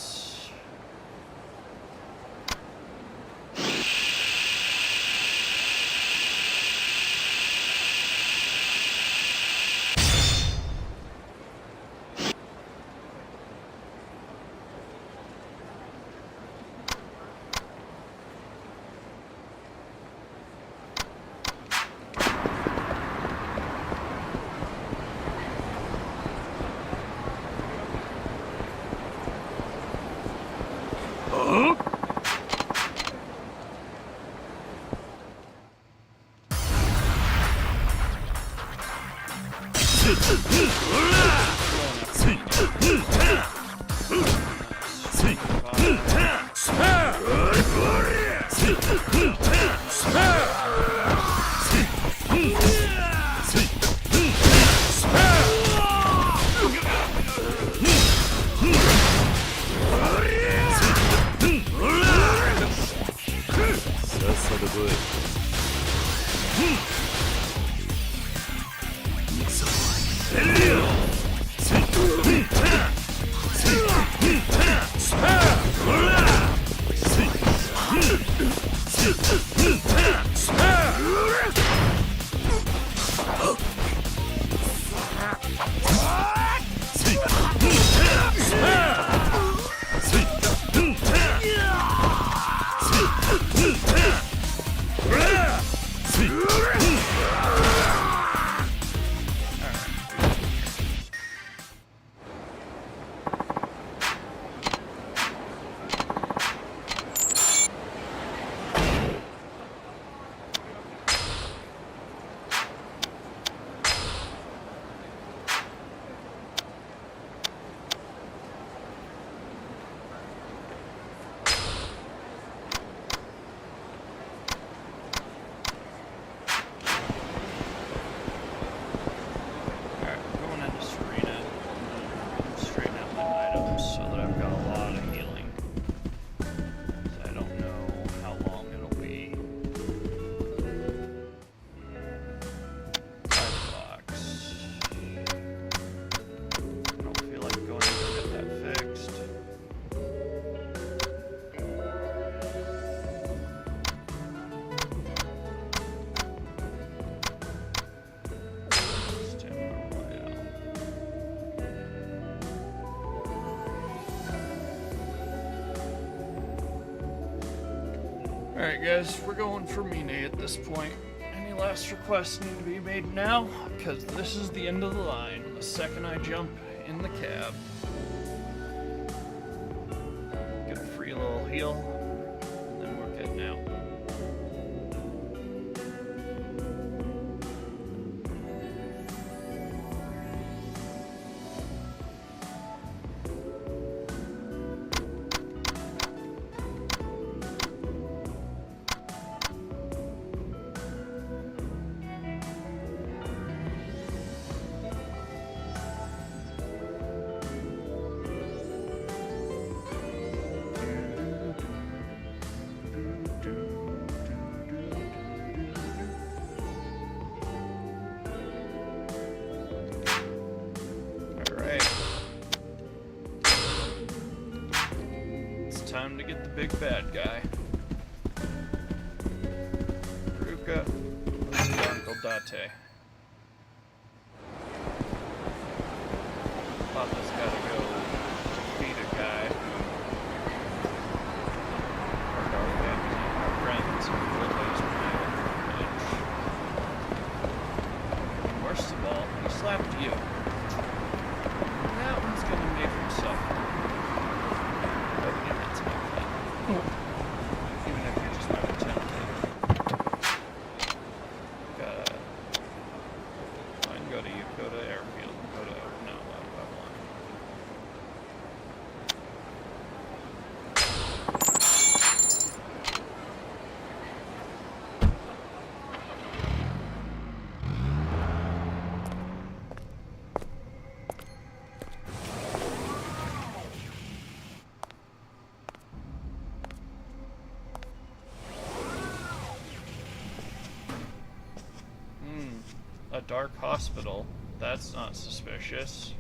Alright guys, we're going for Mine at this point. Any last requests need to be made now? Because this is the end of the line. The second I jump in the cab. Get a free little heal, and then we're getting out. Time to get the big bad guy. Ruka, Uncle Date. Papa's gotta go defeat a guy. Our family, our friends, who realized my village. And worst of all, he slapped you. That one's gonna make him suffer. But it's my plan. Even if you're just not intimidated. Go to Yokota Airfield. Go to no, Babylon. A dark hospital. That's not suspicious.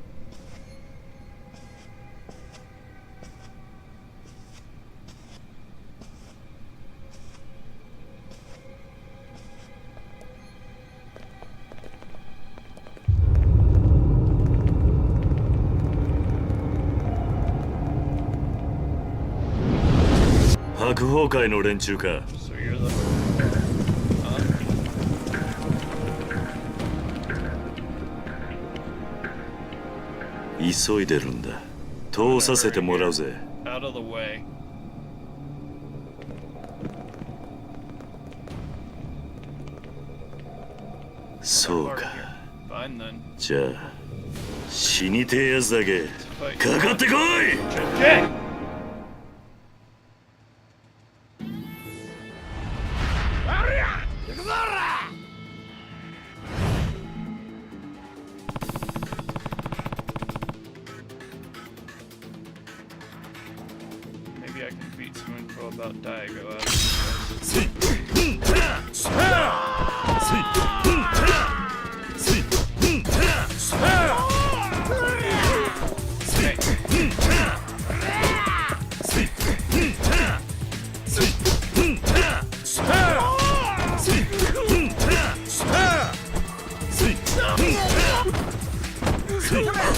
So
you're the
急いでるんだ。通させてもらうぜ。
Out of the way.
そうか。
Fine then.
じゃあ死にてえやつだけかかってこい。
Okay. Maybe I can beat some info about Daigo out of this.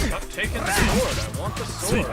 Stop taking the sword. I want the sword.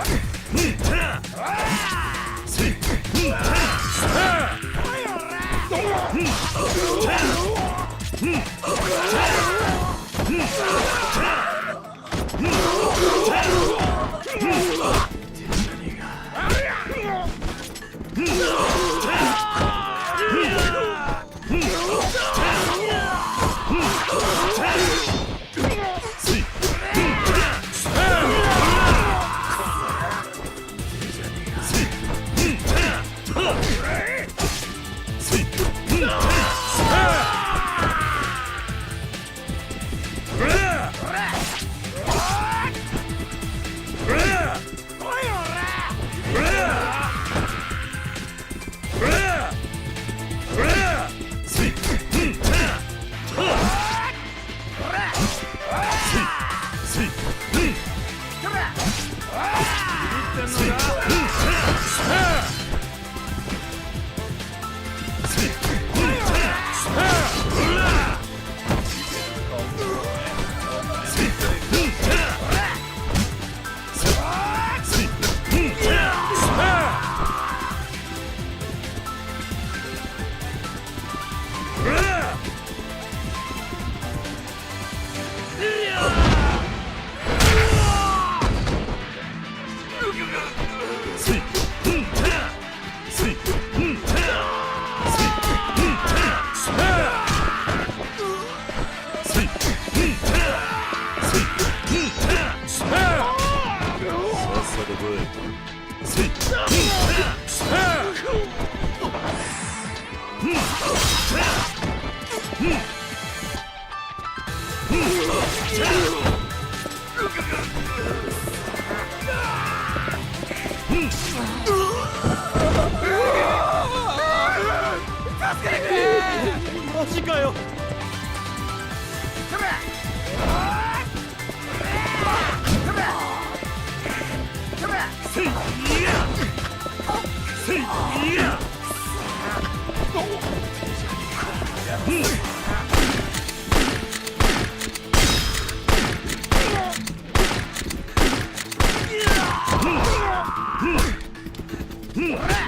Yeah.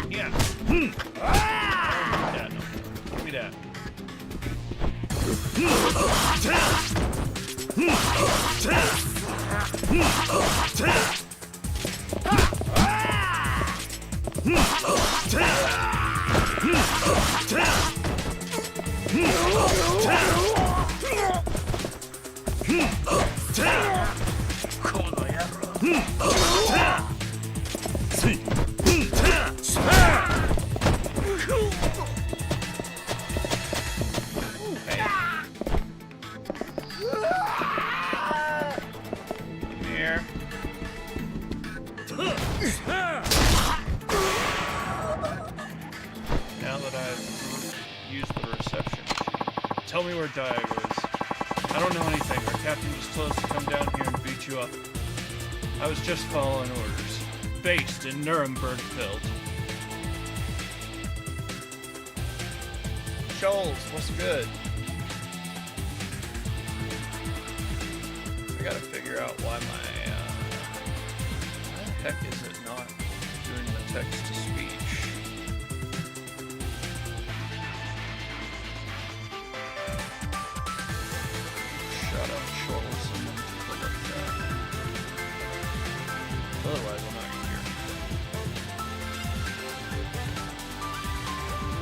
Yeah, no. Give me that. Here. Now that I've used the reception, tell me where Diago is. I don't know anything. Our captain just told us to come down here and beat you up. I was just following orders. Based in Nuremberg-Feld. Shoals, what's good? I gotta figure out why the heck is it not doing the text-to-speech? Shut up, Shoals, and then take a look at that. Otherwise, I'm not here.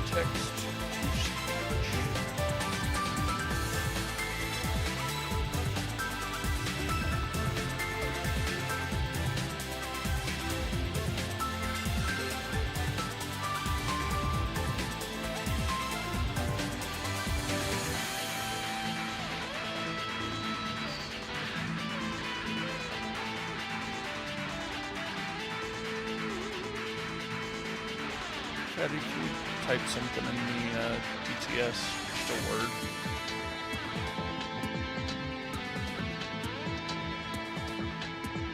Text-to-speech. Did you type something in the DTS, just a word?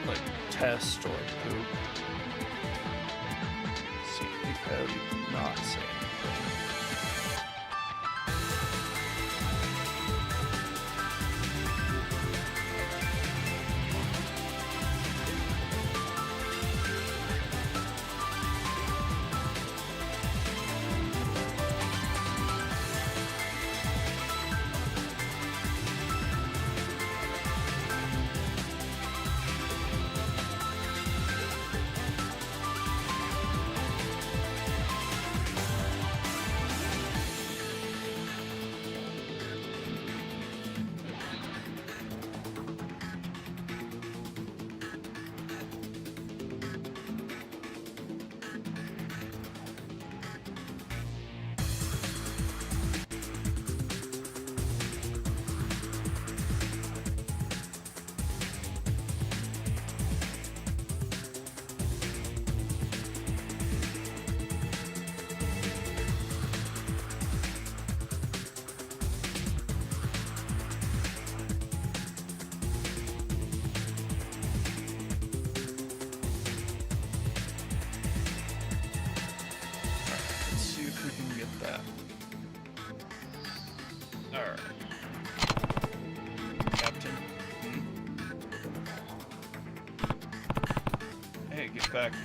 Like test or poop. See, how do you not say anything? Alright. Captain. Hey, get back here.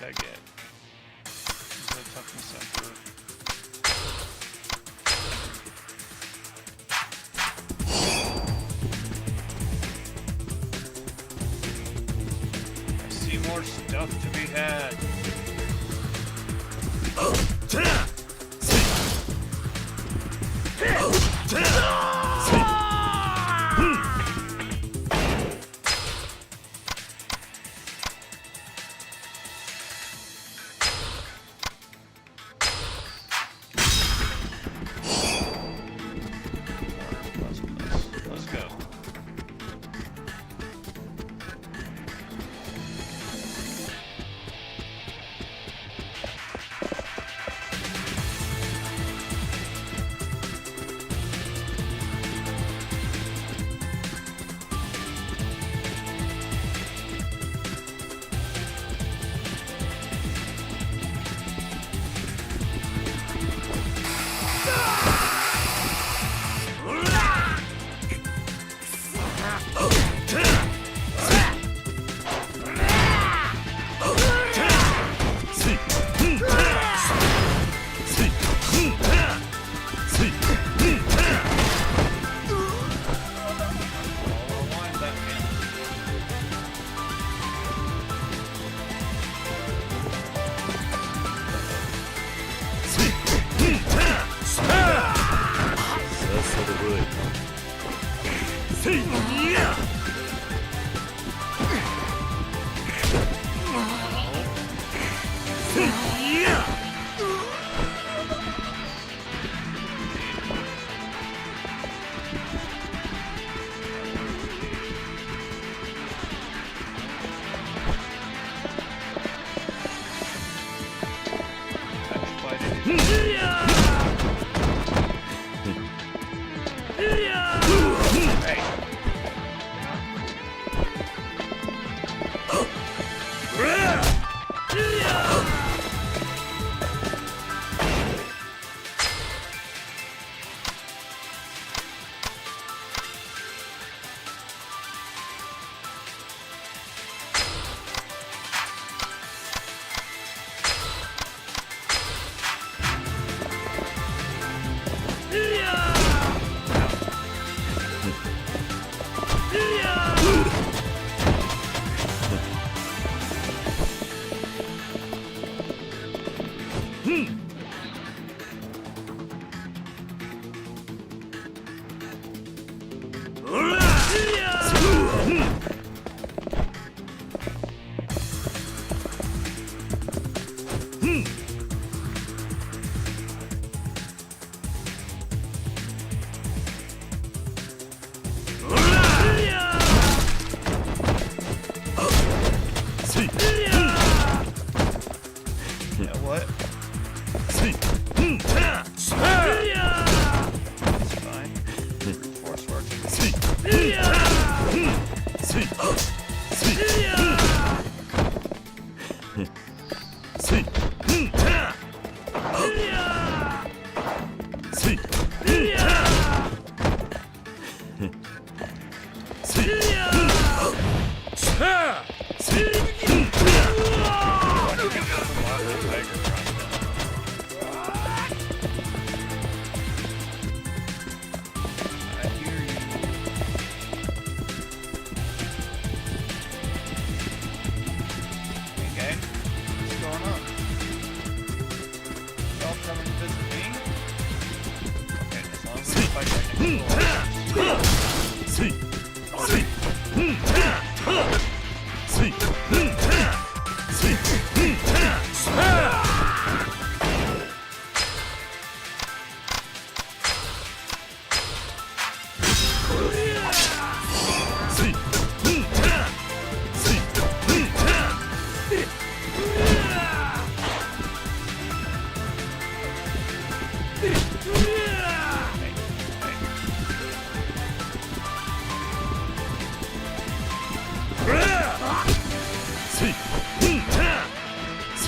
What'd I get? Is that toughness center? I see more stuff to be had. Let's go.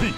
「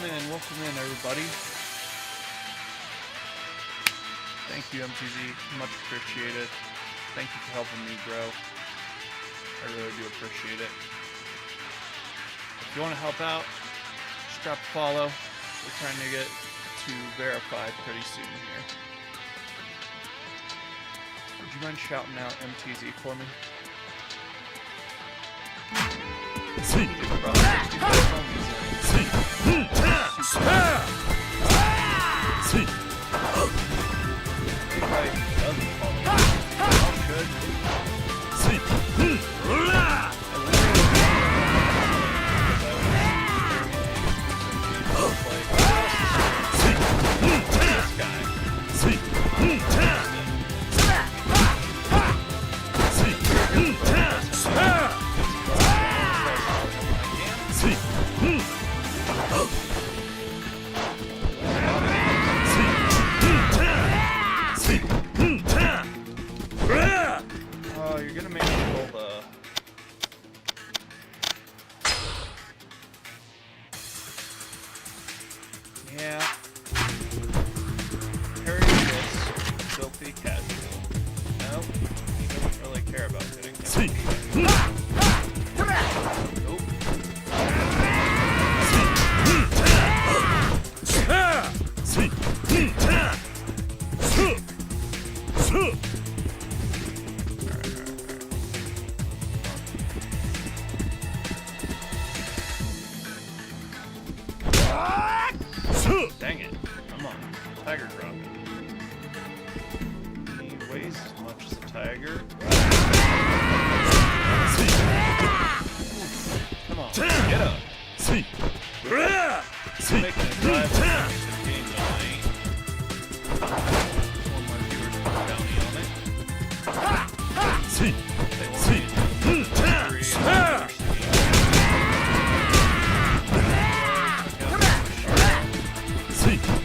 welcome in, everybody. Thank you, MTZ. Much appreciated. Thank you for helping me grow. I really do appreciate it. If you want to help out, just drop a follow. We're trying to get to verified pretty soon here. Would you mind shouting out MTZ for me?
See.
Oh, you're gonna make me roll the... Yeah. Harry this filthy casual. Nope. He doesn't really care about hitting him. Nope. Dang it. Come on. Tiger drop it. He weighs as much as a tiger. Come on. Get up. He's making a drive to finish the game tonight. One more viewers put a bounty on it. They want me to do the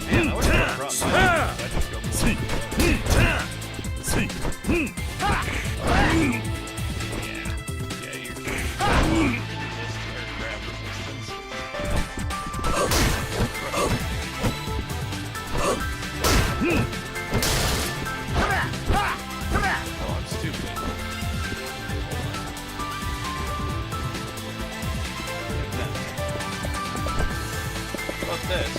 Man, I wish I would've brought mine. I just go for it. Yeah, you're good. Resist or grab resistance. Oh, I'm stupid. How about this?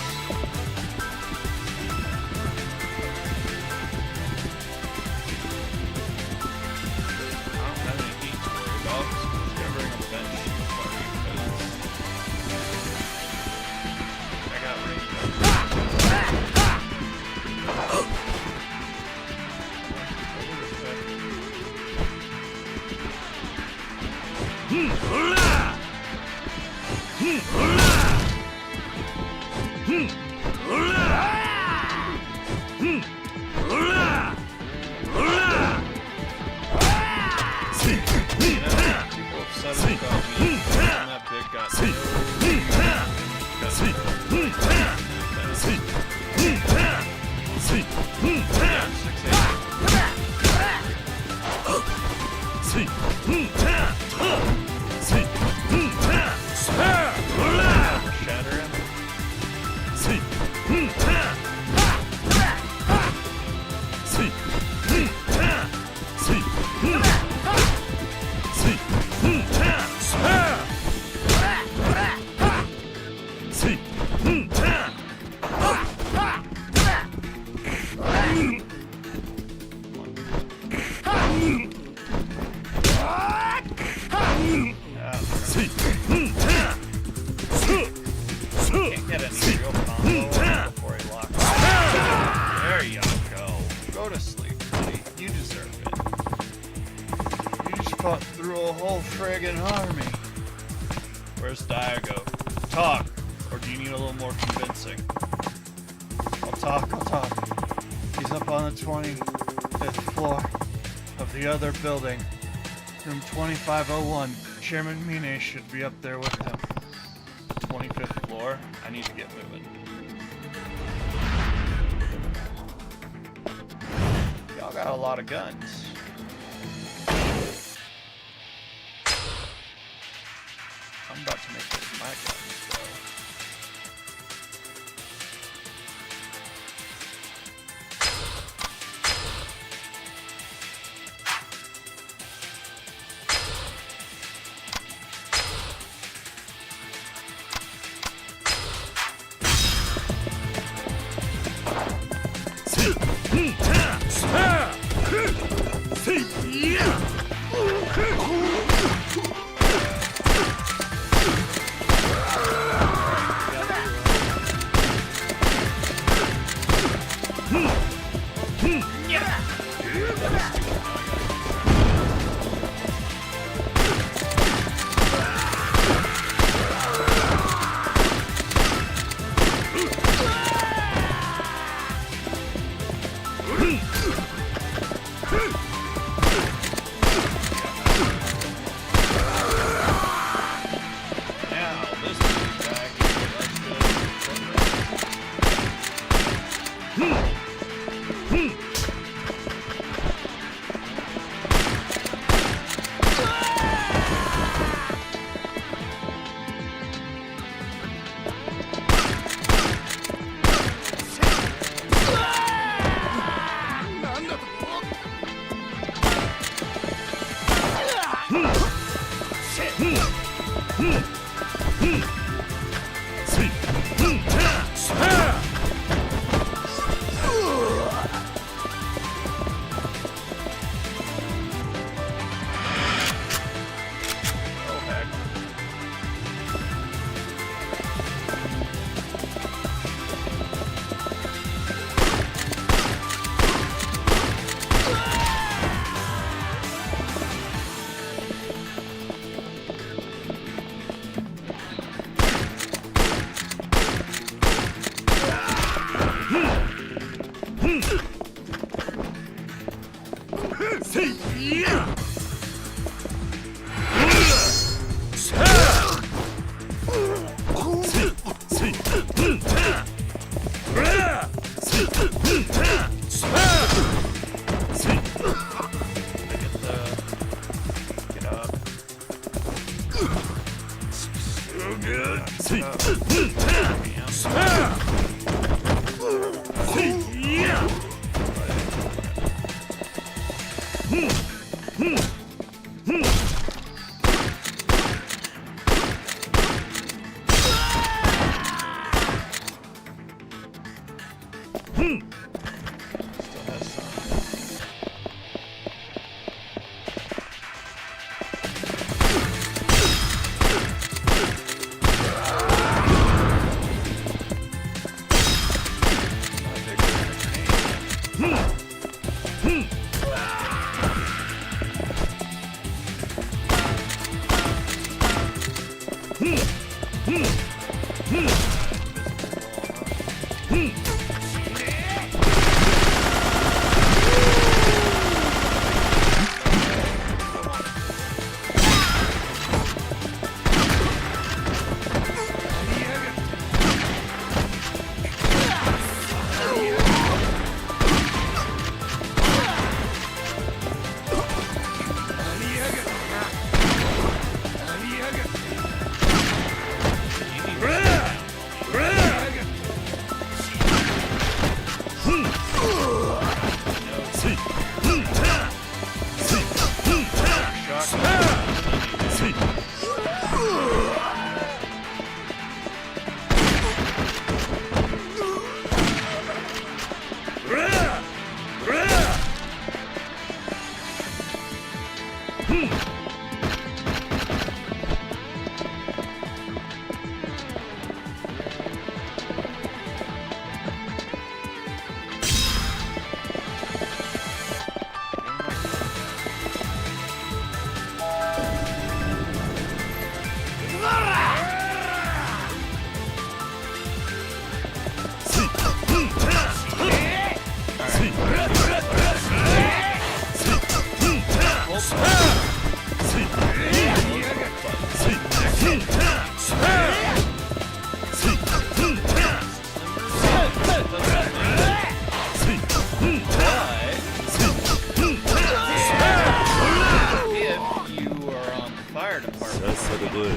Other building, room 2501. Chairman Mine should be up there with him. 25th floor. I need to get moving. Y'all got a lot of guns. I'm about to make those my guns, though.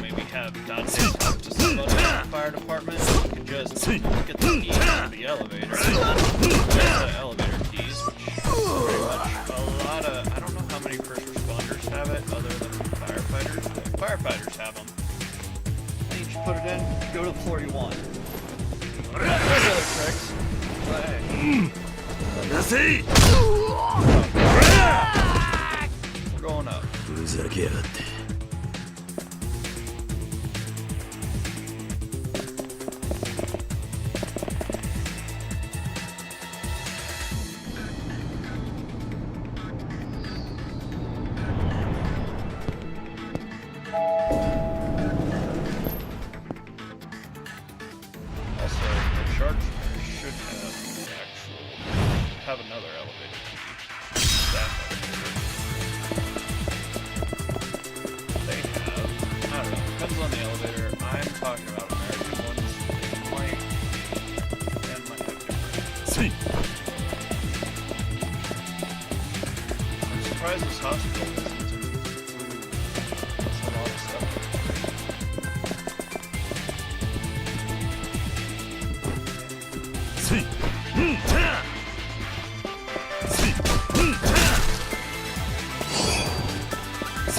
Maybe have Dante talk to somebody in the fire department. You can just get the key to the elevator. The elevator keys, which pretty much a lot of, I don't know how many first responders have it other than firefighters, but firefighters have them.
And you just put it in, go to the floor you want. There's other tricks. But hey. We're going up.
Have another elevator key. That elevator. They have, I don't know, depends on the elevator. I'm talking about American ones. They might have different. I'm surprised this hospital doesn't include a lot of stuff.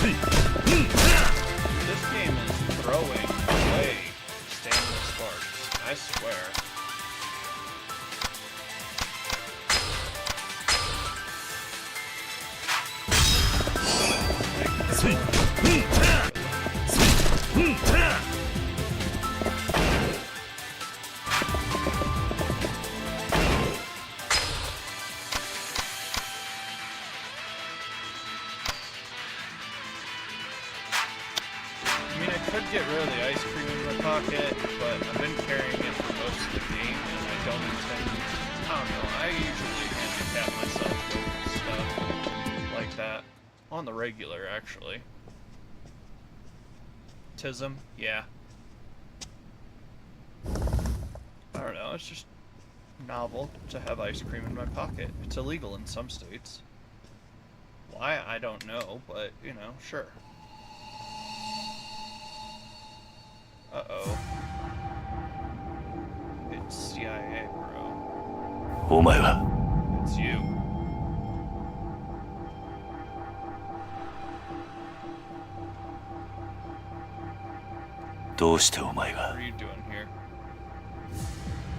This game is throwing away stainless sparks. I swear. Get rid of the ice cream in my pocket, but I've been carrying it for most of the game, and I don't intend. I don't know. I usually handicap myself with stuff like that on the regular, actually. Tism, yeah. I don't know. It's just novel to have ice cream in my pocket. It's illegal in some states. Why? I don't know, but you know, sure. Uh-oh. It's CIA, bro.
お前は
It's you.
どうしてお前
What
が
are you doing here?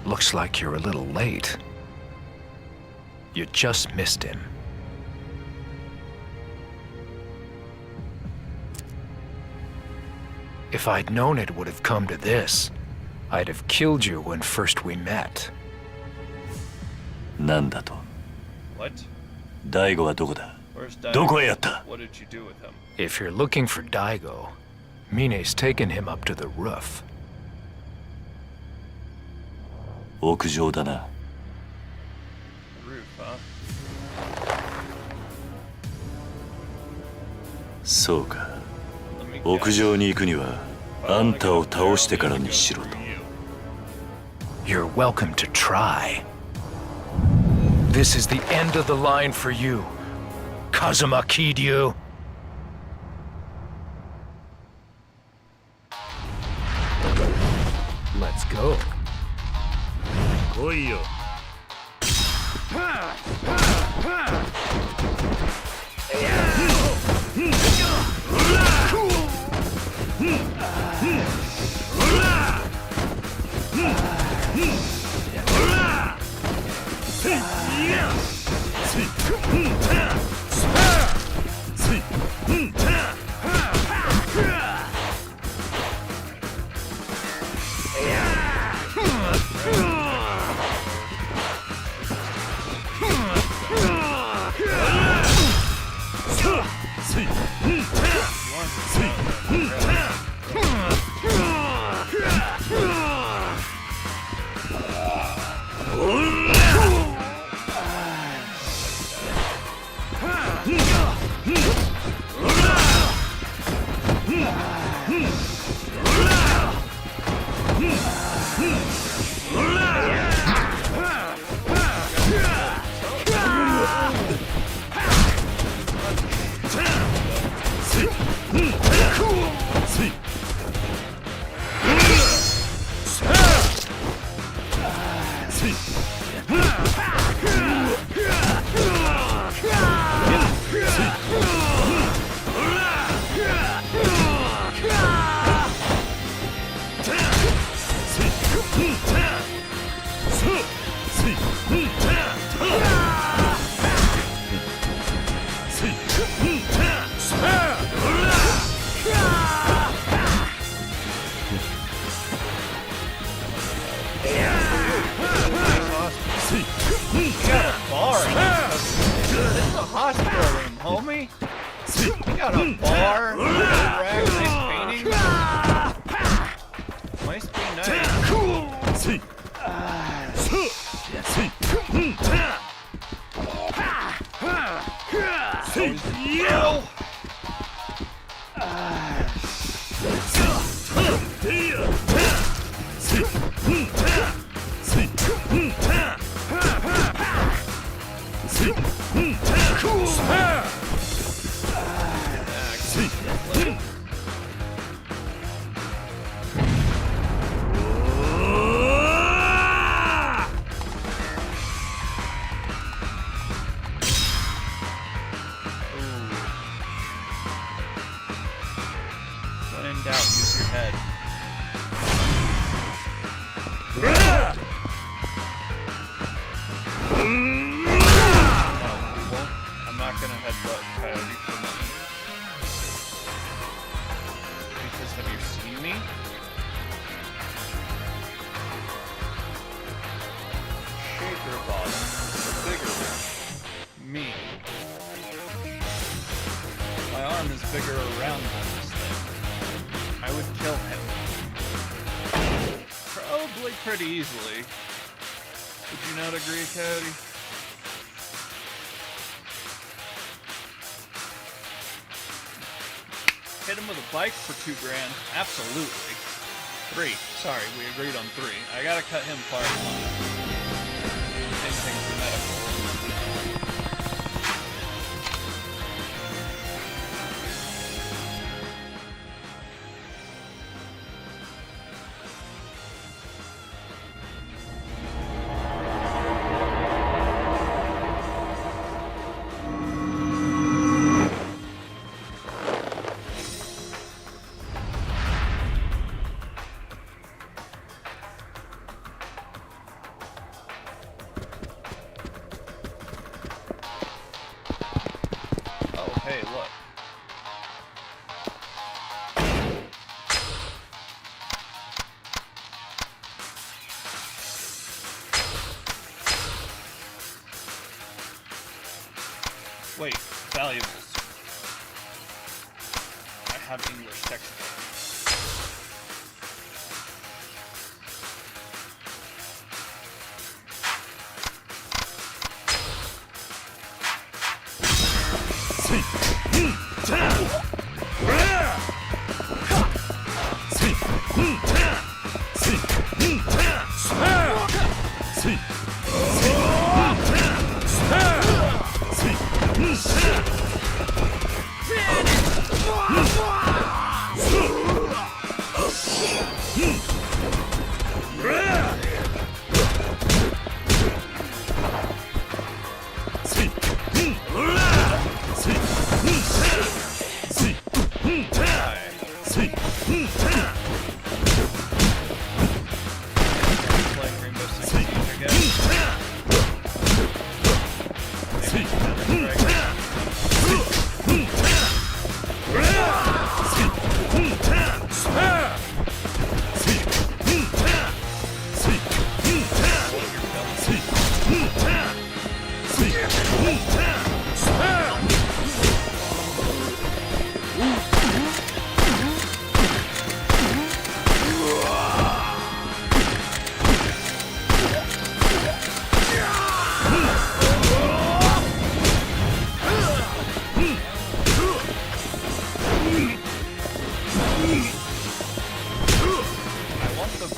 Looks like you're a little late. You just missed him. If I'd known it would have come to this, I'd have killed you when first we met.
なんだと
What?
大悟はどこだ
Where's Daigo?
どこへやった
What did you do with him?
If you're looking for Daigo, Mine's taken him up to the roof.
屋上だな
Roof, huh?
そうか
Let me
屋
guess.
上に行くにはあんたを倒してからにしろと
You're welcome to try. This is the end of the line for you, Kazuma Kiryu. Let's go.
来いよ
Homie? You got a bar, rack, nice painting. Must be nice. doubt, use your head. I'm not gonna headbutt Coyote for money. Because have you seen me? Shaker bottom. The bigger one. Me. My arm is bigger around than this thing. I would kill him. Probably pretty easily. Would you not agree, Cody? Hit him with a bike for $2 grand? Absolutely. 3. Sorry, we agreed on 3. I gotta cut him part. Same thing for medical. Hey, look. Wait, valuables. I have English textbook.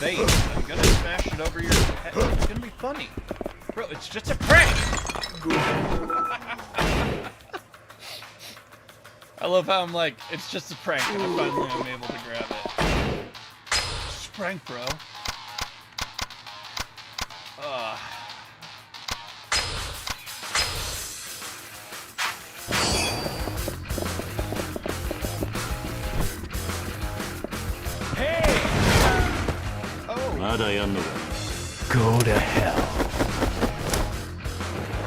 I'm gonna smash it over your head. It's gonna be funny. Bro, it's just a prank! I love how I'm like, it's just a prank, and finally I'm able to grab it. It's just a prank, bro.
Go to hell.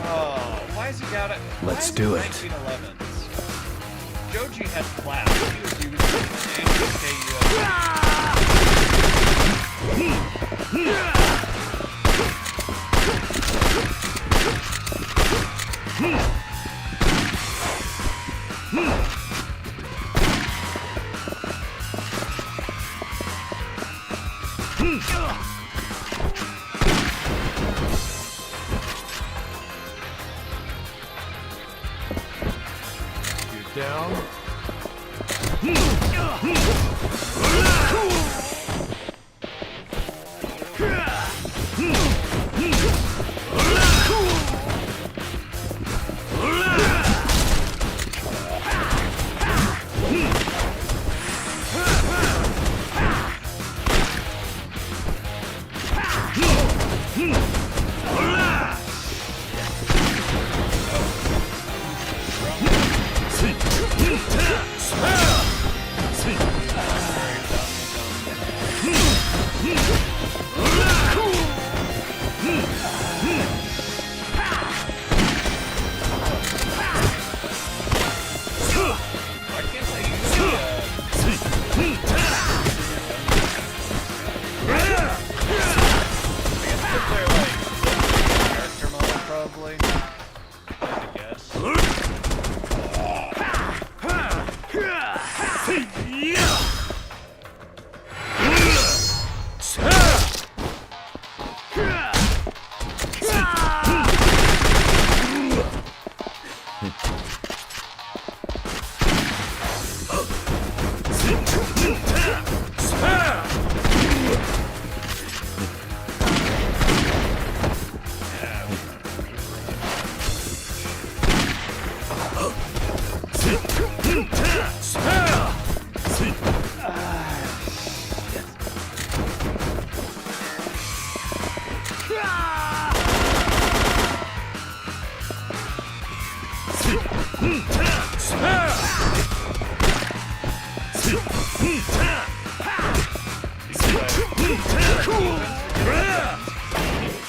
Oh, why's he got it?
Let's do it.
1911s. Joji had class. He was using
Down.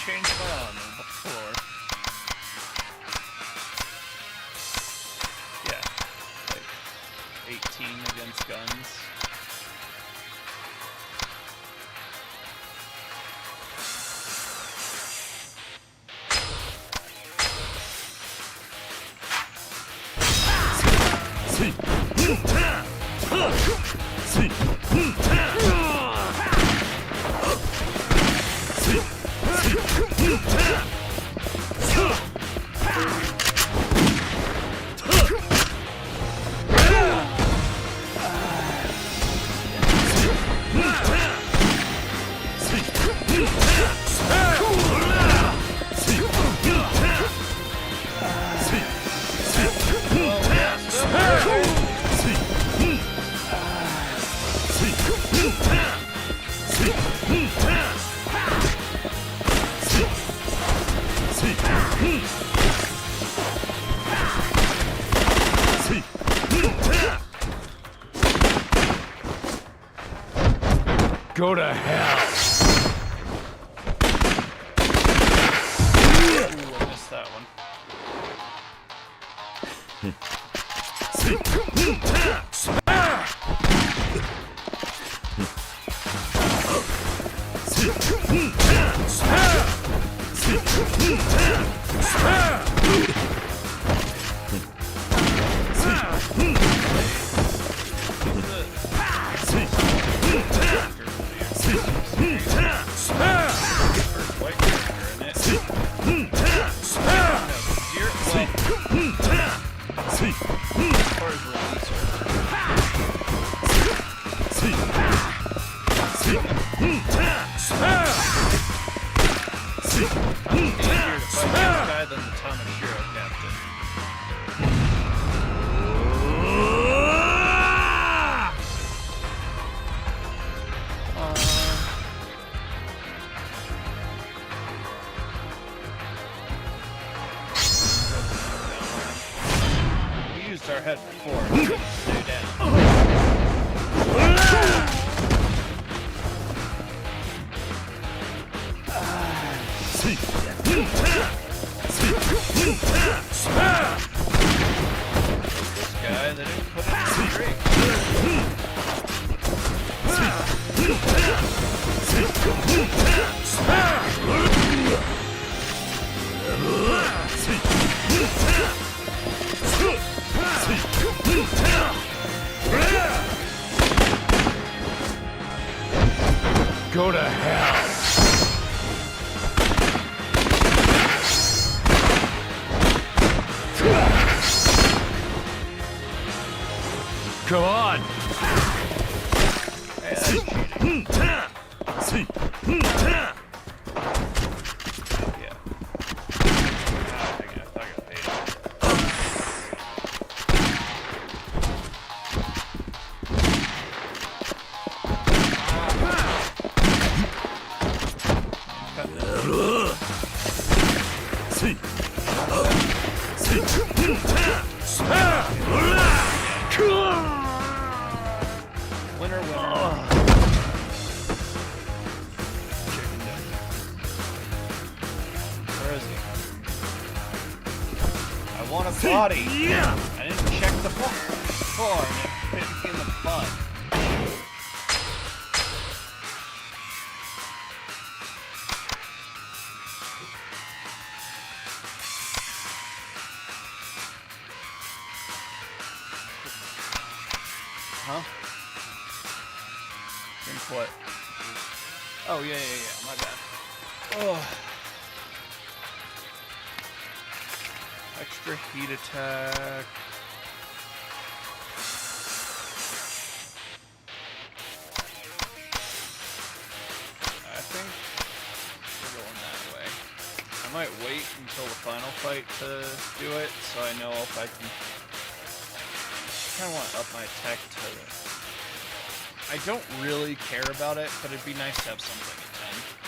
Change my armor before. Yeah, like 18 against guns.
Go to hell.
Ooh, I missed that one. Our head before. Stay down. This guy, they didn't put it in the drink.
Go to hell. Come on.
Body. I didn't check the floor and it hit me in the butt. Huh? Drink what? Oh yeah, my bad. Oh. Extra heat attack. I think we're going that way. I might wait until the final fight to do it, so I know if I can. I kind of want to up my tech to. I don't really care about it, but it'd be nice to have something at 10.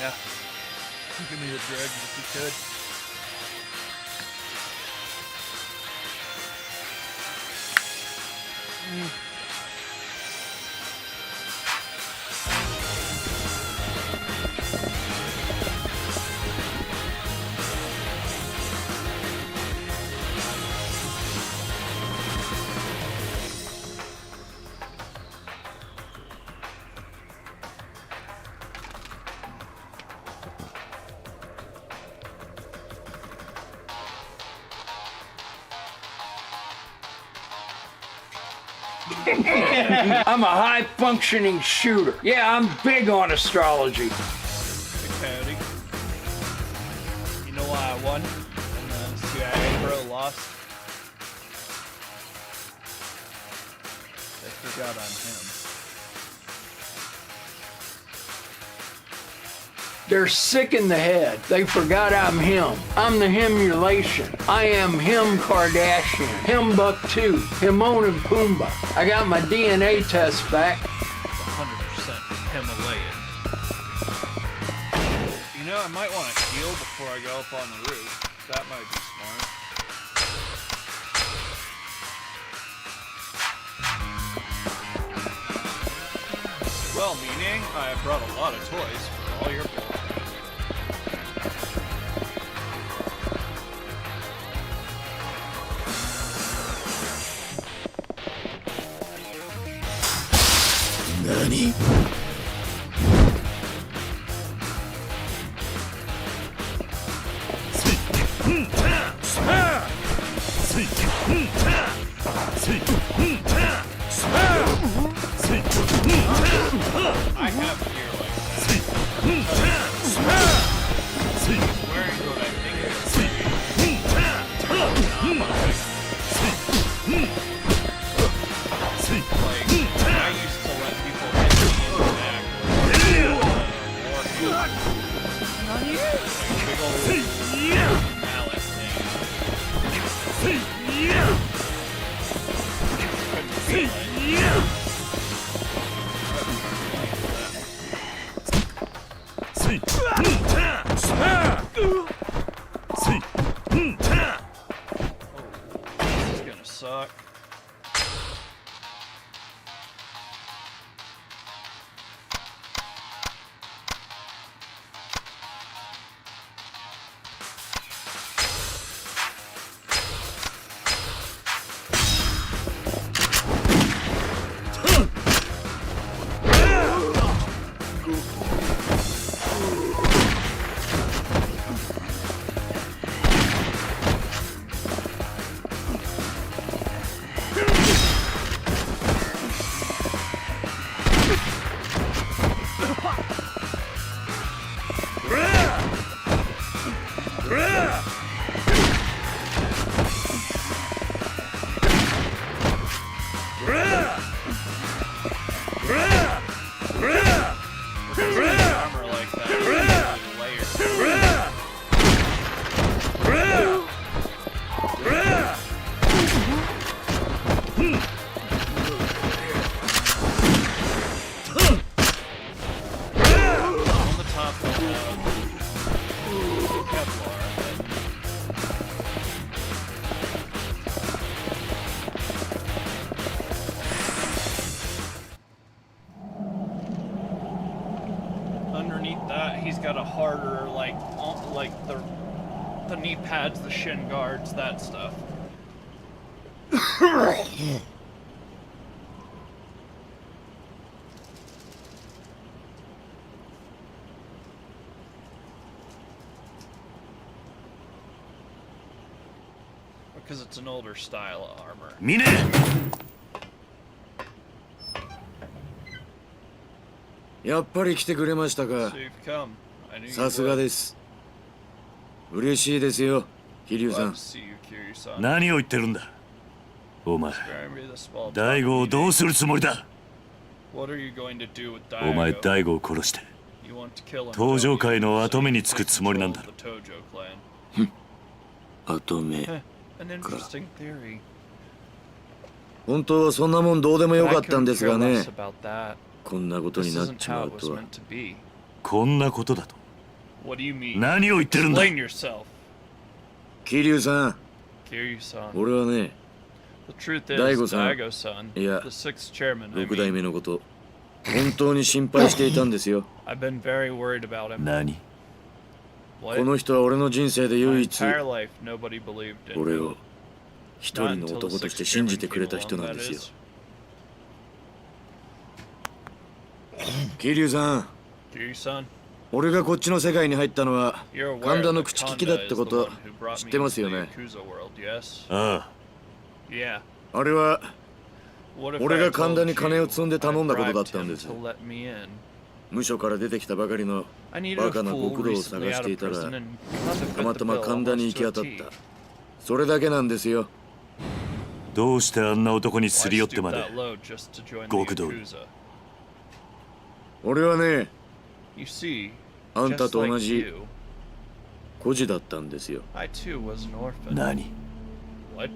Yeah. Give me the dregs if you could.
I'm a high-functioning shooter. Yeah, I'm big on astrology.
Coyote. You know why I won? And the CIA bro lost? They forgot I'm him.
They're sick in the head. They forgot I'm him. I'm the himulation. I am him Kardashian, him Buck-2, Himon and Pumbaa. I got my DNA test back.
100% Himalayan. You know, I might want to heal before I go up on the roof. That might be smart. Well, meaning I brought a lot of toys for all your boys.
Nani?
I have gear like that. He's wearing what I think is like, I used to let people hit me in the back with big old mallet thing. Couldn't feel it. This is gonna suck. Armor like that. On the top of Kevlar. Underneath that, he's got a harder, like the knee pads, the shin guards, that stuff. Because it's an older style of armor.
Mine!
やっぱり来てくれましたか。
So you've come. I knew you
さすが
would.
です。嬉しいですよ、桐生さ
Glad
ん
to。see you, Kiryu-san.
何を言ってるんだお前
Spare me the small
大悟をどうするつもりだ
What are you going to do with
お前
Daigo?
大悟を殺して
You want to kill him,
登場
don't
界
you?
の
So
跡目
you
につく
take
つもりなんだ
control of the Tojo clan.
後目。
An interesting theory.
本当はそんなもんどうでもよか
I
ったん
couldn't
ですが
care
ね
less。about that.
こんなこと
This
になっ
isn't
ちま
how
う
it was
とは。
meant to be.
こんなことだと
What do you mean?
何を言ってるんだ
Explain yourself,
桐生さん、
Kiryu-san.
俺はね、
The truth is,
大悟さん、
Daigo-san,
いや、
the sixth chairman, I
6代
mean,
目のこと、本当に心配していたんですよ。
I've been very worried about him.
何？
What?
この人は俺の人生で
My
唯一、
entire life, nobody believed in
俺
me.
を一人の男として信じてくれた人なんですよ。桐生さん、
Kiryu-san,
俺がこっちの世界に入ったのは
you're aware
神田
that
の口利きだ
Kanda
って
is
こ
the
と
one who brought
知っ
me
てま
into
すよ
the
ね。
Yakuza world, yes?
あ
Yeah.
あれは
What if
俺
I
が神
told
田に金を
you
積んで
I
頼んだことだっ
bribed
たん
him
です。
to let me in?
無所から出てきたばかりの
I needed
バ
a
カな
fool
極道を
recently
探
out
して
of
いたら
prison and Kanda
たま
fit
た
the
ま
bill
神田に
almost
行き
to
当
a
たっ
T.
た。それだけなんですよ。
どうしてあんな男にす
Why
り寄って
stoop
まで
that low just to join the
極道に。
Yakuza?
俺はね、
You see,
あんた
just
と同
like
じ
you,
孤児だったんですよ。
I too was an orphan.
何？
What?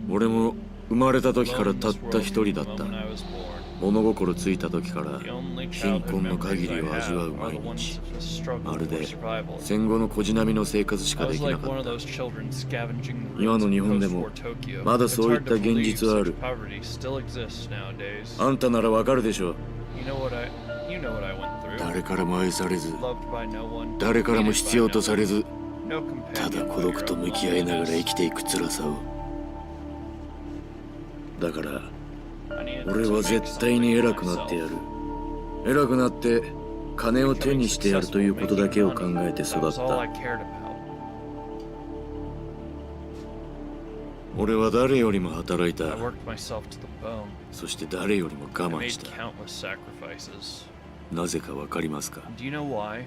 俺も生まれた時から
Alone in
たっ
this
た
world
一
from
人
the
だった。
moment I was born.
物心ついた時から
The only
貧
childhood
困の
memories
限
I
りを味わ
have
う
are
毎
the ones
日。
of the struggle
ま
for
るで
survival.
戦後の孤児並みの生活し
I
かで
was
きな
like
か
one
っ
of
た。
those children scavenging the
今
ruins
の
of
日本でも
post-war Tokyo.
まだ
It's
そういっ
hard
た
to
現
believe
実はあ
such
る。
poverty still exists nowadays.
あんたならわかるでしょう。
You know what I went through.
誰からも愛されず、
Loved by no one,
誰からも
hated
必
by
要
no
とされず、
one, no
ただ
companion
孤
but
独
your
と
own
向き合いながら生
loneliness.
きていく辛さを。だから
I needed
俺
to
は
make
絶対に
something
偉
of
くなってや
myself.
る。偉くなって金を手
Becoming
にしてやるということだ
successful,
けを
making
考えて
money,
育
that
っ
was all I
た。
cared about.
俺は誰よりも働い
I
た。
worked myself to the bone.
そして誰よりも
I
我慢
made
した。
countless sacrifices.
なぜかわかりますか？
Do you know why?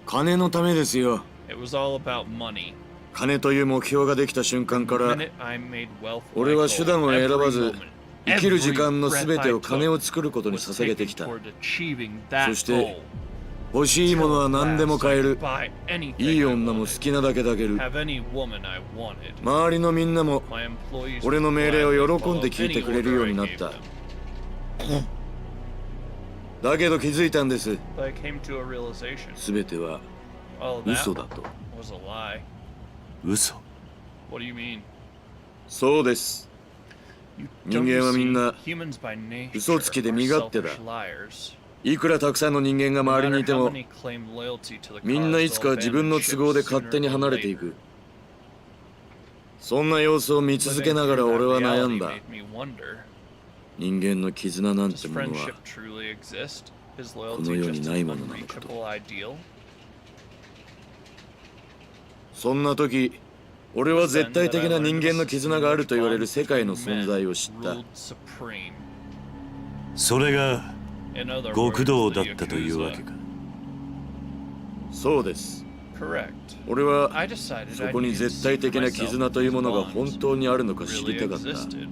金のためですよ。
It was all about money.
金という目標ができた瞬間か
The
ら
minute I made wealth
俺は
my
手
goal,
段を選ば
every
ず
moment,
生きる時
every
間の
breath
全て
I
を金を
took
作ることに
was
捧げて
taken
きた。
toward achieving that
そして
goal.
欲しいものは何でも買える。
Buy anything
いい
I
女も好
wanted.
きなだけ抱ける。
Have any woman I wanted.
周りのみんなも
My employees
俺の命令を
would
喜んで
gladly
聞いて
follow
くれるよう
any
にな
order
っ
I
た。
gave them.
だけど気づいたんです。
But I came to a realization.
全ては
All of
嘘
that
だと。
was a lie.
嘘。
What do you mean?
そうです。
You
人
don't
間は
you
みん
see,
な
humans by nature
嘘つきで
are
身勝手だ。
selfish liars.
いくらたくさんの人間が
No
周りに
matter
いて
how
も
many claim loyalty to the
みんな
cause,
いつか
they'll
自分の
abandon
都合で
ships
勝手に
sooner
離
or
れてい
later.
く。そんな様子を見続け
Living
なが
through
ら
that
俺は悩
reality
んだ。
made me wonder,
人間の絆なん
does
てものは
friendship truly exist? Is
この
loyalty
世に
just
な
an
いものなのかと。
unreachable ideal?
そんな時、俺は絶対的な人間の絆があると言われる世界の存在を知った。
Ruled supreme.
それが
In other
極道
words,
だ
the
ったというわけ
Yakuza.
か。
そうです。
Correct.
俺は
I decided
そ
I
こに
needed to
絶
see
対
for
的な
myself
絆というものが
if
本
these
当にある
bonds
のか知り
really
たかった。
existed.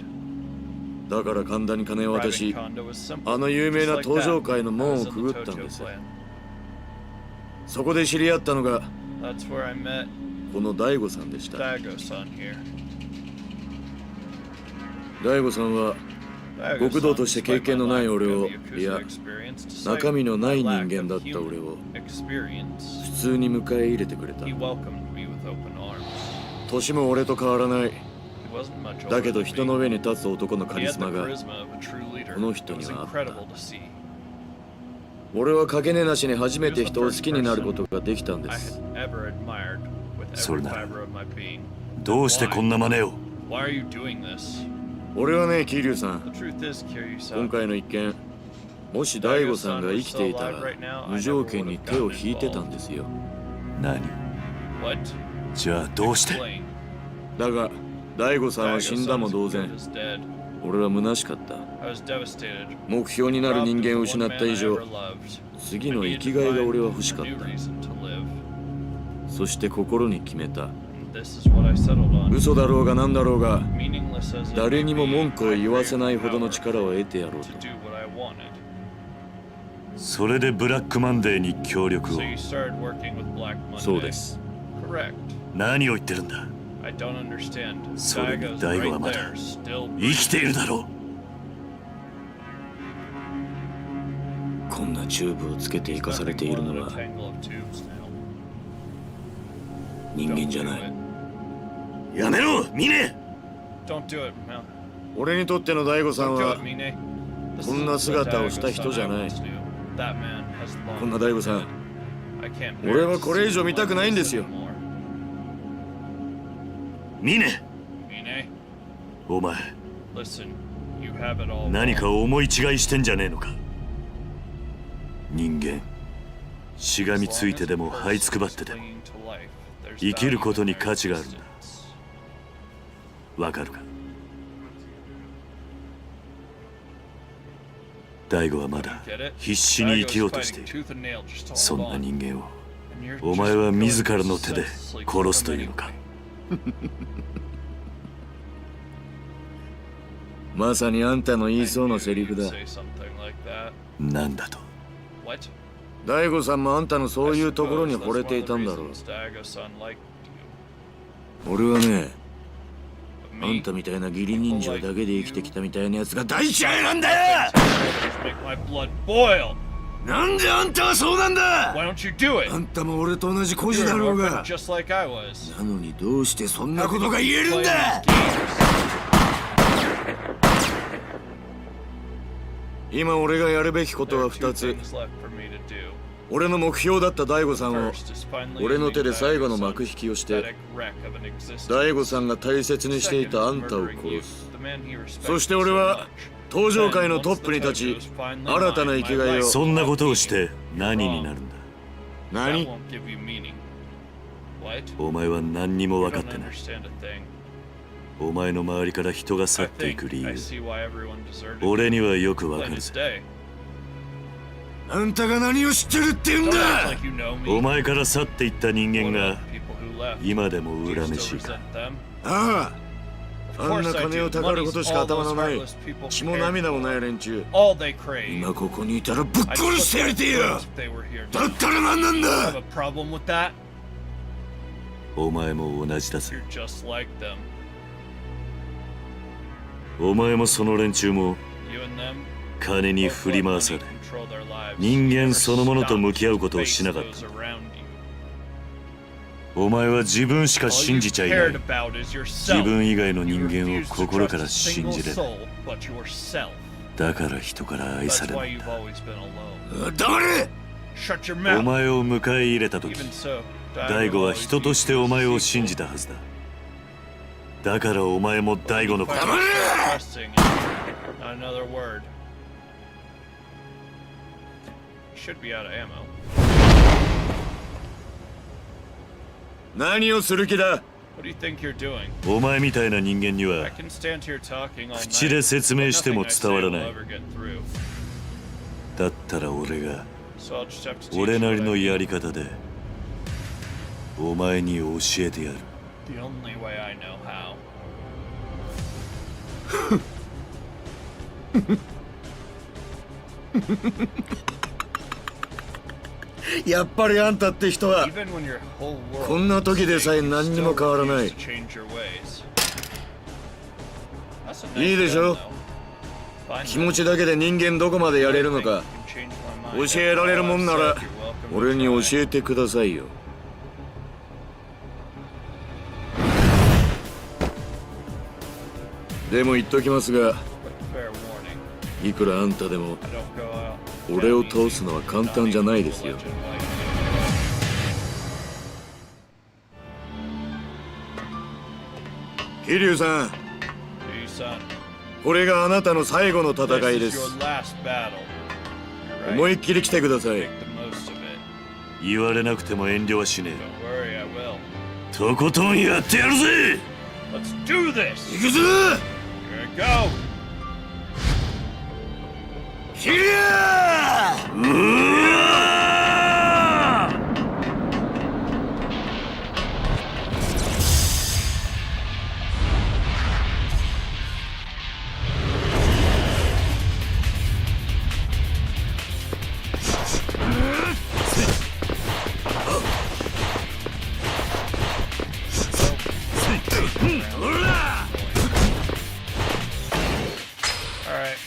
だから神田に金を渡
Bribing
し、
Kondo was simple.
あの有名な
Just like
登場
that,
界の
I
門
was
を
in
く
the
ぐったん
Tojo
です。
clan.
そこで知り合ったのが
That's where I met
この大悟さんでした。
Daigo-san here.
大悟さんは
Daigo-san,
極道として経
despite
験
my
のない
lack
俺
of
を、
Yakuza
いや、
experience, despite
中身のない人
my
間
lack
だっ
of
た俺
human
を
experience,
普通に迎え入れてくれた。
he welcomed me with open arms.
年も俺と変わらない。
He wasn't much
だ
older
けど
than
人の
me.
上に立つ男のカ
He
リ
had
ス
the
マが
charisma of a true leader.
この
It
人に
was
はあった。
incredible to see.
俺は影根なしに初めて人を好きになることができたんで
I
す。
had ever admired with
それ
every
なら
fiber of my being.
どうしてこんな真似を？
Why are you doing this?
俺はね、桐生さ
The
ん、
truth is, Kiryu-san,
今回の一件、もし大悟さんが生きていたら、無条件に手を引いてたんですよ。
何？
what?
じゃあどうして？
Explain.
だが、大悟さんは死んだも
Daigo-san's
同
good
然。
is dead.
俺は虚しかった。
I was devastated.
目標になる
Robbed
人
of
間を
the
失
one
った
man
以
I
上
ever、loved.
次
I
の
needed
生き
to
がいが
find
俺は
a
欲しかっ
new
た。
reason to live.
そして心に決めた。
And this is what I settled on.
嘘だろうが何だろうが、
Meaningless as it
誰
may
にも
be,
文句を
I
言わせないほどの
craved
力を
power
得てやろう
to
と。
do what I wanted.
それでブラックマンデーに協力を
So。you started working with Black
そう
Monday.
です。
Correct.
何を言ってるんだ？
I don't understand.
それに
Daigo's
大悟
right
はまだ
there, still
生きているだろう。
こんなチューブをつけて生かされているの
nothing more
は
than a tangle of tubes now.
人間
Don't
じゃ
do
ない。
it.
やめろ、ミネ！
Don't do it, man.
俺にとっての大悟さん
Don't do
は
it, Mine.
こんな姿をした人じゃない。
That man has
こん
long
な大悟さん、
I can't
俺はこれ以上見たくないんですよ。
ミネ、
Mine,
お前
listen, you have it all
何か
wrong.
思い違いしてんじゃねえのか。人間しがみついてでも這いつくばってでも
Clinging to life, there's
生きる
value
こと
in
に
their
価値があるんだ。
existence.
わかるか。大悟はまだ
Get it?
必死に生きよう
Daigo's
としてい
fighting
る。
tooth and nail just to
そん
hold
な
on.
人間を
And you're
お
just
前は
killing
自ら
him
の手で
senselessly
殺す
from
というのか。
anyway.
まさにあんたの言いそうなセリフだ。
Say something like that.
なんだと。
What?
大悟さんもあんたのそういうところに
I suppose
惚れ
that's
て
one
い
of
た
the
んだろう。
reasons Daigo-san liked you.
俺はね、
But
あん
me,
たみたいな義理人情だけで生きてきたみたいなやつが大嫌いなんだよ。
just make my blood boil.
なんであんたはそうなんだ。
Why don't you do it?
あんたも俺と同じ孤児
You're
だ
an
ろう
orphan
が。
just like I was.
なのにどうしてそんな
How
こ
can
と
you
が言え
keep
るん
playing
だ。
these games?
今俺がやるべきこと
There
は
are two
2つ。
things left for me to do.
俺の目標だった大悟さんを
First is finally
俺の手
ending
で最後の
Daigo-san's
幕引きをして
pathetic wreck of an existence.
大悟さんが大切にしてい
Second
たあ
is
んたを
murdering you,
殺す。
the man he respected
そして俺は
so much.
登場界
Then,
の
once
トッ
the
プに立ち
Taigo is finally
新たな
mine,
生きがい
my
を。
life
そんな
will
ことを
have
して
meaning.
何になるんだ。
That
何
won't give you meaning. What?
お前は何にも
You
分か
don't
ってない。
understand a thing.
お前の周りから人が去
I
ってい
think
く理
I
由、
see why everyone deserted
俺
you.
にはよくわか
Plain
る
as
ぜ。
day.
あんたが何を知ってるって言うん
Don't act
だ。
like you know me.
お前から去っていった人
What
間
about
が
the people who left?
今でも
Do you
恨め
still
しい
resent
か。
them?
ああ、
Of
あん
course
な
I
金を
do.
たかる
Money's
ことしか
all
頭
those
のない
heartless people
血も
cared
涙もない
for.
連中。
All they crave.
今ここにいたらぶっ
I'd
殺
put
してやり
them
てえ
to
よ。
death if they were here
だ
now.
ったら何なん
You have
だ。
a problem with that?
お前も同じだぜ。
You're just like them.
お前もその連中も
You and them
金に
both
振り
let
回
money
され、
control their lives.
人
You
間
never
そのものと
stopped
向き合う
to
ことをし
face
なかっ
those
た。
around you.
お前は自分しか
All
信
you
じちゃいない。
cared about is
自
yourself.
分以外の
You
人間を
refused to
心
trust
から
a
信
single
じれない。
soul but yourself.
だから人から愛
That's
され
why
ない。
you've always been alone.
黙れ。
Shut your mouth.
お前を迎え入れた時、
Even so,
大悟は人としてお前を信じたはずだ。だからお前も大悟のこと。
Trusting in not another word. Should be out of ammo.
何をする気だ。
What do you think you're doing?
お前みたいな人間に
I
は
can stand here talking all
口で
night.
説明しても
Nothing I
伝
say
わら
will
ない。
ever get through.
だったら俺が
So I'll just have to teach
俺
you
な
what
り
I
の
mean.
やり方でお前に教えてやる。
The only way I know how.
やっぱりあんたって人は
Even when your whole world
こんな時でさえ何にも変わらない。
refuse to change your ways. That's a nice
いいでしょ。
gun, though. Fine
気持ちだけで人間どこまでやれるのか
You can change my mind.
教えられるもんなら
You're welcome to
俺に
try.
教えてくださいよ。でも言っときますが、
But fair warning,
いくらあんたでも
I don't go out
俺を倒すのは簡単じゃないですよ。
legend like you.
桐生さん、
Hey, son,
これがあなたの最後の戦
this
いで
is
す。
your last battle. You're right.
思いっきり来てください。
Make the most of it.
言われなくても遠慮はしね
Don't worry, I will.
え。とことんやってやるぜ。
Let's do this.
行くぞ。
Here I go.
桐生！
All right.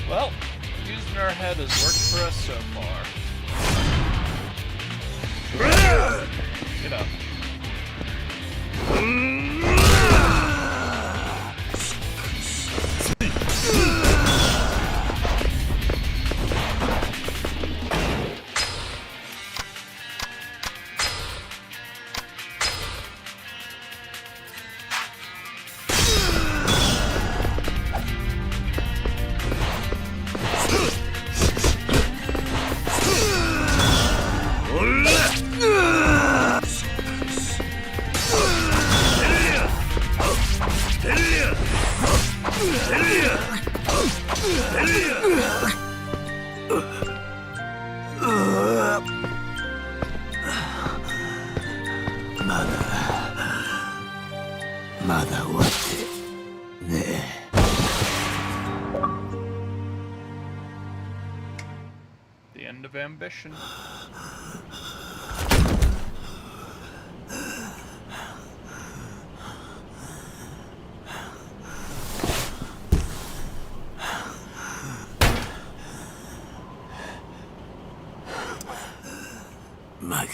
Well, using our head has worked for us so far. Get up.
まだ終わってねえ。
The end of ambition. Looks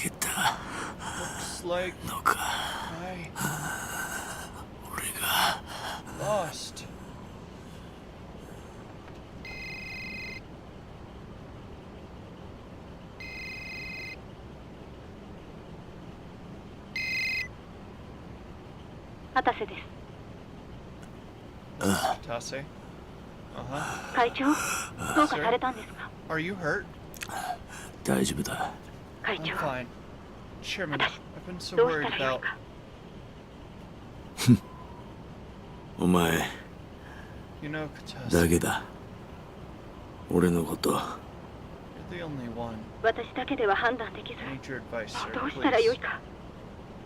like I lost. Tase? Uh-huh.
会長、どうかされたんですか？
Are you hurt?
大丈夫だ。
会
I'm
長、
fine. Chairman, I've been so worried about...
お前
You know, Katase,
だけだ。俺のこと。
you're the only one.
私だけでは判断できず、
I need your advice, sir,
どうしたらよい
please.
か。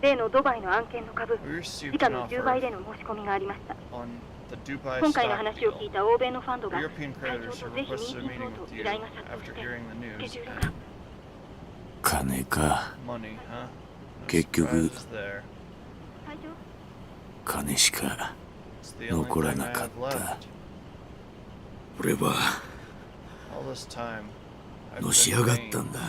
例のドバイの案件の株、
We received
時価
an
の
offer
10倍での申し込みがありました。
on the Dubai
今回の
stock
話を
deal.
聞いた欧米のファンドが
European
会長
creditors
と
have
ぜひ
requested a
ミーティン
meeting
グをと
with
依
you
頼が殺到
after
して、
hearing the
スケ
news.
ジュールが
金か。
Money, huh? No
結局
surprises there.
会長、
金しか
It's the only
残ら
thing
な
I
か
have
っ
left.
た。俺は
All this time, I've
のし上がっ
been
た
vain.
んだ。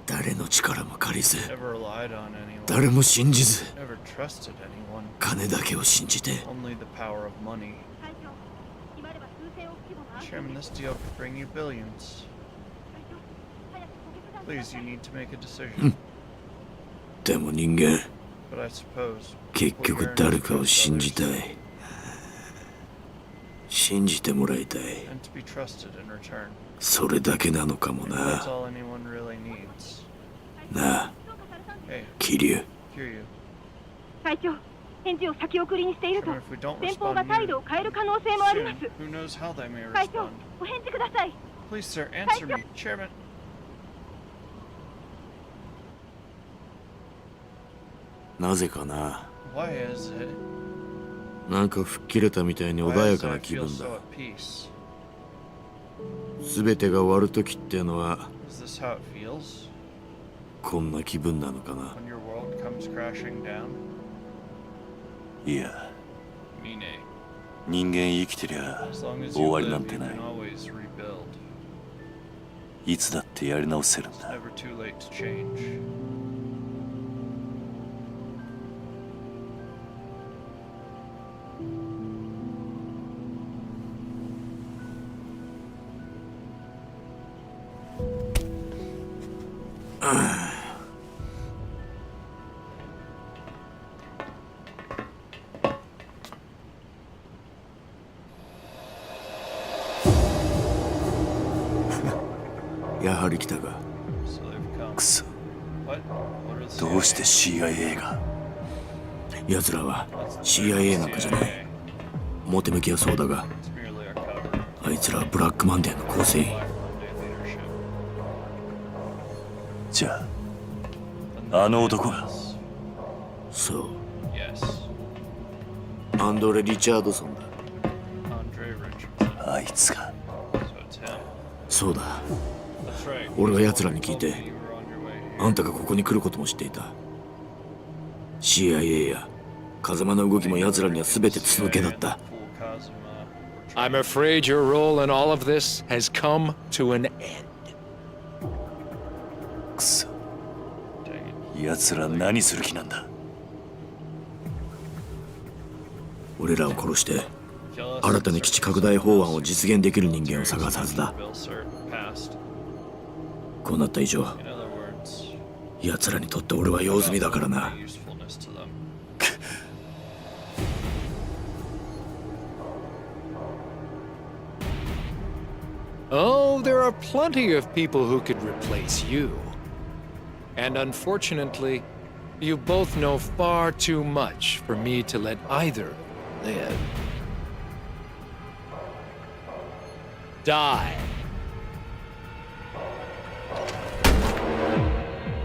誰の力も借りず、
Never relied on anyone.
誰も信じず、
Never trusted anyone.
金だけを信じて。
Only the power of money.
会長、決まれば数千億規模の案件
Chairman,
で
this
す。
deal could bring you billions.
会長、早くご決断くだ
Please,
さ
you
い。
need to make a decision.
でも人間、
But I suppose
結
what
局
yearns
誰
to
かを
trust
信じ
others
たい。信じてもらいたい。
and to be trusted in return.
それだけなのかも
Maybe
な
that's。all anyone really needs.
なあ、
Hey,
桐生。
hear you.
会長、返事を先送りにしていると
Chairman, if we don't
先方
respond
が態度を変える可能性もありま
soon,
す。
who knows how they may
会長
respond.
お返事ください。
Please, sir, answer me. Chairman.
なぜかな。
Why is it?
なんか吹っ切れたみたいに
Why
穏や
does
かな
I
気
feel
分
so
だ。
at peace?
すべてが終わる時ってのは
Is this how it feels
こんな気分なのかな。
when your world comes crashing down?
いや、
Mine.
人間生きてりゃ
As long as
終
you
わり
live,
なん
you
てない
can。always rebuild.
いつだってやり直せるん
It's
だ。
never too late to change.
Ah. やはり来たか。
So they've come.
くそ、
What? What is
どうして CIA が。
奴らは CIA なんかじゃない。表向きはそうだが、
It's merely our cover.
あいつらはブラックマンデーの構成員。
Black Monday leadership.
じゃあ、あの男が。
そう。
Yes.
アンドレ・リチャードソンだ。
Andre Richardson.
あいつが。
So it's him.
そうだ。
That's right.
俺は奴らに聞い
Told
て
me you were on your way here.
あんたがここに来ることも知っていた。 CIA や風間の動きも奴らには全て筒抜けだった。
Fool Kazuma.
I'm afraid your role in all of this has come to an end.
くそ、
Dang it.
奴ら何する気なんだ。
俺らを殺して
Kill us
新たに基地拡大法案を実現できる人間を探すはずだ。
Bill, sir, passed.
こうなった以上
In other words,
奴らにとって俺は用済みだからな。
any usefulness to them.
Oh, there are plenty of people who could replace you. And unfortunately, you both know far too much for me to let either live.
Die.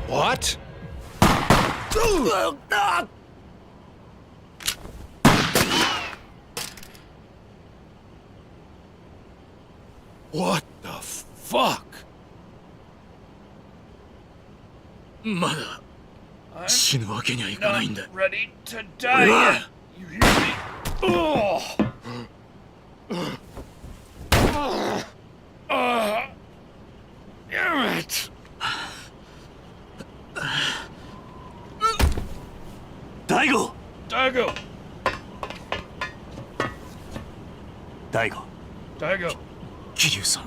What? What the fuck?
まだ死ぬわけにはいかないんだ。
Ready to die. You hear me? Oh.
Damn it! 大悟
Daigo.
大悟
Daigo.
桐生さん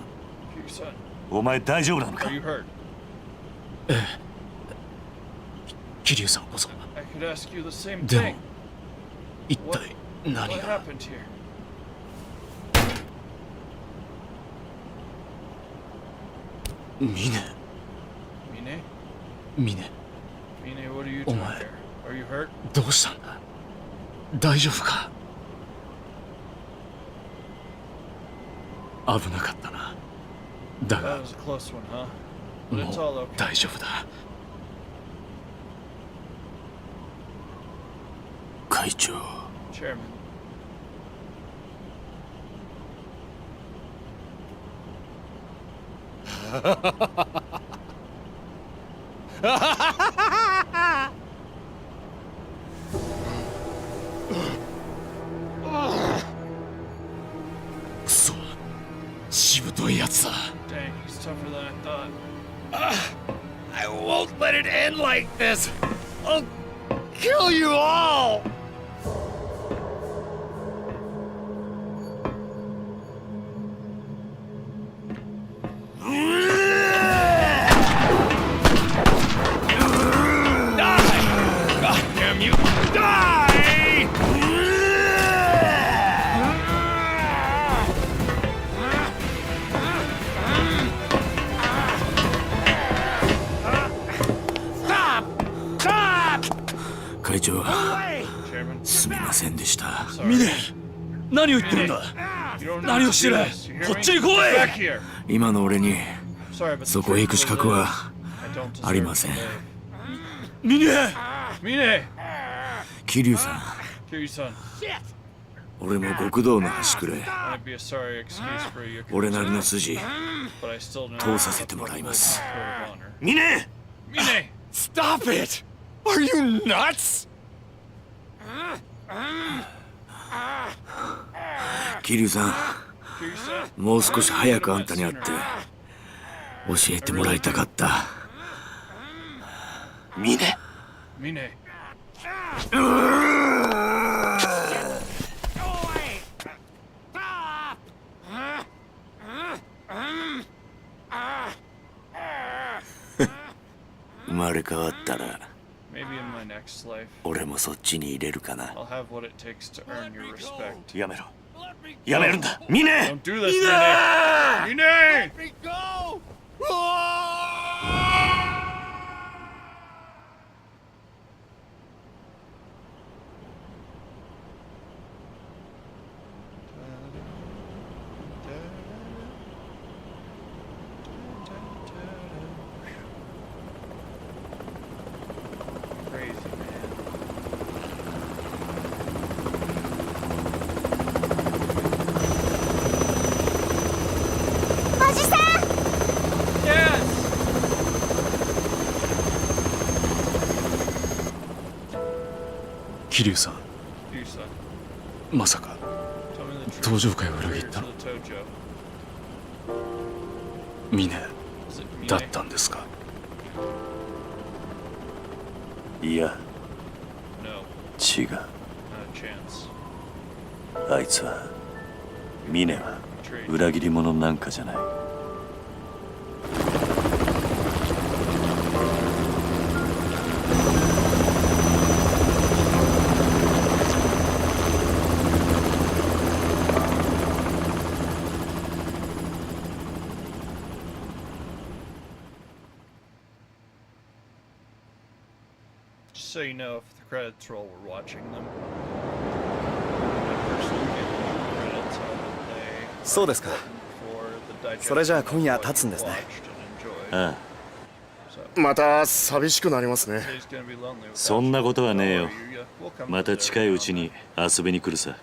Kiryu-san,
お前大丈夫なのか
are you hurt?
桐生さんこそ
I could ask you the same
でも
thing.
一体何
What
が
happened here?
峰
Mine?
峰
Mine, what are you
Oh
doing
my.
here? Are you hurt?
どうしたんだ大丈夫か危なかったなだ
That
が
was a close one, huh? But
も
it's all
う
okay.
大丈夫だ会長
Chairman.
Dang, くそしぶといやつだ
Dang, he's tougher than I thought.
I won't let it end like this I'll kill you all God damn you die Stop! Stop! 会長
Chairman.
すみませんでした
Sorry.
峰何を言ってるんだ
You don't
何
need
を
to
して
do
る
this. You hear
こっ
me?
ちに来
Get
い
back here.
今の俺に
Sorry, but the
そこへ行く
truth
資
of it
格は
is, I don't deserve
ありません
to live.
峰
Mine!
桐生さん
Kiryu-san,
俺も極道の端くれ
might be a sorry excuse for you,
俺なりの筋
but I still know
通させてもらいます
code of honor.
峰
Mine!
Stop it! Are you nuts?
桐生さん
Kiryu-san,
もう少し早くあんたに会って教えてもらいたかった峰
Mine.
生まれ変わったら
Maybe in my next life,
俺もそっちに入れるかな
I'll have what it takes to earn your respect.
やめろやめるんだ峰
Don't do this, Mine! Mine!
Let me go!
Crazy, man.
おじさん
Yes!
桐生さん
Kiryu-san,
まさか
tell me the truth.
登場会を裏切
Here
った
to
の
the Tojo.
峰
Is it Mine?
だったんですか
いや
No,
違う
not a chance.
あいつは峰は
Betrayed.
裏切り者なんかじゃない
Just so you know, if the credits roll, we're watching them. My personal opinion, the credits are that they
そうですか
for
それじゃあ今夜立つんですね。
あ
あ。また寂しくなりますね。
そんなことはねえよ。また近いうちに遊びに来るさ。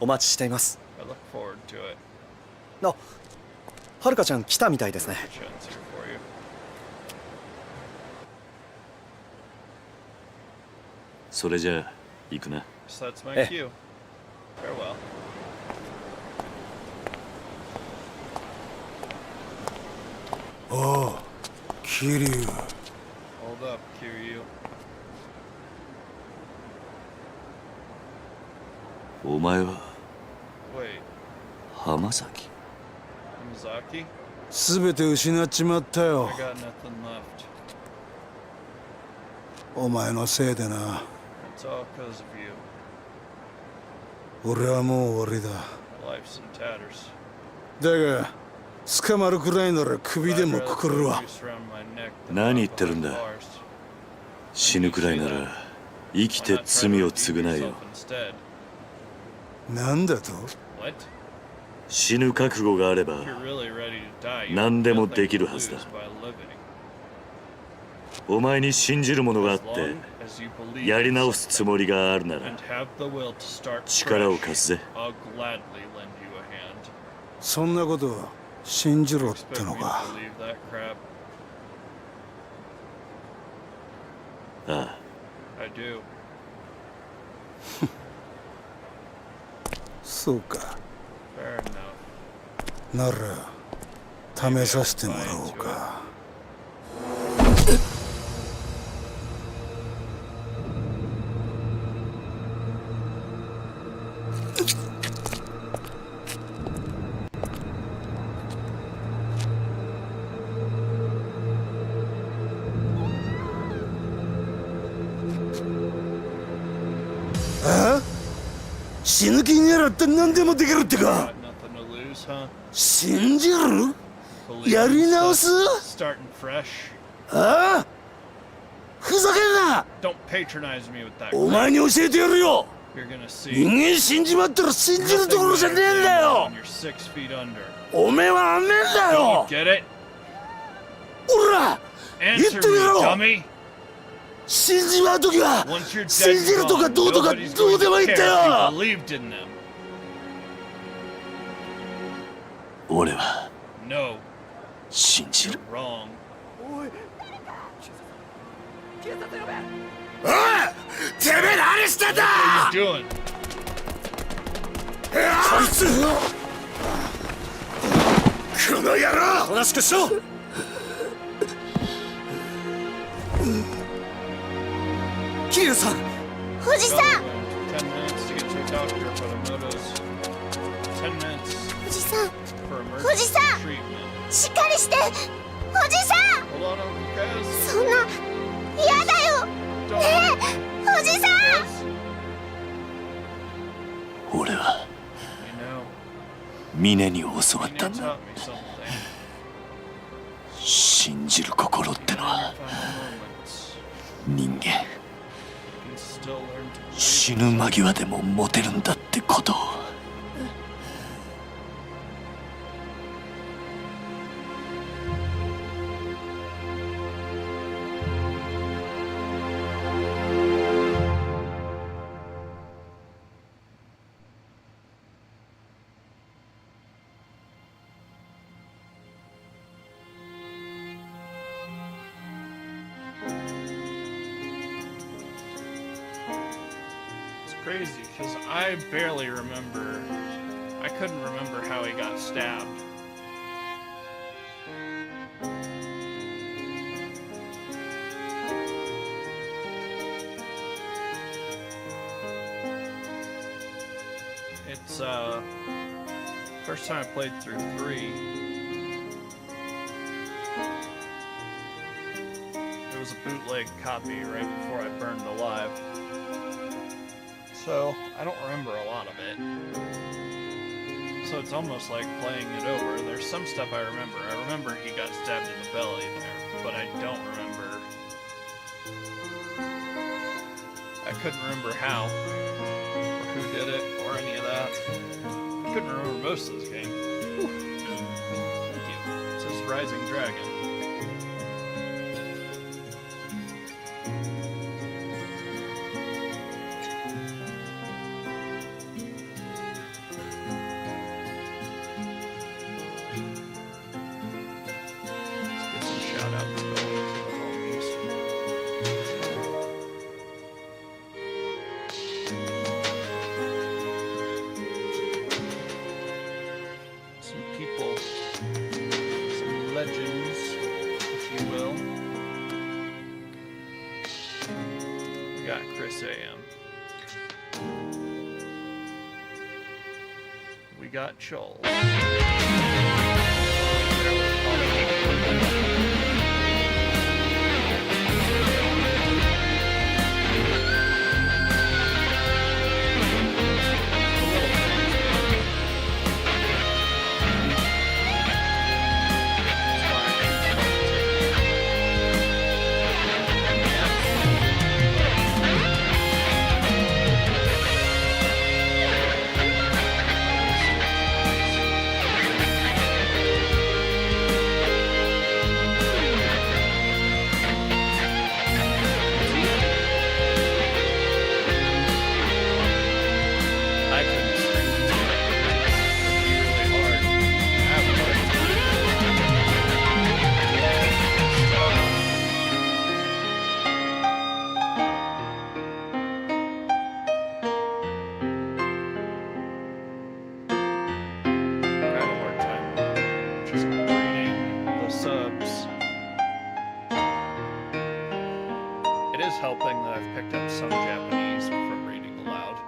お待ちしています。あ、はるかちゃん来たみたいですね。
それじゃあ行くな。
ええ。
おお、桐生。
お前は浜崎。
すべて失っちまったよ。お前のせいでな。俺はもう終わりだ。だが捕まるくらいなら首でもくくるわ。
何言ってるんだ。死ぬくらいなら生きて罪を償えよ。
なんだと？
死ぬ覚悟があれば何でもできるはずだ。お前に信じるものがあってやり直すつもりがあるなら力を貸すぜ。
そんなこと信じろってのか。
ああ。
そうか。なら試させてもらおうか。死ぬ気にならって何でもできるってか。信じる？やり直す？ああ？ふざけんな！お前に教えてやるよ。人間死んじまったら信じるところじゃねえんだよ。おめえはあんねえんだよ。おら言ってみろ。死んじまうときは信じるとかどうとかどうでもいいんだよ。
俺は信じる。
おい！てめえ何してんだ！こいつ！この野郎！おとなしくしろ！桐生さん！
おじさん！おじさん！おじさん！しっかりして！おじさん！そんな嫌だよ！ねえおじさん！
俺は峰に教わったんだ。信じる心ってのは人間死ぬ間際でも持てるんだってことを。
Crazy, because I barely remember. I couldn't remember how he got stabbed. It's first time I played through 3. It was a bootleg copy right before I burned alive. So, I don't remember a lot of it. So it's almost like playing it over. There's some stuff I remember. I remember he got stabbed in the belly there, but I don't remember. I couldn't remember how, or who did it, or any of that. I couldn't remember most of this game. Whew. rising dragon. We got Chol. Helping that I've picked up some Japanese from reading aloud.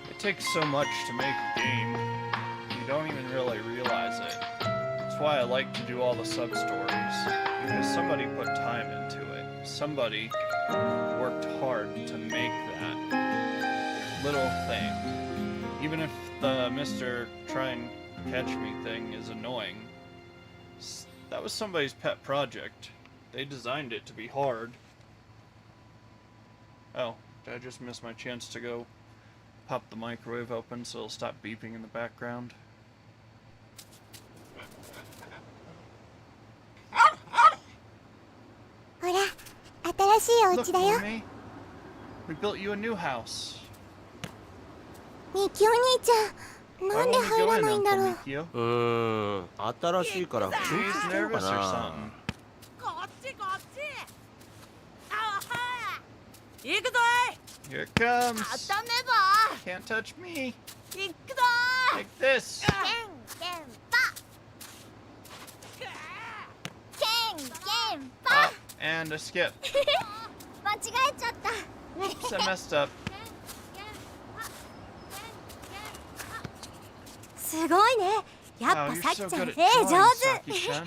It takes so much to make a game, you don't even really realize it. That's why I like to do all the sub-stories, because somebody put time into it. Somebody worked hard to make that little thing. Even if the Mr. Try and Catch Me thing is annoying, that was somebody's pet project. They designed it to be hard. Oh, did I just miss my chance to go pop the microwave open so it'll stop beeping in the background? Look, Mommy. We built you a new house. Why won't we go in, Uncle Mikio?
新しいから不
He's
足してる
nervous
か
or
な
something.
行くぞ
Here it comes.
固めば
Can't touch me.
行くぞ
Like this.
ケンケンパケンケンパ
Oh, and a skip.
間違えちゃった
Whoops, I messed up.
すごいねやっぱ
Wow, you're
さき
so
ちゃん
good at
絵上
drawing,
手
Saki-chan.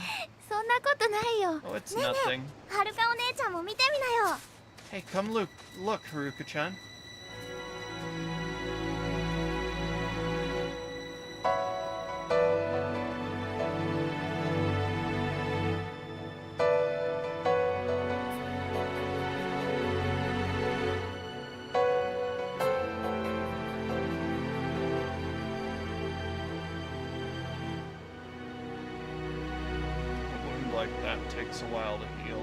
そんなことないよ
Oh, it's
ねえね
nothing.
えはるかお姉ちゃんも見てみなよ
Hey, come look, Haruka-chan. A wound like that takes a while to heal.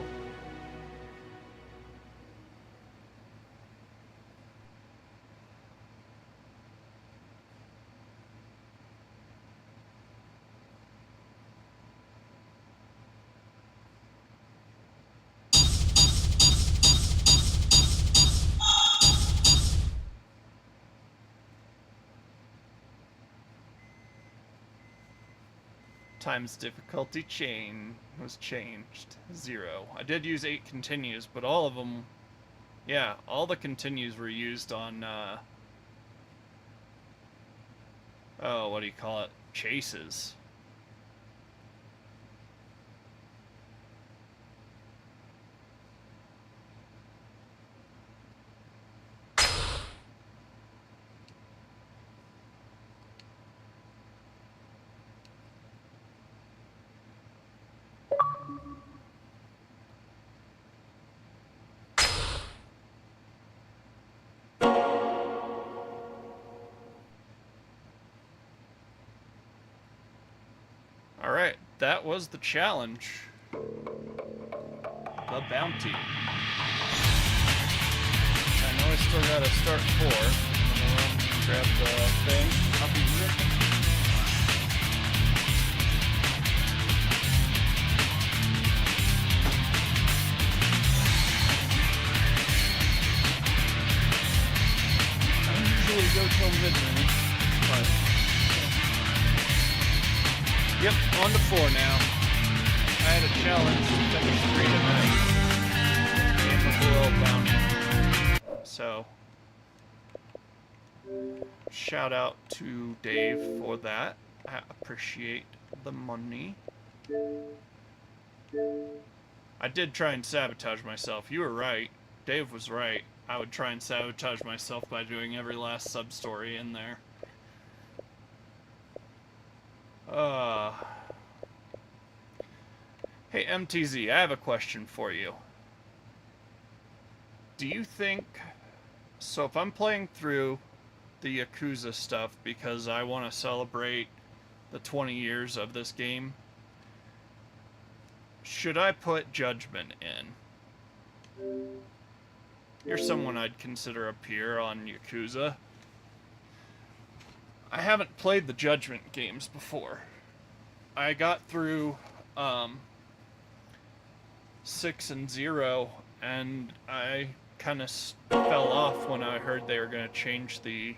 Times difficulty chain was changed. 0. I did use 8 continues, but all of them, yeah, all the continues were used on, oh, what do you call it? Chases. Alright, that was the challenge. The bounty. I know I still gotta start 4. I'm gonna grab the thing. I'll be right back. I usually go till midnight, but... Yep, on to 4 now. I had a challenge to finish 3 tonight. Game of the World Bounty. So, shout out to Dave for that. I appreciate the money. I did try and sabotage myself. You were right. Dave was right. I would try and sabotage myself by doing every last sub-story in there. Hey MTZ, I have a question for you. Do you think... So if I'm playing through the Yakuza stuff because I want to celebrate the 20 years of this game, should I put Judgment in? You're someone I'd consider a peer on Yakuza. I haven't played the Judgment games before. I got through 6 and 0, and I kind of fell off when I heard they were going to change the...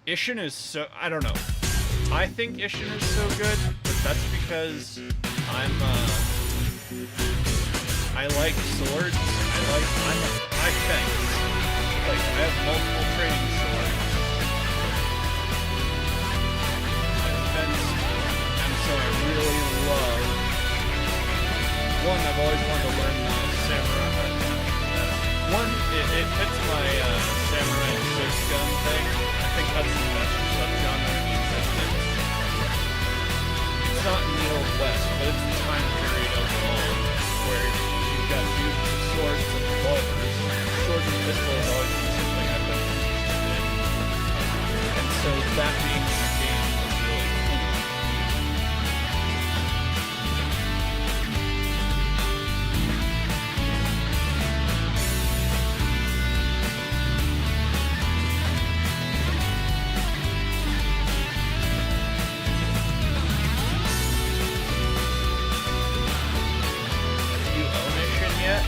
Ishin is so... I don't know. I think Ishin is so good, but that's because I like swords. I fence. Like, I have multiple training swords. I fence, and so I really love... One, I've always wanted to learn the samurai. One, it fits my samurai and six gun thing. I think that's the best subgenre in existence. It's not in the Old West, but it's the time period overall where you've got dudes with swords and revolvers. Swords and pistols has always been something I've been interested in. And so that being the game was really cool. Do you own Ishin yet?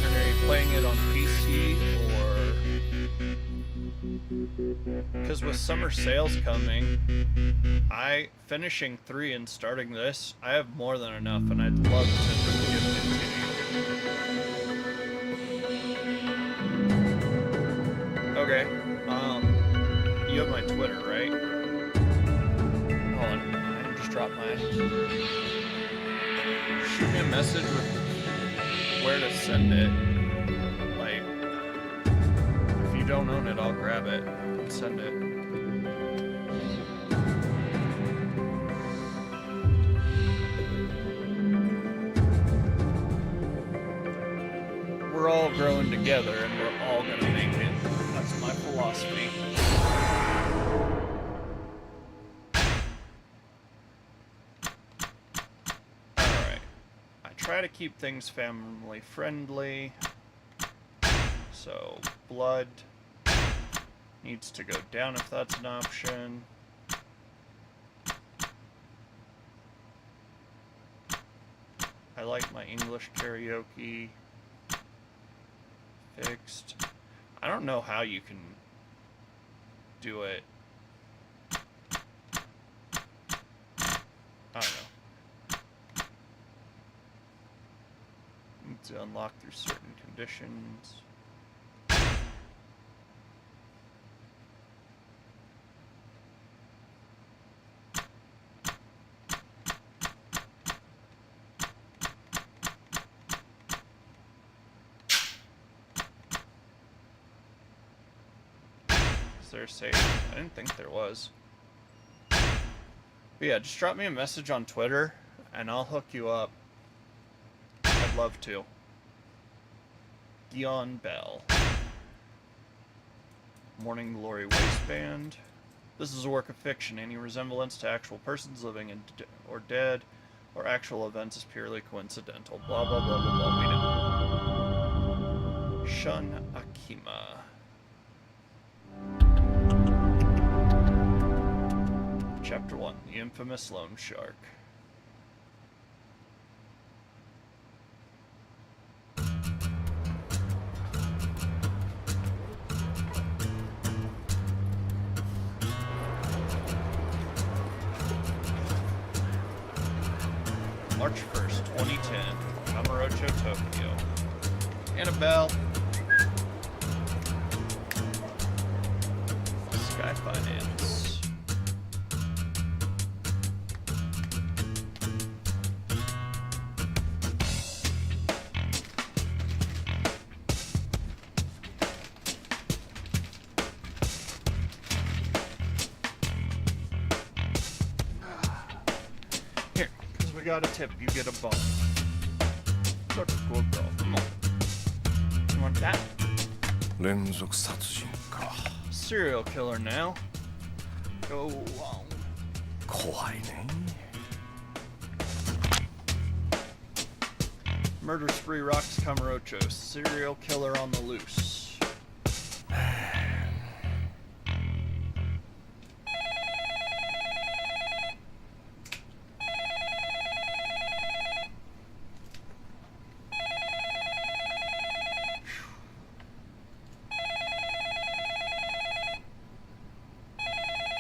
And are you playing it on PC or... Because with summer sales coming, finishing 3 and starting this, I have more than enough, and I'd love to give it to you. Okay, you have my Twitter, right? Hold on, I just dropped my... Shoot me a message with where to send it. Like, if you don't own it, I'll grab it and send it. We're all growing together, and we're all gonna make it. That's my philosophy. Alright. I try to keep things family friendly. So, blood needs to go down if that's an option. Highlight my English karaoke. Fixed. I don't know how you can do it. I don't know. Need to unlock through certain conditions. Is there a save? I didn't think there was. But yeah, just drop me a message on Twitter and I'll hook you up. I'd love to. Dion Bell. Morning Glory Waistband. This is a work of fiction. Any resemblance to actual persons living or dead or actual events is purely coincidental. Blah, blah, blah, blah, blah. We know. Shun Akima. Chapter 1. The infamous loan shark. March 1st, 2010, Kamurocho, Tokyo. Annabelle. Sky Finance. Here, because we got a tip, you get a bone. Such a cool girl. Come on. You want that?
連続殺人か。
Serial killer now. Go on.
怖いね。
Murder spree rocks Kamurocho. Serial killer on the loose.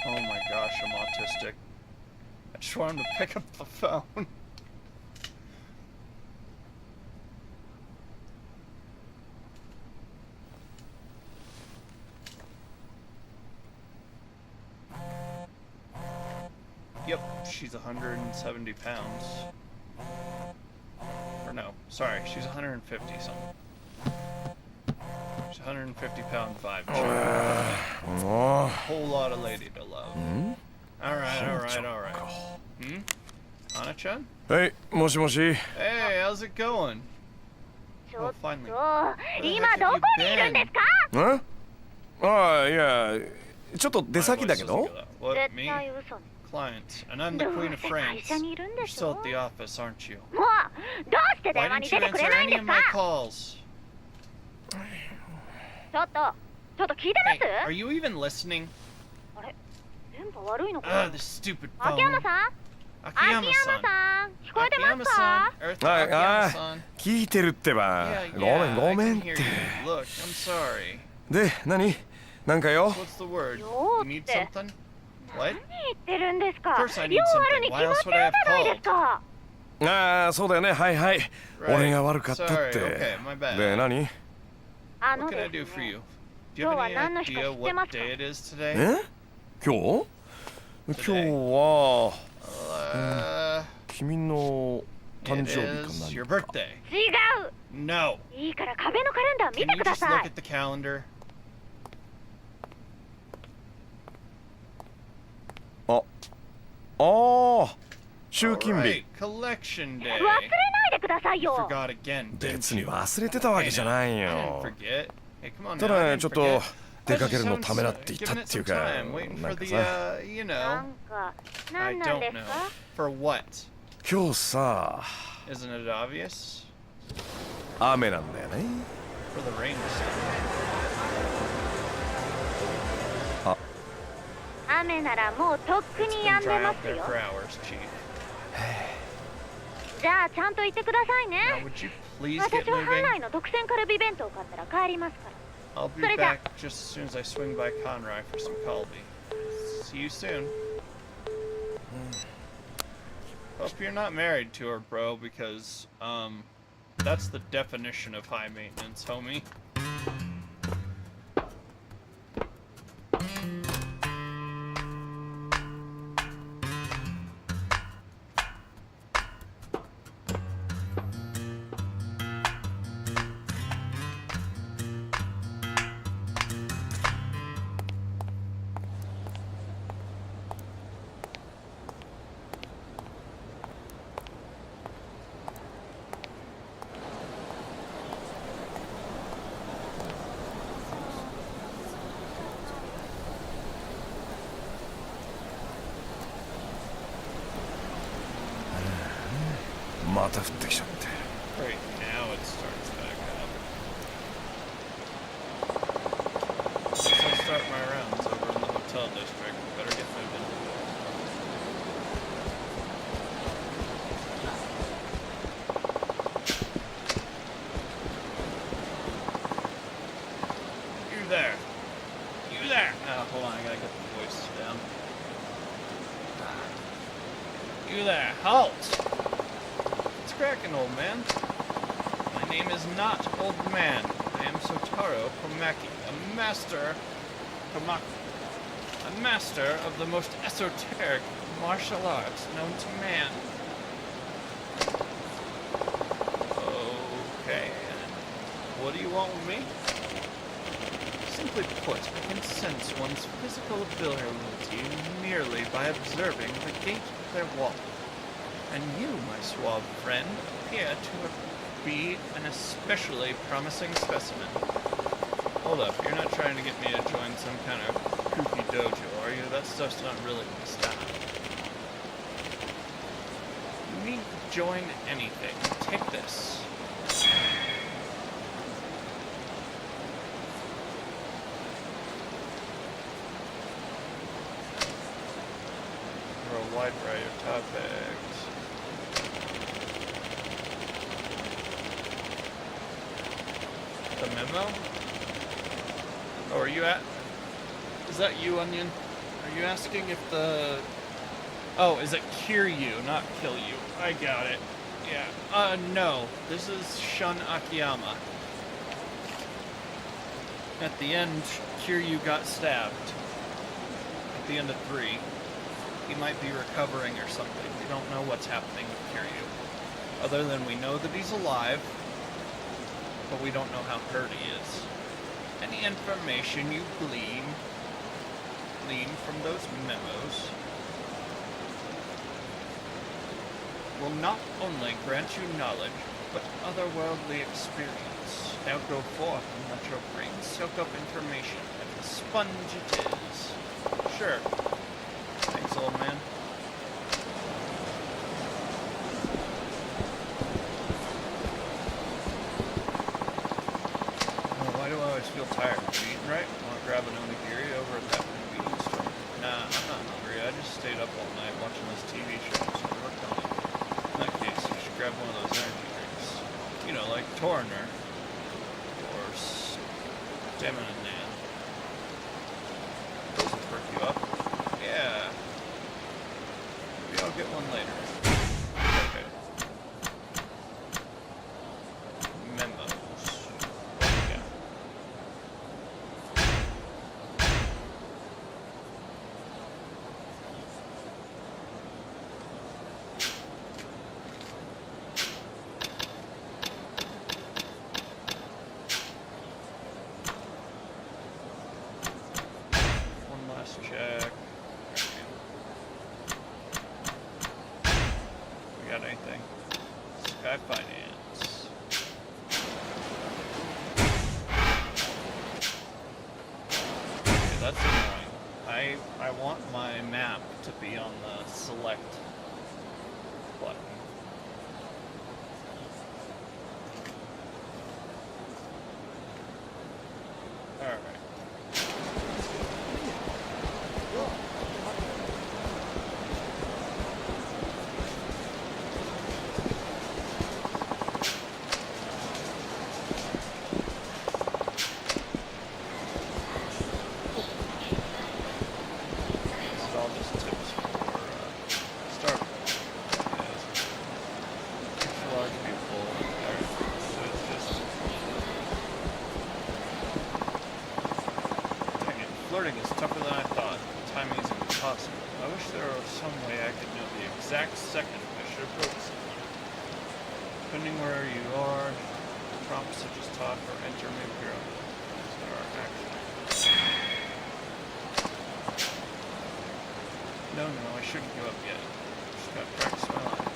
Oh my gosh, I'm autistic. I just want him to pick up the phone. Yep, she's 170 pounds. Or no, sorry, she's 150 something. She's 150 pound vibe. A whole lot of lady to love. Alright, alright, alright. Hana-chan?
Hey, もしもし。
Hey, how's it going? Oh, finally.
今どこにいるんですか？
ん？ああ、いや、ちょっと出先だけど。
What, me? Client, and I'm the Queen of France. You're still at the office, aren't you?
もうどうして電
Why
話に
didn't
出
you
てく
answer
れないん
any
です
of
か？
my calls?
ちょっと聞いてま
Hey,
す？
are you even listening?
あれ、電波悪いのか
Ah,
な？
this stupid
秋
phone.
山さん？秋山
Akiyama-san.
さん、聞こえてますか？
Earth
ああ、
Akiyama-san.
聞いてるってば。
Yeah,
ごめん
yeah,
ご
I
めん
can
って
hear。you. Look, I'm sorry.
で、何？なんかよ。
What's the word?
よ
You
ーっ
need
て
something?
何
What?
言ってるんですか？
Of course I need
用あるに
something.
決
Why
まっ
else
て
would
る
I
じ
have
ゃないです
called?
か。
ああ、そうだよね。はいはい。
Right.
俺が悪かったって。
Sorry, okay, my bad.
で、何？
あ
What
の
can I
で
do
す
for
ね。
you? Do
今
you
日
have
は
any
何の日か
idea
知って
what
ますか？
day it is today?
え？今日？今日は、君の誕
It
生日
is
か
your
何か。
birthday.
違う。
No.
いいから壁のカレンダー見
Can
て
you
くだ
just
さ
look
い
at。the calendar?
ああ、集金
Alright,
日。
collection
忘
day.
れないでください
You
よ。
forgot again, didn't
別に
you?
忘れてたわけじゃない
I
よ
didn't。forget. Hey, come on
た
now. I
だ
didn't
ちょっと
forget.
出かけるの
I was
ためら
just
っていた
giving
っ
it
ていう
some
か、
time, waiting
な
for
んか
the,
さ、
you
な
know.
んか
I
何なん
don't
です
know.
か？
For what?
今日さ、
Isn't it obvious?
雨なんだよね。
For the rain to stop.
雨ならもうとっくに
It's
止
been
んで
dry
ま
out
す
there
よ。
for hours, Chief.
じゃあちゃんと言ってくださいね。
Now, would you please
私
get
はハ
moving?
ンライの特選カルビ弁当買ったら帰りますから。
I'll be back just as soon as I swing by Conroy for some Kalbi. See you soon. Hope you're not married to her, bro, because, that's the definition of high maintenance, homie. Right now it starts back up. Since I start my rounds over in the hotel district, better get moving. You there! You there! Hold on, I gotta get the voice down. You there! Halt! Cracking, old man. My name is not Old Man. I am Sotaro Komaki, a master of the most esoteric martial arts known to man. Okay, what do you want with me? Simply put, I can sense one's physical ability merely by observing the gait of their walk. And you, my suave friend, appear to be an especially promising specimen. Hold up, you're not trying to get me to join some kind of kooky dojo, are you? That stuff's not really my style. You need to join anything. Take this. For a wide variety of topics. The memo? Oh, are you at... Is that you, Onion? Are you asking if the... Oh, is it cure you, not kill you? I got it. Yeah. No. This is Shun Akiyama. At the end, Kiryu got stabbed. At the end of 3. He might be recovering or something. We don't know what's happening with Kiryu. Other than we know that he's alive, but we don't know how hurt he is. Any information you glean from those memos will not only grant you knowledge, but otherworldly experience. Now go forth and let your brain soak up information, and the sponge it is. Sure. Thanks, old man. Why do I always feel tired? You eating right? Want to grab an onigiri over at that convenience store? Nah, I'm not hungry. I just stayed up all night watching those TV shows and worked on it. In that case, you should grab one of those energy drinks. You know, like Torner. Or Stamina Nan. Those will perk you up. Yeah. Maybe I'll get one later. Okay. Memos. Yeah. One last check. We got anything? Sky Finance. Okay, that's annoying. I want my map to be on the select button. Alright. recording is tougher than I thought. Timing is impossible. I wish there was some way I could know the exact second I should approach someone. Depending where you are, prompts such as talk or enter may appear on our action. No, I shouldn't give up yet. Just gotta practice my lines.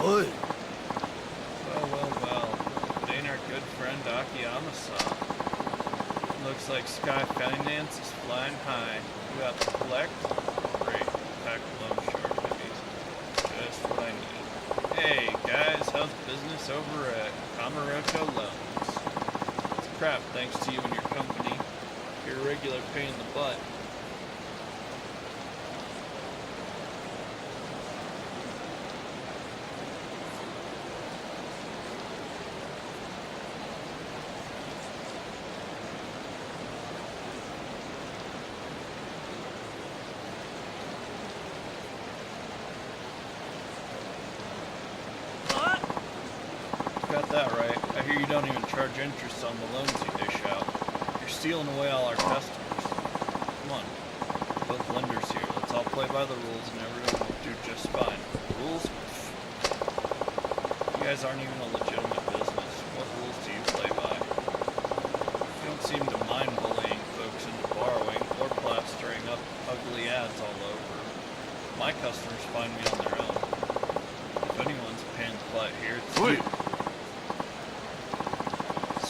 Oi.
Well. It ain't our good friend Akiyama-san. Looks like Sky Finance is flying high. You got to collect? Great. Pack loan shark babies. Just what I need. Hey, guys, how's business over at Kamurocho Loans? It's crap thanks to you and your company. You're a regular pain in the butt. Got that right. I hear you don't even charge interest on the loans you dish out. You're stealing away all our customers. Come on. We're both lenders here. Let's all play by the rules and everyone will do just fine. Rules? You guys aren't even a legitimate business. What rules do you play by? You don't seem to mind bullying folks into borrowing or plastering up ugly ads all over. My customers find me on their own. If anyone's a pain in the butt here, it's you.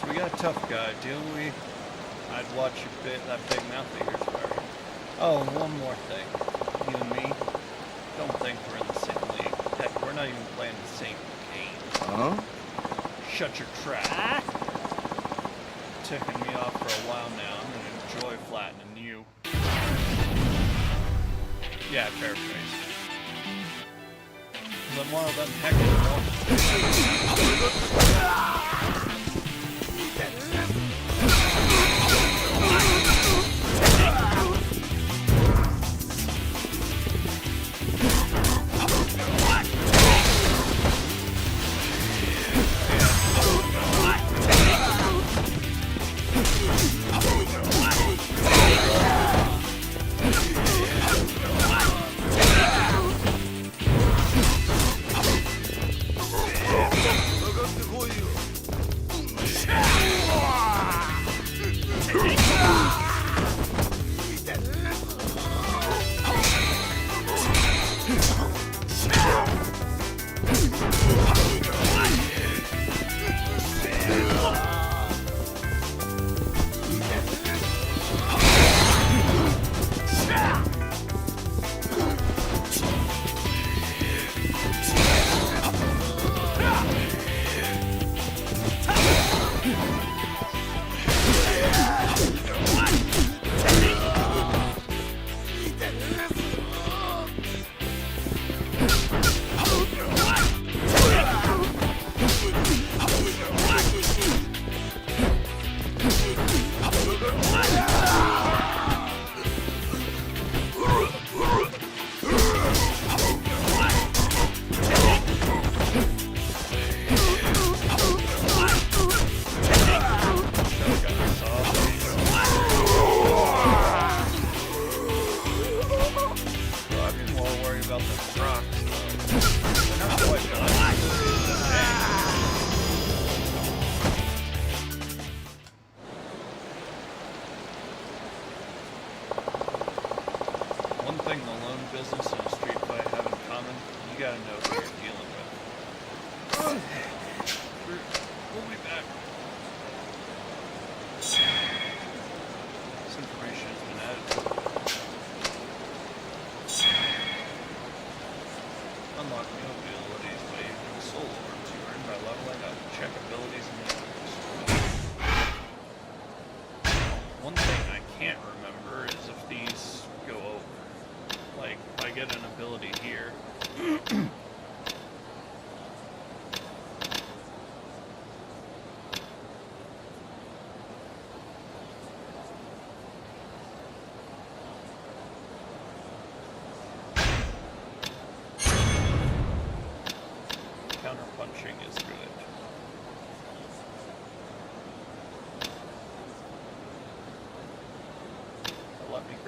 We got a tough guy, do we? I'd watch you bit that big mouth of yours, Barry. Oh, and one more thing. You and me, don't think we're in the same league. Heck, we're not even playing the same game.
Huh?
Shut your trap. Ticking me off for a while now. I'm gonna enjoy flattening you. Yeah, paraphrase. I'm one of them heckin'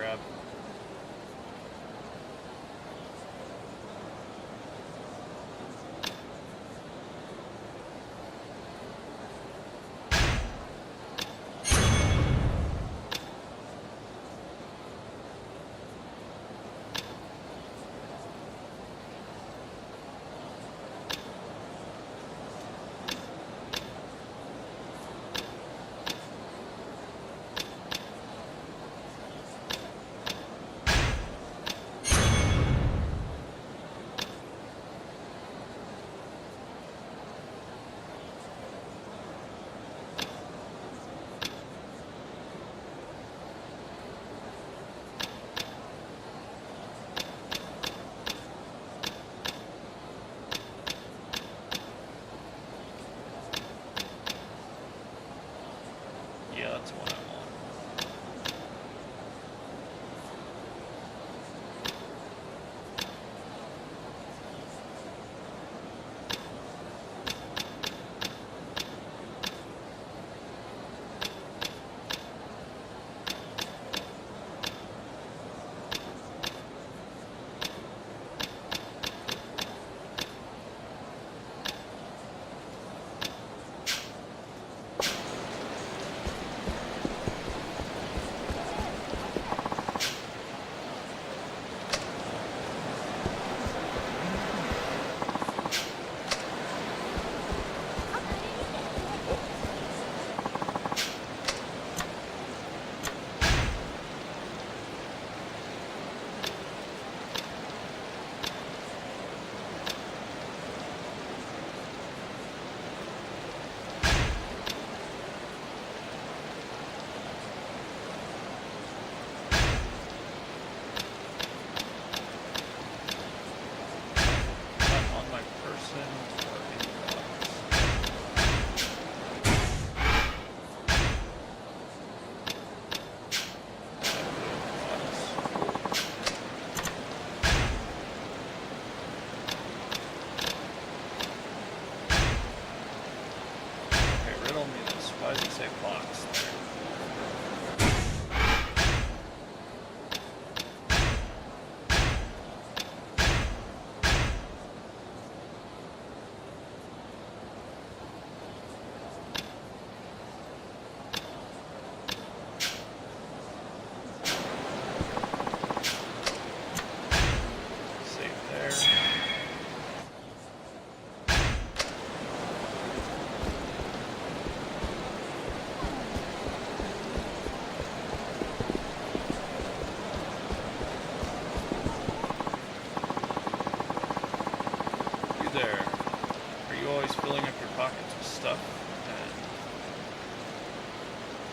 grab. Yeah, that's what I want. Why does it say box there?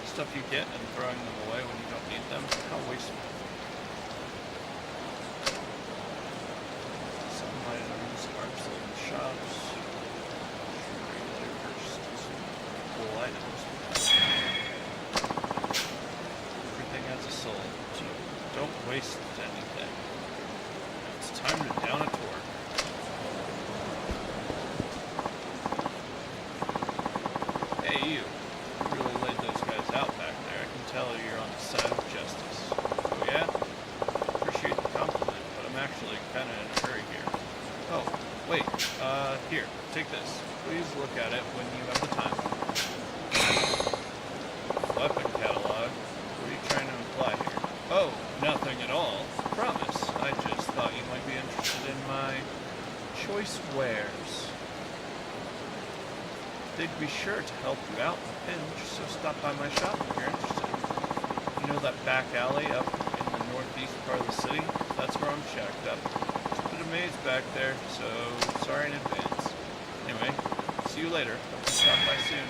Stuff you get and throwing them away when you don't need them. How wasteful. Some items are sold in shops. Regularly purchased cool items. Everything has a soul, so don't waste anything. It's time to down a torque. Hey, you. Tell her you're on the side of justice. Oh yeah? Appreciate the compliment, but I'm actually kinda in a hurry here. Oh, wait, here, take this. Please look at it when you have the time. Weapon catalog? What are you trying to imply here? Oh, nothing at all. Promise. I just thought you might be interested in my choice wares. They'd be sure to help you out in a pinch, so stop by my shop if you're interested. You know that back alley up in the northeast part of the city? That's where I'm shacked up. It's a bit of maze back there, so sorry in advance. Anyway, see you later. Hope to stop by soon.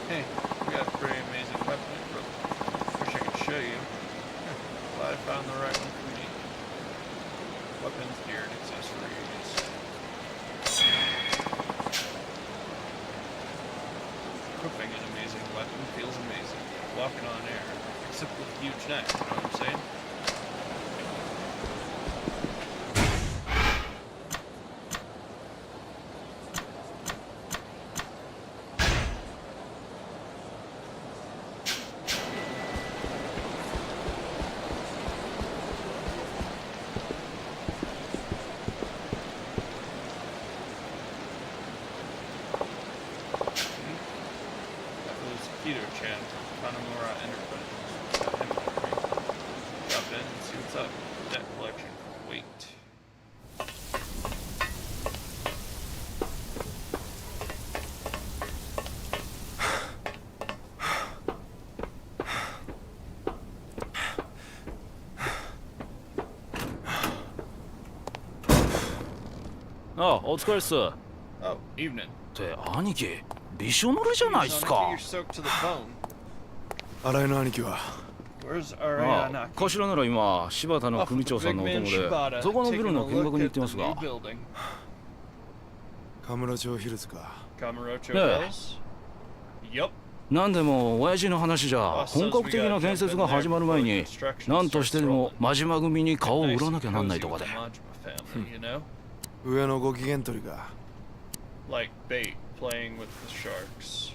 Hey, we got a pretty amazing weapon. Wish I could show you. Glad I found the right one for me. Weapons, gear, and accessories. Equipping an amazing weapon feels amazing. Walking on air. Except with a huge neck, you know what I'm saying? What's up? Debt collection. Wait.
あ、お疲れっす。
Oh, evening.
って兄貴、びしょ濡れじゃないっすか。
You're soaked to the bone.
新井の兄貴は
Where's
あ
Ariana?
あ、頭なら今、柴田の組長さんのお供で、そこのビルの見学に行ってますが。
カムロ町ヒルズか。
Kamurocho
ね
Hills? Yup.
なんでも親父の話じゃ本格的な建設が始まる前に何としてでも真島組に顔を売らなきゃなんないとかで。
上のご機嫌取りか。
Like bait playing with the sharks.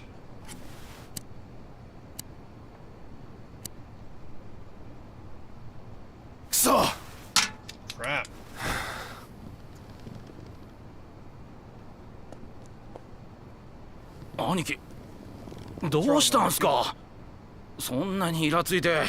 くそ
Crap.
兄貴、どうしたんすか。そんなにイラついて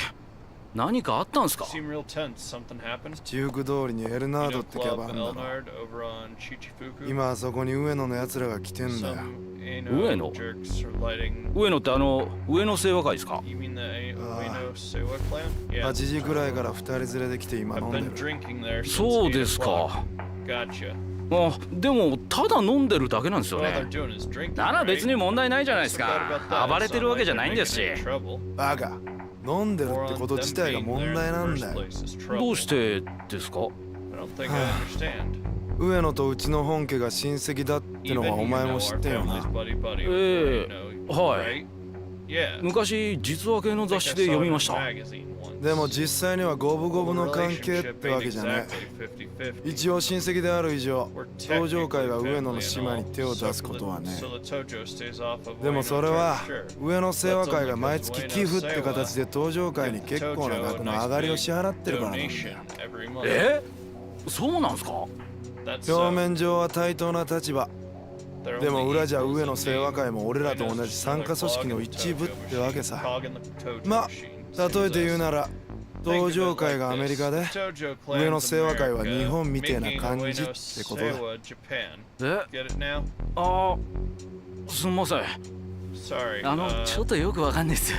何かあったんすか。
Seem real tense. Something happened?
中区通りにエルナー
You
ド
know
ってキャ
Club
バあんだろ。
Elnard over on Chichifuku?
今あそこに上野のやつらが来てんだよ。
Some
上
Aino
野
jerks are lighting.
上野って上野清和会ですか。
You mean the Aino Sewa clan? Yeah.
8時くらいから2人連れで来て今飲
I've
ん
been
でる。
drinking there since
そうで
8
す
o'clock.
か。
Gotcha.
あ、でもただ飲んでるだけなんですよ
All they're
ね。
doing is drinking,
なら別に
right?
問題ないじゃないです
What's so bad
か
about。that?
暴れ
It's
て
not
るわけ
like
じゃ
they're
ないんですし。
making any trouble.
バカ飲んでる
More
って
on
こと
them
自体が
being
問
there
題
in
なん
the
だ
first
よ。
place is
ど
trouble.
うしてですか。
I don't think I understand.
上野とうちの本家が親戚だっての
Even
はお
you
前
know
も知
our
ってんよ
family's
な。
buddy buddy.
ええ、
You know,
はい。
right? Yeah.
昔実話系の雑誌で読みました。
でも実際には五分五分の関係ってわけじゃねえ。一応親戚である以上、登場会が上野の島に手を出すことはね。でもそれは上野清和会が毎月寄付って形で登場会に結構な額の上がりを支払ってるからなんだよ。
え、そうなんすか。
表面上は対等な立場。でも裏じゃ上野清和会も俺らと同じ傘下組織の一部ってわけさ。まあ例えて言うなら登場会がアメリカで上野清和会は日本みてえな感じってことだ。
え、あ、すんません。ちょっとよくわかんないっす。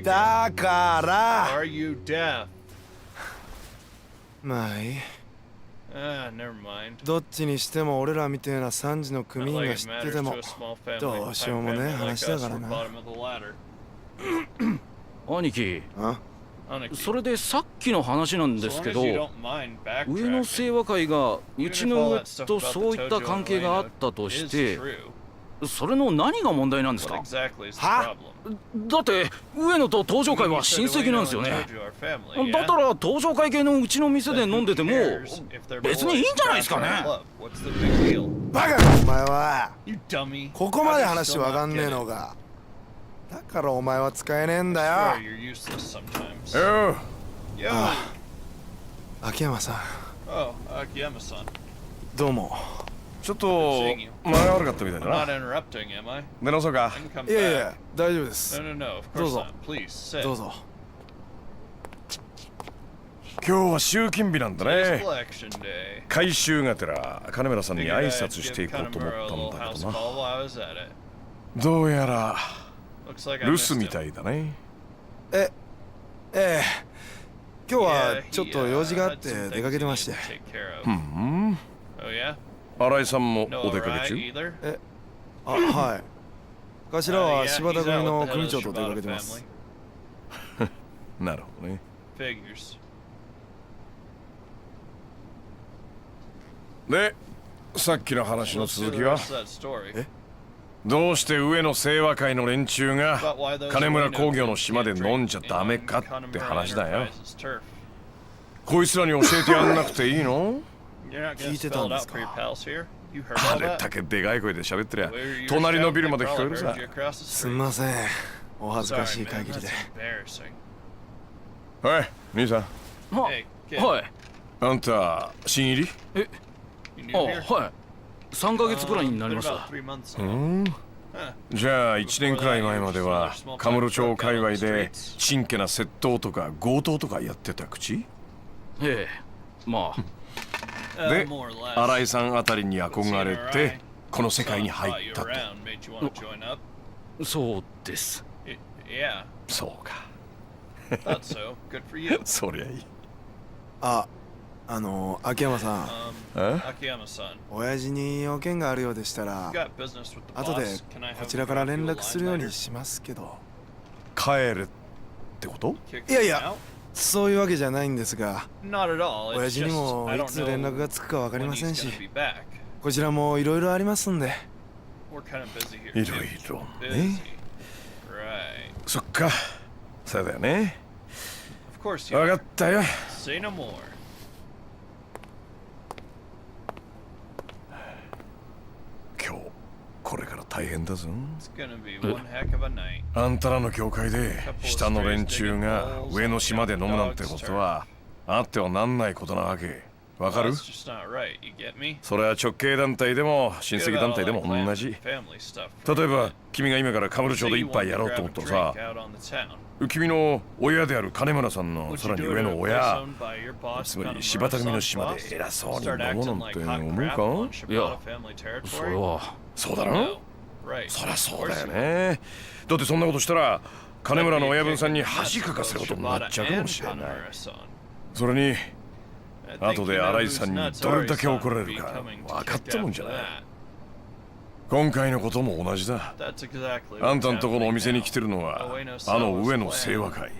だからまあいい。どっちにしても俺らみてえな3時の組員が知っててもどうしようもねえ話だからな。
兄貴、それでさっきの話なんですけど、上野清和会がうちの上とそういった関係があったとして、それの何が問題なんですか。は？だって上野と登場会は親戚なんですよね。だったら登場会系のうちの店で飲んでても別にいいんじゃないですかね。
バカかお前は。ここまで話わかんねえのか。だからお前は使えねえんだよ。
よ
ああ、秋山さん。どうも。
ちょっと間が悪かったみたいだな。出直そうか。
いやいや、大丈夫です。どうぞ。どうぞ。
今日は集金日なんだね。回収がてら金村さんに挨拶していこうと思ったんだけどな。どうやら留守みたいだね。
ええ、今日はちょっと用事があって出かけてまして。
ふん。新井さんもお出かけ中？
え、あ、はい。頭は柴田組の組長と出かけてます。
なるほどね。で、さっきの話の続きは？
え？
どうして上野清和会の連中が金村工業の島で飲んじゃダメかって話だよ。こいつらに教えてやんなくていいの？
聞いてたんですか？
あれだけでかい声で喋ってりゃ隣のビルまで聞こえるさ。
すんません、お恥ずかしい限りで。
はい、兄さん。
はい。
あんた新入り？
あ、はい。3ヶ月くらいになりました。
じゃあ1年くらい前まではカムロ町界隈でちんけな窃盗とか強盗とかやってた口？
ええ、ま
あ。で、新井さんあたりに憧れてこの世界に入ったと。
そうです。
そうか。そりゃいい。
秋山さん。親父に用件があるようでしたら後でこちらから連絡するようにしますけど。
帰るってこと？
いやいや、そういうわけじゃないんですが、親父にもいつ連絡がつくかわかりませんし、こちらもいろいろありますんで。
いろいろね。そっか、そうだよね。わかったよ。今日これから大変だぞ。あんたらの教会で下の連中が上の島で飲むなんてことはあってはなんないことなわけ。わかる？それは直系団体でも親戚団体でも同じ。例えば君が今からカムロ町で一杯やろうと思ったらさ、君の親である金村さんのさらに上の親、つまり柴田組の島で偉そうに飲もうなんて思うか？
いや、それは。
そうだろ？そりゃそうだよね。だってそんなことしたら金村の親分さんに恥かかせることになっちゃうかもしれない。それに後で新井さんにどれだけ怒られるか分かったもんじゃない。今回のことも同じだ。あんたんとこのお店に来てるのはあの上の清和会。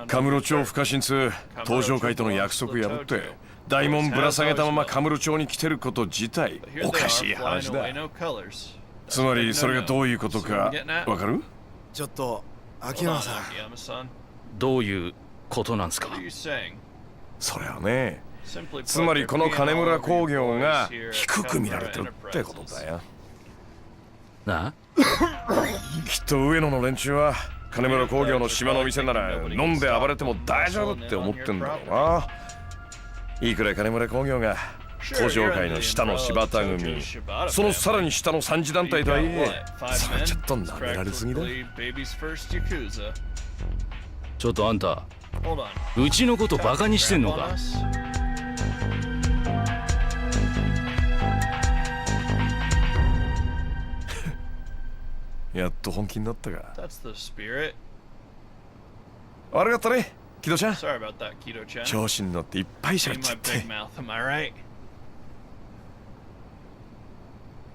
カムロ町不可侵通登場会との約束破って大門ぶら下げたままカムロ町に来てること自体おかしい話だ。つまりそれがどういうことかわかる？
ちょっと秋山さん、
どういうことなんですか？
それはね、つまりこの金村工業が低く見られてるってことだよ。
なあ？
きっと上野の連中は金村工業の島の店なら飲んで暴れても大丈夫って思ってんだろうな。いくら金村工業が登場界の下の柴田組、そのさらに下の三次団体とはいえ、それちょっと舐められすぎだ。
ちょっとあんた、うちのことバカにしてんのか？
やっと本気になったか。悪かったね、キドちゃん。調子に乗っていっぱい喋っちゃって。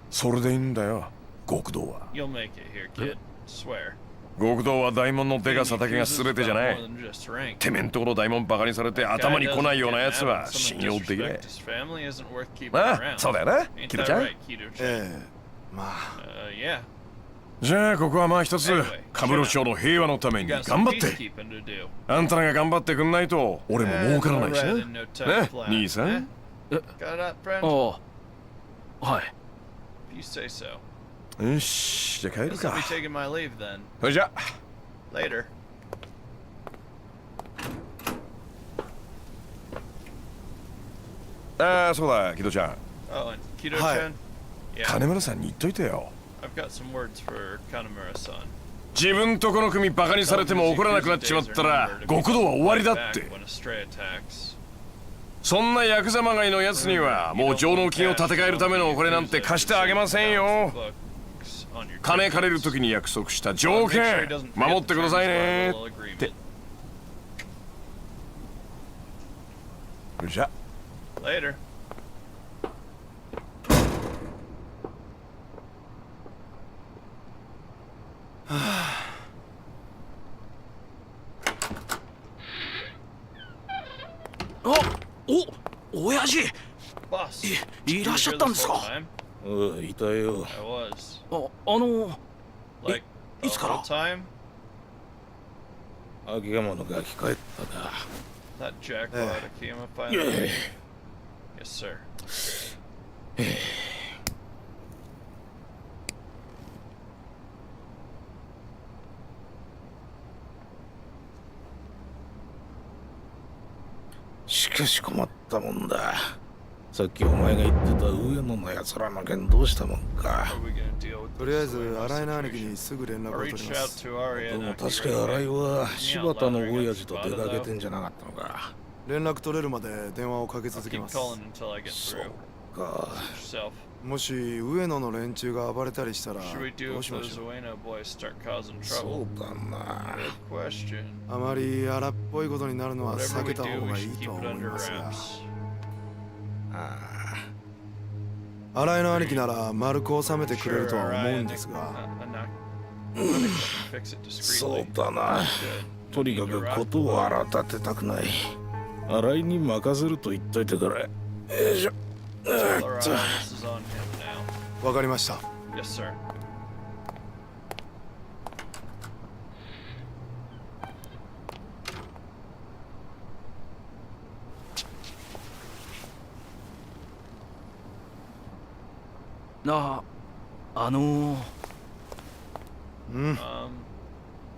それでいいんだよ、極道は。極道は大門のデカさだけが全てじゃない。てめんところ大門バカにされて頭に来ないようなやつは信用できない。ああ、そうだよな、キドちゃん。
まあ。
じゃあここはまあ一つカムロ町の平和のために頑張って。あんたらが頑張ってくんないと俺も儲からないしな。ね、兄さん。
ああ、はい。
よし、じゃあ帰るか。それじゃ。ああ、そうだ、キドちゃん。はい。金村さんに言っといてよ。自分とこの組バカにされても怒らなくなっちまったら極道は終わりだって。そんなヤクザまがいのやつにはもう上納金を立て替えるためのお金なんて貸してあげませんよ。金借りる時に約束した条件守ってくださいねって。じゃ
親父、いらっしゃったんですか？
いたよ。
いつから？
秋山のガキ帰っただ。しかし困ったもんだ。さっきお前が言ってた上野のやつらの件どうしたもんか。
とりあえず新井の兄貴にすぐ連絡を取ります。
でも確か新井は柴田の親父と出かけてんじゃなかったのか。
連絡取れるまで電話をかけ続けます。もし上野の連中が暴れたりしたらどうしましょう。
そうだな。
あまり荒っぽいことになるのは避けた方がいいとは思いますが。新井の兄貴なら丸く収めてくれるとは思うんですが。
そうだな。とにかくことを荒立てたくない。新井に任せると言っといてくれ。よいしょ。
わかりました。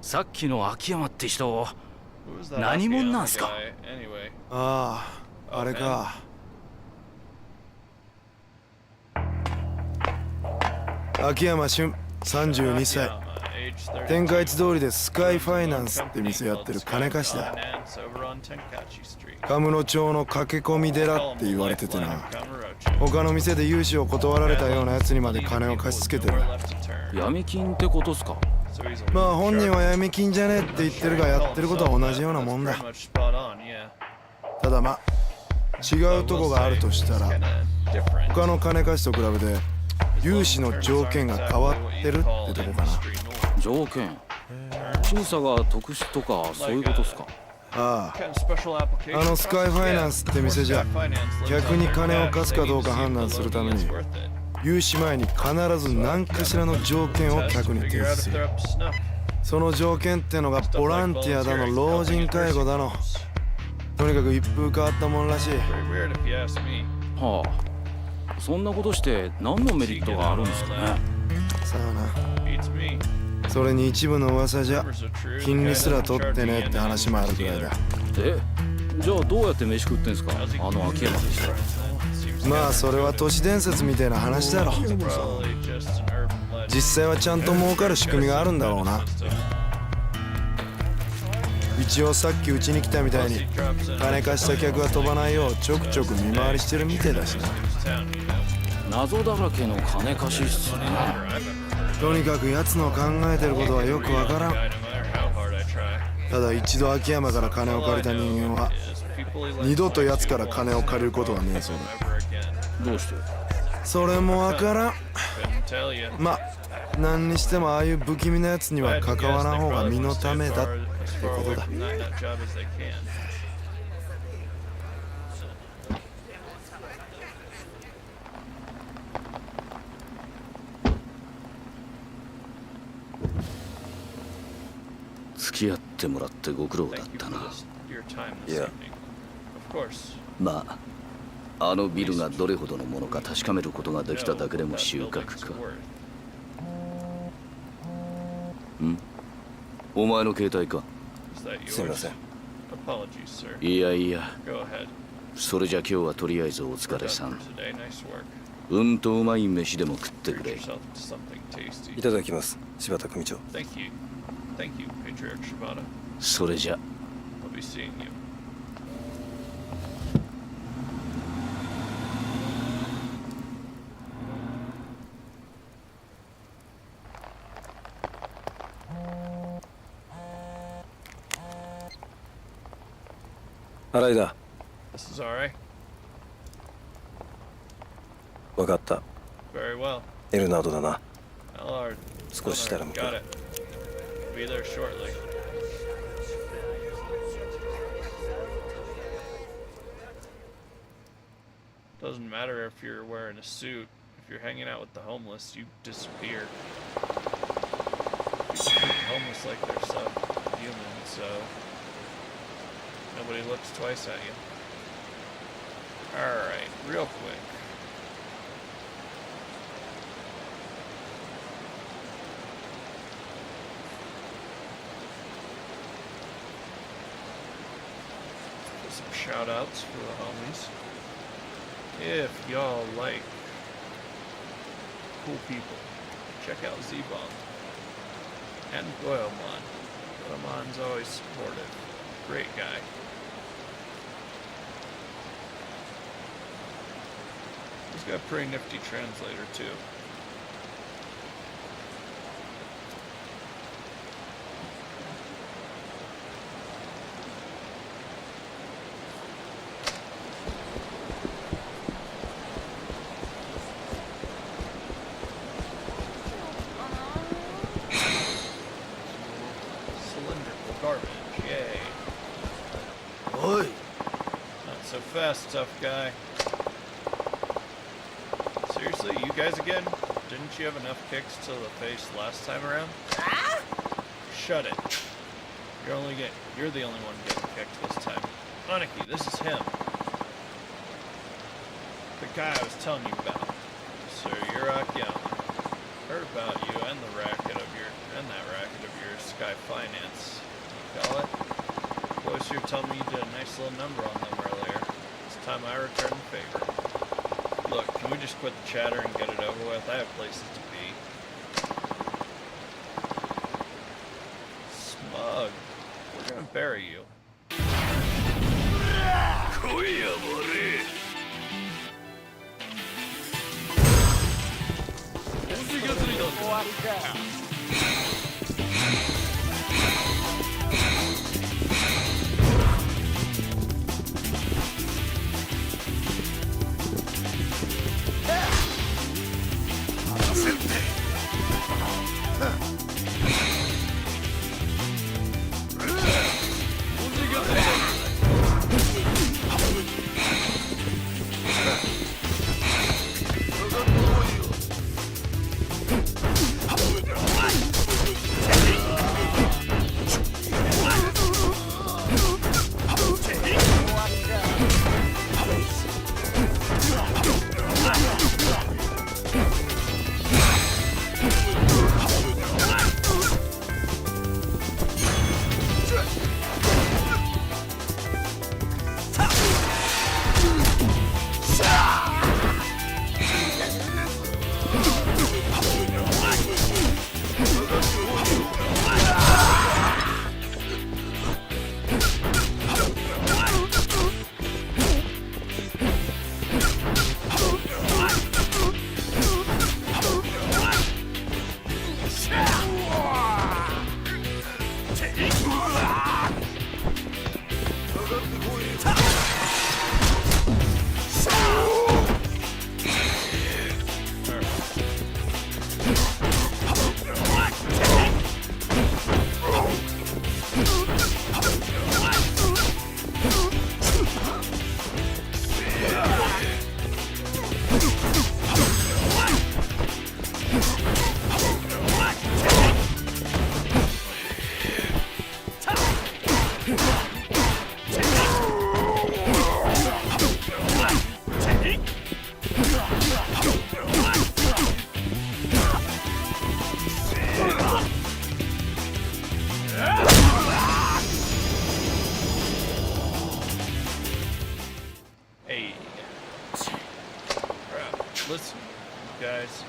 さっきの秋山って人、何者なんすか？
ああ、あれか。秋山俊、32歳。天下一通りでスカイファイナンスって店やってる金貸しだ。カムロ町の駆け込み寺って言われててな。他の店で融資を断られたようなやつにまで金を貸し付けてる。
闇金ってことっすか？
まあ本人は闇金じゃねえって言ってるが、やってることは同じようなもんだ。ただまあ違うとこがあるとしたら、他の金貸しと比べて融資の条件が変わってるってとこかな。
条件？審査が特殊とかそういうことっすか？
ああ、あのスカイファイナンスって店じゃ客に金を貸すかどうか判断するために融資前に必ず何かしらの条件を客に提出する。その条件ってのがボランティアだの老人介護だの、とにかく一風変わったもんらしい。
はあ、そんなことして何のメリットがあるんですかね。
さあな。それに一部の噂じゃ金利すら取ってねえって話もあるくらいだ。
じゃあどうやって飯食ってんすか、あの秋山でした。
まあそれは都市伝説みたいな話だろ。実際はちゃんと儲かる仕組みがあるんだろうな。一応さっきうちに来たみたいに金貸した客が飛ばないようちょくちょく見回りしてるみてえだしな。
謎だらけの金貸しっすね。
とにかく奴の考えてることはよくわからん。ただ一度秋山から金を借りた人間は二度と奴から金を借りることはねえそう
だ。どうして？
それもわからん。まあ何にしてもああいう不気味な奴には関わらん方が身のためだってことだ。
付き合ってもらってご苦労だったな。いや、まああのビルがどれほどのものか確かめることができただけでも収穫か。お前の携帯か？
すみません。
いやいや、それじゃ今日はとりあえずお疲れさん。うんとうまい飯でも食ってくれ。
いただきます、柴田組長。
それじゃ。
新井だ。分かった。エルナードだな。少ししたら向かう。
Doesn't matter if you're wearing a suit. If you're hanging out with the homeless, you disappear. Homeless like they're subhuman, so nobody looks twice at you. Alright, real quick. Some shout outs for the homies. If y'all like cool people, check out Z-Bomb and Goemon. Goemon's always supportive. Great guy. He's got a pretty nifty translator too. Cylindrical garbage, yay.
Oi!
Not so fast, tough guy. Seriously, you guys again? Didn't you have enough kicks to the face last time around? Shut it. You're the only one getting kicked this time. Aniki, this is him. The guy I was telling you about. Sir Urakyama. Heard about you and that racket of yours, Sky Finance. You call it? Boys here tell me you did a nice little number on them earlier. It's time I return the favor. Look, can we just quit the chatter and get it over with? I have places to be. Smug. We're gonna bury you. Listen, guys.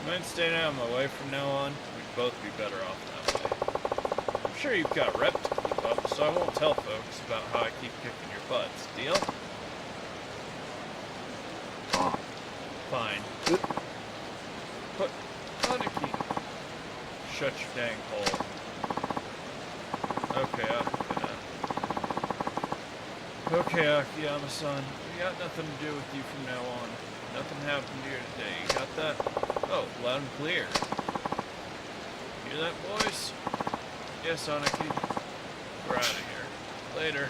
Mind staying out of my way from now on? We'd both be better off that way. I'm sure you've got rep to keep up, so I won't tell folks about how I keep kicking your butts. Deal? Fine. But, Aniki, shut your dang hole. Okay, Okay, Akiyama-san. We got nothing to do with you from now on. Nothing happened here today. You got that? Oh, loud and clear. Hear that, boys? Yes, Aniki. We're out of here. Later.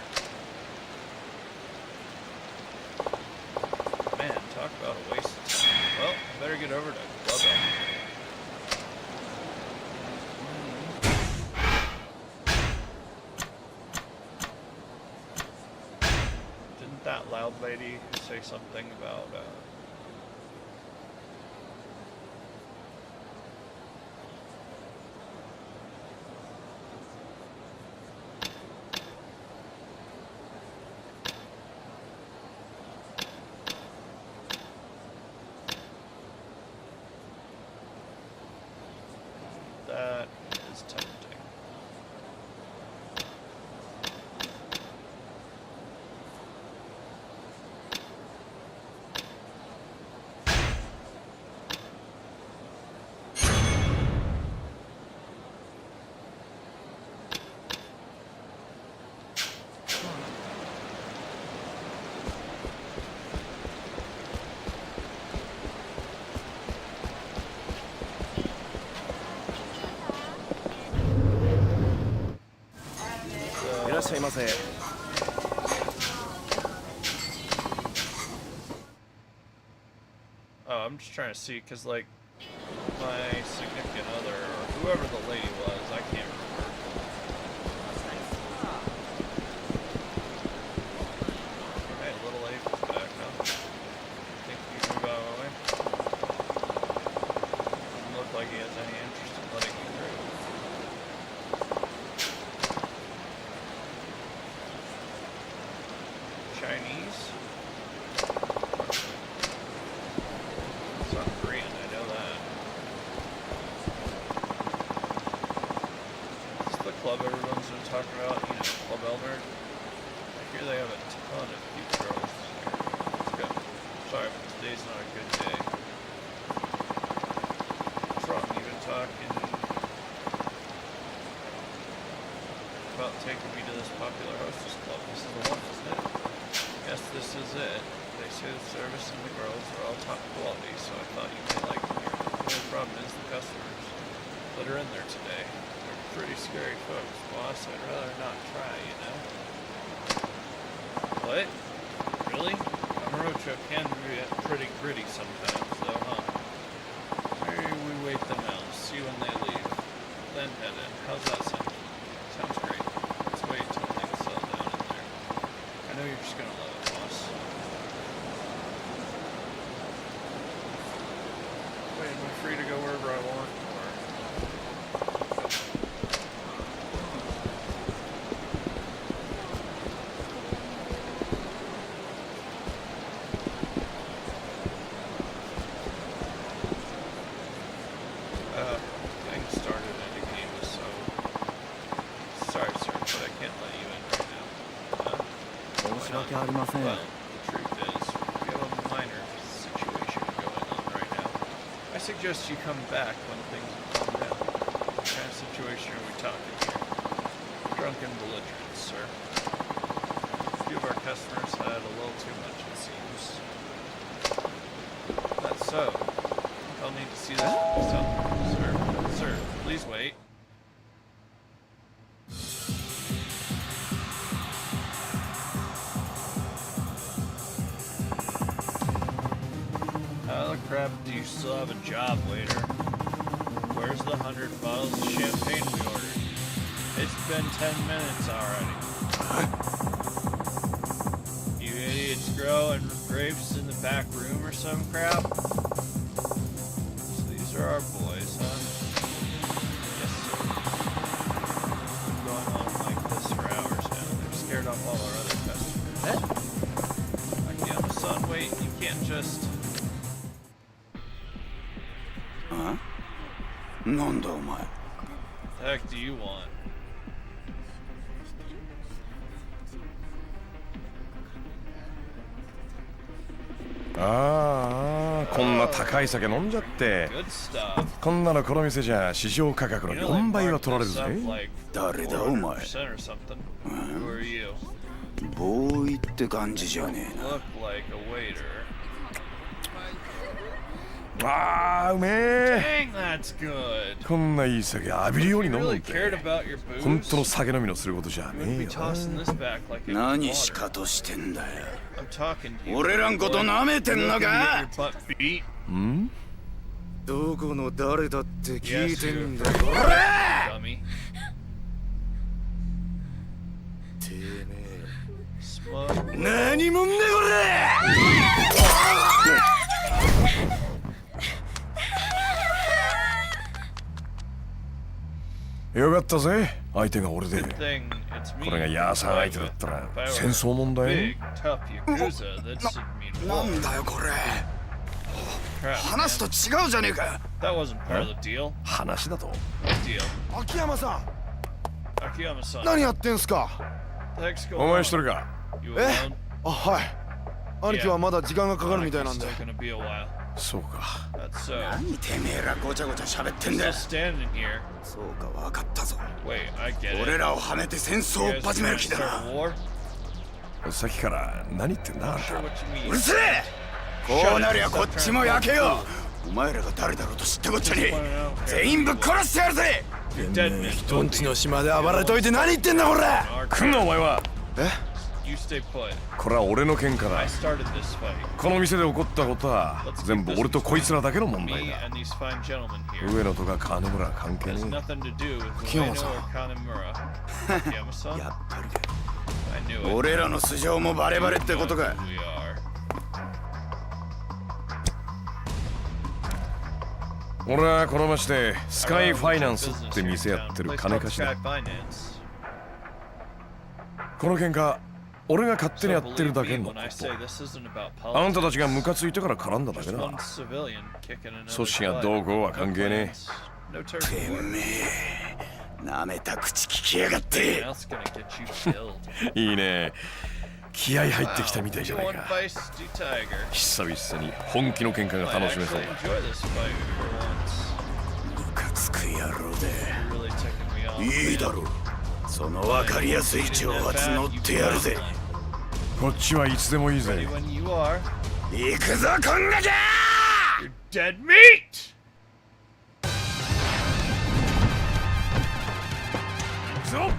Man, talk about a waste of time. Well, I better get over to Club Up. Didn't that loud lady say something about, that is tempting.
ませ。
Oh, I'm just trying to see, because, like, my significant other, or whoever the lady was, I can't remember. Hey, little ape is back, huh? Think you can move out of the way? Doesn't look like he has any interest in letting you through. Chinese? South Korean, I know that. It's the club everyone's been talking about, you know, Club Elder. I hear they have a ton of cute girls here. Let's go. Sorry, but today's not a good day. What's wrong? You've been talking about taking me to this popular hostess club. This is the one, isn't it? Yes, this is it. They say the service and the girls are all top quality, so I thought you might like them here. The only problem is the customers that are in there today. They're pretty scary folks, boss. I'd rather not try, you know? What? Really? Kamurocho can be pretty gritty sometimes, though, huh? Maybe we wait them out, see when they leave, then head in. How's that sound? Sounds great. Let's wait till things settle down in there. I know you're just gonna love it, boss. Wait, am I free to go wherever I want? Things started in the game, so sorry, sir, but I can't let you in right now. Well, the truth is, we have a minor situation going on right now. I suggest you come back when things have calmed down. What kind of situation are we talking here? Drunken belligerence, sir. A few of our customers had a little too much, it seems. That's so. I'll need to see that for myself. Sir, please wait. How the crap do you still have a job, waiter? Where's the 100 bottles of champagne we ordered? It's been 10 minutes already. You idiots growing grapes in the back room or some crap? So these are our boys, huh? Yes, sir. Been going on like this for hours now. They've scared off all our other customers. Akiyama-san, wait, you can't just...
Huh? なんだお前
What the heck do you want?
ああ、こんな高い酒飲んじゃって。こんなのこの店じゃ市場価格の4倍は取られるぜ。
誰だお前。ボーイって感じじゃねえな。
ああ、うめえ。こんないい酒浴びるように飲むって。本当の酒飲みのすることじゃねえよ。
何しかとしてんだよ。俺らんこと舐めてんのか？
ん？
どこの誰だって聞いてんだよ。おら！てめえ。何もんだこ
れ！よかったぜ、相手が俺で。これがヤーさん相手だったら戦争もんだよ。
なんだよこれ。話と違うじゃねえか。
話だと。
秋山さん。何やってんすか。
お前一人か。
あ、はい。兄貴はまだ時間がかかるみたいなんで。
そうか。
何てめえらごちゃごちゃ喋ってんだよ。そうか分かったぞ。俺らをはめて戦争を始める気だな。
さっきから何言ってんだあんた。
うるせえ。こうなりゃこっちも焼けよ。お前らが誰だろうと知ったこっちゃに全員ぶっ殺してやるぜ。
てめえ人んちの島で暴れといて何言ってんだこれ。
来んなお前は。
え？
これは俺の喧嘩だ。この店で起こったことは全部俺とこいつらだけの問題だ。上野とか金村は関係ねえ。
秋山さん。
やっぱり俺らの素性もバレバレってことか。
俺はこの町でスカイファイナンスって店やってる金貸しだ。この喧嘩俺が勝手にやってるだけのこと。あんたたちがムカついてから絡んだだけだ。組織がどうこうは関係ねえ。
てめえなめた口聞きやがって。
いいね、気合入ってきたみたいじゃないか。久々に本気の喧嘩が楽しめそうだ。
ムカつく野郎でいいだろう。その分かりやすい挑発乗ってやるぜ。
こっちはいつでもいいぜ。
行くぞこんがきゃ
！Dead meat!
行くぞ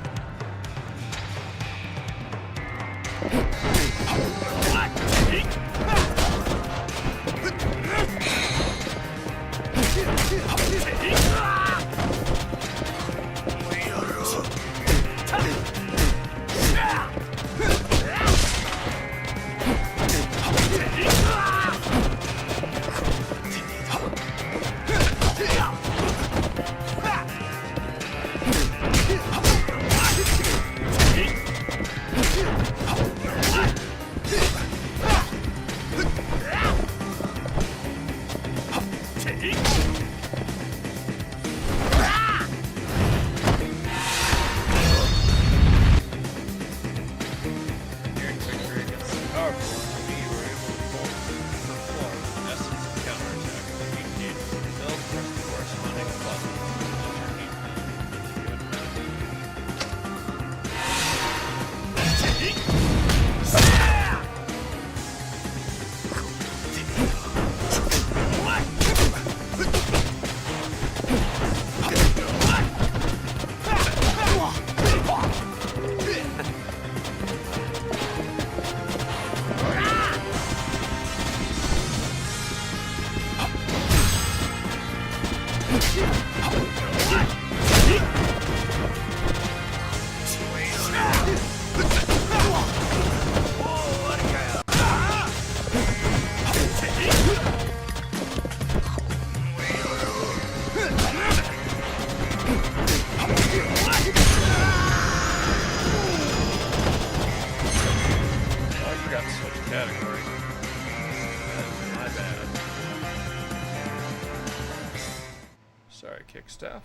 ！Staff.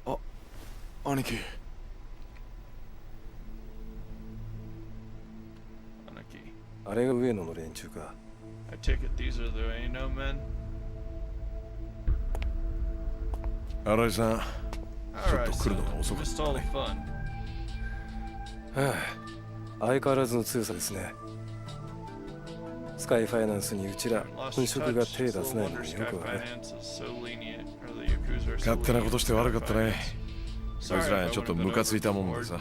あ、兄貴。
あれが上野の連中か。
I take it these are the Ueno men.
新井さん、ちょっと来るのが遅かったね。
はあ、相変わらずの強さですね。スカイファイナンスにうちら本職が手出せないのによくわかる。
勝手なことして悪かったね。そいつらにちょっとムカついたもんでさ。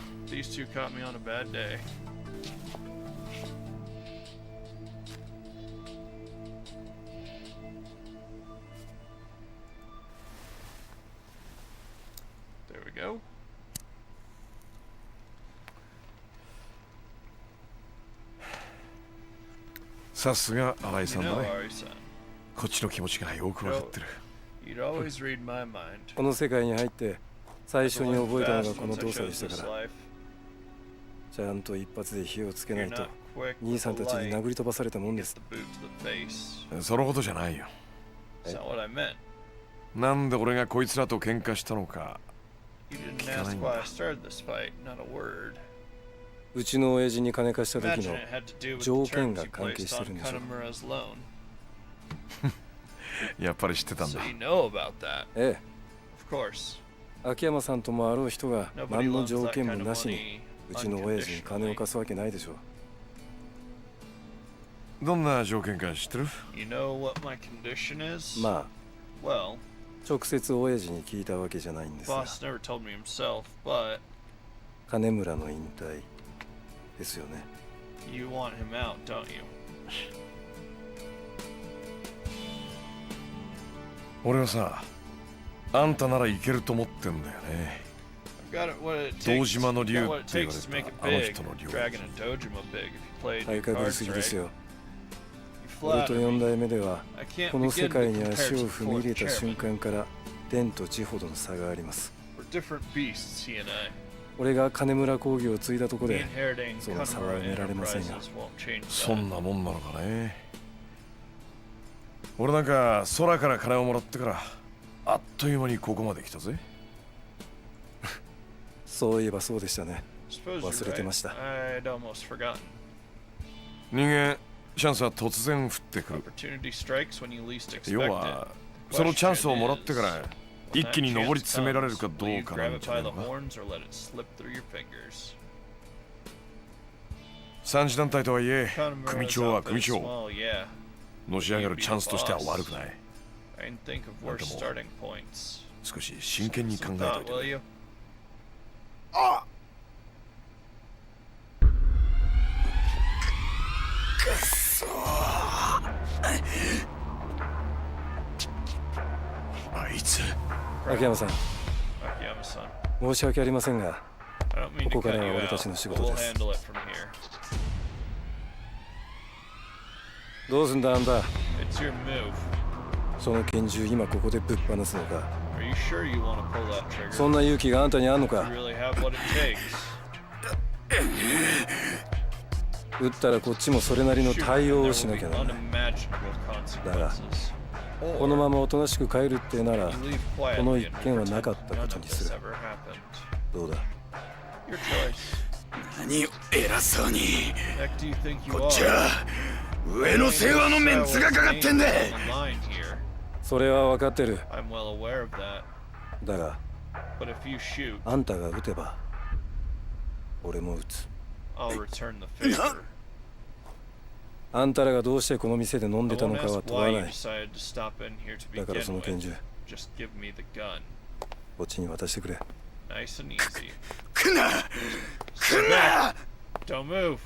さすが新井さんだね。こっちの気持ちがよくわかってる。
この世界に入って最初に覚えたのがこの動作でしたから。ちゃんと一発で火をつけないと兄さんたちに殴り飛ばされたもんです。
そのことじゃないよ。なんで俺がこいつらと喧嘩したのか聞かないんだ。
うちの親父に金貸した時の条件が関係してるんでしょう。
やっぱり知ってたんだ。
ええ。秋山さんともあろう人が何の条件もなしにうちの親父に金を貸すわけないでしょう。
どんな条件か知ってる？
You know what my condition is?
まあ、
well,
直接親父に聞いたわけじゃないんですが。
Boss never told me himself, but
金村の引退ですよね。
You want him out, don't you?
俺はさ、あんたならいけると思ってんだよね。堂島の竜って言われたあの人の竜。
体格すぎですよ。俺と4代目ではこの世界に足を踏み入れた瞬間から天と地ほどの差があります。俺が金村工業を継いだとこでその差は埋められませんよ。
そんなもんなのかね。俺なんか空から金をもらってからあっという間にここまで来たぜ。
そういえばそうでしたね。忘れてました。
人間チャンスは突然降ってくる。要はそのチャンスをもらってから一気に上り詰められるかどうかなんじゃないのか。三次団体とはいえ組長は組長、のし上がるチャンスとしては悪くない。でも少し真剣に考えておいてくれ。あっ、くそー。あいつ。
秋山さん、申し訳ありませんが、ここからは俺たちの仕事です。どうすんだあんた。その拳銃今ここでぶっ放すのか。そんな勇気があんたにあんのか。撃ったらこっちもそれなりの対応をしなきゃならない。だがこのままおとなしく帰るってならこの一件はなかったことにする。どうだ。
何を偉そうに。こっちは上の世話のメンツがかかってんだ。
それは分かってる。だがあんたが撃てば俺も撃つ。あんたらがどうしてこの店で飲んでたのかは問わない。だからその拳銃こっちに渡してくれ。
来んな来んな。
Don't move.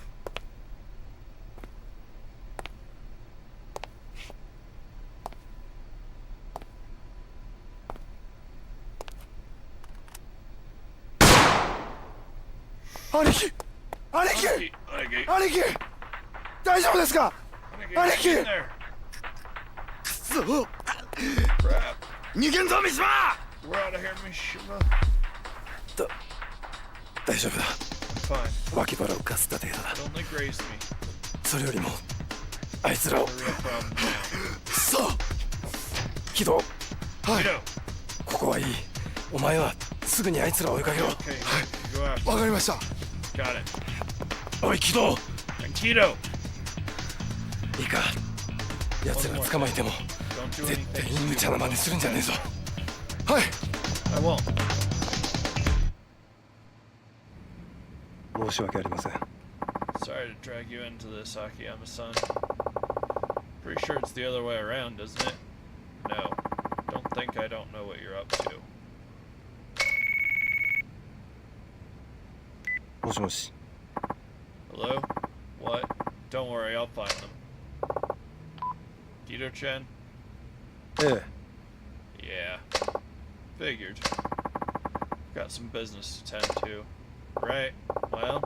兄貴兄貴兄貴大丈夫ですか兄貴。
くそ逃げんぞ三島。
大丈夫だ。脇腹をかすった程度だ。それよりもあいつらを。くそ木戸。はい、ここはいい。お前はすぐにあいつらを追いかけろ。はい、わかりました。おい木戸。いいか、奴ら捕まえても絶対に無茶な真似するんじゃねえぞ。はい。申し訳ありません。
Sorry to drag you into this, Akiyama-san. Pretty sure it's the other way around, isn't it? No. Don't think I don't know what you're up to.
もしもし。
Hello? What? Don't worry, I'll find them. Guido-chan?
ええ。
Yeah. Figured. Got some business to tend to. Right. Well,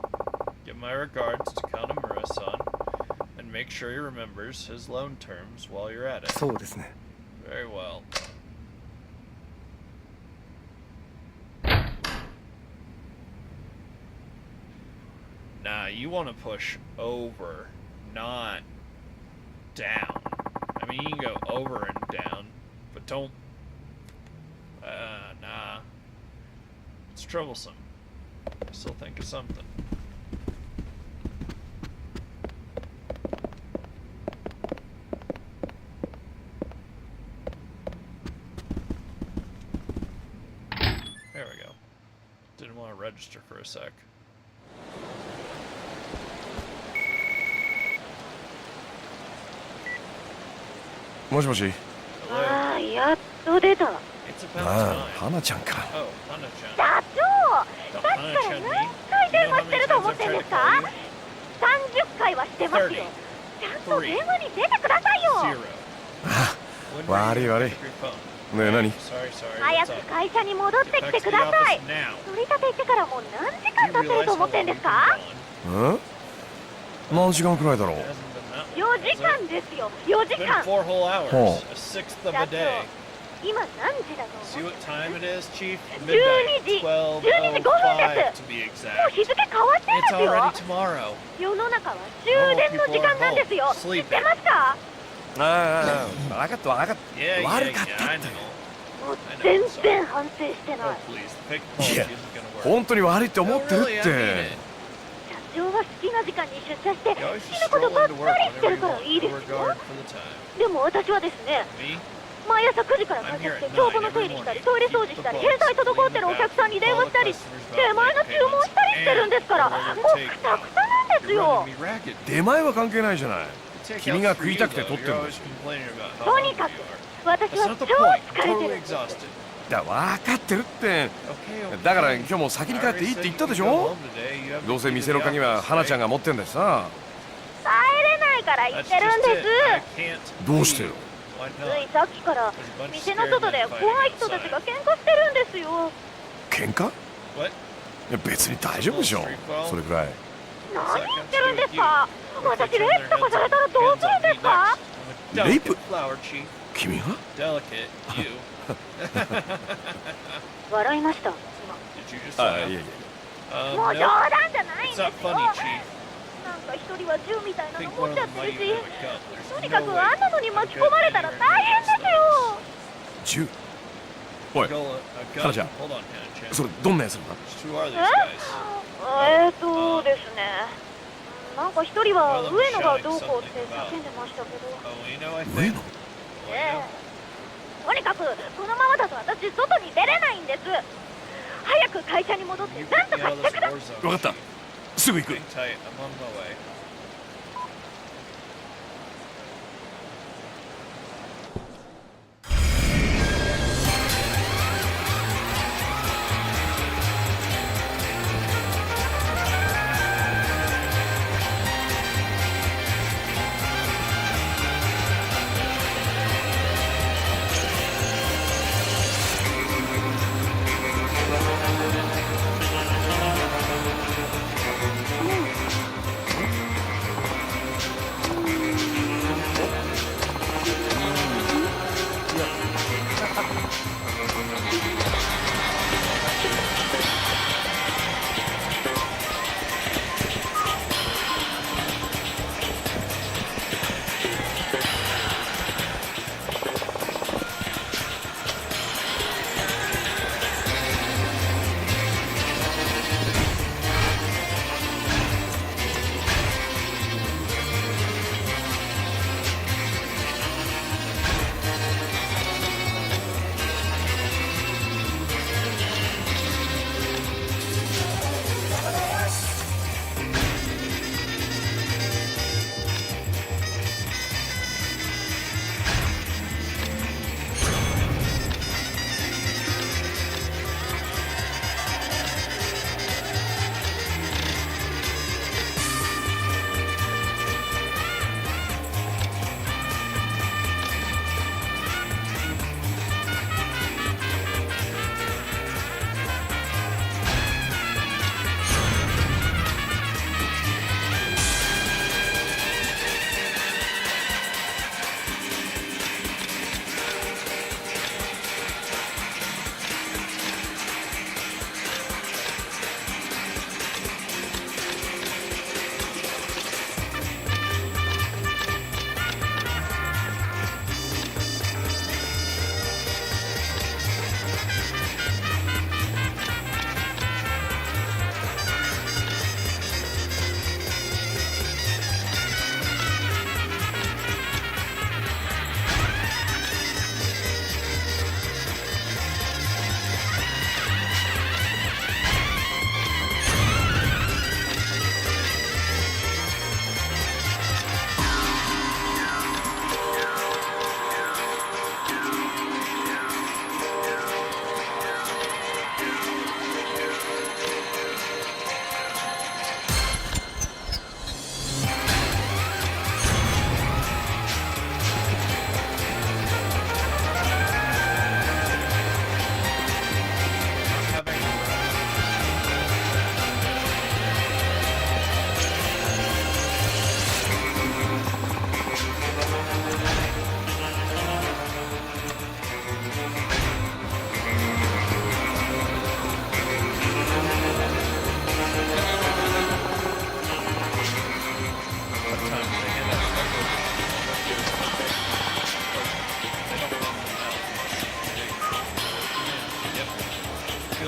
give my regards to Kamurocho-san, and make sure he remembers his loan terms while you're at it.
そうですね。
Very well. Nah, you want to push over, not down. I mean, you can go over and down, but don't... nah. It's troublesome. Still think of something. There we go. Didn't want to register for a sec.
もしもし。
ああ、やっと出た。
ああ、花ちゃんか。
社長、さっきから何回電話してると思ってんですか？30回はしてますよ。ちゃんと電話に出てくださいよ。
あ、悪い悪い。ねえ、何？
早く会社に戻ってきてください。取り立て行ってからもう何時間経ってると思ってんですか？
何時間くらいだろう。
4時間ですよ、4時間。
ほう。
今何時だと思ってます？12時5分です。もう日付変わってるんですよ。世の中は終電の時間なんですよ。知ってますか？
ああ、分かった分かった。悪かったって。
もう全然反省してない。
いや、本当に悪いって思ってるって。
社長は好きな時間に出社して好きなことばっかりしてるからいいですよ。でも私はですね、毎朝9時から会社して帳簿の整理したりトイレ掃除したり返済滞ってるお客さんに電話したり出前の注文したりしてるんですから、もうくたくたなんですよ。
出前は関係ないじゃない。君が食いたくて取ってるんだし。
とにかく私は超疲れてるんです。
分かってるって。だから今日も先に帰っていいって言ったでしょ。どうせ店の鍵は花ちゃんが持ってんだしさ。
帰れないから言ってるんです。
どうしてよ。
ついさっきから店の外で怖い人たちが喧嘩してるんですよ。
喧嘩？いや別に大丈夫でしょ。それくらい。
何言ってるんですか？私レイプとかされたらどうするんですか？
レイプ？君が？
笑いました。
あ、いやいや。
もう冗談じゃないんですよ。なんか一人は銃みたいなの持っちゃってるし、とにかくあんなのに巻き込まれたら大変ですよ。
銃？おい、花ちゃん、それどんなやつなんだ？
ですね、なんか一人は上野がどうこうって叫んでましたけど。
上野？
とにかくこのままだと私外に出れないんです。早く会社に戻って何とかしてください。
分かった、すぐ行く。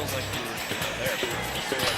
feels like you were there first.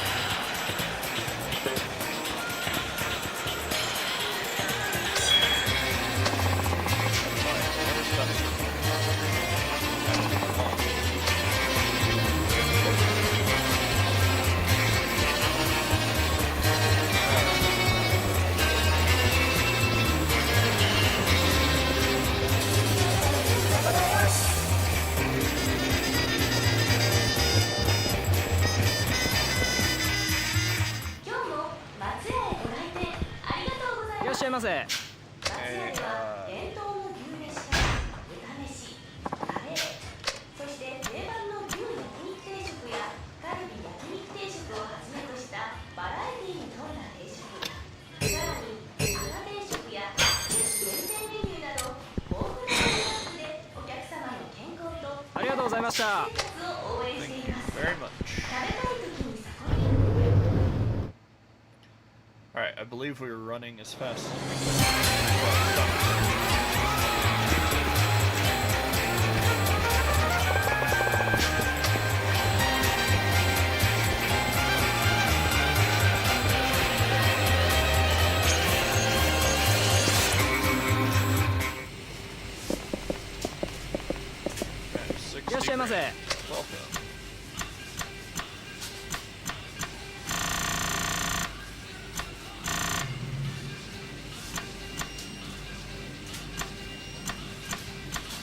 Alright, I believe we were running as fast as we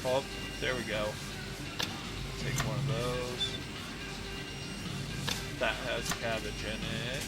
Oh, there we go. Take one of those. That has cabbage in it.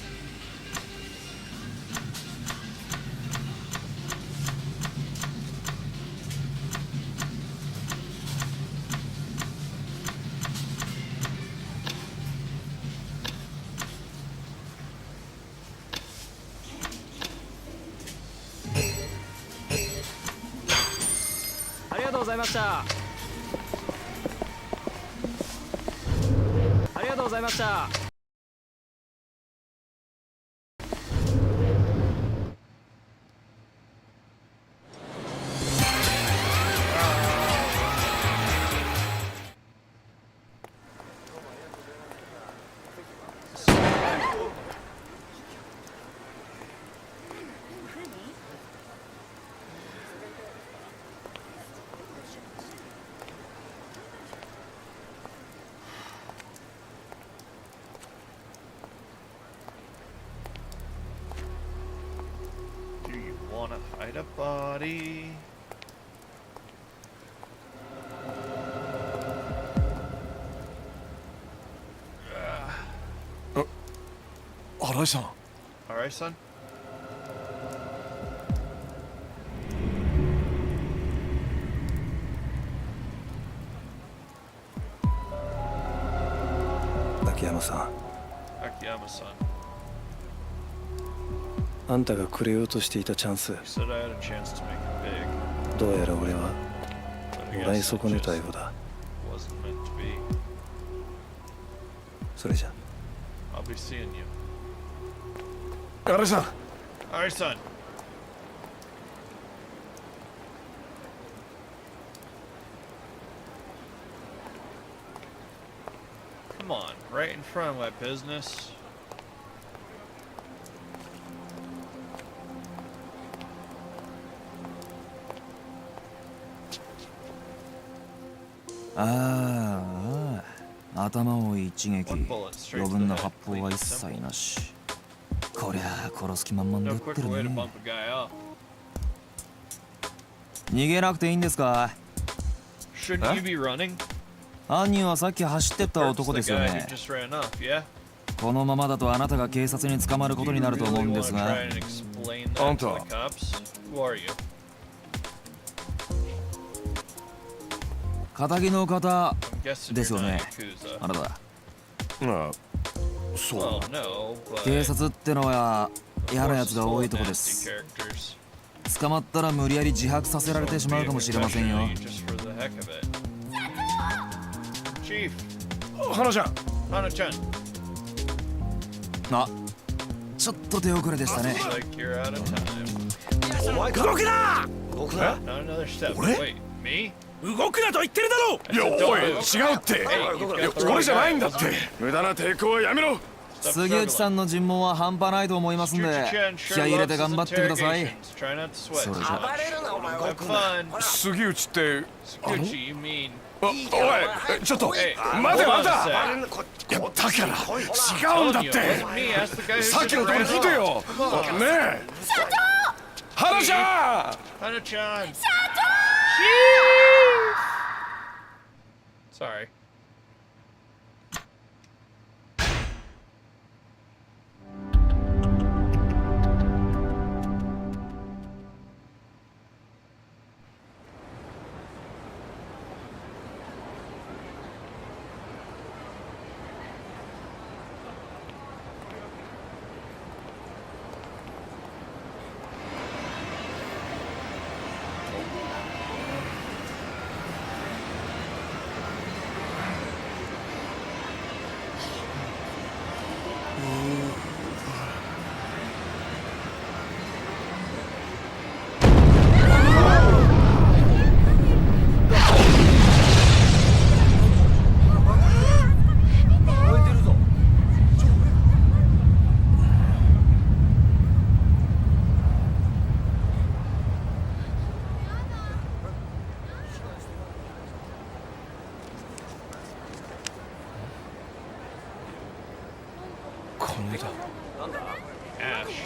Hide a body.
新井さん。
Alright, son.
秋山さん。
Akiyama san.
あんたがくれようとしていたチャンス。
You said I had a chance to make it big.
どうやら俺は
But I
もらい
guess
損
it
ねた
just
ようだ。
wasn't meant to be.
それじゃ。
I'll be seeing you.
新井さん。
Alright, son. Come on, right in front of my business.
ああ、頭を一撃。余分な発砲は一切なし。こりゃあ殺す気満々で撃ってるね。逃げなくていいんですか？犯人はさっき走ってった男ですよね。このままだとあなたが警察に捕まることになると思うんですが。
あんた。
仇の方ですよね。あなた。
ああ、そう。
警察ってのは嫌なやつが多いとこです。捕まったら無理やり自白させられてしまうかもしれませんよ。
花ちゃん。
あ、ちょっと手遅れでしたね。
お前動くな！
僕な。
俺？動くなと言ってるだろう。いやおい違うって。俺じゃないんだって。無駄な抵抗はやめろ。
杉内さんの尋問は半端ないと思いますんで、気合い入れて頑張ってください。それじゃ。
杉内っておいちょっと待て待て。いやだから違うんだって。さっきのところ聞いてよ。ねえ
社長、
花ちゃん。
花ちゃん。
社長。
Sorry.
Ash.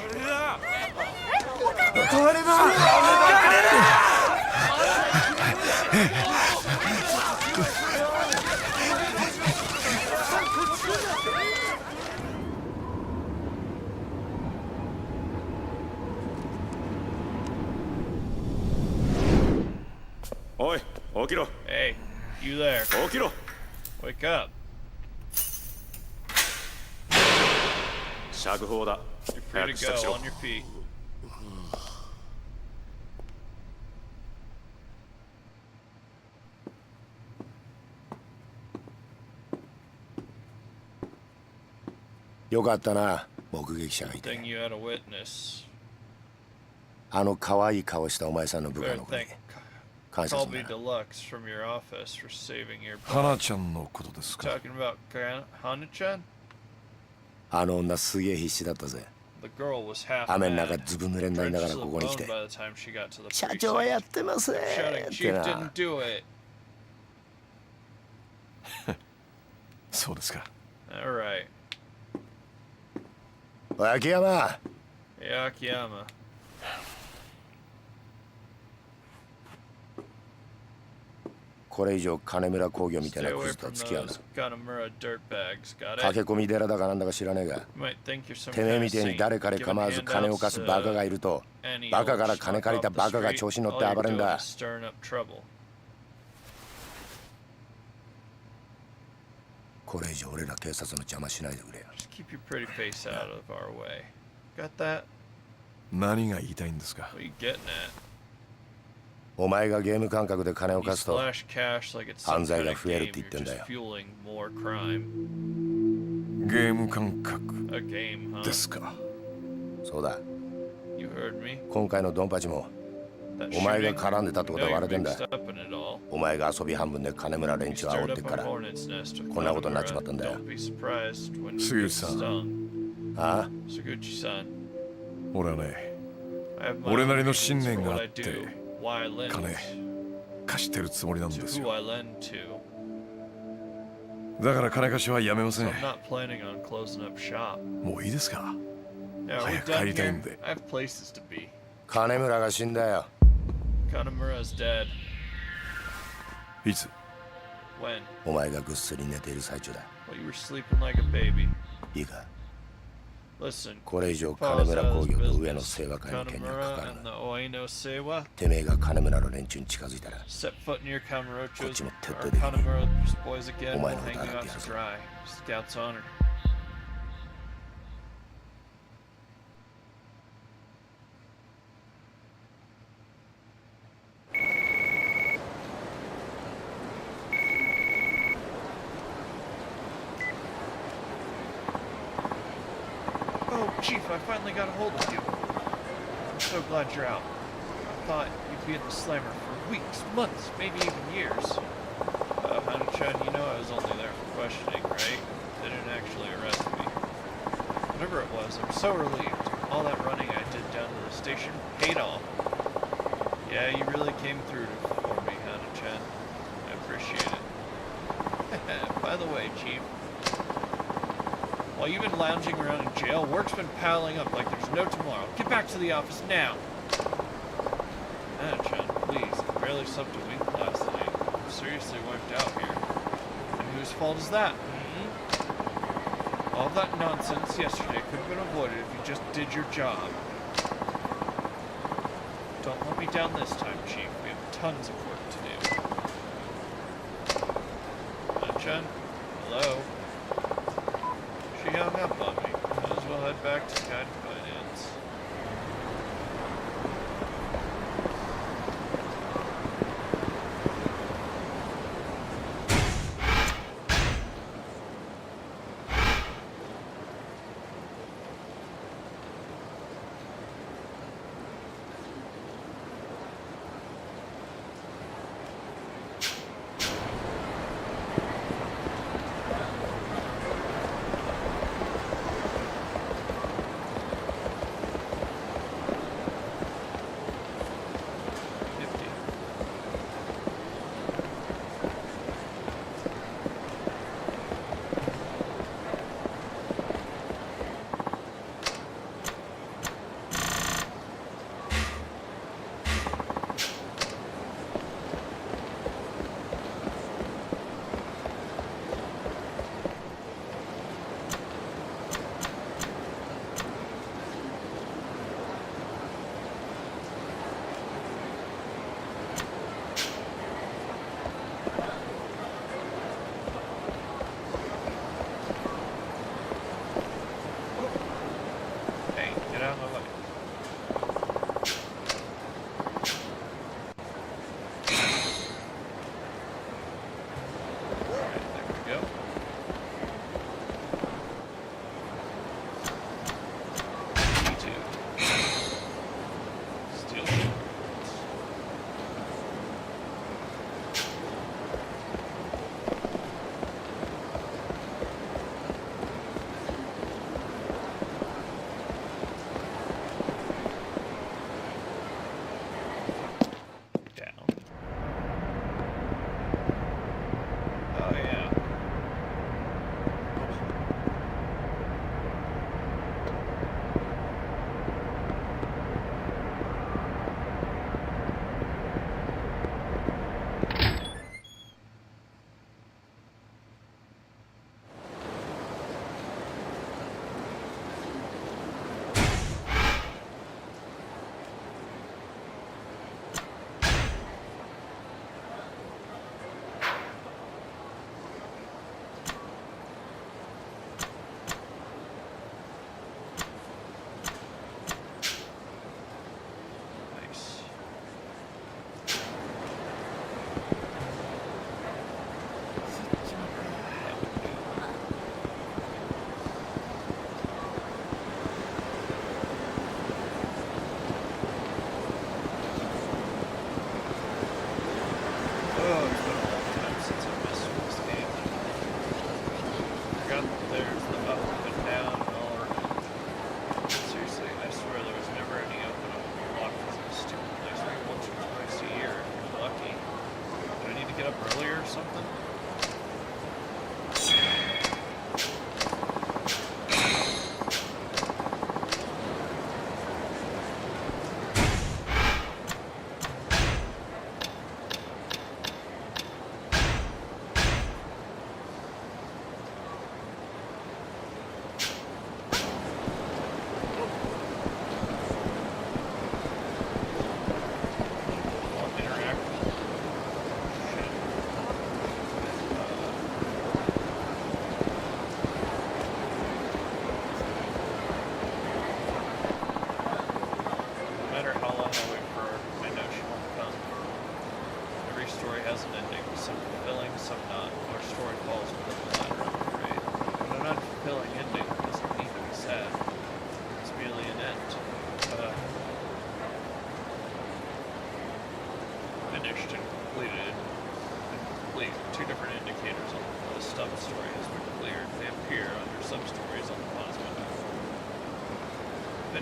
おい、起きろ。
Hey, you there?
起きろ。
Wake up.
釈放だ。
You're free to go on your feet.
よかったな、目撃者がいて。
Thing you had a witness.
あの可愛い顔したお前さんの部下の子に
Thank
感謝す
Colby
るな。
Deluxe from your office for saving your
花ちゃんのことですか。
Talking about Hana-chan?
あの女すげえ必死だったぜ。
The girl was half
雨の中
mad.
ずぶ濡れになりながらここに来
Drenched to
て
the bone by the time she got to the
社長はや
precinct.
ってますね
Shouting,
って
Chief
な。
didn't do it.
そうですか。
Alright.
おい秋山、
Hey, Akiyama.
これ以上金村工業みたい
Stay
なク
away
ズとは
from
付き合うな。
those Ganamura dirtbags, got
駆
it?
け込み寺だかなんだか知らねえが、
You might think you're some
てめえ
kind
み
of
てえに
saint,
誰彼
giving
構わず金を貸すバカがいると、
any
バカ
old
から金
schmuck
借り
off
た
the
バカが
street.
調子乗っ
All
て
you're
暴れん
doing
だ。
is stirring up trouble.
これ以上俺ら警察の邪魔しないでくれよ。
Just keep your pretty face out of our way. Got that?
何が言いたいんですか。
What are you getting at?
お前がゲーム感覚で金を
You
貸すと
splash cash like it's
犯
some
罪
kind
が
of
増えるっ
game.
て言って
You're
んだ
just
よ。
fueling more crime.
ゲーム感覚
A game, huh?
ですか。
そうだ。
You heard me?
今回のドンパチも
That
お前が
shooting?
絡んでたってこと
No,
は
you're
割れてんだ
mixed up in it all.
お前が遊び半分で金村連
You
中を
stirred
煽って
up
っ
a
から
hornet's nest with
こんなことになっちま
Kamurocho.
ったんだよ。
Don't be surprised when you
杉
get
内さん。
stung.
ああ
Suguchi-san.
俺はね、
I have my
俺な
own
りの
reasons
信
for
念が
what
あ
I
っ
do,
て
why I lend
金貸してるつもりなんで
to
す
who
よ。
I lend to.
だから金貸しはやめませ
So
ん。
I'm not planning on closing up shop.
もういいですか。
Yeah, are we
早く帰
done
りたい
here?
んで。
I have places to be.
金村が死んだよ。
Kanamura's dead.
いつ？
When?
お前がぐっすり寝ている最中だ。
While you were sleeping like a baby.
いいか。
Listen,
これ以上
Paul's
金村
out
工
of
業
his
と上の
business.
清和会の件には関わ
Kanamura
る
and
な。
the Oino Seiwa
てめえが金村の連中に近づいたら
set foot near Kamurocho's
こっちも徹底
or
的に
Kanamura's boys again
お
will
前のこと
hang you
洗っ
out
てやる
to
ぞ。
dry. Scout's honor. Oh, Chief, I finally got a hold of you. I'm so glad you're out. I thought you'd be in the slammer for weeks, months, maybe even years. Hana-chan, you know I was only there for questioning, right? They didn't actually arrest me. Whatever it was, I'm so relieved. All that running I did down to the station paid off. Yeah, you really came through for me, Hana-chan. I appreciate it. By the way, Chief, while you've been lounging around in jail, work's been piling up like there's no tomorrow. Get back to the office now! Hana-chan, please. I barely slept a wink last night. I'm seriously wiped out here. And whose fault is that? All that nonsense yesterday could have been avoided if you just did your job. Don't let me down this time, Chief. We have tons of work to do. Hana-chan? Hello? She hung up on me. Might as well head back to Sky Finance.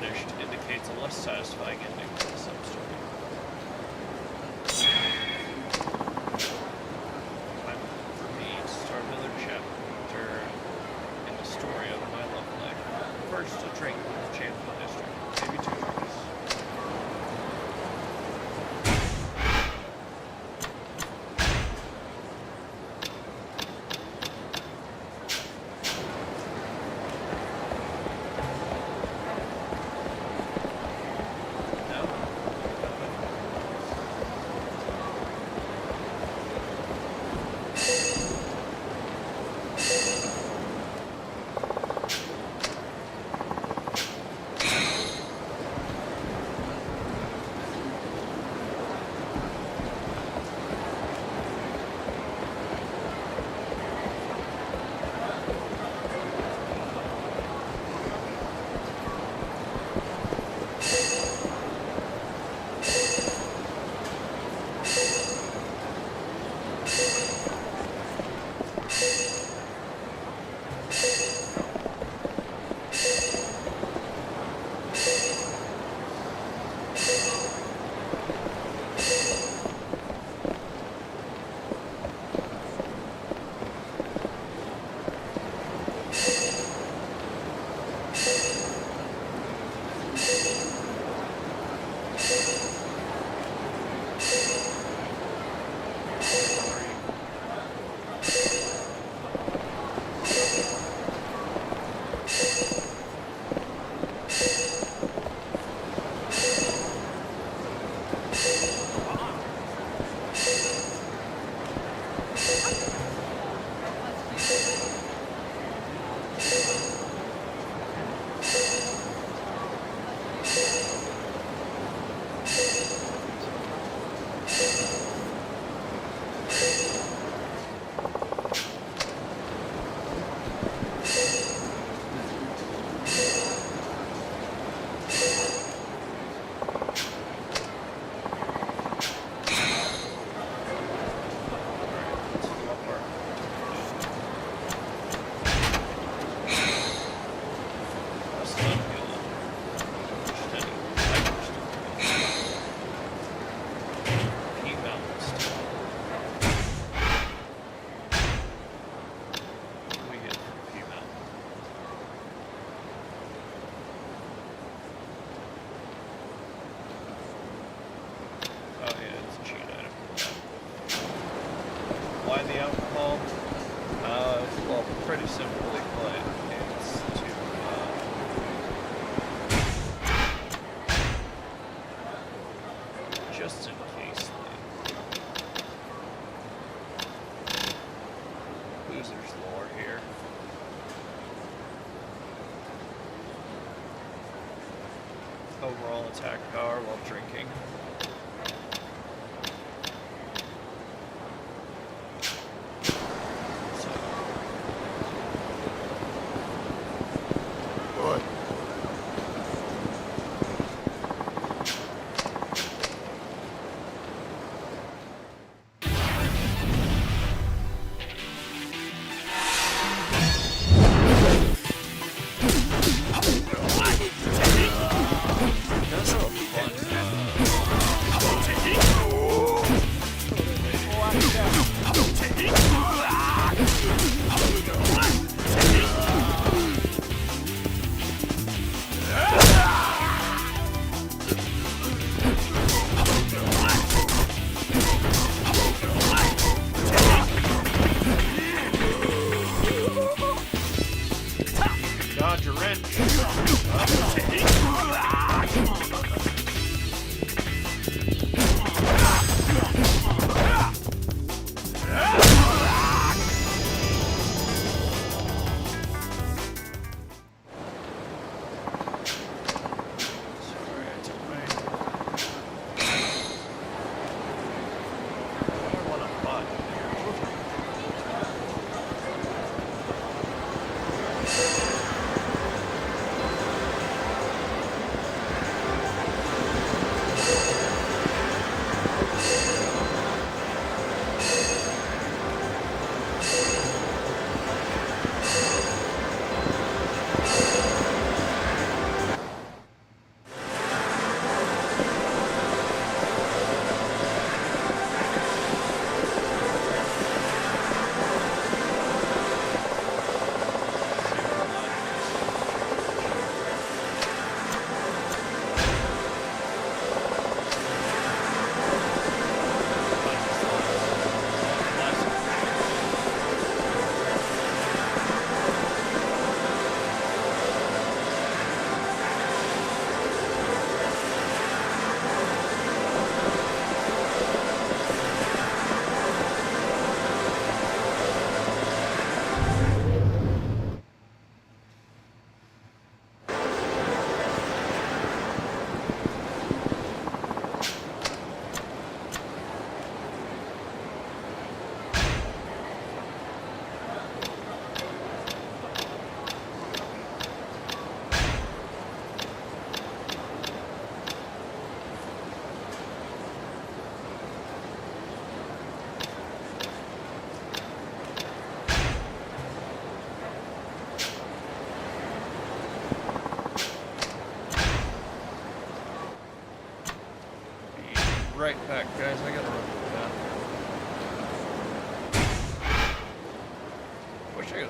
finished indicates a less satisfying ending to the sub-story. Time for me to start another chapter in the story of my love life. First, a drink in the Champion District, maybe 2 drinks. Why the alcohol? Well, pretty simply put, it's to, just in case the loser's lore here. Overall attack power while drinking.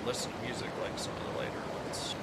listen to music like some of the later ones.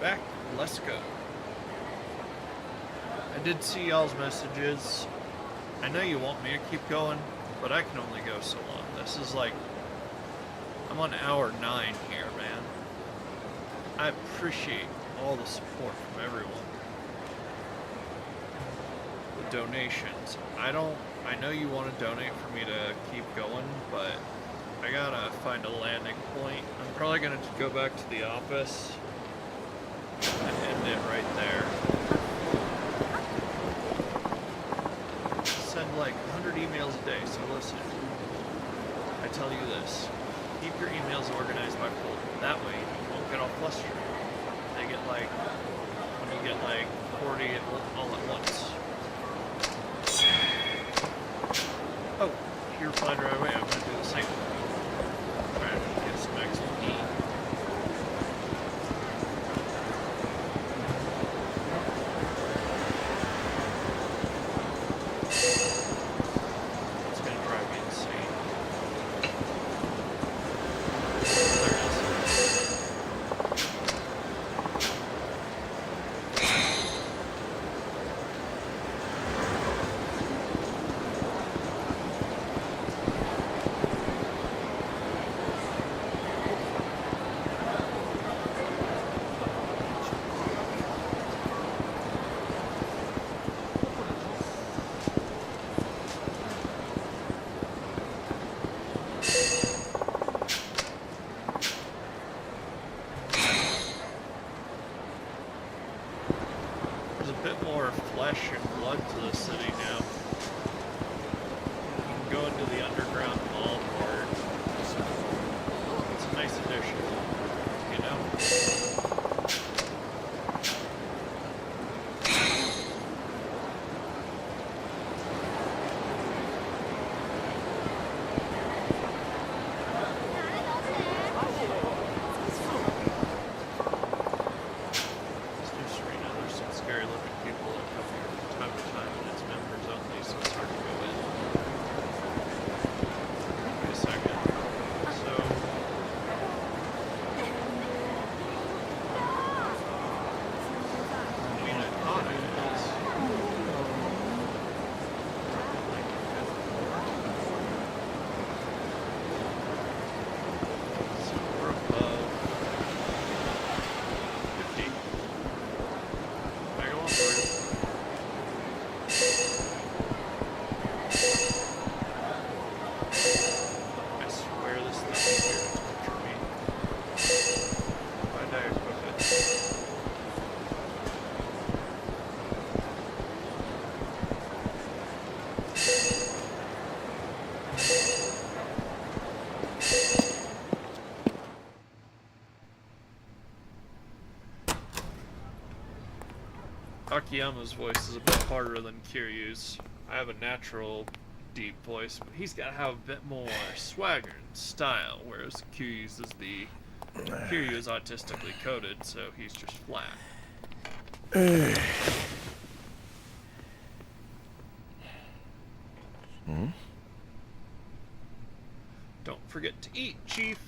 Back, let's go. I did see y'all's messages. I know you want me to keep going, but I can only go so long. This is like, I'm on hour 9 here, man. I appreciate all the support from everyone. The donations. I know you want to donate for me to keep going, but I gotta find a landing point. I'm probably gonna go back to the office and end it right there. Send like 100 emails a day, so listen. I tell you this. Keep your emails organized by folder. That way you won't get all flustered. They get like, when you get like 40 all at once. Oh, you're fine right away. I'm gonna do the same. Try to get some XP. It's gonna drive me insane. flesh and blood to the city now. You can go into the underground mall part. It's a nice addition, you know? Akiyama's voice is a bit harder than Kiryu's. I have a natural deep voice, but he's got to have a bit more swagger and style, whereas Kiryu's Kiryu is autistically coded, so he's just flat. Don't forget to eat, Chief.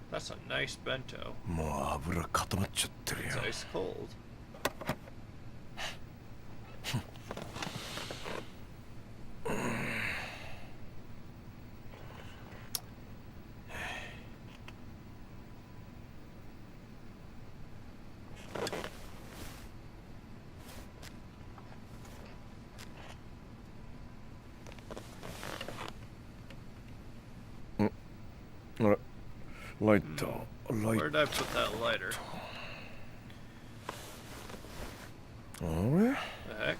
That's a nice bento. It's ice cold. Where did I put that lighter? The heck?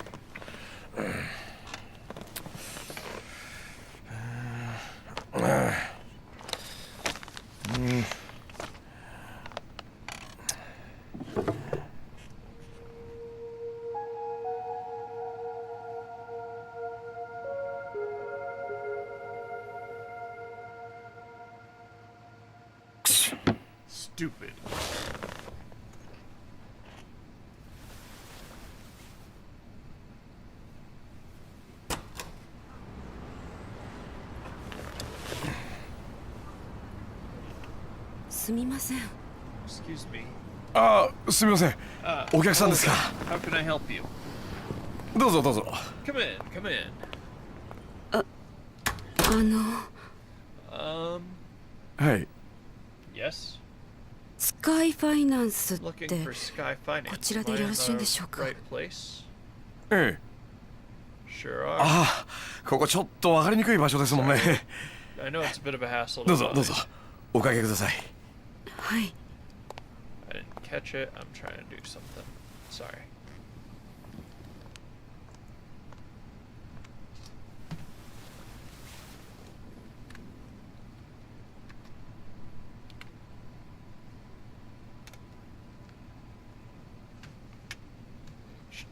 Stupid. Excuse me.
すみません。お客さんですか。
How can I help you?
どうぞどうぞ。
Come in, come in.
はい。
Yes?
スカイファイナンスって
Looking for Sky Finance.
こちらでよろしいんでしょうか。
Right place?
ええ。
Sure are.
ああ、ここちょっと分かりにくい場所ですもんね。
I know it's a bit of a hassle.
どうぞどうぞ。おかけください。
はい。
I didn't catch it. I'm trying to do something. Sorry.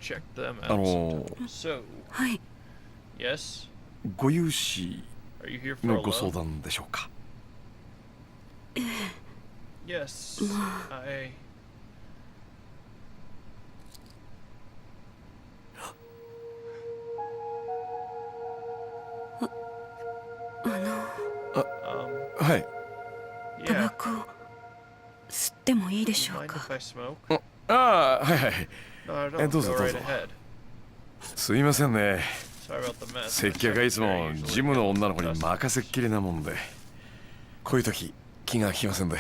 Check them out. So,
はい。
yes.
ご融資
Are you here for
の
a
ご相
loan?
談でしょうか。
Yes.
ってもいいでしょうか。
ああ、はいはい。どうぞどうぞ。すいませんね。接客はいつもジムの女の子に任せっきりなもんで、こういう時気が利きませんで。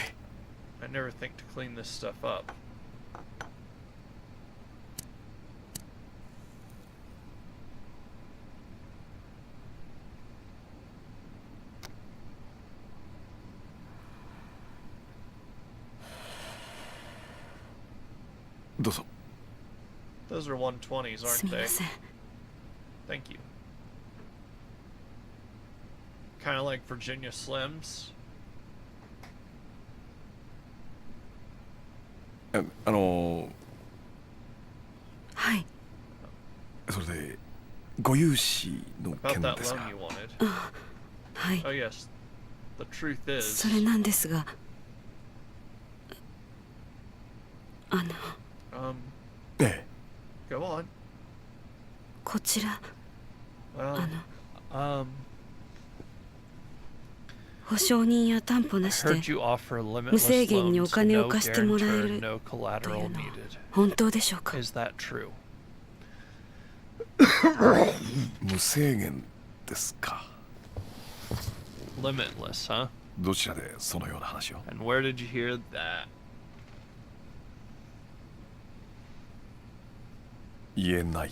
どうぞ。
Those are 120s, aren't they? Thank you. Kind of like Virginia Slims.
はい。
それでご融資の件ですが。
はい。
Oh yes. The truth is.
それなんですが、
ええ。
Go on.
こちら。保証人や担保なしで無制限にお金を貸してもらえるというのは本当でしょうか。
無制限ですか。
Limitless, huh?
どちらでそのような話を。
And where did you hear that?
言えない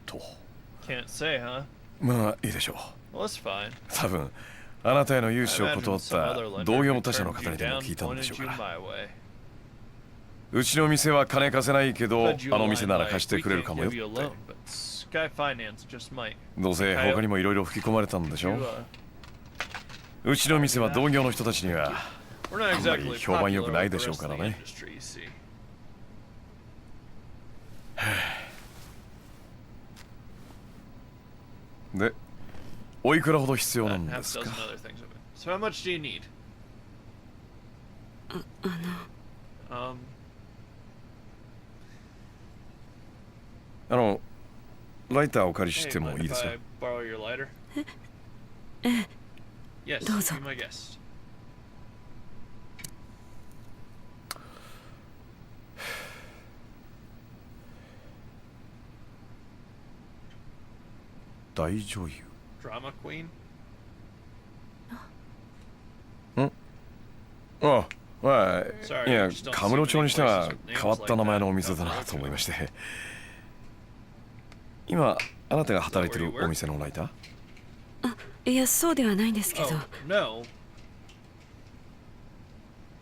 と。
Can't say, huh?
まあいいでしょう。
Well, that's fine.
多分あなたへの融資を断った同業他社の方にでも聞いたんでしょうから。うちの店は金貸せないけど、あの店なら貸してくれるかもよって。どうせ他にもいろいろ吹き込まれたんでしょ。うちの店は同業の人たちにはあんまり評判良くないでしょうからね。で、おいくらほど必要なんですか。
So how much do you need?
ライターお借りしてもいいですか。
どうぞ。
大女優。
Drama queen?
ああ、いや、カムロ町にしては変わった名前のお店だなと思いまして。今、あなたが働いてるお店のライター？
いや、そうではないんですけど。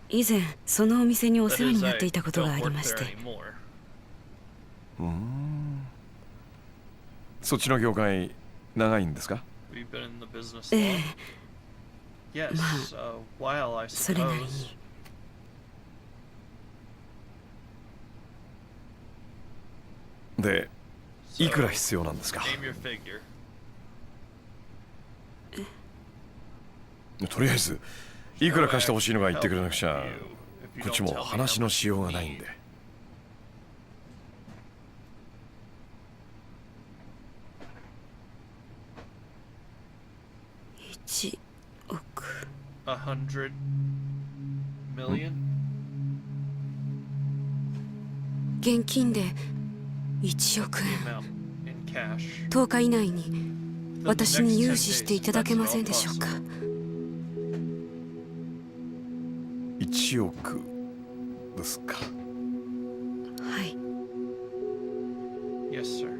以前、そのお店にお世話になっていたことがありまして。
そっちの業界、長いんですか？
ええ。まあ、それなりに。
で、いくら必要なんですか？とりあえず、いくら貸してほしいのか言ってくれなくちゃ、こっちも話のしようがないんで。
1億。
100 million?
現金で1億円。10日以内に私に融資していただけませんでしょうか。
1億ですか。
はい。
Yes, sir.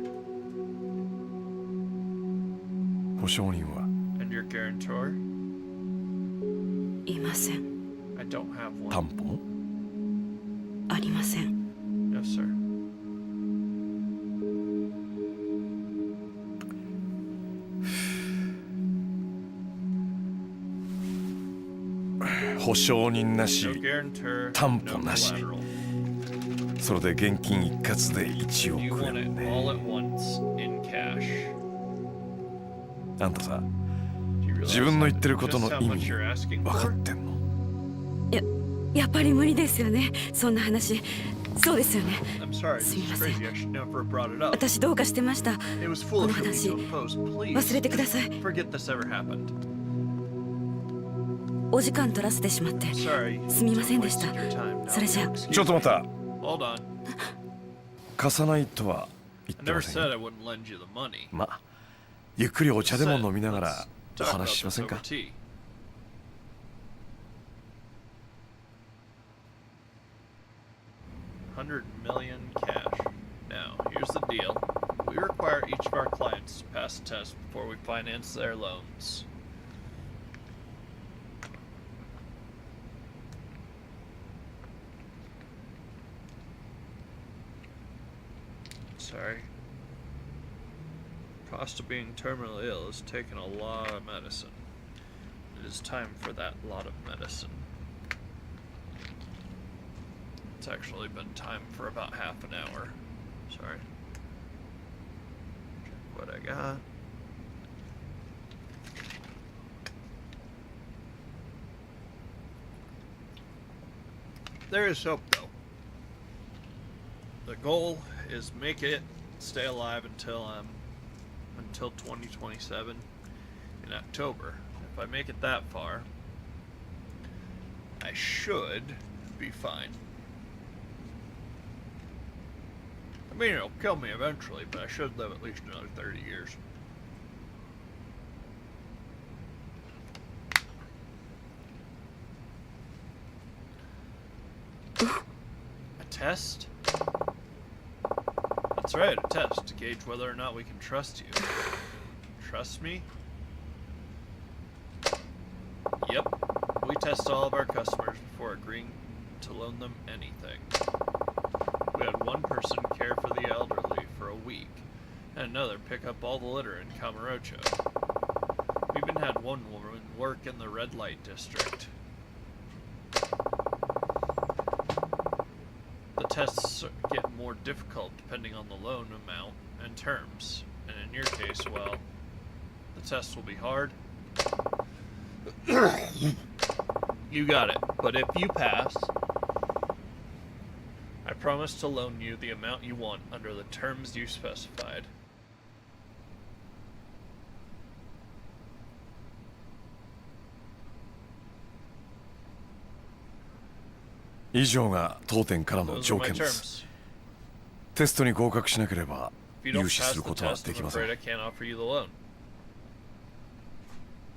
保証人は？
And your guarantor?
いません。
I don't have one.
担保？
ありません。
No, sir.
保証人なし、担保なし。それで現金一括で1億円ね。あんたさ、自分の言ってることの意味分かってんの？
やっぱり無理ですよね、そんな話。そうですよね。すみません。私どうかしてました。この話忘れてください。お時間取らせてしまってすみませんでした。それじゃあ。
ちょっと待った。
Hold on.
貸さないとは言ってませんよ。まあ、ゆっくりお茶でも飲みながらお話ししませんか。
$100 million cash. Now, here's the deal. We require each of our clients to pass a test before we finance their loans. Sorry. Cost of being terminally ill has taken a lot of medicine. It is time for that lot of medicine. It's actually been time for about half an hour. Sorry. Check what I got. There is hope, though. The goal is make it stay alive until 2027 in October. If I make it that far, I should be fine. I mean, it'll kill me eventually, but I should live at least another 30 years. A test? That's right, a test to gauge whether or not we can trust you. Trust me? Yep. We test all of our customers before agreeing to loan them anything. We had one person care for the elderly for a week, and another pick up all the litter in Kamurocho. We even had one woman work in the red light district. The tests get more difficult depending on the loan amount and terms, and in your case, well, the test will be hard. You got it, but if you pass, I promise to loan you the amount you want under the terms you specified.
Those are my terms. テストに合格しなければ融資することはできません。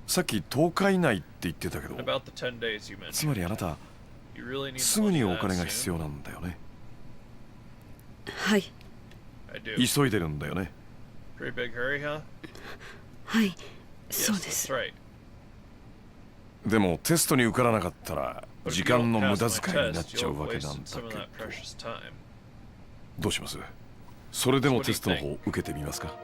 さっき10日以内って言ってたけど、つまりあなたすぐにお金が必要なんだよね。
はい。
急いでるんだよね。
はい、そうです。
でもテストに受からなかったら時間の無駄遣いになっちゃうわけなんだけど、どうします？それでもテストの方受けてみますか？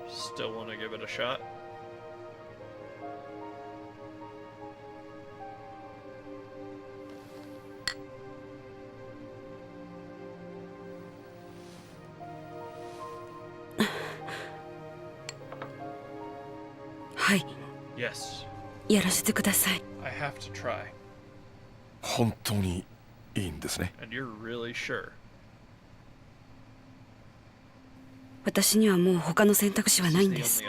はい。やらせてください。
本当にいいんですね。
私にはもう他の選択肢はないんです。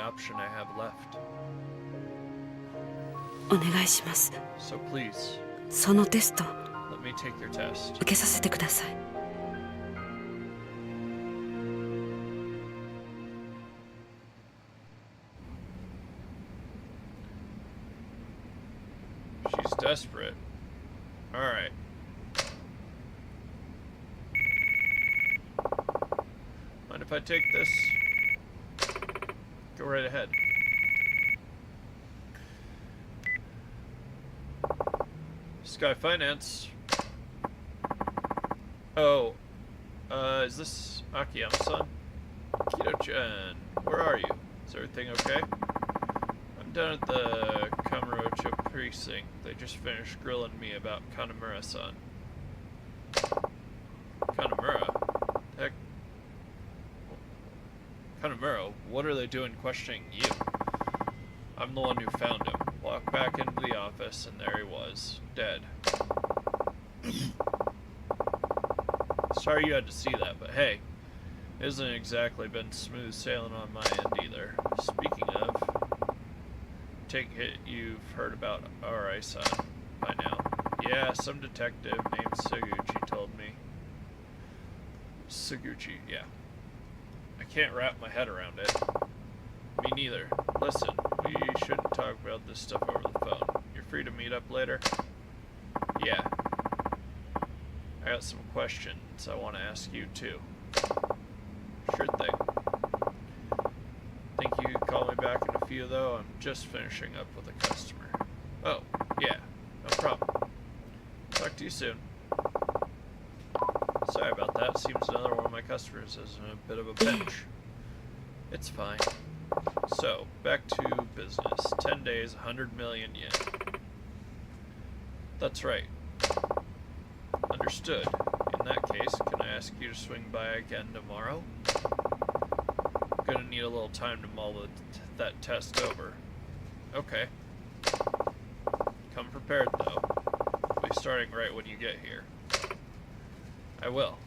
お願いします。そのテスト受けさせてください。
She's desperate. All right. Mind if I take this? Go right ahead. Sky Finance. Oh, is this Akiyama-san? Kido-chan, where are you? Is everything okay? I'm down at the Kamurocho precinct. They just finished grilling me about Kanamura-san. Kanamura? Heck. Kanamura, what are they doing questioning you? I'm the one who found him. Walked back into the office, and there he was, dead. Sorry you had to see that, but hey, it hasn't exactly been smooth sailing on my end either. Speaking of, take it you've heard about Arai-san by now. Yeah, some detective named Suguchi told me. Suguchi, yeah. I can't wrap my head around it. Me neither. Listen, we shouldn't talk about this stuff over the phone. You're free to meet up later? Yeah. I got some questions I want to ask you too. Sure thing. Think you could call me back in a few though? I'm just finishing up with a customer. Oh, yeah. No problem. Talk to you soon. Sorry about that. Seems another one of my customers is in a bit of a pinch. It's fine. So, back to business. 10 days, 100 million yen. That's right. Understood. In that case, can I ask you to swing by again tomorrow? Gonna need a little time to mull that test over. Okay. Come prepared, though. I'll be starting right when you get here. I will.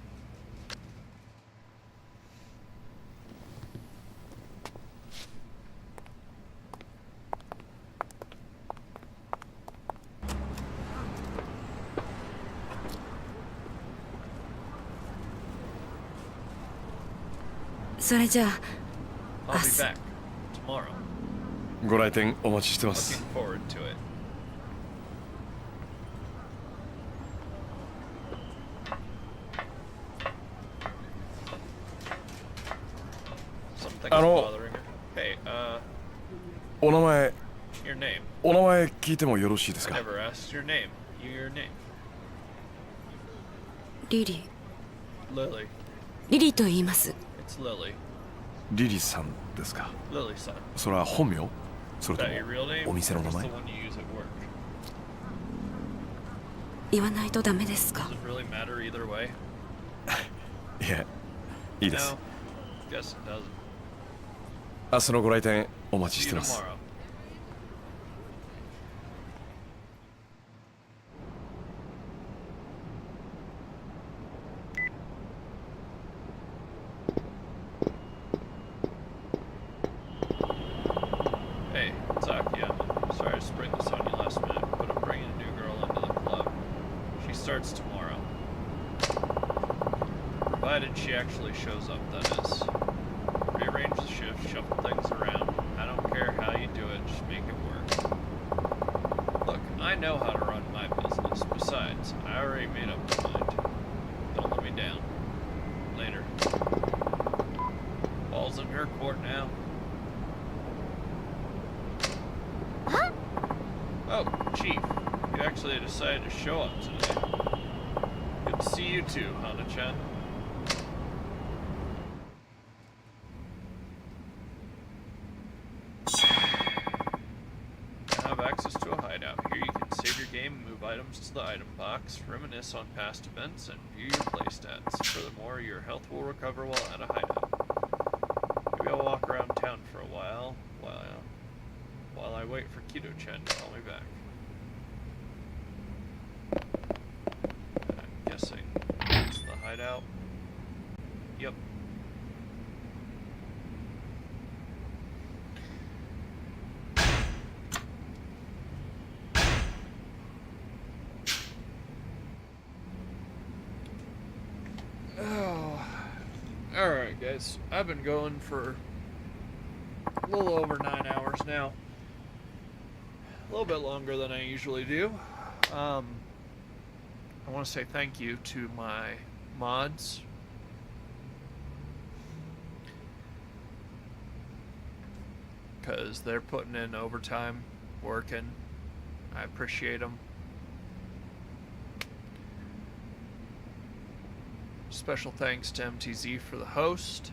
それじゃあ
I'll be back tomorrow.
ご来店お待ちしてます。
Looking forward to it. Something's bothering her. Hey,
お名前
your name.
お名前聞いてもよろしいですか？
I never asked your name. Your name.
リリ
Lily.
リリと言います。
It's Lily.
リリさんですか？
Lily son.
それは本名？それと
Is that your real name?
もお店の名
Or
前
just the one you use at work?
言わないとダメですか？
Does it really matter either way?
いえ、いいです。
No. Guess it doesn't.
明日のご来店お待ち
See
し
you
てます。
tomorrow. Hey, it's Akiyama. Sorry to spring this on you last minute, but I'm bringing a new girl into the club. She starts tomorrow. Provided she actually shows up, that is. Rearrange the shift, shuffle things around. I don't care how you do it, just make it work. Look, I know how to run my business. Besides, I already made up my mind. Don't let me down. Later. Ball's in her court now.
Huh?
Oh, Chief. You actually decided to show up today. Good to see you too, Hana-chan. Have access to a hideout. Here you can save your game, move items to the item box, reminisce on past events, and view your playstats. Furthermore, your health will recover while at a hideout. Maybe I'll walk around town for a while I wait for Kido-chan to call me back. I'm guessing it's the hideout. Yep. Oh, alright guys, I've been going for a little over 9 hours now. A little bit longer than I usually do. I want to say thank you to my mods. Because they're putting in overtime, working. I appreciate them. Special thanks to MTZ for the host,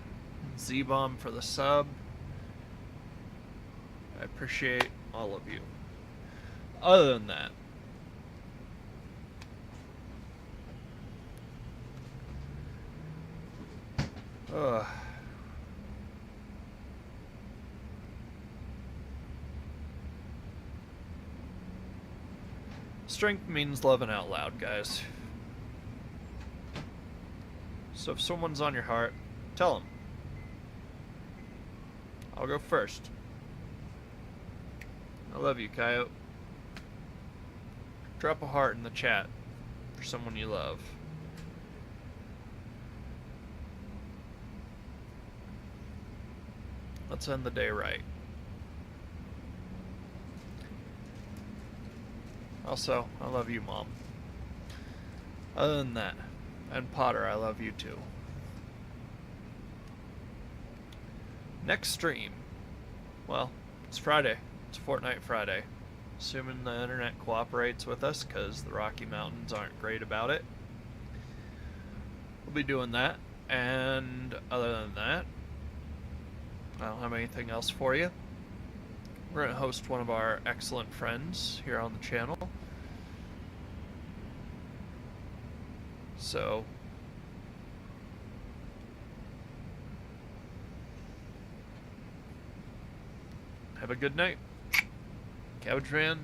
Z-Bomb for the sub. I appreciate all of you. Other than that, strength means loving out loud, guys. So if someone's on your heart, tell them. I'll go first. I love you, Coyote. Drop a heart in the chat for someone you love. Let's end the day right. Also, I love you, Mom. Other than that, and Potter, I love you too. Next stream. Well, it's Friday. It's Fortnite Friday. Assuming the internet cooperates with us, because the Rocky Mountains aren't great about it. We'll be doing that. And other than that, I don't have anything else for you. We're going to host one of our excellent friends here on the channel. So, have a good night. Couch Van